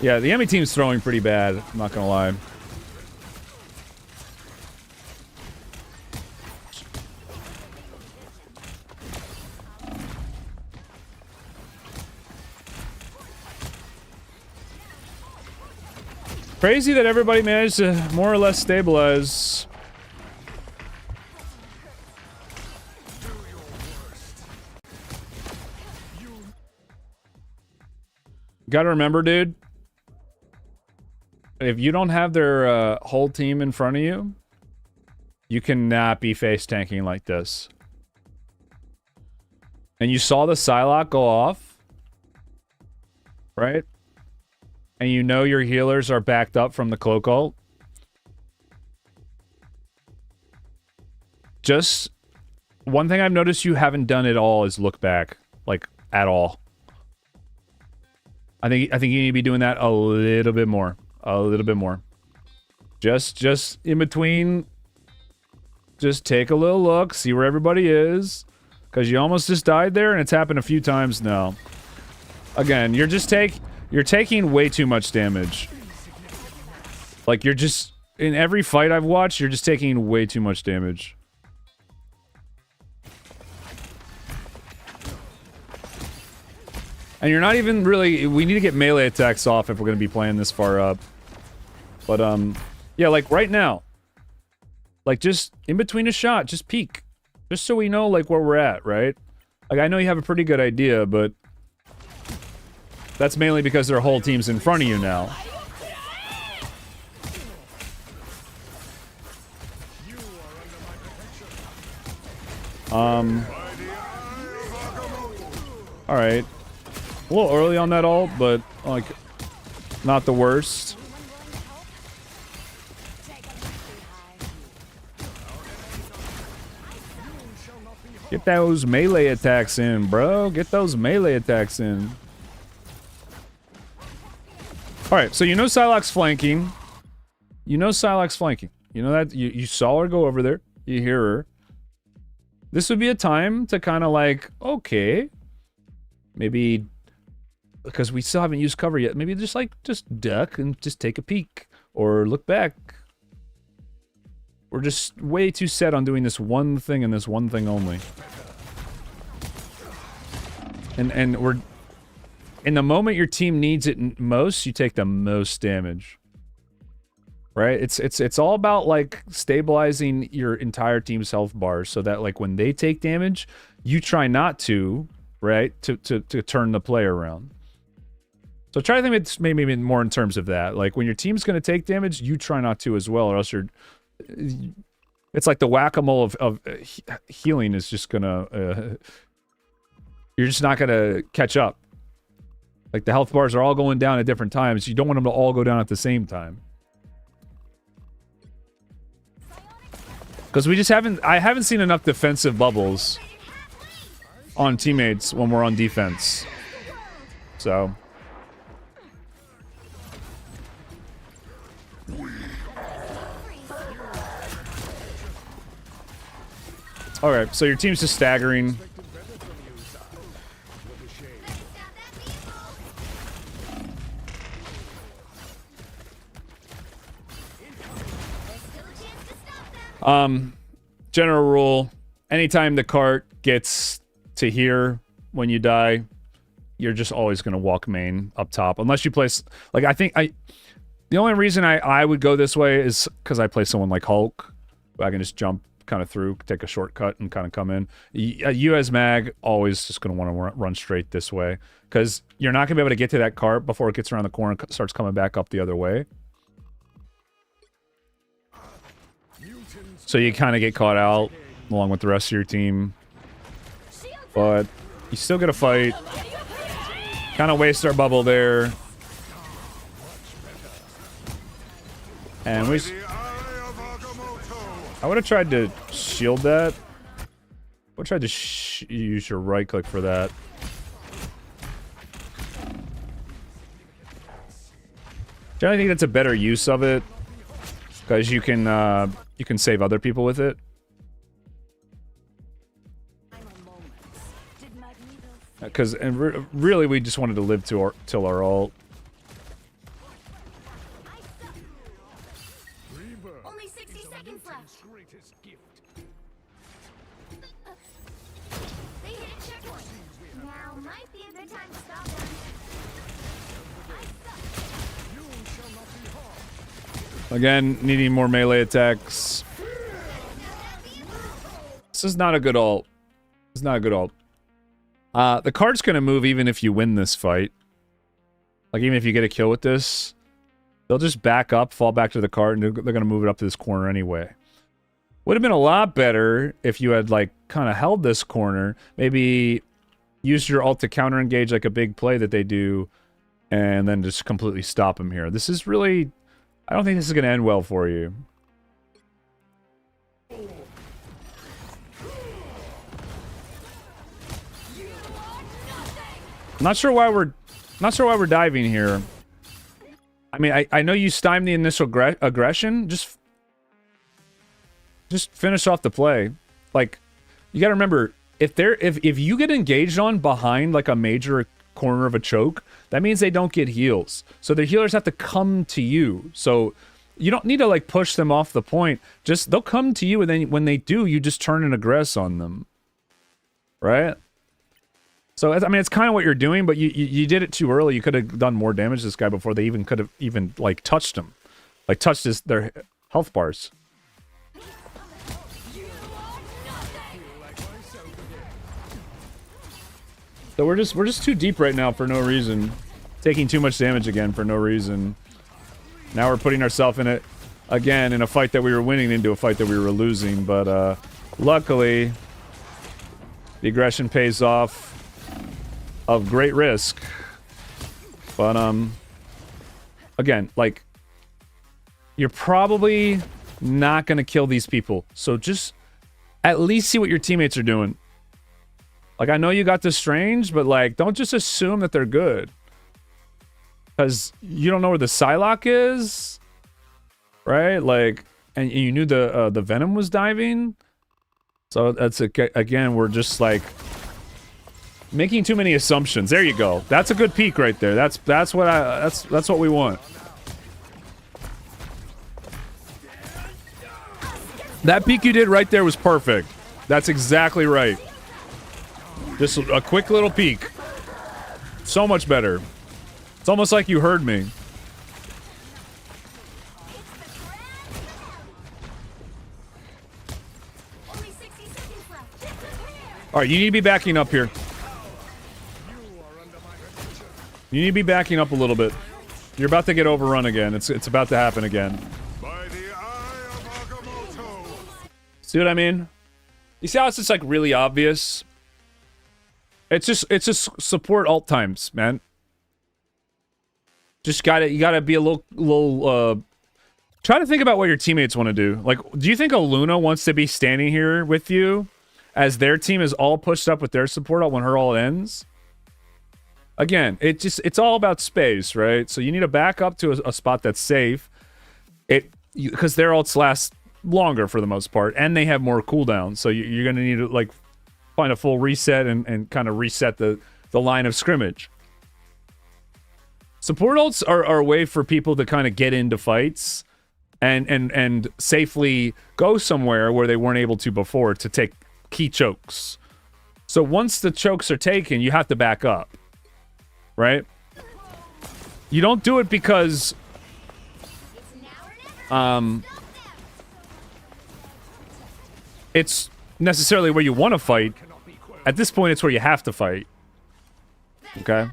yeah, the enemy team's throwing pretty bad, I'm not gonna lie. Crazy that everybody managed to more or less stabilize. Gotta remember, dude, if you don't have their whole team in front of you, you cannot be face tanking like this. And you saw the Psylocke go off, right? And you know your healers are backed up from the cloak ult. Just one thing I've noticed you haven't done at all is look back, like at all. I think you need to be doing that a little bit more. A little bit more. Just in between, just take a little look, see where everybody is. Because you almost just died there, and it's happened a few times now. Again, you're taking way too much damage. Like, you're just, in every fight I've watched, you're just taking way too much damage. And you're not even really... We need to get melee attacks off if we're going to be playing this far up. But, yeah, like, right now. Like, just in between a shot, just peek. Just so we know, like, where we're at, right? Like, I know you have a pretty good idea, but... That's mainly because their whole team's in front of you now. Alright. A little early on that ult, but, like, not the worst. Get those melee attacks in, bro. Get those melee attacks in. Alright, so you know Psylocke's flanking. You know Psylocke's flanking. You know that. You saw her go over there. You hear her. This would be a time to kind of like, okay. Maybe, because we still haven't used cover yet, maybe just duck and just take a peek. Or look back. We're just way too set on doing this one thing and this one thing only. And we're... In the moment your team needs it most, you take the most damage. Right? It's all about, like, stabilizing your entire team's health bars so that, like, when they take damage, you try not to, right? To turn the play around. So try to think it's maybe more in terms of that. Like, when your team's going to take damage, you try not to as well, or else you're... It's like the whack-a-mole of healing is just gonna... you're just not gonna catch up. Like, the health bars are all going down at different times. You don't want them to all go down at the same time. Because we just haven't... I haven't seen enough defensive bubbles on teammates when we're on defense. So... Alright, so your team's just staggering. General rule, anytime the cart gets to here when you die, you're just always going to walk main up top. Unless you place... Like, the only reason I would go this way is because I play someone like Hulk. I can just jump kind of through, take a shortcut, and kind of come in. You as mag, always just going to want to run straight this way. Because you're not going to be able to get to that cart before it gets around the corner and starts coming back up the other way. So you kind of get caught out along with the rest of your team. But you still get a fight. Kind of waste our bubble there. And we... I would have tried to shield that. I would have tried to use your right click for that. Generally, I think that's a better use of it. Because you can save other people with it. Because really, we just wanted to live till our ult. Only 60 seconds left. They hit a checkpoint. Now might be a good time to stop them. Again, needing more melee attacks. This is not a good ult. It's not a good ult. The cart's gonna move even if you win this fight. Like, even if you get a kill with this, they'll just back up, fall back to the cart, and they're gonna move it up to this corner anyway. Would have been a lot better if you had, like, kind of held this corner. Maybe used your ult to counter-engage, like, a big play that they do, and then just completely stop them here. This is really... I don't think this is going to end well for you. Not sure why we're diving here. I mean, I know you stymied the initial aggression. Just finish off the play. Like, you got to remember, if you get engaged on behind like a major corner of a choke, that means they don't get heals. So the healers have to come to you. So you don't need to like push them off the point. Just they'll come to you, and then when they do, you just turn and aggress on them. Right? So, I mean, it's kind of what you're doing, but you did it too early. You could have done more damage to this guy before they even could have even, like, touched him. Like, touched their health bars. So we're just too deep right now for no reason. Taking too much damage again for no reason. Now we're putting ourselves in it again in a fight that we were winning into a fight that we were losing. But luckily, the aggression pays off of great risk. But again, like, you're probably not gonna kill these people. So just at least see what your teammates are doing. Like, I know you got the Strange, but, like, don't just assume that they're good. Because you don't know where the Psylocke is, right? Like, and you knew the Venom was diving. So that's, again, we're just, like, making too many assumptions. There you go. That's a good peek right there. That's what we want. That peek you did right there was perfect. That's exactly right. Just a quick little peek. So much better. It's almost like you heard me. Alright, you need to be backing up here. You need to be backing up a little bit. You're about to get overrun again. It's about to happen again. See what I mean? You see how it's just, like, really obvious? It's just support alt times, man. Just you gotta be a little try to think about what your teammates want to do. Like, do you think a Luna wants to be standing here with you as their team is all pushed up with their support alt when her ult ends? Again, it's all about space, right? So you need to back up to a spot that's safe. Because their ults last longer for the most part, and they have more cooldown. So you're gonna need to, like, find a full reset and kind of reset the line of scrimmage. Support ults are a way for people to kind of get into fights and safely go somewhere where they weren't able to before to take key chokes. So once the chokes are taken, you have to back up, right? You don't do it because it's necessarily where you want to fight. At this point, it's where you have to fight. Okay?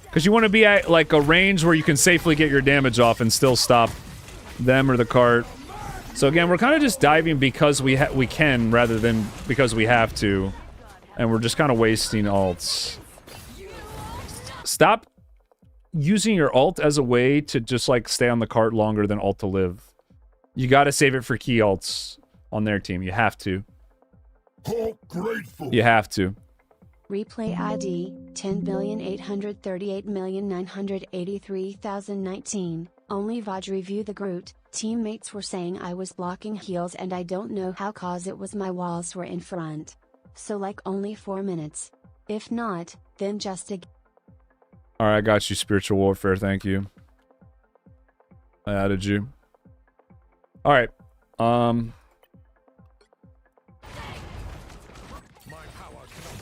Because you want to be at, like, a range where you can safely get your damage off and still stop them or the cart. So again, we're kind of just diving because we can rather than because we have to. And we're just kind of wasting ults. Stop using your ult as a way to just, like, stay on the cart longer than ult to live. You gotta save it for key ults on their team. You have to. You have to. Replay ID 10,838,983,019. Only VOD review the Groot. Teammates were saying I was blocking heals and I don't know how cause it was my walls were in front. So, like, only 4 minutes. If not, then just a... Alright, I got you, Spiritual Warfare. Thank you. I added you. Alright.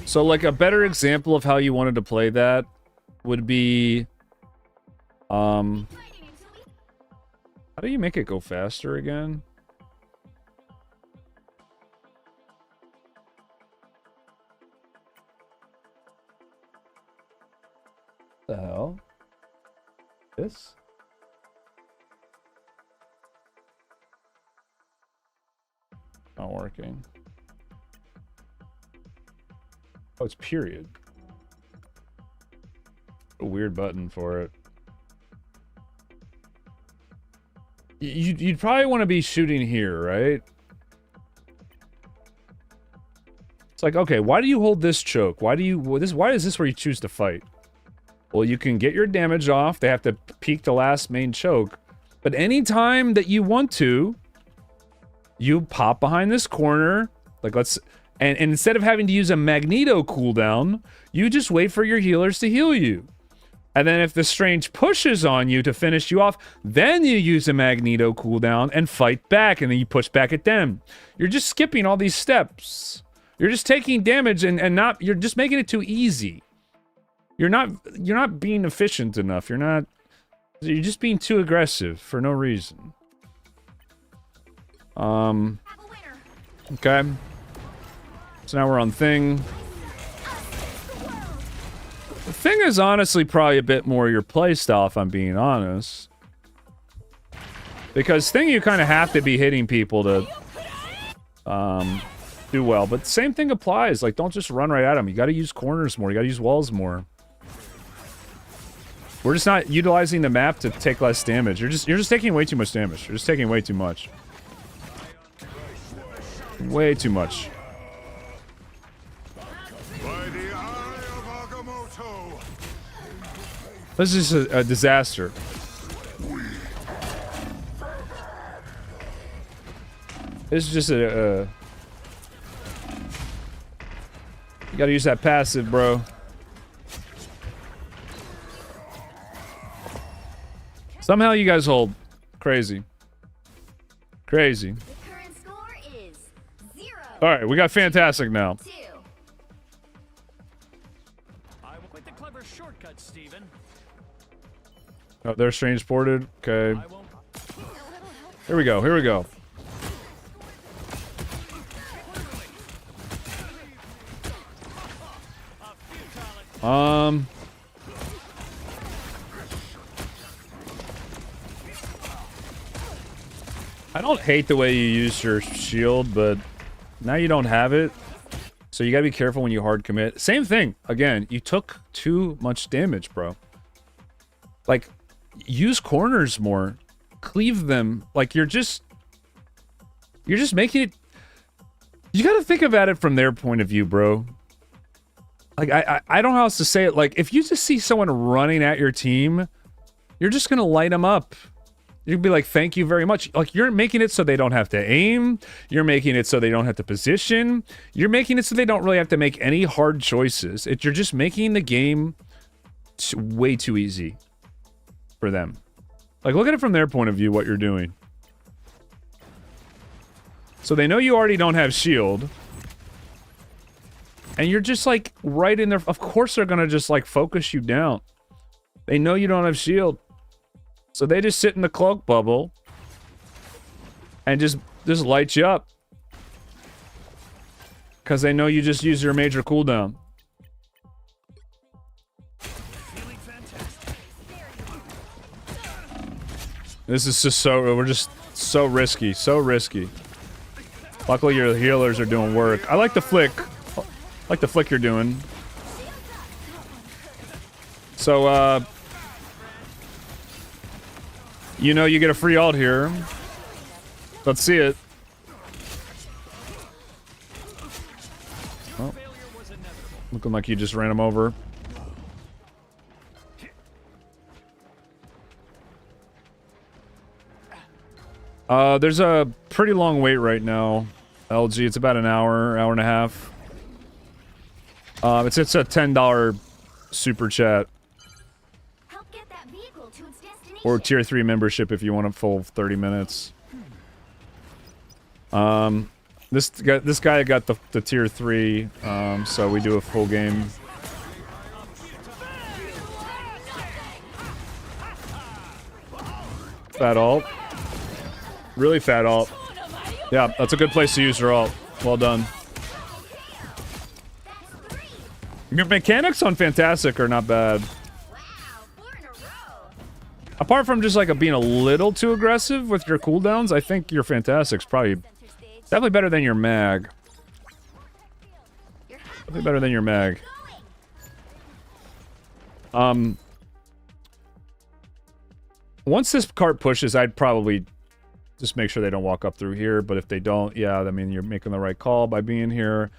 So, like, a better example of how you wanted to play that would be... How do you make it go faster again? What the hell? This? Not working. Oh, it's period. A weird button for it. You'd probably want to be shooting here, right? It's like, okay, why do you hold this choke? Why is this where you choose to fight? Well, you can get your damage off. They have to peek the last main choke. But anytime that you want to, you pop behind this corner. Like, and instead of having to use a Magneto cooldown, you just wait for your healers to heal you. And then if the Strange pushes on you to finish you off, then you use a Magneto cooldown and fight back, and then you push back at them. You're just skipping all these steps. You're just taking damage and not, you're just making it too easy. You're not being efficient enough. You're just being too aggressive for no reason. Okay. So now we're on Thing. The Thing is honestly probably a bit more your playstyle, if I'm being honest. Because Thing, you kind of have to be hitting people to do well. But the same thing applies. Like, don't just run right at them. You got to use corners more. You got to use walls more. We're just not utilizing the map to take less damage. You're just taking way too much damage. You're just taking way too much. Way too much. This is a disaster. This is just a you gotta use that passive, bro. Somehow you guys hold. Crazy. Crazy. The current score is 0. Alright, we got Fantastic now. 2. I will quit the clever shortcut, Steven. Oh, they're Strange ported. Okay. I won't. Here we go. Here we go. I don't hate the way you use your shield, but now you don't have it. So you gotta be careful when you hard commit. Same thing. Again, you took too much damage, bro. Like, use corners more. Cleave them. Like, you're just making it... You gotta think about it from their point of view, bro. Like, I don't know how else to say it. Like, if you just see someone running at your team, you're just gonna light them up. You'd be like, thank you very much. Like, you're making it so they don't have to aim. You're making it so they don't have to position. You're making it so they don't really have to make any hard choices. You're just making the game way too easy for them. Like, look at it from their point of view, what you're doing. So they know you already don't have shield. And you're just, like, right in there. Of course they're gonna just, like, focus you down. They know you don't have shield. So they just sit in the cloak bubble and just light you up. Because they know you just use your major cooldown. This is just we're just so risky, so risky. Luckily your healers are doing work. I like the flick. I like the flick you're doing. So, you know you get a free ult here. Let's see it. Oh. Looking like you just ran him over. There's a pretty long wait right now. LG, it's about an hour and a half. It's a $10 super chat. Or tier 3 membership if you want a full 30 minutes. This guy got the tier 3, so we do a full game. Fat ult. Really fat ult. Yeah, that's a good place to use your ult. Well done. Your mechanics on Fantastic are not bad. Apart from just like being a little too aggressive with your cooldowns, I think your Fantastic's probably definitely better than your mag. Definitely better than your mag. Once this cart pushes, I'd probably just make sure they don't walk up through here. But if they don't, yeah, I mean, you're making the right call by being here.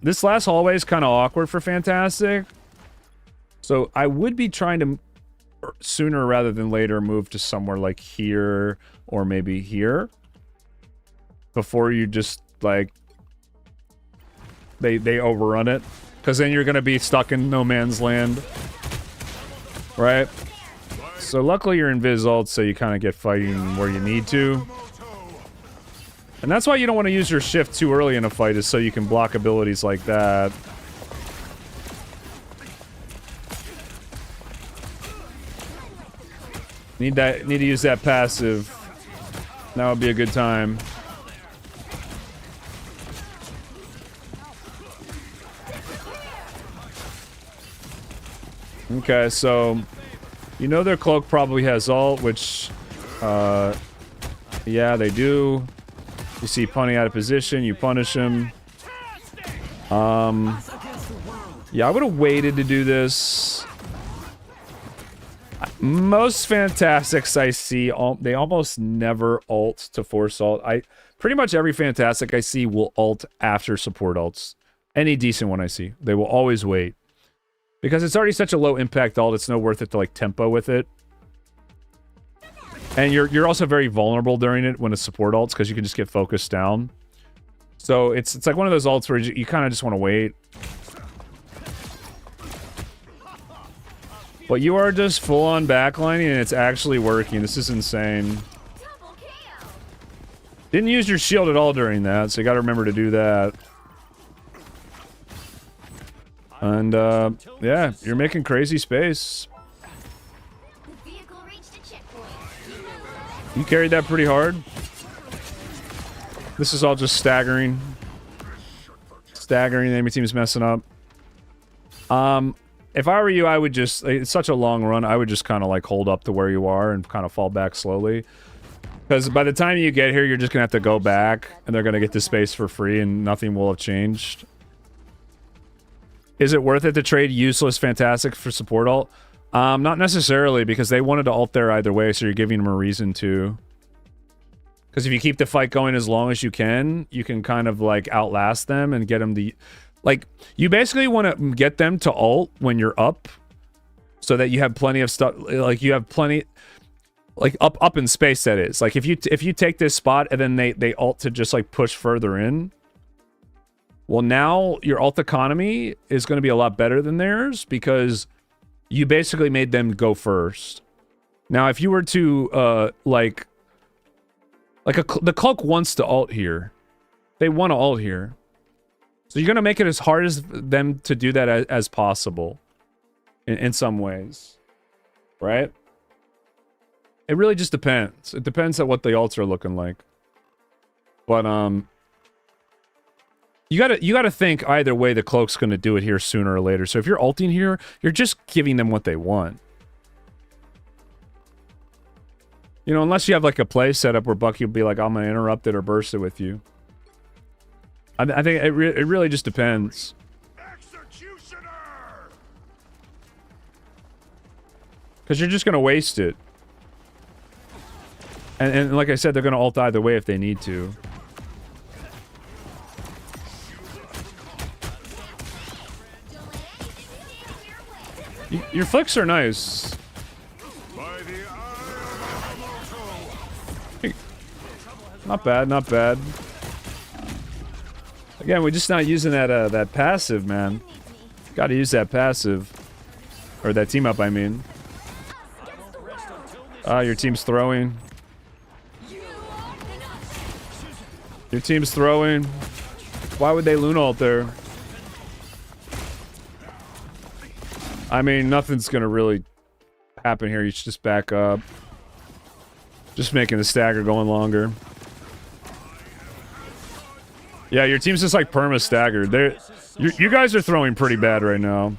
This last hallway is kind of awkward for Fantastic. So I would be trying to sooner rather than later move to somewhere like here or maybe here before you just like they overrun it, because then you're gonna be stuck in no man's land. right? So luckily you're invis ult, so you kind of get fighting where you need to. And that's why you don't want to use your shift too early in a fight, is so you can block abilities like that. Need to use that passive. That would be a good time. Okay, so you know their cloak probably has ult, which yeah, they do. You see punting out of position, you punish him. Yeah, I would have waited to do this. Most Fantastics I see, they almost never ult to force ult. Pretty much every Fantastic I see will ult after support ults. Any decent one I see. They will always wait. Because it's already such a low impact ult, it's no worth it to like tempo with it. And you're also very vulnerable during it when it's support ults, because you can just get focused down. So it's like one of those ults where you kind of just want to wait. But you are just full on backlining and it's actually working. This is insane. Didn't use your shield at all during that, so you gotta remember to do that. And yeah, you're making crazy space. You carried that pretty hard. This is all just staggering. Staggering, the enemy team's messing up. If I were you, I would just... It's such a long run, I would just kind of like hold up to where you are and kind of fall back slowly. Because by the time you get here, you're just going to have to go back, and they're going to get the space for free, and nothing will have changed. Is it worth it to trade useless Fantastic for support ult? Not necessarily, because they wanted to ult there either way, so you're giving them a reason to. Because if you keep the fight going as long as you can kind of like outlast them and get them the... Like, you basically want to get them to ult when you're up, so that you have plenty of stuff. Like, you have plenty, like up in space. That is, like, if you take this spot and then they ult to just like push further in. Well, now your ult economy is going to be a lot better than theirs because you basically made them go first. Now, if you were to the cloak wants to ult here, they want to ult here. So you're going to make it as hard as them to do that as possible in some ways, right? It really just depends. It depends on what the ults are looking like. But you gotta think either way the cloak's going to do it here sooner or later. So if you're ulting here, you're just giving them what they want. You know, unless you have like a play setup where Bucky will be like, I'm going to interrupt it or burst it with you. I think it really just depends. Because you're just going to waste it. And like I said, they're going to ult either way if they need to. Your flicks are nice. Not bad, not bad. Again, we're just not using that passive, man. Gotta use that passive. Or that team up, I mean. Ah, your team's throwing. Your team's throwing. Why would they Luna ult there? I mean, nothing's gonna really happen here. You should just back up. Just making the stagger going longer. Yeah, your team's just like perma staggered. You guys are throwing pretty bad right now.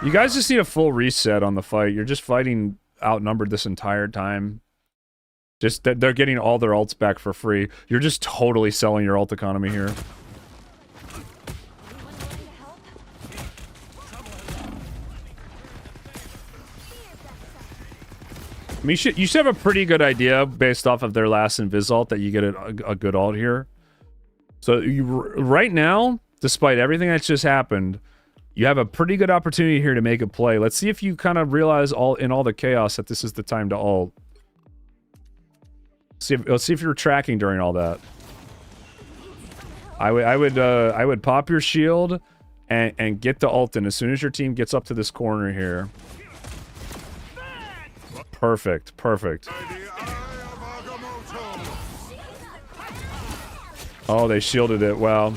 You guys just need a full reset on the fight. You're just fighting outnumbered this entire time. Just that they're getting all their ults back for free. You're just totally selling your ult economy here. I mean, you should have a pretty good idea based off of their last invis ult that you get a good ult here. So right now, despite everything that's just happened, you have a pretty good opportunity here to make a play. Let's see if you kind of realize in all the chaos that this is the time to ult. Let's see if you're tracking during all that. I would pop your shield and get the ult in as soon as your team gets up to this corner here. Perfect. Perfect. Oh, they shielded it. Wow.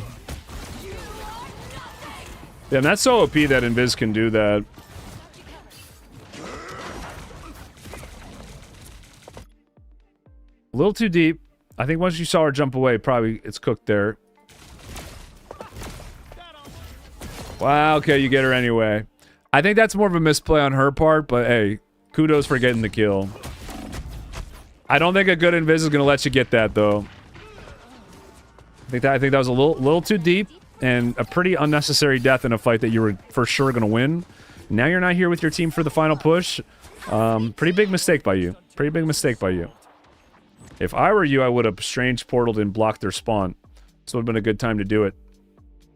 Yeah, and that's so OP that Invis can do that. A little too deep. I think once you saw her jump away, probably it's cooked there. Wow, okay, you get her anyway. I think that's more of a misplay on her part, but hey, kudos for getting the kill. I don't think a good Invis is gonna let you get that though. I think that was a little too deep and a pretty unnecessary death in a fight that you were for sure gonna win. Now you're not here with your team for the final push. Pretty big mistake by you. Pretty big mistake by you. If I were you, I would have strange portaled and blocked their spawn. This would have been a good time to do it.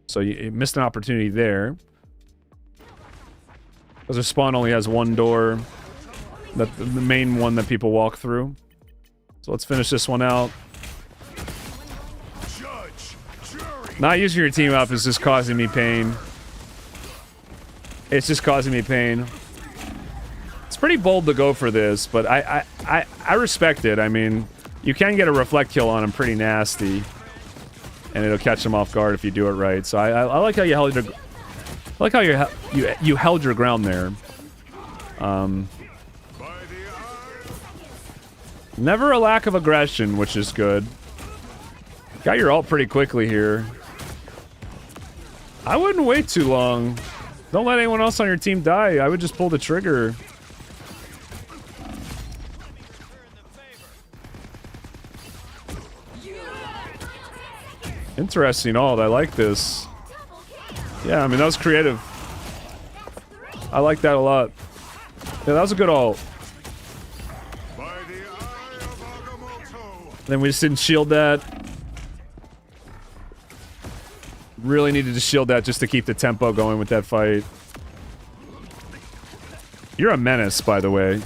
So you missed an opportunity there. Because their spawn only has one door. The main one that people walk through. So let's finish this one out. Not using your team up is just causing me pain. It's just causing me pain. It's pretty bold to go for this, but I respect it. I mean, you can get a reflect kill on him pretty nasty. And it'll catch him off guard if you do it right. So I like how you held your... I like how you held your ground there. Never a lack of aggression, which is good. Got your ult pretty quickly here. I wouldn't wait too long. Don't let anyone else on your team die. I would just pull the trigger. Interesting ult. I like this. Yeah, I mean, that was creative. I like that a lot. Yeah, that was a good ult. Then we just didn't shield that. Really needed to shield that just to keep the tempo going with that fight. You're a menace, by the way.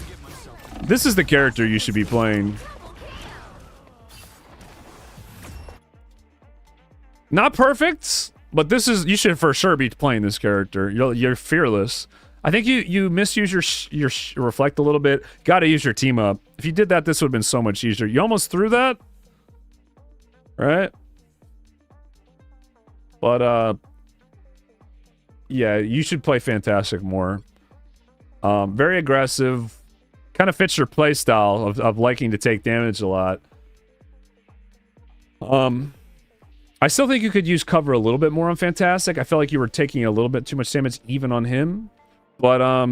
This is the character you should be playing. Not perfect, but this is... You should for sure be playing this character. You're fearless. I think you misuse your reflect a little bit. Got to use your team up. If you did that, this would have been so much easier. You almost threw that, right? But yeah, you should play Fantastic more. Very aggressive. Kind of fits your play style of liking to take damage a lot. I still think you could use cover a little bit more on Fantastic. I felt like you were taking a little bit too much damage even on him. But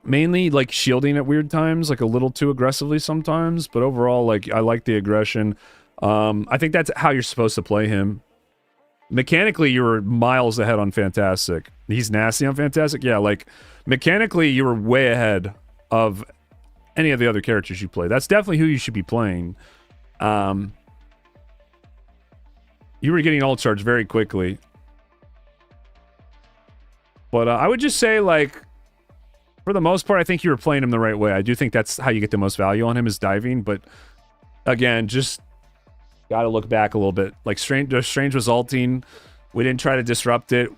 mainly like shielding at weird times, like a little too aggressively sometimes. But overall, like I like the aggression. I think that's how you're supposed to play him. Mechanically, you were miles ahead on Fantastic. He's nasty on Fantastic. Yeah, like mechanically, you were way ahead of any of the other characters you play. That's definitely who you should be playing. You were getting ult charge very quickly. But I would just say, like, for the most part, I think you were playing him the right way. I do think that's how you get the most value on him is diving. But, again, just got to look back a little bit. Like, Strange was ulting. We didn't try to disrupt it.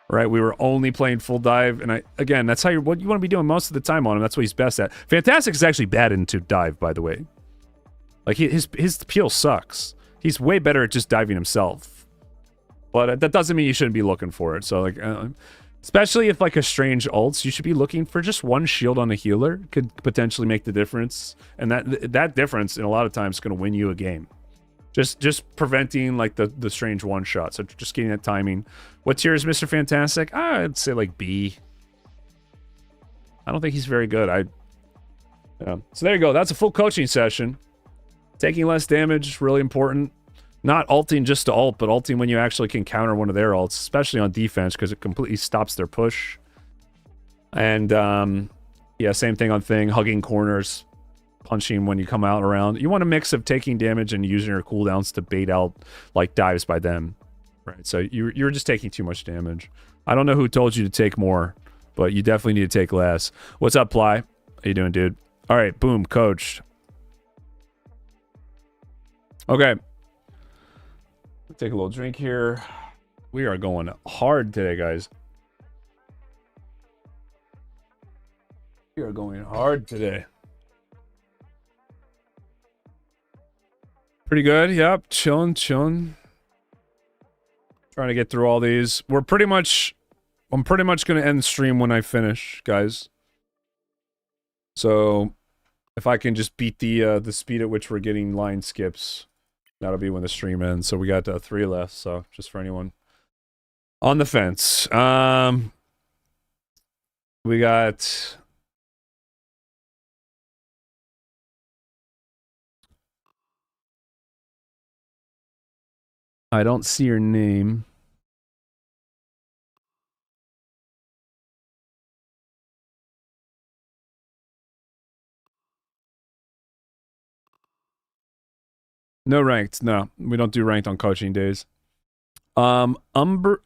Right? We were only playing full dive. And, again, that's how what you want to be doing most of the time on him. That's what he's best at. Fantastic is actually bad into dive, by the way. Like, his peel sucks. He's way better at just diving himself. But that doesn't mean you shouldn't be looking for it. So, like, especially if, like, a Strange ults, you should be looking for just one shield on a healer. Could potentially make the difference. And that difference, in a lot of times, is going to win you a game. Just preventing, like, the Strange one-shot. So, just getting that timing. What tier is Mr. Fantastic? I'd say, like, B. I don't think he's very good. Yeah. So, there you go. That's a full coaching session. Taking less damage, really important. Not ulting just to ult, but ulting when you actually can counter one of their ults, especially on defense, because it completely stops their push. And, yeah, same thing on thing. Hugging corners, punching when you come out around. You want a mix of taking damage and using your cooldowns to bait out, like, dives by them. Right, so you're just taking too much damage. I don't know who told you to take more, but you definitely need to take less. What's up, Ply? How you doing, dude? All right, boom, coach. Okay. Take a little drink here. We are going hard today, guys. We are going hard today. Pretty good. Yep. Chilling. Trying to get through all these. I'm pretty much going to end the stream when I finish, guys. So if I can just beat the speed at which we're getting line skips, that'll be when the stream ends. So we got 3 left. So just for anyone on the fence. We got... I don't see your name. No ranked. No, we don't do ranked on coaching days. Umbreaks.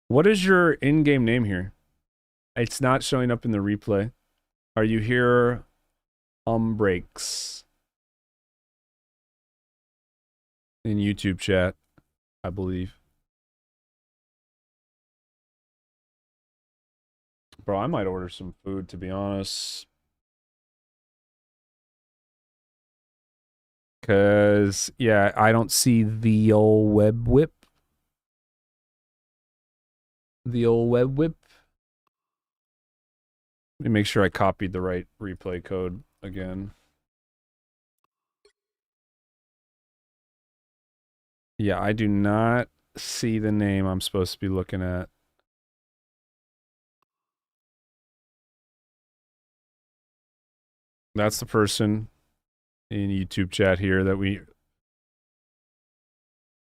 What is your in-game name here? It's not showing up in the replay. Are you here? Umbreaks. In YouTube chat, I believe. Bro, I might order some food, to be honest. Because, yeah, I don't see the old web whip. The old web whip. Let me make sure I copied the right replay code again. Yeah, I do not see the name I'm supposed to be looking at. That's the person in YouTube chat here that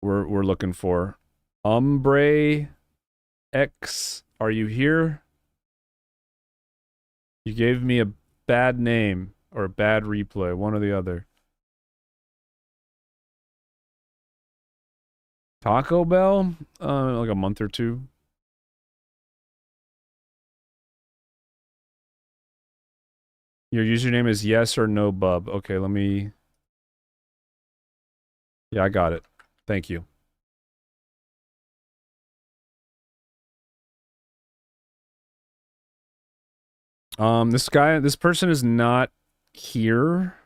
we're looking for. Umbre X, are you here? You gave me a bad name or a bad replay, one or the other. Taco Bell? Like a month or two. Your username is yes or no bub. Okay, let me... Yeah, I got it. Thank you. This person is not here.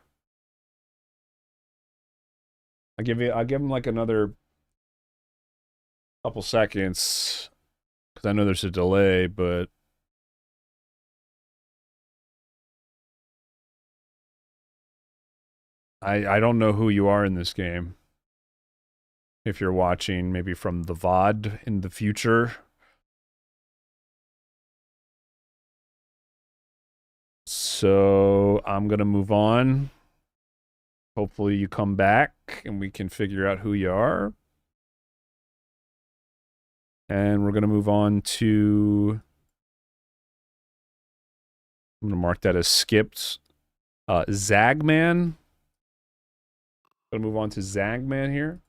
I'll give him like another couple seconds because I know there's a delay, but I don't know who you are in this game. If you're watching maybe from the VOD in the future. So I'm gonna move on. Hopefully you come back and we can figure out who you are. And we're gonna move on to... I'm gonna mark that as skipped. Zagman. Gonna move on to Zagman here.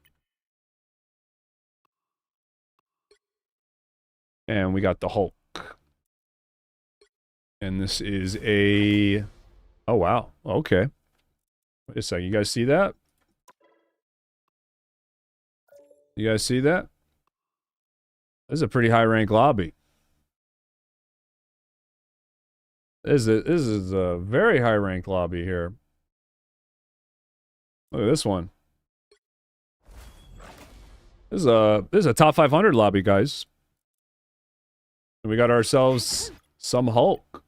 And we got the Hulk. And this is a... Oh, wow. Okay. Wait a second. You guys see that? You guys see that? This is a pretty high rank lobby. This is a very high rank lobby here. Look at this one. This is a top 500 lobby, guys. And we got ourselves some Hulk.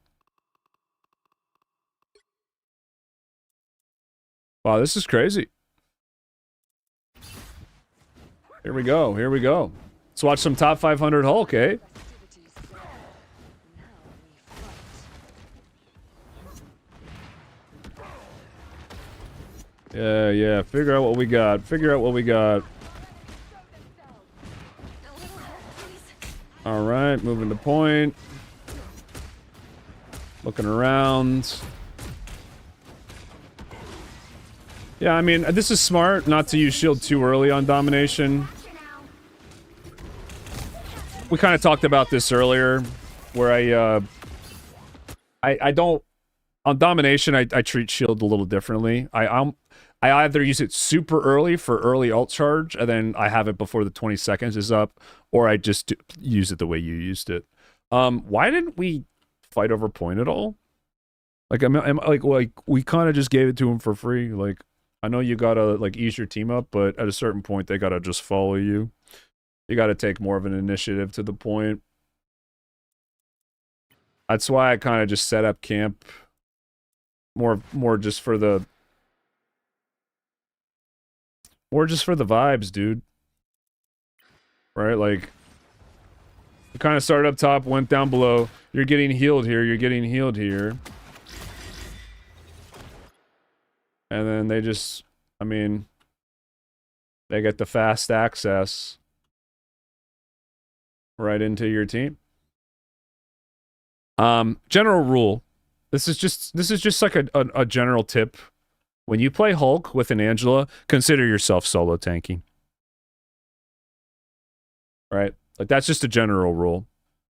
Wow, this is crazy. Here we go. Here we go. Let's watch some top 500 Hulk, eh? Yeah. Figure out what we got. Alright, moving to point. Looking around. Yeah, I mean, this is smart not to use shield too early on domination. We kind of talked about this earlier, where I don't... On domination, I treat shield a little differently. I either use it super early for early ult charge, and then I have it before the 20 seconds is up, or I just use it the way you used it. Why didn't we fight over point at all? Like, like we kind of just gave it to him for free. Like, I know you gotta like ease your team up, but at a certain point they gotta just follow you. You gotta take more of an initiative to the point. That's why I kind of just set up camp more just for the vibes, dude. Right? Like, you kind of started up top, went down below. You're getting healed here. You're getting healed here. And then they just, I mean, they get the fast access right into your team. General rule. This is just like a general tip. When you play Hulk with an Angela, consider yourself solo tanking. Right? Like, that's just a general rule.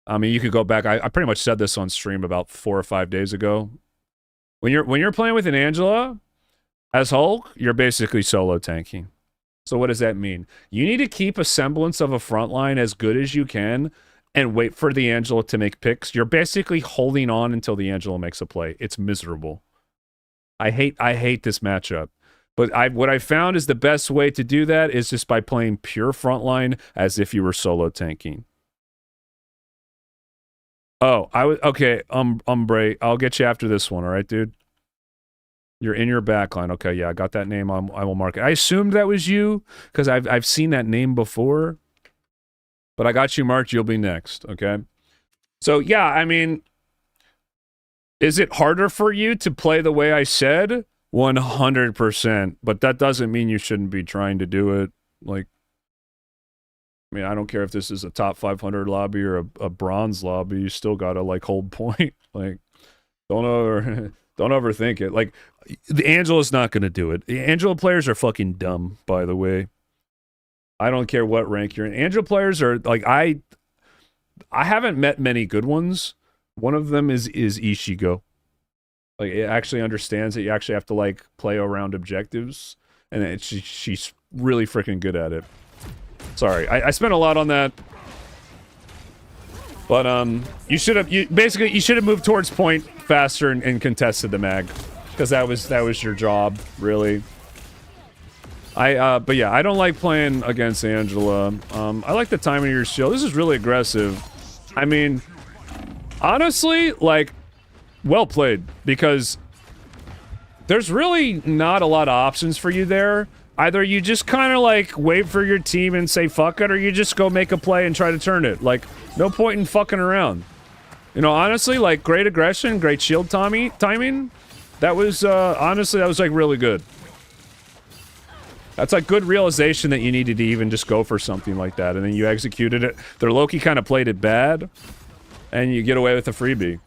I mean, you could go back. I pretty much said this on stream about 4 or 5 days ago. When you're playing with an Angela as Hulk, you're basically solo tanking. So what does that mean? You need to keep a semblance of a front line as good as you can and wait for the Angela to make picks. You're basically holding on until the Angela makes a play. It's miserable. I hate this matchup. But what I found is the best way to do that is just by playing pure frontline as if you were solo tanking. Oh, okay, Umbre, I'll get you after this one, all right, dude? You're in your backline. Okay, yeah, I got that name. I will mark it. I assumed that was you because I've seen that name before. But I got you marked. You'll be next, okay? So, yeah, I mean, is it harder for you to play the way I said? 100%. But that doesn't mean you shouldn't be trying to do it. Like, I mean, I don't care if this is a top 500 lobby or a bronze lobby. You still gotta, like, hold point. Like, don't overthink it. Like, the Angela's not gonna do it. The Angela players are fucking dumb, by the way. I don't care what rank you're in. Angela players are, like, I haven't met many good ones. One of them is Ishigo. Like, it actually understands that you actually have to, like, play around objectives. And she's really freaking good at it. Sorry, I spent a lot on that. But, you should have moved towards point faster and contested the mag. Because that was your job, really. But yeah, I don't like playing against Angela. I like the timing of your shield. This is really aggressive. I mean, honestly, like, well played. Because there's really not a lot of options for you there. Either you just kind of, like, wait for your team and say fuck it, or you just go make a play and try to turn it. Like, no point in fucking around. You know, honestly, like, great aggression, great shield timing. That was, honestly, that was, like, really good. That's like good realization that you needed to even just go for something like that, and then you executed it. Their Loki kind of played it bad, and you get away with a freebie.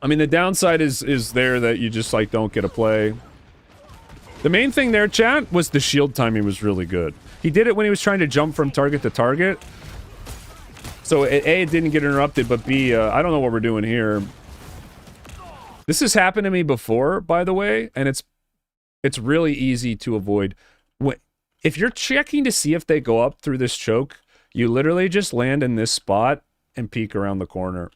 I mean, the downside is there that you just, like, don't get a play. The main thing there, chat, was the shield timing was really good. He did it when he was trying to jump from target to target. So, A, it didn't get interrupted, but B, I don't know what we're doing here. This has happened to me before, by the way, and it's really easy to avoid. If you're checking to see if they go up through this choke, you literally just land in this spot and peek around the corner.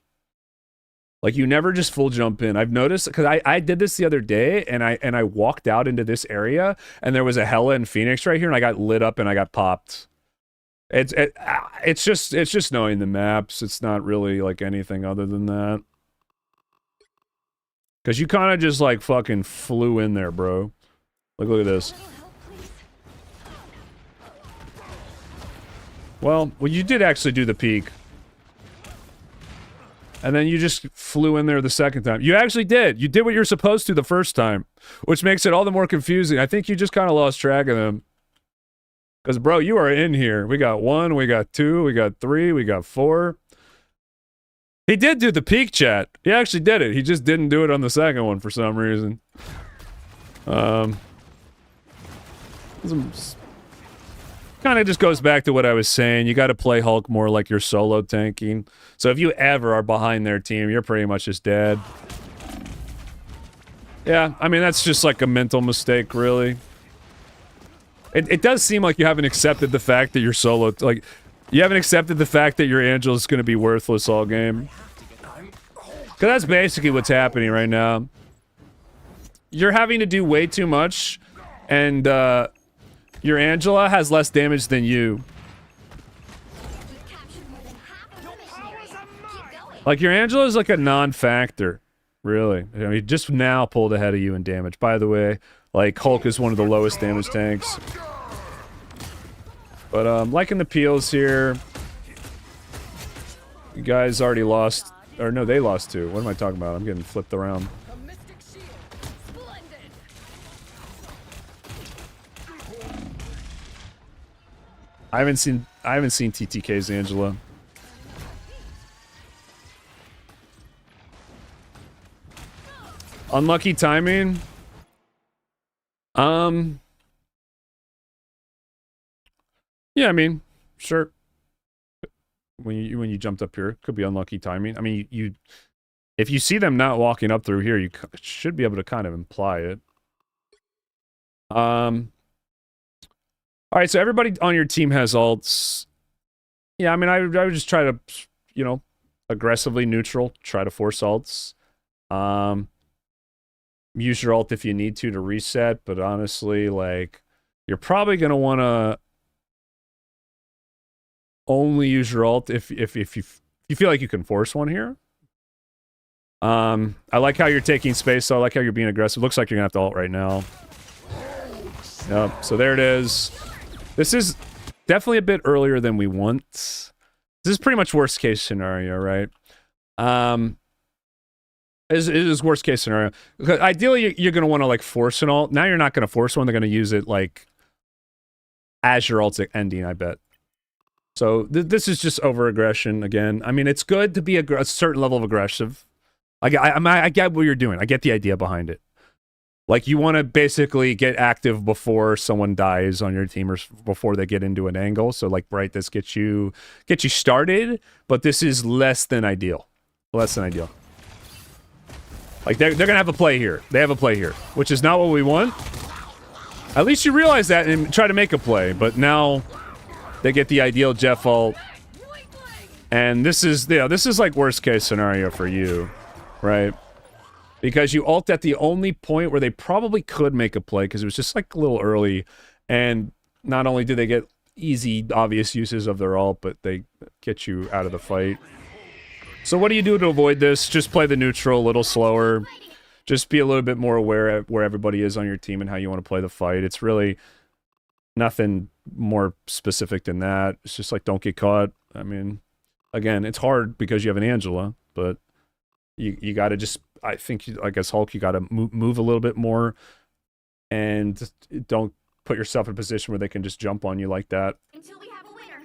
Like, you never just full jump in. I've noticed, because I did this the other day, and I walked out into this area, and there was a Hela and Phoenix right here, and I got lit up and I got popped. It's just knowing the maps. It's not really, like, anything other than that. Because you kind of just, like, fucking flew in there, bro. Look at this. Well, you did actually do the peek. And then you just flew in there the second time. You actually did. You did what you're supposed to the first time. Which makes it all the more confusing. I think you just kind of lost track of them. Because, bro, you are in here. We got 1, we got 2, we got 3, we got 4. He did do the peek, chat. He actually did it. He just didn't do it on the second one for some reason. Kind of just goes back to what I was saying. You got to play Hulk more like you're solo tanking. So if you ever are behind their team, you're pretty much just dead. Yeah, I mean, that's just like a mental mistake, really. It does seem like you haven't accepted the fact that you're solo. Like, You haven't accepted the fact that your Angela's going to be worthless all game. Because that's basically what's happening right now. You're having to do way too much, and your Angela has less damage than you. Like, your Angela is like a non-factor, really. I mean, just now pulled ahead of you in damage. By the way, like, Hulk is one of the lowest damage tanks. But, liking the peels here. You guys already lost... Or, no, they lost too. What am I talking about? I'm getting flipped around. I haven't seen TTK's Angela. Unlucky timing. Yeah, I mean, sure. When you jumped up here, could be unlucky timing. I mean, if you see them not walking up through here, you should be able to kind of imply it. All right, so everybody on your team has ults. Yeah, I mean, I would just try to, you know, aggressively neutral, try to force ults. Use your ult if you need to reset, but honestly, like, you're probably gonna want to only use your ult if you feel like you can force one here. I like how you're taking space, so I like how you're being aggressive. Looks like you're gonna have to ult right now. Yep, so there it is. This is definitely a bit earlier than we want. This is pretty much worst case scenario, right? It is worst case scenario. Because ideally, you're going to want to, like, force an ult. Now you're not going to force one. They're going to use it, like, as your ult's ending, I bet. So this is just over-aggression again. I mean, it's good to be a certain level of aggressive. I get what you're doing. I get the idea behind it. Like, you want to basically get active before someone dies on your team or before they get into an angle. So, like, right, this gets you started, but this is less than ideal. Less than ideal. Like, they're going to have a play here. They have a play here, which is not what we want. At least you realize that and try to make a play, but now they get the ideal Jeff ult. And this is, this is like worst case scenario for you, right? Because you ult at the only point where they probably could make a play, because it was just like a little early. And not only do they get easy, obvious uses of their ult, but they get you out of the fight. So what do you do to avoid this? Just play the neutral a little slower. Just be a little bit more aware of where everybody is on your team and how you want to play the fight. It's really nothing more specific than that. It's just like, don't get caught. I mean, again, it's hard because you have an Angela, but you got to just, I think, I guess, Hulk, you got to move a little bit more and don't put yourself in a position where they can just jump on you like that. Until we have a winner.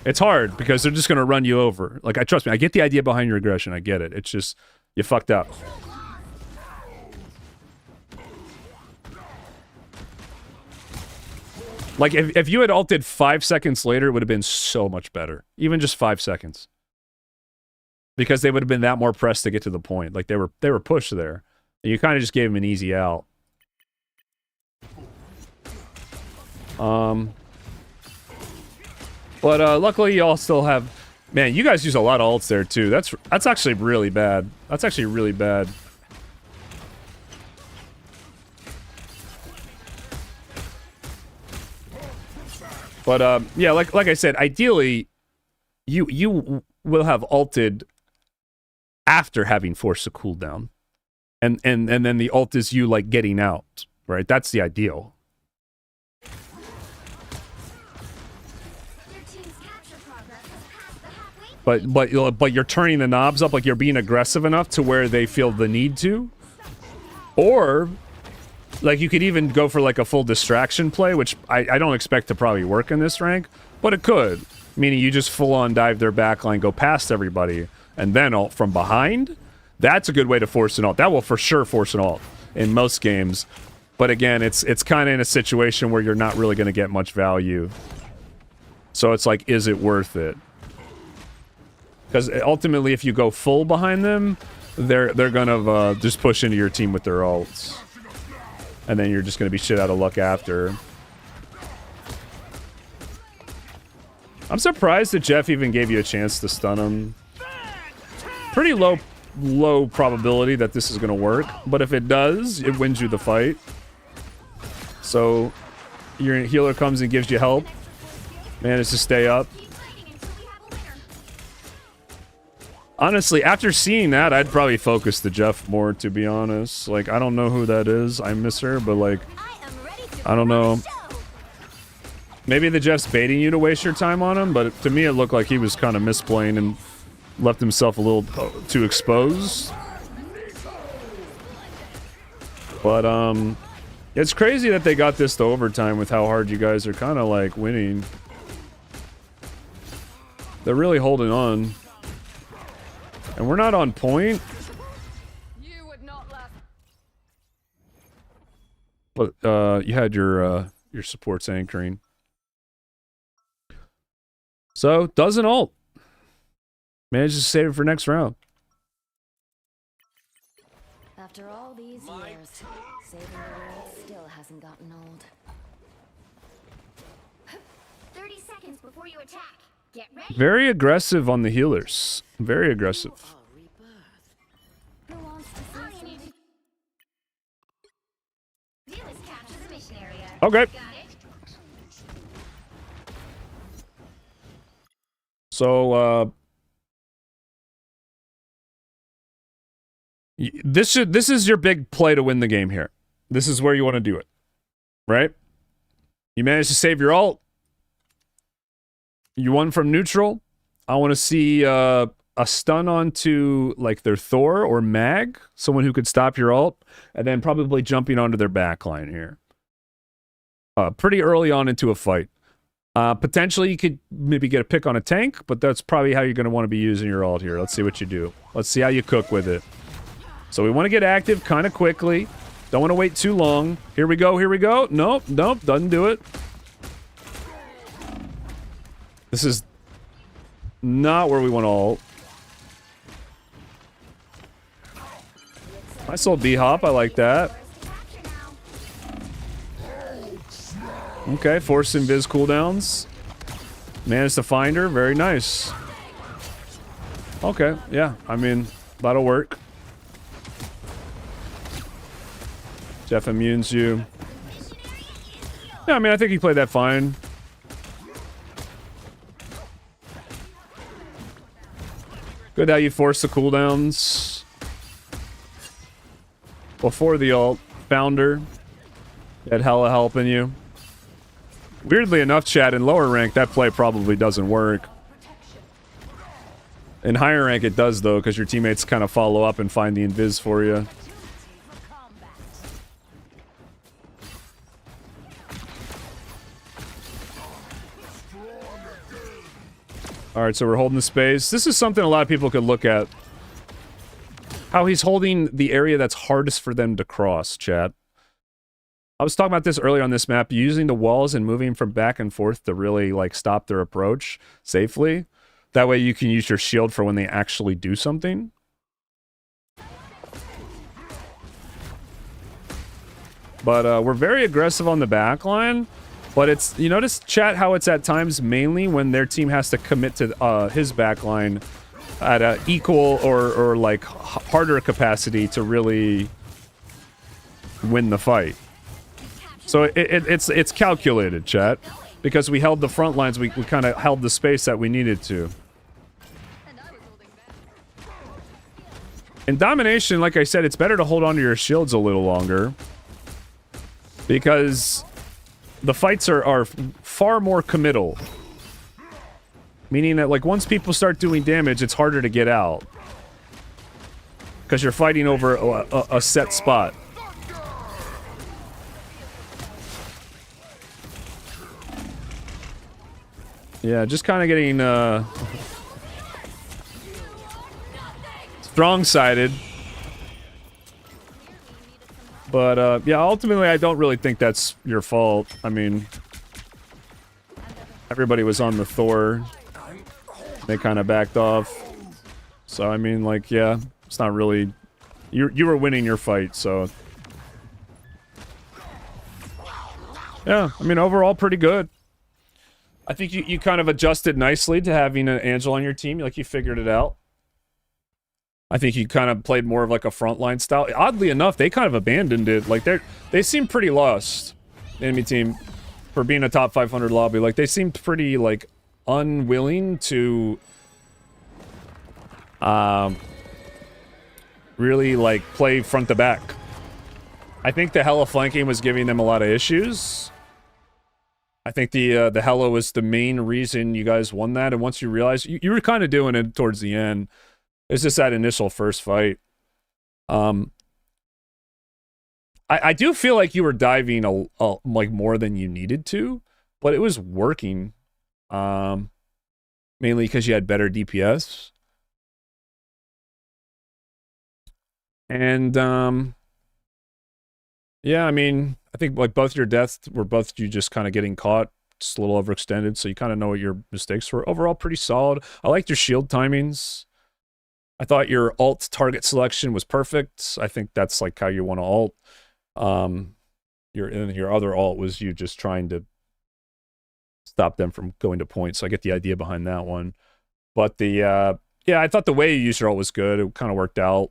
It's hard because they're just going to run you over. Like, trust me, I get the idea behind your aggression. I get it. It's just, you fucked up. Like, if you had ulted 5 seconds later, it would have been so much better. Even just 5 seconds. Because they would have been that more pressed to get to the point. Like, they were pushed there. And you kind of just gave them an easy out. But luckily, y'all still have... Man, you guys use a lot of ults there, too. That's actually really bad. That's actually really bad. But, yeah, like I said, ideally, you will have ulted after having forced a cooldown. And then the ult is you, like, getting out, right? That's the ideal. But you're turning the knobs up, like you're being aggressive enough to where they feel the need to. Or, like, you could even go for, like, a full distraction play, which I don't expect to probably work in this rank, but it could. Meaning you just full-on dive their backline, go past everybody, and then ult from behind. That's a good way to force an ult. That will for sure force an ult in most games. But again, it's kind of in a situation where you're not really going to get much value. So it's like, is it worth it? Because ultimately, if you go full behind them, they're gonna just push into your team with their ults, and then you're just gonna be shit out of luck after. I'm surprised that Jeff even gave you a chance to stun him. Pretty low probability that this is going to work, but if it does, it wins you the fight. So your healer comes and gives you help. Manage to stay up. Honestly, after seeing that, I'd probably focus the Jeff more, to be honest. Like, I don't know who that is. I miss her, but like, I don't know. Maybe the Jeff's baiting you to waste your time on him, but to me it looked like he was kind of misplaying and left himself a little too exposed. But, it's crazy that they got this to overtime with how hard you guys are kind of like winning. They're really holding on. And we're not on point. You would not last. But, you had your supports anchoring. So, doesn't ult. Manages to save it for next round. After all these years, saving the world still hasn't gotten old. 30 seconds before you attack. Get ready. Very aggressive on the healers. Very aggressive. Who wants to see some? Do is capture the mission area. Okay. Got it? So, this is your big play to win the game here. This is where you want to do it, right? You managed to save your ult. You won from neutral. I want to see a stun onto like their Thor or Mag, someone who could stop your ult, and then probably jumping onto their backline here. Pretty early on into a fight. Potentially you could maybe get a pick on a tank, but that's probably how you're going to want to be using your ult here. Let's see what you do. Let's see how you cook with it. So we want to get active kind of quickly. Don't want to wait too long. Here we go, here we go. Nope, doesn't do it. This is not where we want to ult. Nice old B-hop, I like that. Okay, force invis cooldowns. Managed to find her, very nice. Okay, yeah, I mean, that'll work. Jeff immunes you. Yeah, I mean, I think he played that fine. Good how you force the cooldowns. Before the ult, Founder had hella helping you. Weirdly enough, chat, in lower rank, that play probably doesn't work. In higher rank, it does, though, because your teammates kind of follow up and find the invis for you. Alright, so we're holding the space. This is something a lot of people could look at. How he's holding the area that's hardest for them to cross, chat. I was talking about this earlier on this map, using the walls and moving from back and forth to really, like, stop their approach safely. That way you can use your shield for when they actually do something. But we're very aggressive on the back line. But it's, you notice, chat, how it's at times mainly when their team has to commit to his backline at an equal or like harder capacity to really win the fight. So it's calculated, chat, because we held the front lines, we kind of held the space that we needed to. In domination, like I said, it's better to hold on to your shields a little longer, because the fights are far more committal. Meaning that, like, once people start doing damage, it's harder to get out. Because you're fighting over a set spot. Yeah, just kind of getting, strong-sided. But, yeah, ultimately, I don't really think that's your fault. I mean, everybody was on the Thor. They kind of backed off. So, I mean, like, yeah, it's not really... You were winning your fight, so... Yeah, I mean, overall, pretty good. I think you kind of adjusted nicely to having an Angel on your team. Like, you figured it out. I think you kind of played more of like a frontline style. Oddly enough, they kind of abandoned it. Like, they seem pretty lost, the enemy team, for being a top 500 lobby. Like, they seemed pretty, like, unwilling to really, like, play front to back. I think the hella flanking was giving them a lot of issues. I think the hella was the main reason you guys won that, and once you realized, you were kind of doing it towards the end. It's just that initial first fight. I do feel like you were diving like more than you needed to, but it was working. Mainly because you had better DPS. And yeah, I mean, I think like both your deaths were both you just kind of getting caught, just a little overextended, so you kind of know what your mistakes were. Overall, pretty solid. I liked your shield timings. I thought your ult target selection was perfect. I think that's like how you want to ult. Your other ult was you just trying to stop them from going to points. So I get the idea behind that one. But the yeah, I thought the way you used your ult was good. It kind of worked out.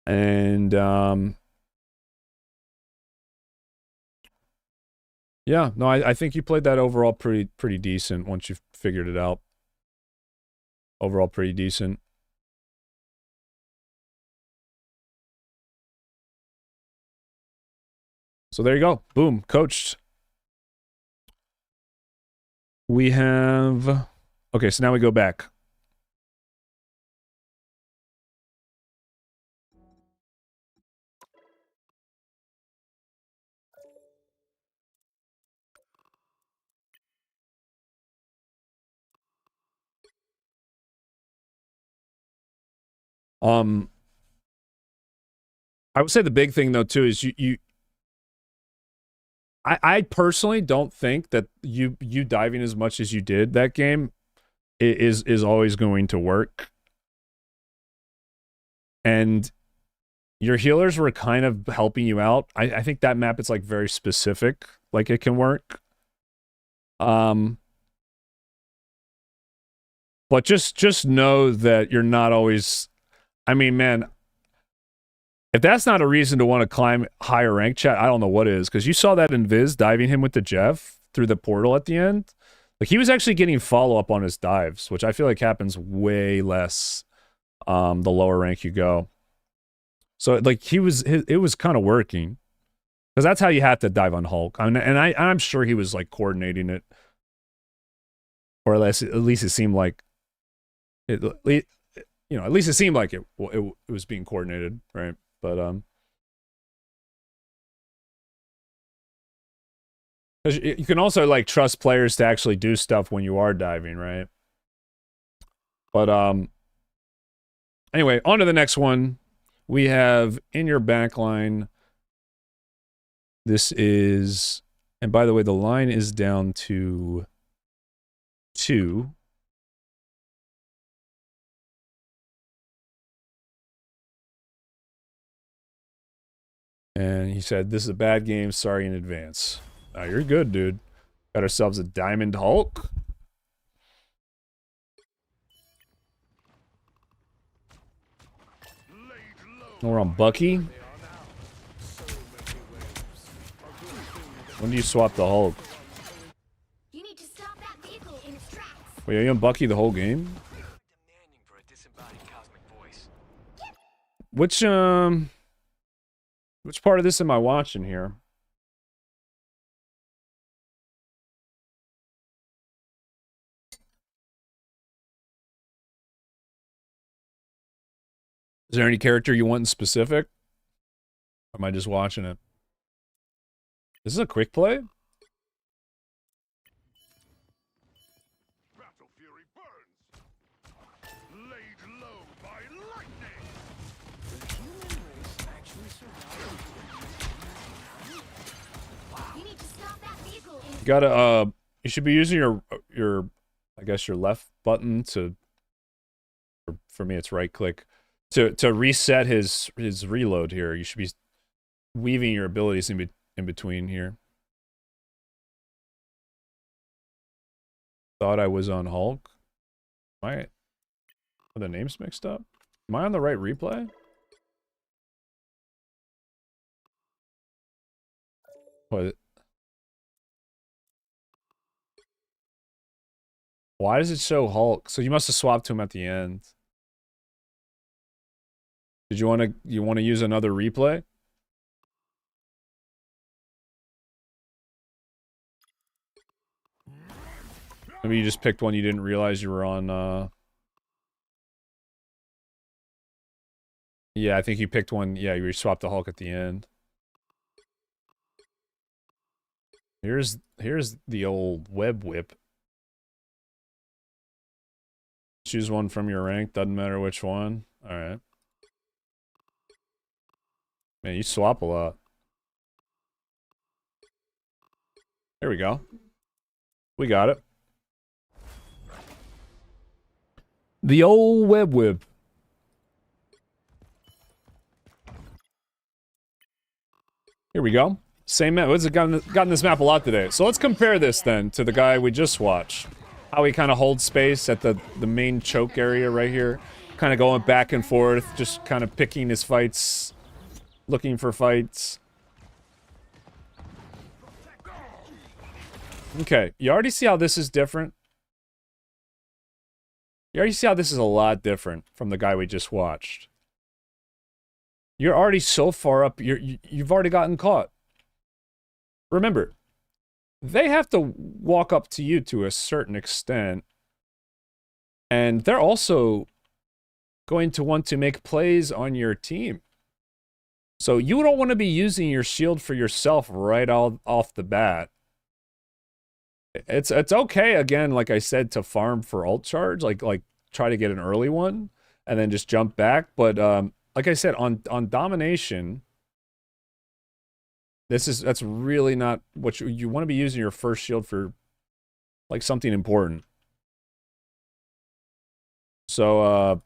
And yeah, no, I think you played that overall pretty decent once you figured it out. Overall pretty decent. So there you go. Boom, coached. We have... Okay, so now we go back. I would say the big thing though too is I personally don't think that you diving as much as you did that game is always going to work. And your healers were kind of helping you out. I think that map is like very specific, like it can work. But just know that you're not always, I mean, man, if that's not a reason to want to climb higher rank, chat, I don't know what is. Because you saw that in Viz diving him with the Jeff through the portal at the end. Like, he was actually getting follow-up on his dives, which I feel like happens way less the lower rank you go. So, like, it was kind of working. Because that's how you have to dive on Hulk. I'm sure he was, like, coordinating it. Or at least it seemed like... You know, at least it seemed like it was being coordinated, right? But, because you can also, like, trust players to actually do stuff when you are diving, right? But, anyway, on to the next one. We have in your backline. This is, and by the way, the line is down to 2. And he said, this is a bad game. Sorry in advance. You're good, dude. Got ourselves a Diamond Hulk. We're on Bucky. When do you swap the Hulk? You need to stop that vehicle in its tracks. Wait, are you on Bucky the whole game? Which part of this am I watching here? Is there any character you want in specific? Or am I just watching it? This is a quick play? Battle fury burns. Laid low by lightning. The human race actually survived. You need to stop that vehicle in You gotta, you should be using your, I guess your left button to, for me it's right click, to reset his reload here. You should be weaving your abilities in between here. thought I was on Hulk. Are the names mixed up? Am I on the right replay? What? Why does it show Hulk? So you must have swapped to him at the end. Did you want to use another replay? Maybe you just picked one you didn't realize you were on. Yeah, I think you picked one. Yeah, you swapped the Hulk at the end. Here's the old web whip. Choose one from your rank, doesn't matter which one. Alright. Man, you swap a lot. There we go. We got it. The old web whip. Here we go. Same map. What's it gotten this map a lot today? So let's compare this then to the guy we just watched. How he kind of holds space at the main choke area right here. Kind of going back and forth, just kind of picking his fights. Looking for fights. Okay, you already see how this is different? You already see how this is a lot different from the guy we just watched. You're already so far up, you've already gotten caught. Remember, they have to walk up to you to a certain extent. And they're also going to want to make plays on your team. So you don't want to be using your shield for yourself right off the bat. It's okay, again, like I said, to farm for ult charge, like try to get an early one and then just jump back. But like I said, on domination, that's really not what you want to be using your first shield for, like something important. So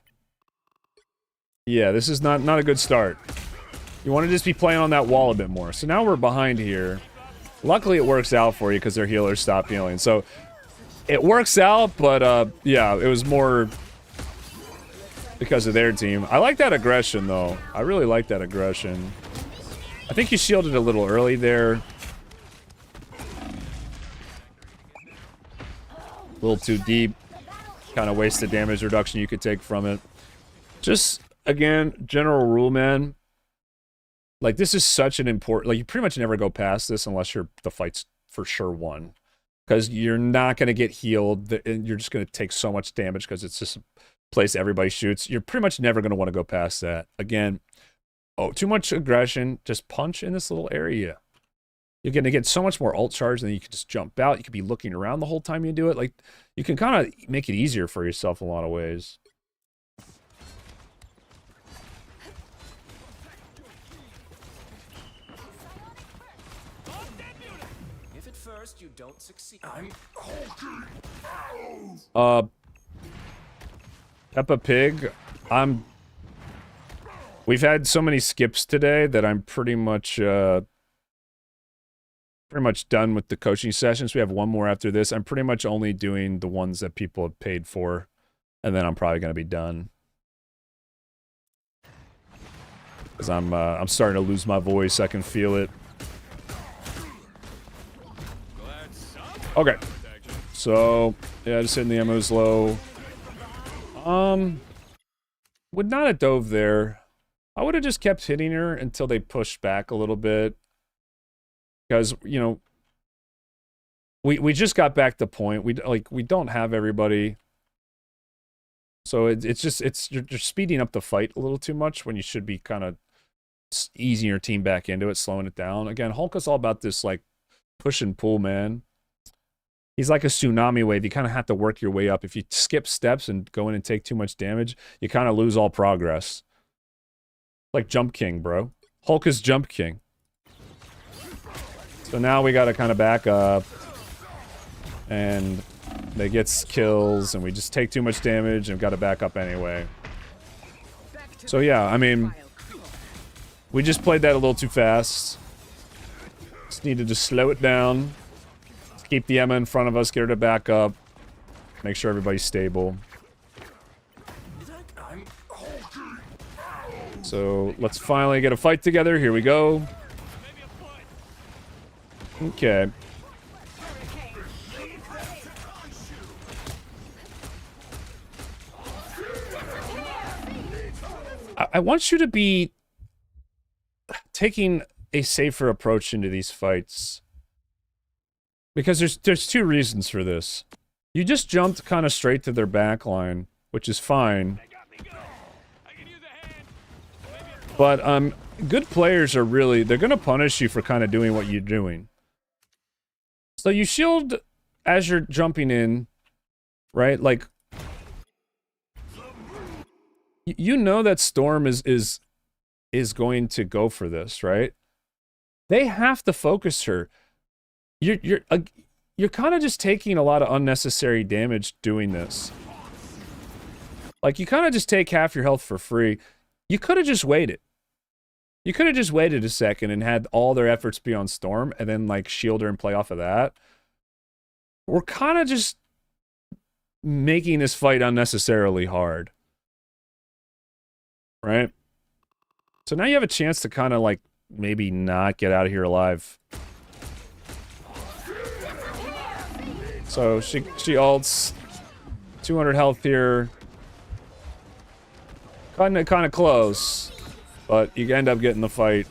yeah, this is not a good start. You want to just be playing on that wall a bit more. So now we're behind here. Luckily, it works out for you because their healers stop healing. So it works out, but yeah, it was more because of their team. I like that aggression, though. I really like that aggression. I think you shielded a little early there. A little too deep. Kind of wasted damage reduction you could take from it. Just, again, general rule, man. Like, this is such an important... Like, you pretty much never go past this unless the fight's for sure won. Because you're not going to get healed. And you're just going to take so much damage because it's just a place everybody shoots. You're pretty much never going to want to go past that. Again, too much aggression. Just punch in this little area. You're going to get so much more ult charge, and then you can just jump out. You could be looking around the whole time you do it. Like, you can kind of make it easier for yourself in a lot of ways. You don't succeed. Peppa Pig, we've had so many skips today that I'm pretty much done with the coaching sessions. We have one more after this. I'm pretty much only doing the ones that people have paid for, and then I'm probably going to be done. Because I'm starting to lose my voice. I can feel it. Okay, so yeah, just hitting the ammo's low. Would not have dove there. I would have just kept hitting her until they pushed back a little bit. Because, you know, we just got back to point. We don't have everybody. So you're speeding up the fight a little too much when you should be kind of easing your team back into it, slowing it down. Again, Hulk is all about this like push and pull, man. He's like a tsunami wave. You kind of have to work your way up. If you skip steps and go in and take too much damage, you kind of lose all progress. Like Jump King, bro. Hulk is Jump King. So now we got to kind of back up. And they get kills, and we just take too much damage and got to back up anyway. So yeah, I mean, we just played that a little too fast. Just needed to slow it down. Keep the Emma in front of us, get her to back up. Make sure everybody's stable. So let's finally get a fight together. Here we go. Okay. I want you to be taking a safer approach into these fights. Because there's two reasons for this. You just jumped kind of straight to their back line, which is fine. But good players are really, they're going to punish you for kind of doing what you're doing. So you shield as you're jumping in, right? Like, you know that Storm is going to go for this, right? They have to focus her. You're kind of just taking a lot of unnecessary damage doing this. Like, you kind of just take half your health for free. You could have just waited. You could have just waited a second and had all their efforts be on Storm and then, like, shield her and play off of that. We're kind of just making this fight unnecessarily hard. Right? So now you have a chance to kind of, like, maybe not get out of here alive. So she ults. 200 health here. Kind of close. But you end up getting the fight.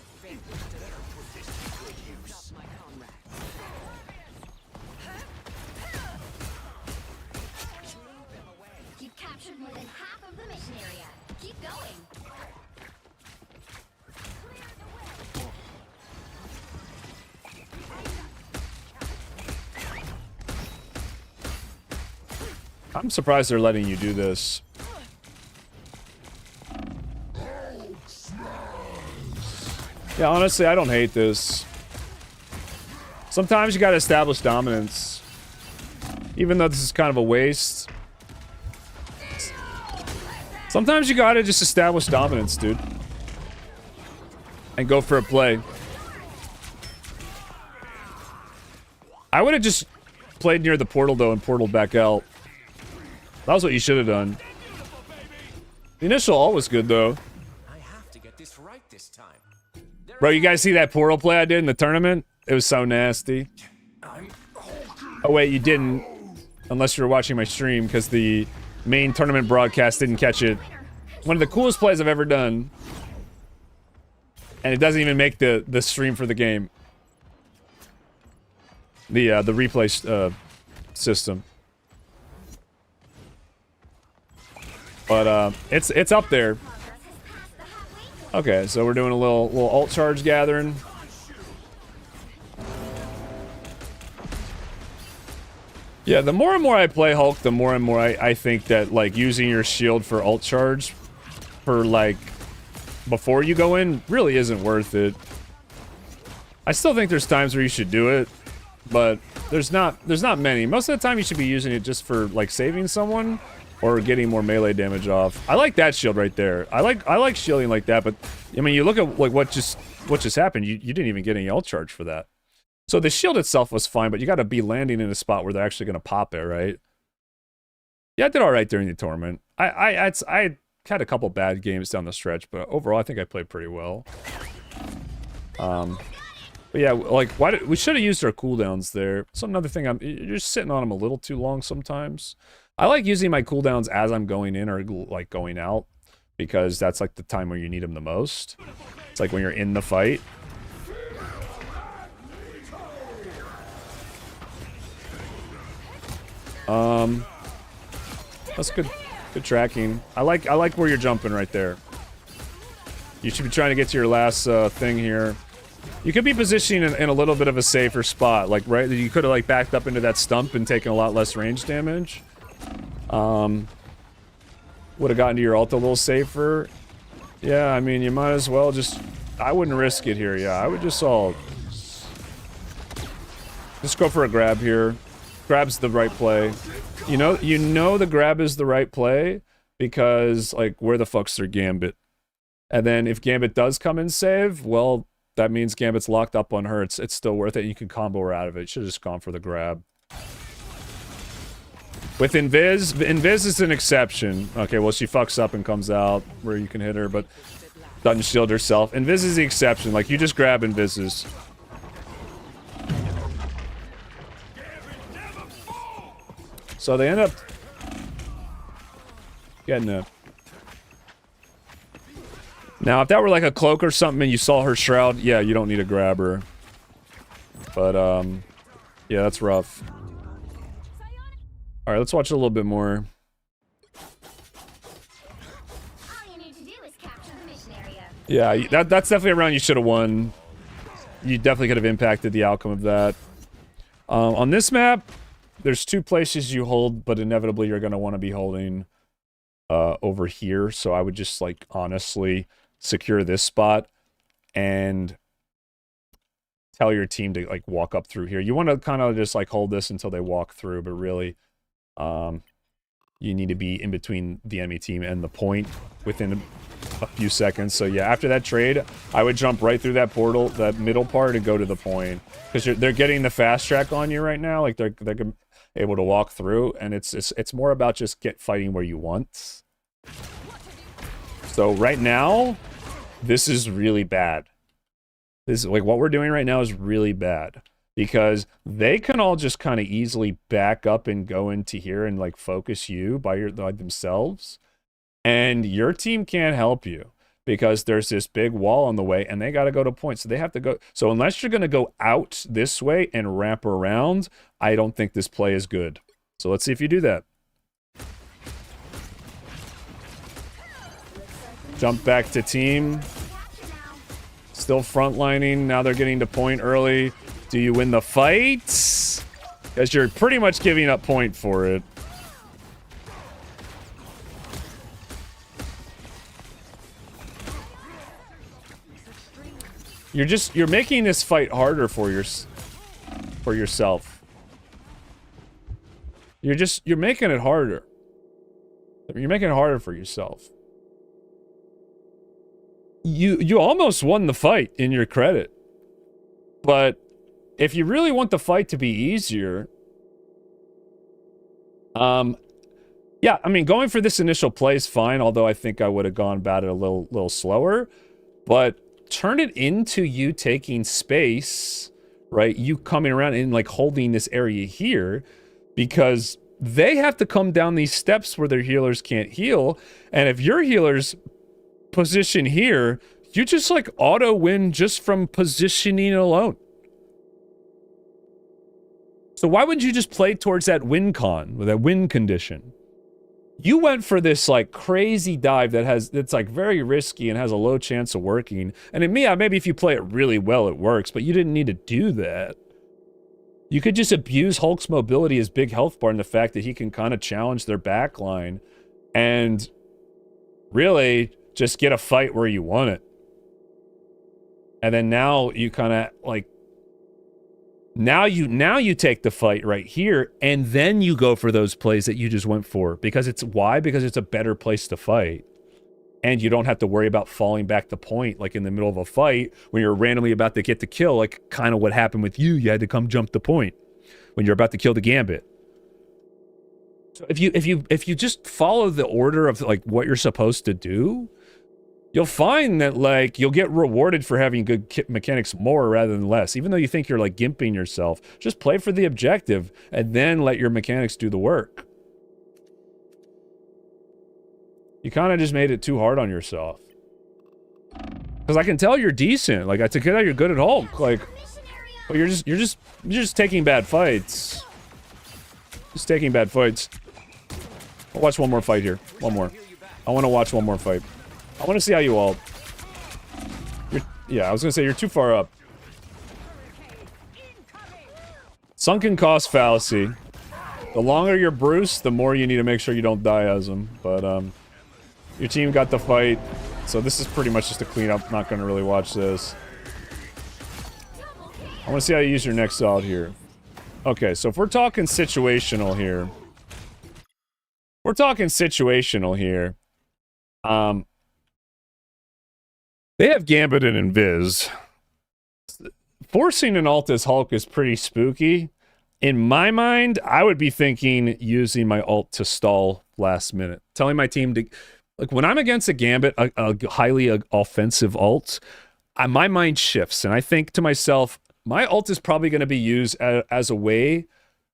You've captured more than half of the mission area. Keep going. I'm surprised they're letting you do this. Yeah, honestly, I don't hate this. Sometimes you gotta establish dominance. Even though this is kind of a waste. Sometimes you gotta just establish dominance, dude. And go for a play. I would have just played near the portal, though, and portaled back out. That was what you should have done. The initial ult was good, though. I have to get this right this time. Bro, you guys see that portal play I did in the tournament? It was so nasty. Oh, wait, you didn't. Unless you were watching my stream, because the main tournament broadcast didn't catch it. One of the coolest plays I've ever done. And it doesn't even make the stream for the game. The replay system. But it's up there. Okay, so we're doing a little ult charge gathering. Yeah, the more and more I play Hulk, the more and more I think that, like, using your shield for ult charge for, like, before you go in really isn't worth it. I still think there's times where you should do it, but there's not many. Most of the time you should be using it just for, like, saving someone or getting more melee damage off. I like that shield right there. I like shielding like that, but I mean, you look at, like, what just happened. You didn't even get any ult charge for that. So the shield itself was fine, but you got to be landing in a spot where they're actually going to pop it, right? Yeah, I did all right during the tournament. I had a couple bad games down the stretch, but overall I think I played pretty well. But yeah, like, we should have used our cooldowns there. So another thing, you're just sitting on them a little too long sometimes. I like using my cooldowns as I'm going in or, like, going out, because that's, like, the time where you need them the most. It's like when you're in the fight. That's good tracking. I like where you're jumping right there. You should be trying to get to your last thing here. You could be positioning in a little bit of a safer spot, like, right? You could have, like, backed up into that stump and taken a lot less range damage. Would have gotten to your ult a little safer. Yeah, I mean, you might as well just... I wouldn't risk it here, yeah. I would just just go for a grab here. Grab's the right play. You know the grab is the right play because, like, where the fuck's their Gambit? And then if Gambit does come and save, well, that means Gambit's locked up on her. It's still worth it. You can combo her out of it. You should have just gone for the grab. With Invis, Invis is an exception. Okay, well, she fucks up and comes out where you can hit her, but doesn't shield herself. Invis is the exception. Like, you just grab Invises. So they end up getting it. Now, if that were like a cloak or something and you saw her shroud, yeah, you don't need to grab her. But, yeah, that's rough. Alright, let's watch a little bit more. All you need to do is capture the mission area. Yeah, that's definitely a round you should have won. You definitely could have impacted the outcome of that. On this map, there's two places you hold, but inevitably you're going to want to be holding over here. So I would just, like, honestly secure this spot and tell your team to, like, walk up through here. You want to kind of just, like, hold this until they walk through, but really, you need to be in between the enemy team and the point within a few seconds. So yeah, after that trade, I would jump right through that portal, that middle part, and go to the point, because they're getting the fast track on you right now. Like they're able to walk through, and it's more about just fighting where you want. So right now, this is really bad. This is like what we're doing right now is really bad. Because they can all just kind of easily back up and go into here and like focus you by themselves. And your team can't help you because there's this big wall on the way and they got to go to point. So they have to go. So unless you're going to go out this way and wrap around, I don't think this play is good. So let's see if you do that. Jump back to team. Still frontlining. Now they're getting to point early. Do you win the fight? Because you're pretty much giving up point for it. You're making this fight harder for yourself. You're making it harder. You're making it harder for yourself. You almost won the fight in your credit. But if you really want the fight to be easier, yeah, I mean, going for this initial play is fine, although I think I would have gone about it a little slower. But turn it into you taking space, right? You coming around and like holding this area here, because they have to come down these steps where their healers can't heal. And if your healers position here, you just like auto win just from positioning alone. So why would you just play towards that win con, with that win condition? You went for this like crazy dive that's like very risky and has a low chance of working. And in me, maybe if you play it really well, it works, but you didn't need to do that. You could just abuse Hulk's mobility, his big health bar, and the fact that he can kind of challenge their backline and really just get a fight where you want it. And then now you kind of like, Now you take the fight right here, and then you go for those plays that you just went for. Because why? Because it's a better place to fight. And you don't have to worry about falling back the point, like in the middle of a fight, when you're randomly about to get the kill, like kind of what happened with you. You had to come jump the point when you're about to kill the Gambit. So if you just follow the order of like what you're supposed to do, you'll find that, like, you'll get rewarded for having good mechanics more rather than less. Even though you think you're, like, gimping yourself, just play for the objective and then let your mechanics do the work. You kind of just made it too hard on yourself. Because I can tell you're decent. Like, I can tell you're good at Hulk. Like, but you're just taking bad fights. Just taking bad fights. I'll watch one more fight here. One more. I want to watch one more fight. I want to see how you ult. Yeah, I was going to say, you're too far up. Sunken cost fallacy. The longer you're Bruce, the more you need to make sure you don't die as him. But, your team got the fight. So this is pretty much just a cleanup. Not going to really watch this. I want to see how you use your next ult here. Okay, so if we're talking situational here. We're talking situational here. They have Gambit and Invis. Forcing an ult as Hulk is pretty spooky. In my mind, I would be thinking using my ult to stall last minute. Telling my team to... Like, when I'm against a Gambit, a highly offensive ult, my mind shifts. And I think to myself, my ult is probably going to be used as a way...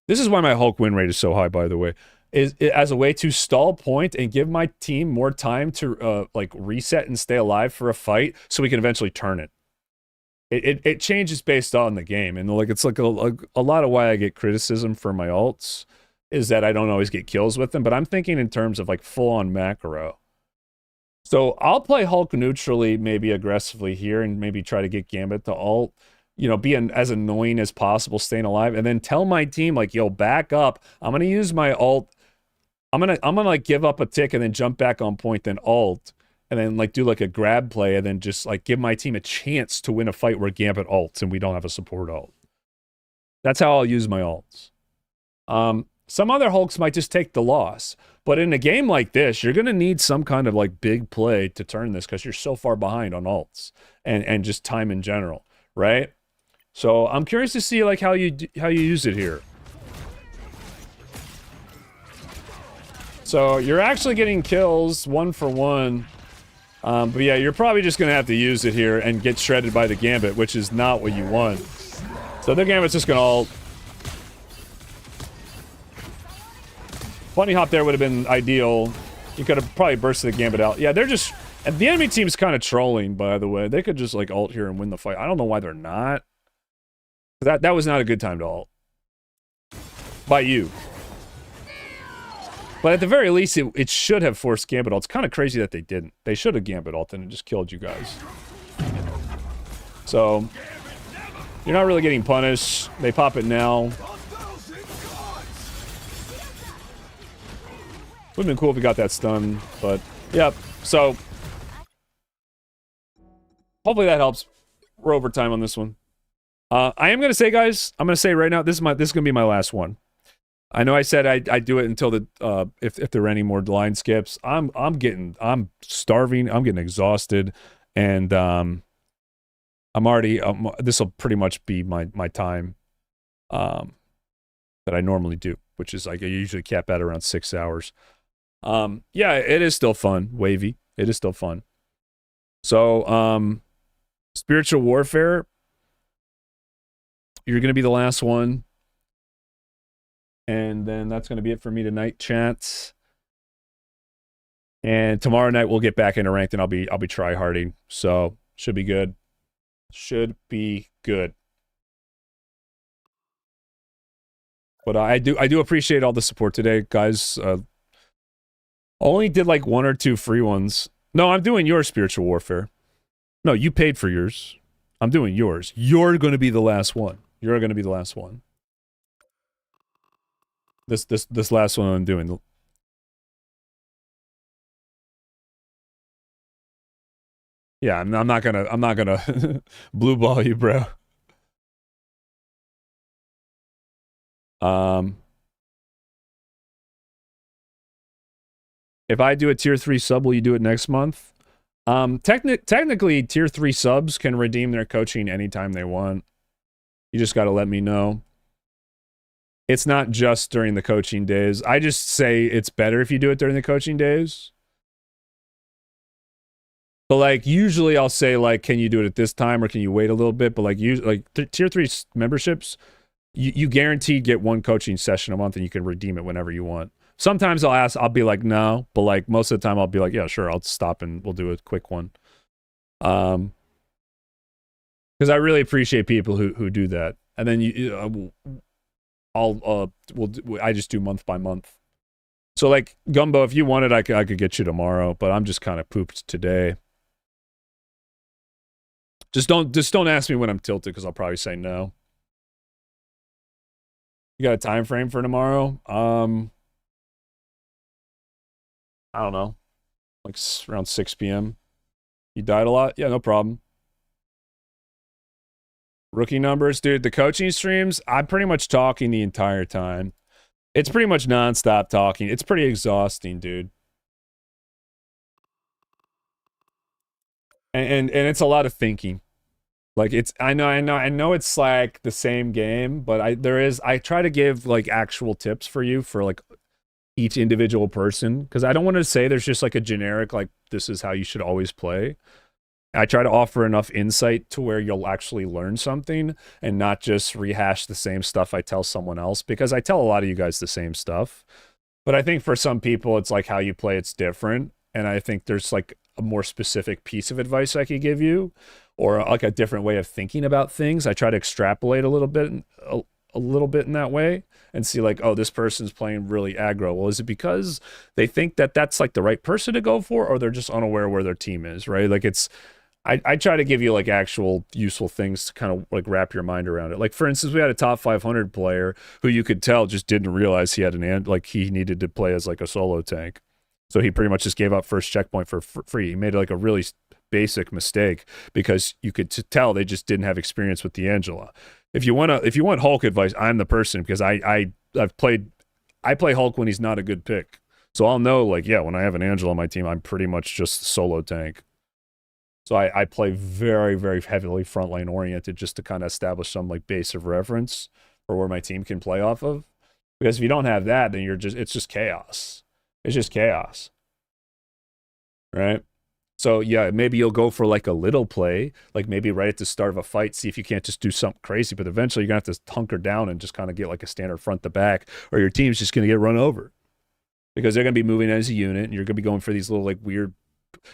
This is why my Hulk win rate is so high, by the way. Is as a way to stall point and give my team more time to, like, reset and stay alive for a fight so we can eventually turn it. It changes based on the game, and like it's like a lot of why I get criticism for my ults is that I don't always get kills with them, but I'm thinking in terms of like full-on macro. So I'll play Hulk neutrally, maybe aggressively here, and maybe try to get Gambit to ult, you know, be as annoying as possible, staying alive, and then tell my team like, yo, back up. I'm gonna use my ult. I'm gonna like give up a tick and then jump back on point, then ult. And then, like, do, like, a grab play and then just, like, give my team a chance to win a fight where Gambit ults and we don't have a support ult. That's how I'll use my ults. Some other Hulks might just take the loss. But in a game like this, you're going to need some kind of, like, big play to turn this because you're so far behind on ults and just time in general, right? So I'm curious to see, like, how you use it here. So you're actually getting kills 1 for 1. But yeah, you're probably just going to have to use it here and get shredded by the Gambit, which is not what you want. So the Gambit's just going to ult. Bunny hop there would have been ideal. You could have probably bursted the Gambit out. Yeah, they're just... And the enemy team's kind of trolling, by the way. They could just, like, ult here and win the fight. I don't know why they're not. That was not a good time to ult. By you. But at the very least, it should have forced Gambit ult. It's kind of crazy that they didn't. They should have Gambit ult and it just killed you guys. So, you're not really getting punished. They pop it now. Would've been cool if we got that stun, but yep. So, hopefully that helps. We're over time on this one. I am gonna say, guys, I'm gonna say right now, this is gonna be my last one. I know I said I'd do it until the if there are any more line skips. I'm starving. I'm getting exhausted, and I'm already. This will pretty much be my time that I normally do, which is like I usually cap at around 6 hours. Yeah, it is still fun, wavy. It is still fun. So, spiritual warfare. You're gonna be the last one. And then that's going to be it for me tonight, chats. And tomorrow night we'll get back into ranked and I'll be try-harding. So, should be good. Should be good. But I do appreciate all the support today, guys. Only did like 1 or 2 free ones. No, I'm doing your spiritual warfare. No, you paid for yours. I'm doing yours. You're going to be the last one. You're going to be the last one. This last one I'm doing. Yeah, I'm not gonna blue ball you, bro. If I do a tier 3 sub, will you do it next month? Technically, tier 3 subs can redeem their coaching anytime they want. You just got to let me know. It's not just during the coaching days. I just say it's better if you do it during the coaching days. But like usually I'll say like, can you do it at this time or can you wait a little bit? But like tier 3 memberships, you guaranteed get 1 coaching session a month and you can redeem it whenever you want. Sometimes I'll be like, no, but like most of the time I'll be like, yeah, sure, I'll stop and we'll do a quick one. Because I really appreciate people who do that. And then I just do month by month. So like Gumbo, if you wanted, I could get you tomorrow, but I'm just kind of pooped today. Just don't ask me when I'm tilted because I'll probably say no. You got a time frame for tomorrow? I don't know. Like around 6 p.m. You died a lot? Yeah, no problem. Rookie numbers, dude. The coaching streams, I'm pretty much talking the entire time. It's pretty much nonstop talking. It's pretty exhausting, dude. And it's a lot of thinking. Like I know it's like the same game, but I try to give like actual tips for you for like each individual person, because I don't want to say there's just like a generic like this is how you should always play. I try to offer enough insight to where you'll actually learn something and not just rehash the same stuff I tell someone else, because I tell a lot of you guys the same stuff. But I think for some people, it's like how you play, it's different. And I think there's like a more specific piece of advice I could give you, or like a different way of thinking about things. I try to extrapolate a little bit in that way and see like, oh, this person's playing really aggro. Well, is it because they think that that's like the right person to go for, or they're just unaware where their team is, right? Like I try to give you like actual useful things to kind of like wrap your mind around it. Like for instance, we had a top 500 player who you could tell just didn't realize he had like he needed to play as like a solo tank. So he pretty much just gave up first checkpoint for free. He made like a really basic mistake because you could tell they just didn't have experience with the Angela. If you want Hulk advice, I'm the person, because I play Hulk when he's not a good pick. So I'll know like, yeah, when I have an Angela on my team, I'm pretty much just solo tank. So I play very, very heavily front lane oriented just to kind of establish some like base of reference for where my team can play off of. Because if you don't have that, then it's just chaos. It's just chaos. Right? So yeah, maybe you'll go for like a little play, like maybe right at the start of a fight, see if you can't just do something crazy, but eventually you're gonna have to hunker down and just kind of get like a standard front to back, or your team's just gonna get run over. Because they're gonna be moving as a unit and you're gonna be going for these little like weird,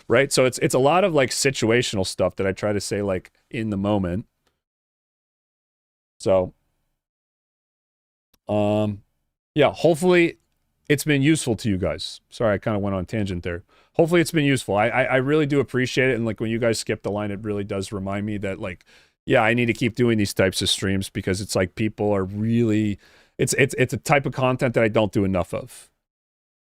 right? So it's a lot of like situational stuff that I try to say like in the moment. So yeah, hopefully it's been useful to you guys. Sorry, I kind of went on a tangent there. Hopefully it's been useful. I really do appreciate it. And like when you guys skip the line, it really does remind me that like, yeah, I need to keep doing these types of streams, because it's like people are really, it's a type of content that I don't do enough of.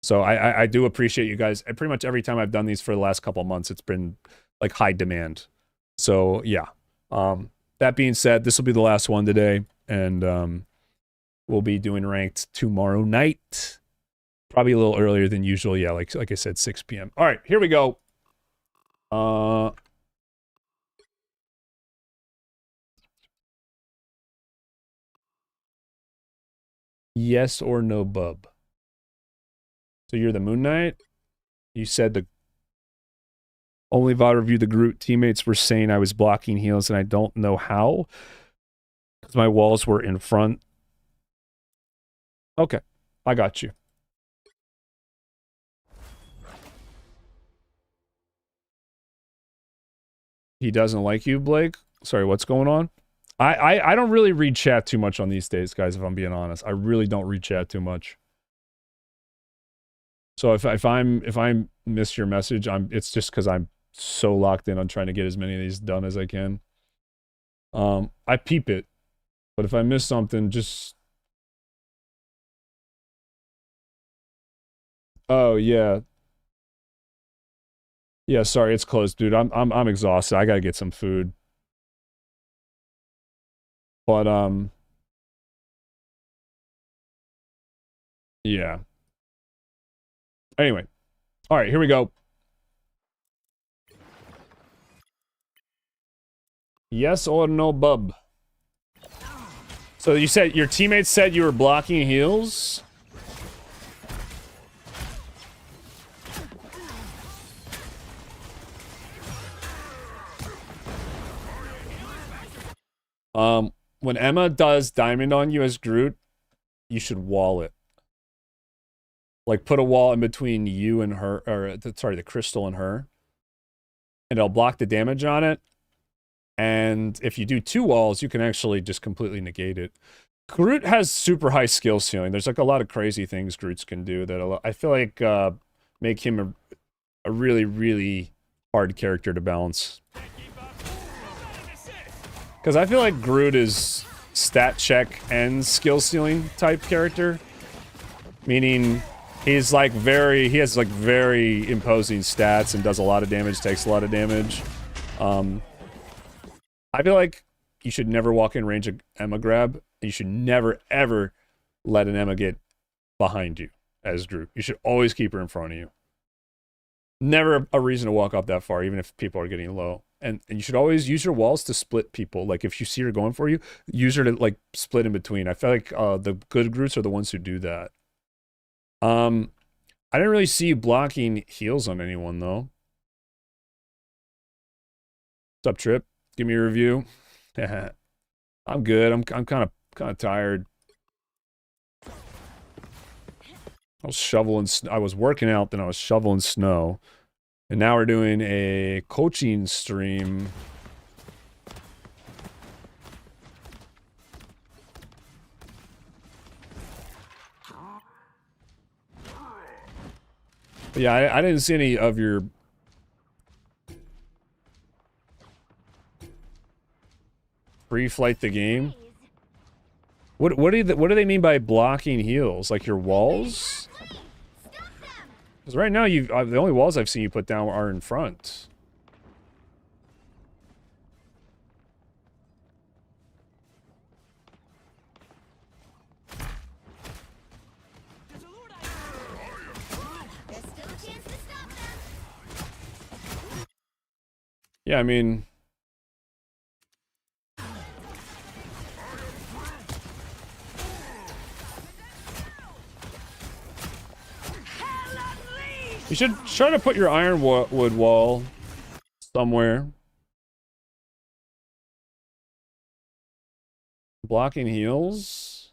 So I do appreciate you guys. And pretty much every time I've done these for the last couple of months, it's been like high demand. So yeah. That being said, this will be the last one today. And we'll be doing ranked tomorrow night. Probably a little earlier than usual. Yeah, like I said, 6 p.m. All right, here we go. Yes or no, bub? So you're the Moon Knight? You said the only VOD review the Groot teammates were saying I was blocking heals, and I don't know how, because my walls were in front. Okay, I got you. He doesn't like you, Blake? Sorry, what's going on? I don't really read chat too much on these days, guys, if I'm being honest. I really don't read chat too much. So if I miss your message, it's just because I'm so locked in on trying to get as many of these done as I can. I peep it, but if I miss something, just... Oh yeah. Yeah, sorry, it's closed, dude. I'm exhausted. I gotta get some food. But yeah. Anyway. All right, here we go. Yes or no, bub? So you said your teammates said you were blocking heals? When Emma does diamond on you as Groot, you should wall it. Like, put a wall in between you and her, or, sorry, the crystal and her. And it'll block the damage on it. And if you do 2 walls, you can actually just completely negate it. Groot has super high skill ceiling. There's like a lot of crazy things Groots can do that I feel like make him a really, really hard character to balance. Because I feel like Groot is stat check and skill ceiling type character. Meaning he's like he has like very imposing stats and does a lot of damage, takes a lot of damage. I feel like you should never walk in range of Emma grab. You should never, ever let an Emma get behind you as Groot. You should always keep her in front of you. Never a reason to walk up that far, even if people are getting low. and you should always use your walls to split people. Like if you see her going for you, use her to like split in between. I feel like the good Groots are the ones who do that. I didn't really see you blocking heals on anyone though. What's up, Trip? Give me a review. I'm good. I'm kind of tired. I was shoveling. I was working out, then I was shoveling snow, and now we're doing a coaching stream. But yeah, I didn't see any of your pre-flight the game. What do they mean by blocking heals? Like your walls? Because right now the only walls I've seen you put down are in front. There's still a chance to stop them. Yeah, I mean, you should try to put your ironwood wall somewhere. Blocking heals?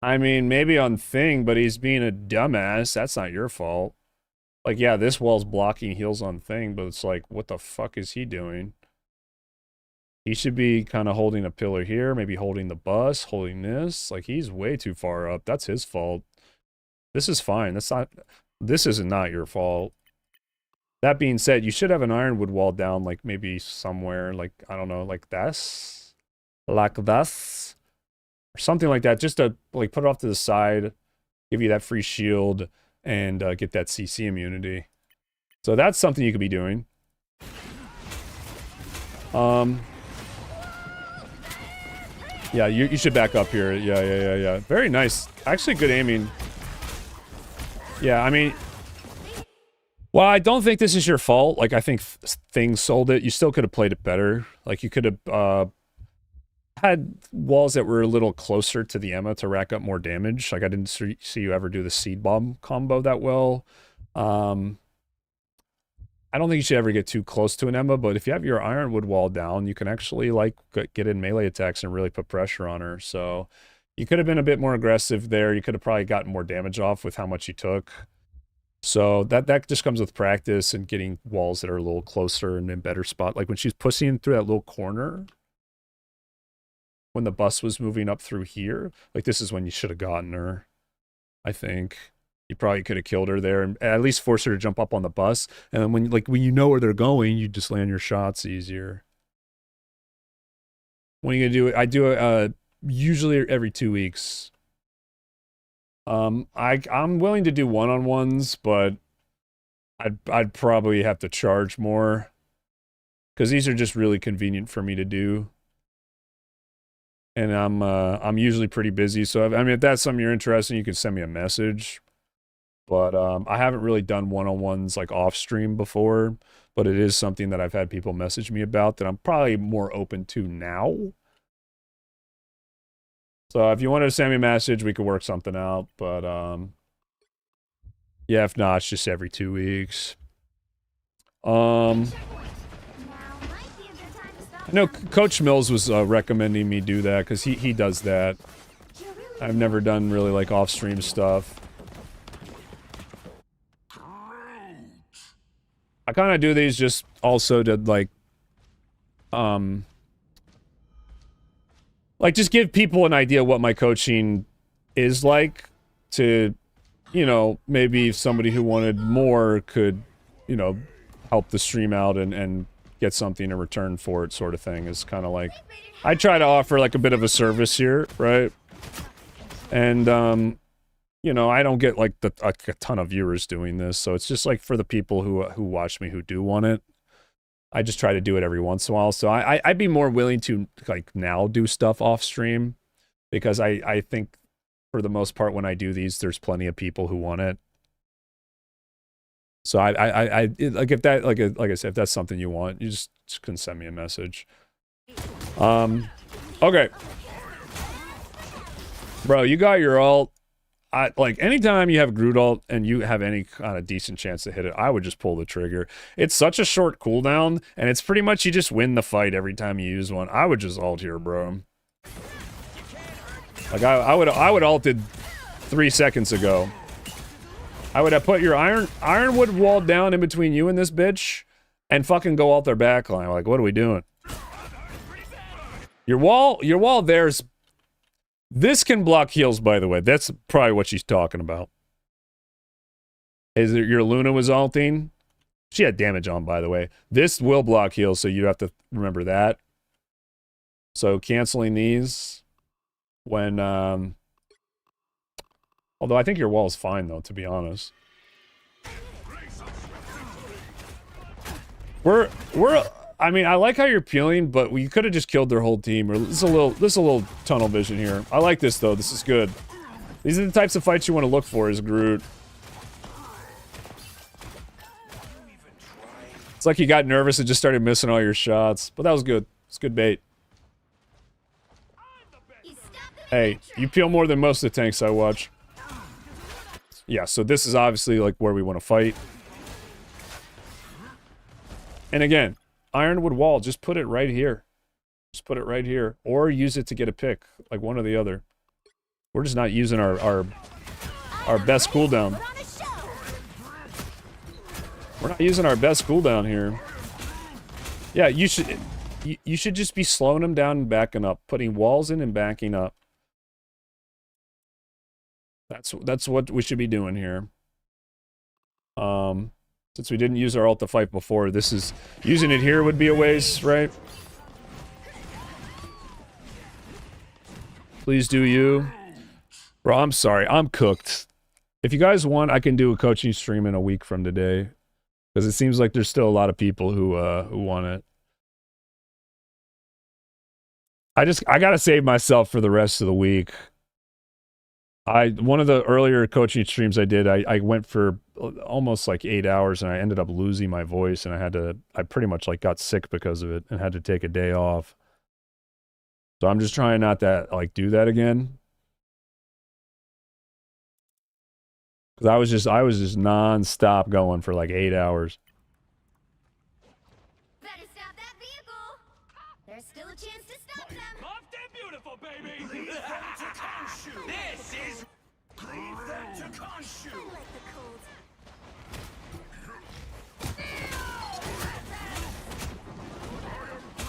I mean, maybe on Thing, but he's being a dumbass. That's not your fault. Like, yeah, this wall's blocking heals on Thing, but it's like, what the fuck is he doing? He should be kind of holding a pillar here, maybe holding the bus, holding this. Like, he's way too far up. That's his fault. This is fine. This is not your fault. That being said, you should have an ironwood wall down, like, maybe somewhere, like, I don't know, like this? Like this? Or something like that, just to, like, put it off to the side, give you that free shield, and get that CC immunity. So that's something you could be doing. Yeah, you should back up here. Yeah. Very nice. Actually, good aiming. Yeah, I mean... Well, I don't think this is your fault. Like, I think Things sold it. You still could have played it better. Like, you could have had walls that were a little closer to the Emma to rack up more damage. Like, I didn't see you ever do the seed bomb combo that well. I don't think you should ever get too close to an Emma, but if you have your ironwood wall down, you can actually, like, get in melee attacks and really put pressure on her. So you could have been a bit more aggressive there. You could have probably gotten more damage off with how much you took. So that just comes with practice and getting walls that are a little closer and in better spot. Like when she's pushing through that little corner, when the bus was moving up through here, like this is when you should have gotten her, I think. You probably could have killed her there and at least force her to jump up on the bus. And then when you know where they're going, you just land your shots easier. When are you gonna do it? I do it usually every 2 weeks. I'm willing to do one-on-ones, but I'd probably have to charge more because these are just really convenient for me to do. And I'm usually pretty busy, so I mean if that's something you're interested in, you can send me a message. But I haven't really done one-on-ones like off stream before, but it is something that I've had people message me about that I'm probably more open to now. So if you wanted to send me a message, we could work something out. But yeah, if not, it's just every 2 weeks. I know Coach Mills was recommending me do that because he does that. I've never done really like off-stream stuff. I kind of do these just also to like just give people an idea what my coaching is like to, you know, maybe if somebody who wanted more could, you know, help the stream out and get something in return for it sort of thing. Is kind of like, I try to offer like a bit of a service here, right? And, you know, I don't get like a ton of viewers doing this, so it's just like for the people who watch me who do want it. I just try to do it every once in a while. So I'd be more willing to like now do stuff off stream because I think for the most part when I do these, there's plenty of people who want it. So like if that, like I said, if that's something you want, you just can send me a message. Okay. Bro, you got your ult. Like, anytime you have Groot ult and you have any kind of decent chance to hit it, I would just pull the trigger. It's such a short cooldown, and it's pretty much you just win the fight every time you use one. I would just ult here, bro. Like, I would ulted 3 seconds ago. I would have put your Ironwood wall down in between you and this bitch, and fucking go ult their backline. Like, what are we doing? Your wall there's... This can block heals, by the way. That's probably what she's talking about. Is it your Luna was ulting? She had damage on, by the way. This will block heals, so you have to remember that. So canceling these when... Although I think your wall is fine, though, to be honest. I mean, I like how you're peeling, but we could have just killed their whole team. Or this is a little tunnel vision here. I like this though. This is good. These are the types of fights you want to look for as Groot. It's like you got nervous and just started missing all your shots, but that was good. It's good bait. Hey, you peel more than most of the tanks I watch. Yeah, so this is obviously like where we want to fight. And again, Ironwood wall, just put it right here. Just put it right here. Or use it to get a pick. Like one or the other. We're just not using our best cooldown. We're not using our best cooldown here. Yeah, you should just be slowing them down and backing up. Putting walls in and backing up. That's what we should be doing here. Since we didn't use our ult to fight before, this is... Using it here would be a waste, right? Please do you. Bro, I'm sorry. I'm cooked. If you guys want, I can do a coaching stream in a week from today. Because it seems like there's still a lot of people who want it. I gotta save myself for the rest of the week. One of the earlier coaching streams I did, I went for almost like 8 hours and I ended up losing my voice and I pretty much like got sick because of it and had to take a day off. So I'm just trying not to like do that again. Cause I was just non-stop going for like 8 hours. Better stop that vehicle. There's still a chance to stop them. Off that beautiful, baby! This is... Leave that to Khonshu! I like the cold.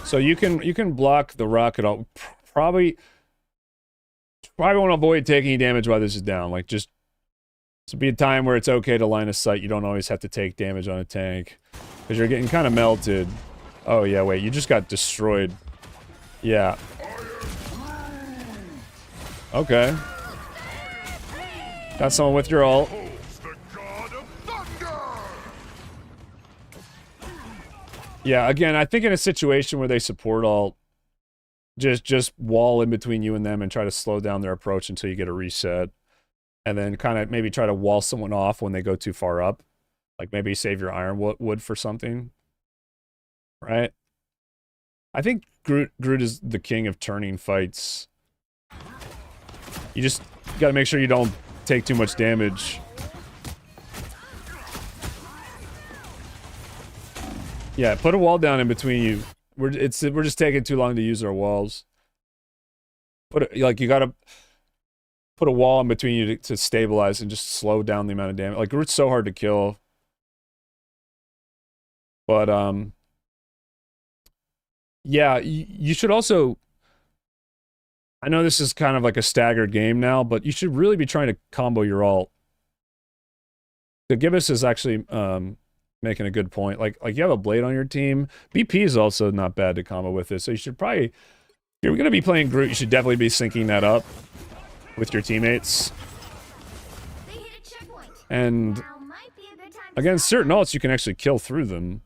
So you can block the rocket all. Probably want to avoid taking damage while this is down. Like just this would be a time where it's okay to line of sight. You don't always have to take damage on a tank because you're getting kind of melted. Oh yeah, wait, you just got destroyed. Yeah. Okay. Got someone with your ult. Yeah, again, I think in a situation where they support ult, just wall in between you and them and try to slow down their approach until you get a reset. And then kind of maybe try to wall someone off when they go too far up. Like maybe save your Ironwood for something. Right? I think Groot is the king of turning fights. You just gotta make sure you don't take too much damage. Yeah, put a wall down in between you. We're just taking too long to use our walls. You gotta put a wall in between you to stabilize and just slow down the amount of damage. Like Groot's so hard to kill. But yeah, you should also... I know this is kind of like a staggered game now, but you should really be trying to combo your ult. The Gibbous is actually making a good point. Like you have a blade on your team. BP is also not bad to combo with this, so you should probably... If you're going to be playing Groot, you should definitely be syncing that up with your teammates. They hit a checkpoint. And Now might be a good time to against stop certain ults, you can actually kill through them.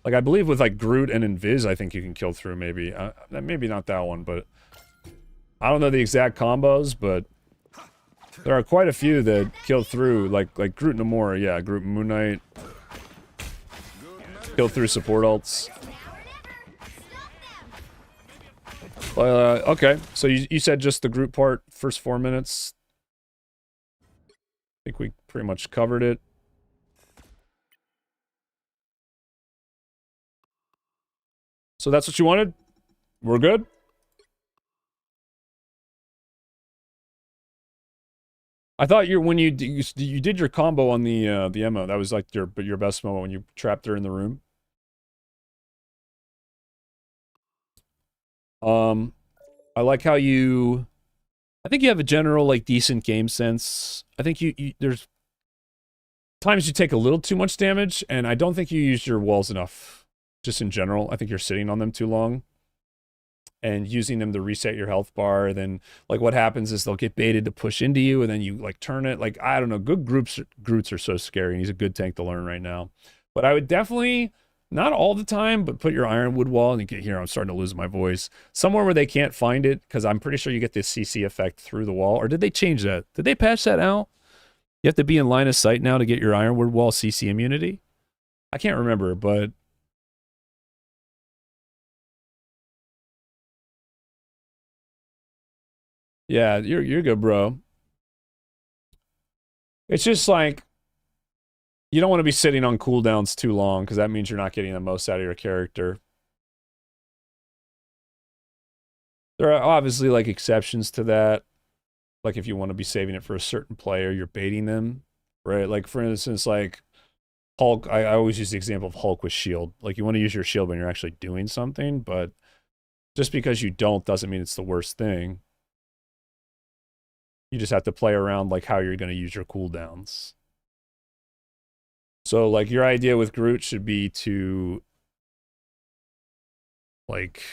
Like I believe with like Groot and Invis, I think you can kill through maybe. Maybe not that one, but... I don't know the exact combos, but there are quite a few that kill through, like Groot Namora, yeah, Groot Moon Knight. Kill through support ults. Okay, so you said just the group part, first 4 minutes. I think we pretty much covered it. So that's what you wanted? We're good? I thought when you did your combo on the Emma, that was like your best moment when you trapped her in the room. I like how I think you have a general like decent game sense. I think there's times you take a little too much damage, and I don't think you use your walls enough. Just in general, I think you're sitting on them too long. And using them to reset your health bar, then like what happens is they'll get baited to push into you, and then you like turn it. Like I don't know, good Groots are so scary, and he's a good tank to learn right now. But I would definitely, not all the time, but put your Ironwood wall, and you can hear I'm starting to lose my voice, somewhere where they can't find it, because I'm pretty sure you get this CC effect through the wall. Or did they change that? Did they patch that out? You have to be in line of sight now to get your Ironwood wall CC immunity? I can't remember, but yeah, you're good, bro. It's just like you don't want to be sitting on cooldowns too long, because that means you're not getting the most out of your character. There are obviously like exceptions to that. Like if you want to be saving it for a certain player, you're baiting them, right? Like for instance, like Hulk, I always use the example of Hulk with shield. Like you want to use your shield when you're actually doing something, but just because you don't doesn't mean it's the worst thing. You just have to play around like how you're going to use your cooldowns. So like your idea with Groot should be to like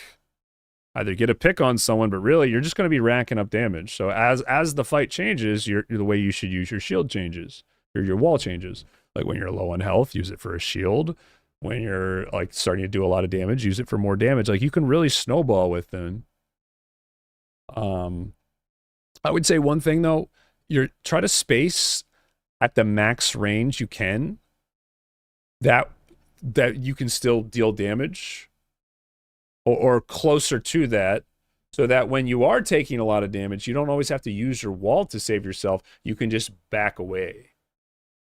either get a pick on someone, but really you're just going to be racking up damage. So as the fight changes, the way you should use your shield changes, or your wall changes. Like when you're low on health, use it for a shield. When you're like starting to do a lot of damage, use it for more damage. Like you can really snowball with them. I would say one thing though, try to space at the max range you can, that you can still deal damage, or closer to that, so that when you are taking a lot of damage, you don't always have to use your wall to save yourself. You can just back away,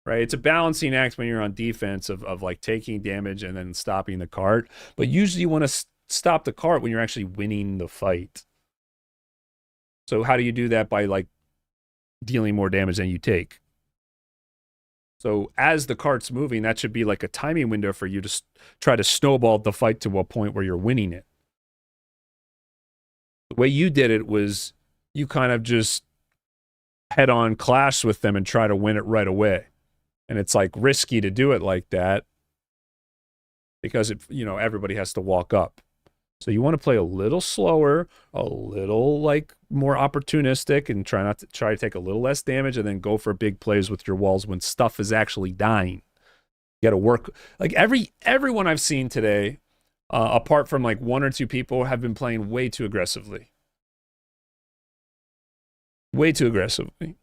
right? It's a balancing act when you're on defense of like taking damage and then stopping the cart, but usually you want to stop the cart when you're actually winning the fight. So how do you do that? By like dealing more damage than you take. So as the cart's moving, that should be like a timing window for you to try to snowball the fight to a point where you're winning it. The way you did it was you kind of just head-on clash with them and try to win it right away. And it's like risky to do it like that because everybody has to walk up. So you want to play a little slower, a little like more opportunistic, and try to take a little less damage, and then go for big plays with your walls when stuff is actually dying. You got to work like everyone I've seen today, apart from like one or two people, have been playing way too aggressively. Way too aggressively.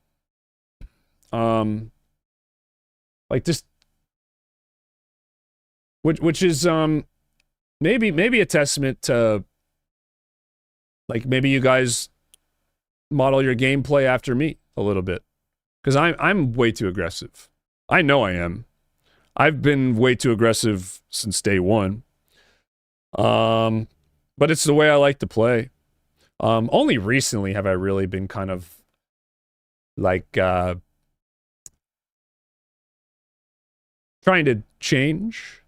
Like just which is maybe a testament to, like, maybe you guys model your gameplay after me a little bit, because I'm way too aggressive. I know I am. I've been way too aggressive since day one. But it's the way I like to play. Only recently have I really been kind of like trying to change.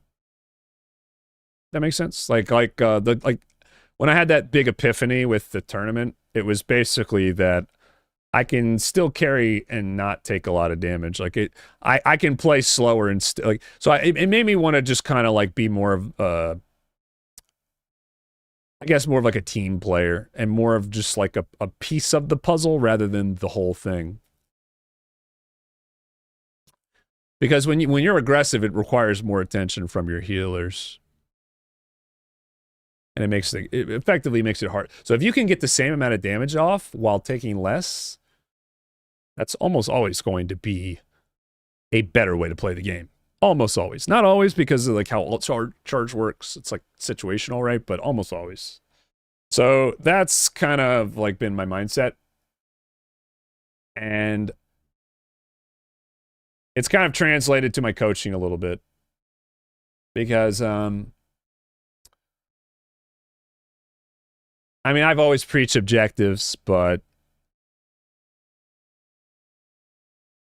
That makes sense. Like when I had that big epiphany with the tournament, it was basically that I can still carry and not take a lot of damage. Like I can play slower and it made me want to just kind of like be more of I guess more of like a team player and more of just like a piece of the puzzle rather than the whole thing. Because when you're aggressive, it requires more attention from your healers. And it effectively makes it hard. So if you can get the same amount of damage off while taking less, that's almost always going to be a better way to play the game. Almost always. Not always because of like how alt charge works. It's like situational, right? But almost always. So that's kind of like been my mindset. And it's kind of translated to my coaching a little bit. Because I mean, I've always preached objectives, but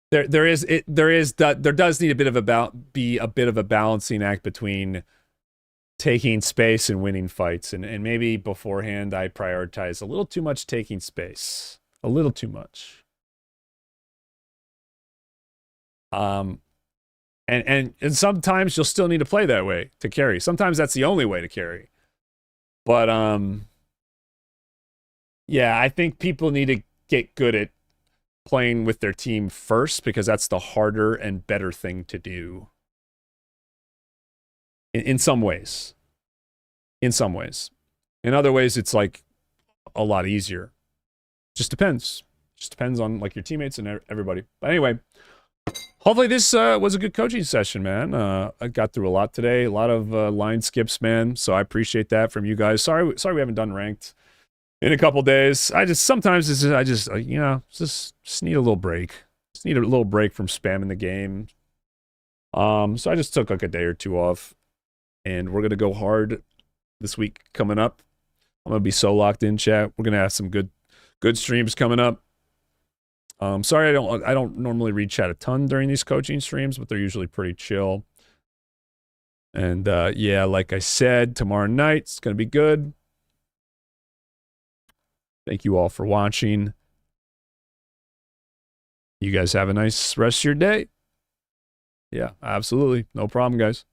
there does need a bit of a balancing act between taking space and winning fights, and maybe beforehand I prioritize a little too much taking space, a little too much. And sometimes you'll still need to play that way to carry. Sometimes that's the only way to carry. But yeah, I think people need to get good at playing with their team first because that's the harder and better thing to do. In some ways. In some ways. In other ways, it's like a lot easier. Just depends. Just depends on like your teammates and everybody. But anyway, hopefully this was a good coaching session, man. I got through a lot today. A lot of line skips, man. So I appreciate that from you guys. Sorry we haven't done ranked in a couple days. Sometimes I just you know, just need a little break. Just need a little break from spamming the game. So I just took like a day or two off, and we're gonna go hard this week coming up. I'm gonna be so locked in, chat. We're gonna have some good streams coming up. Sorry, I don't normally read chat a ton during these coaching streams, but they're usually pretty chill. And yeah, like I said, tomorrow night it's gonna be good. Thank you all for watching. You guys have a nice rest of your day. Yeah, absolutely. No problem, guys.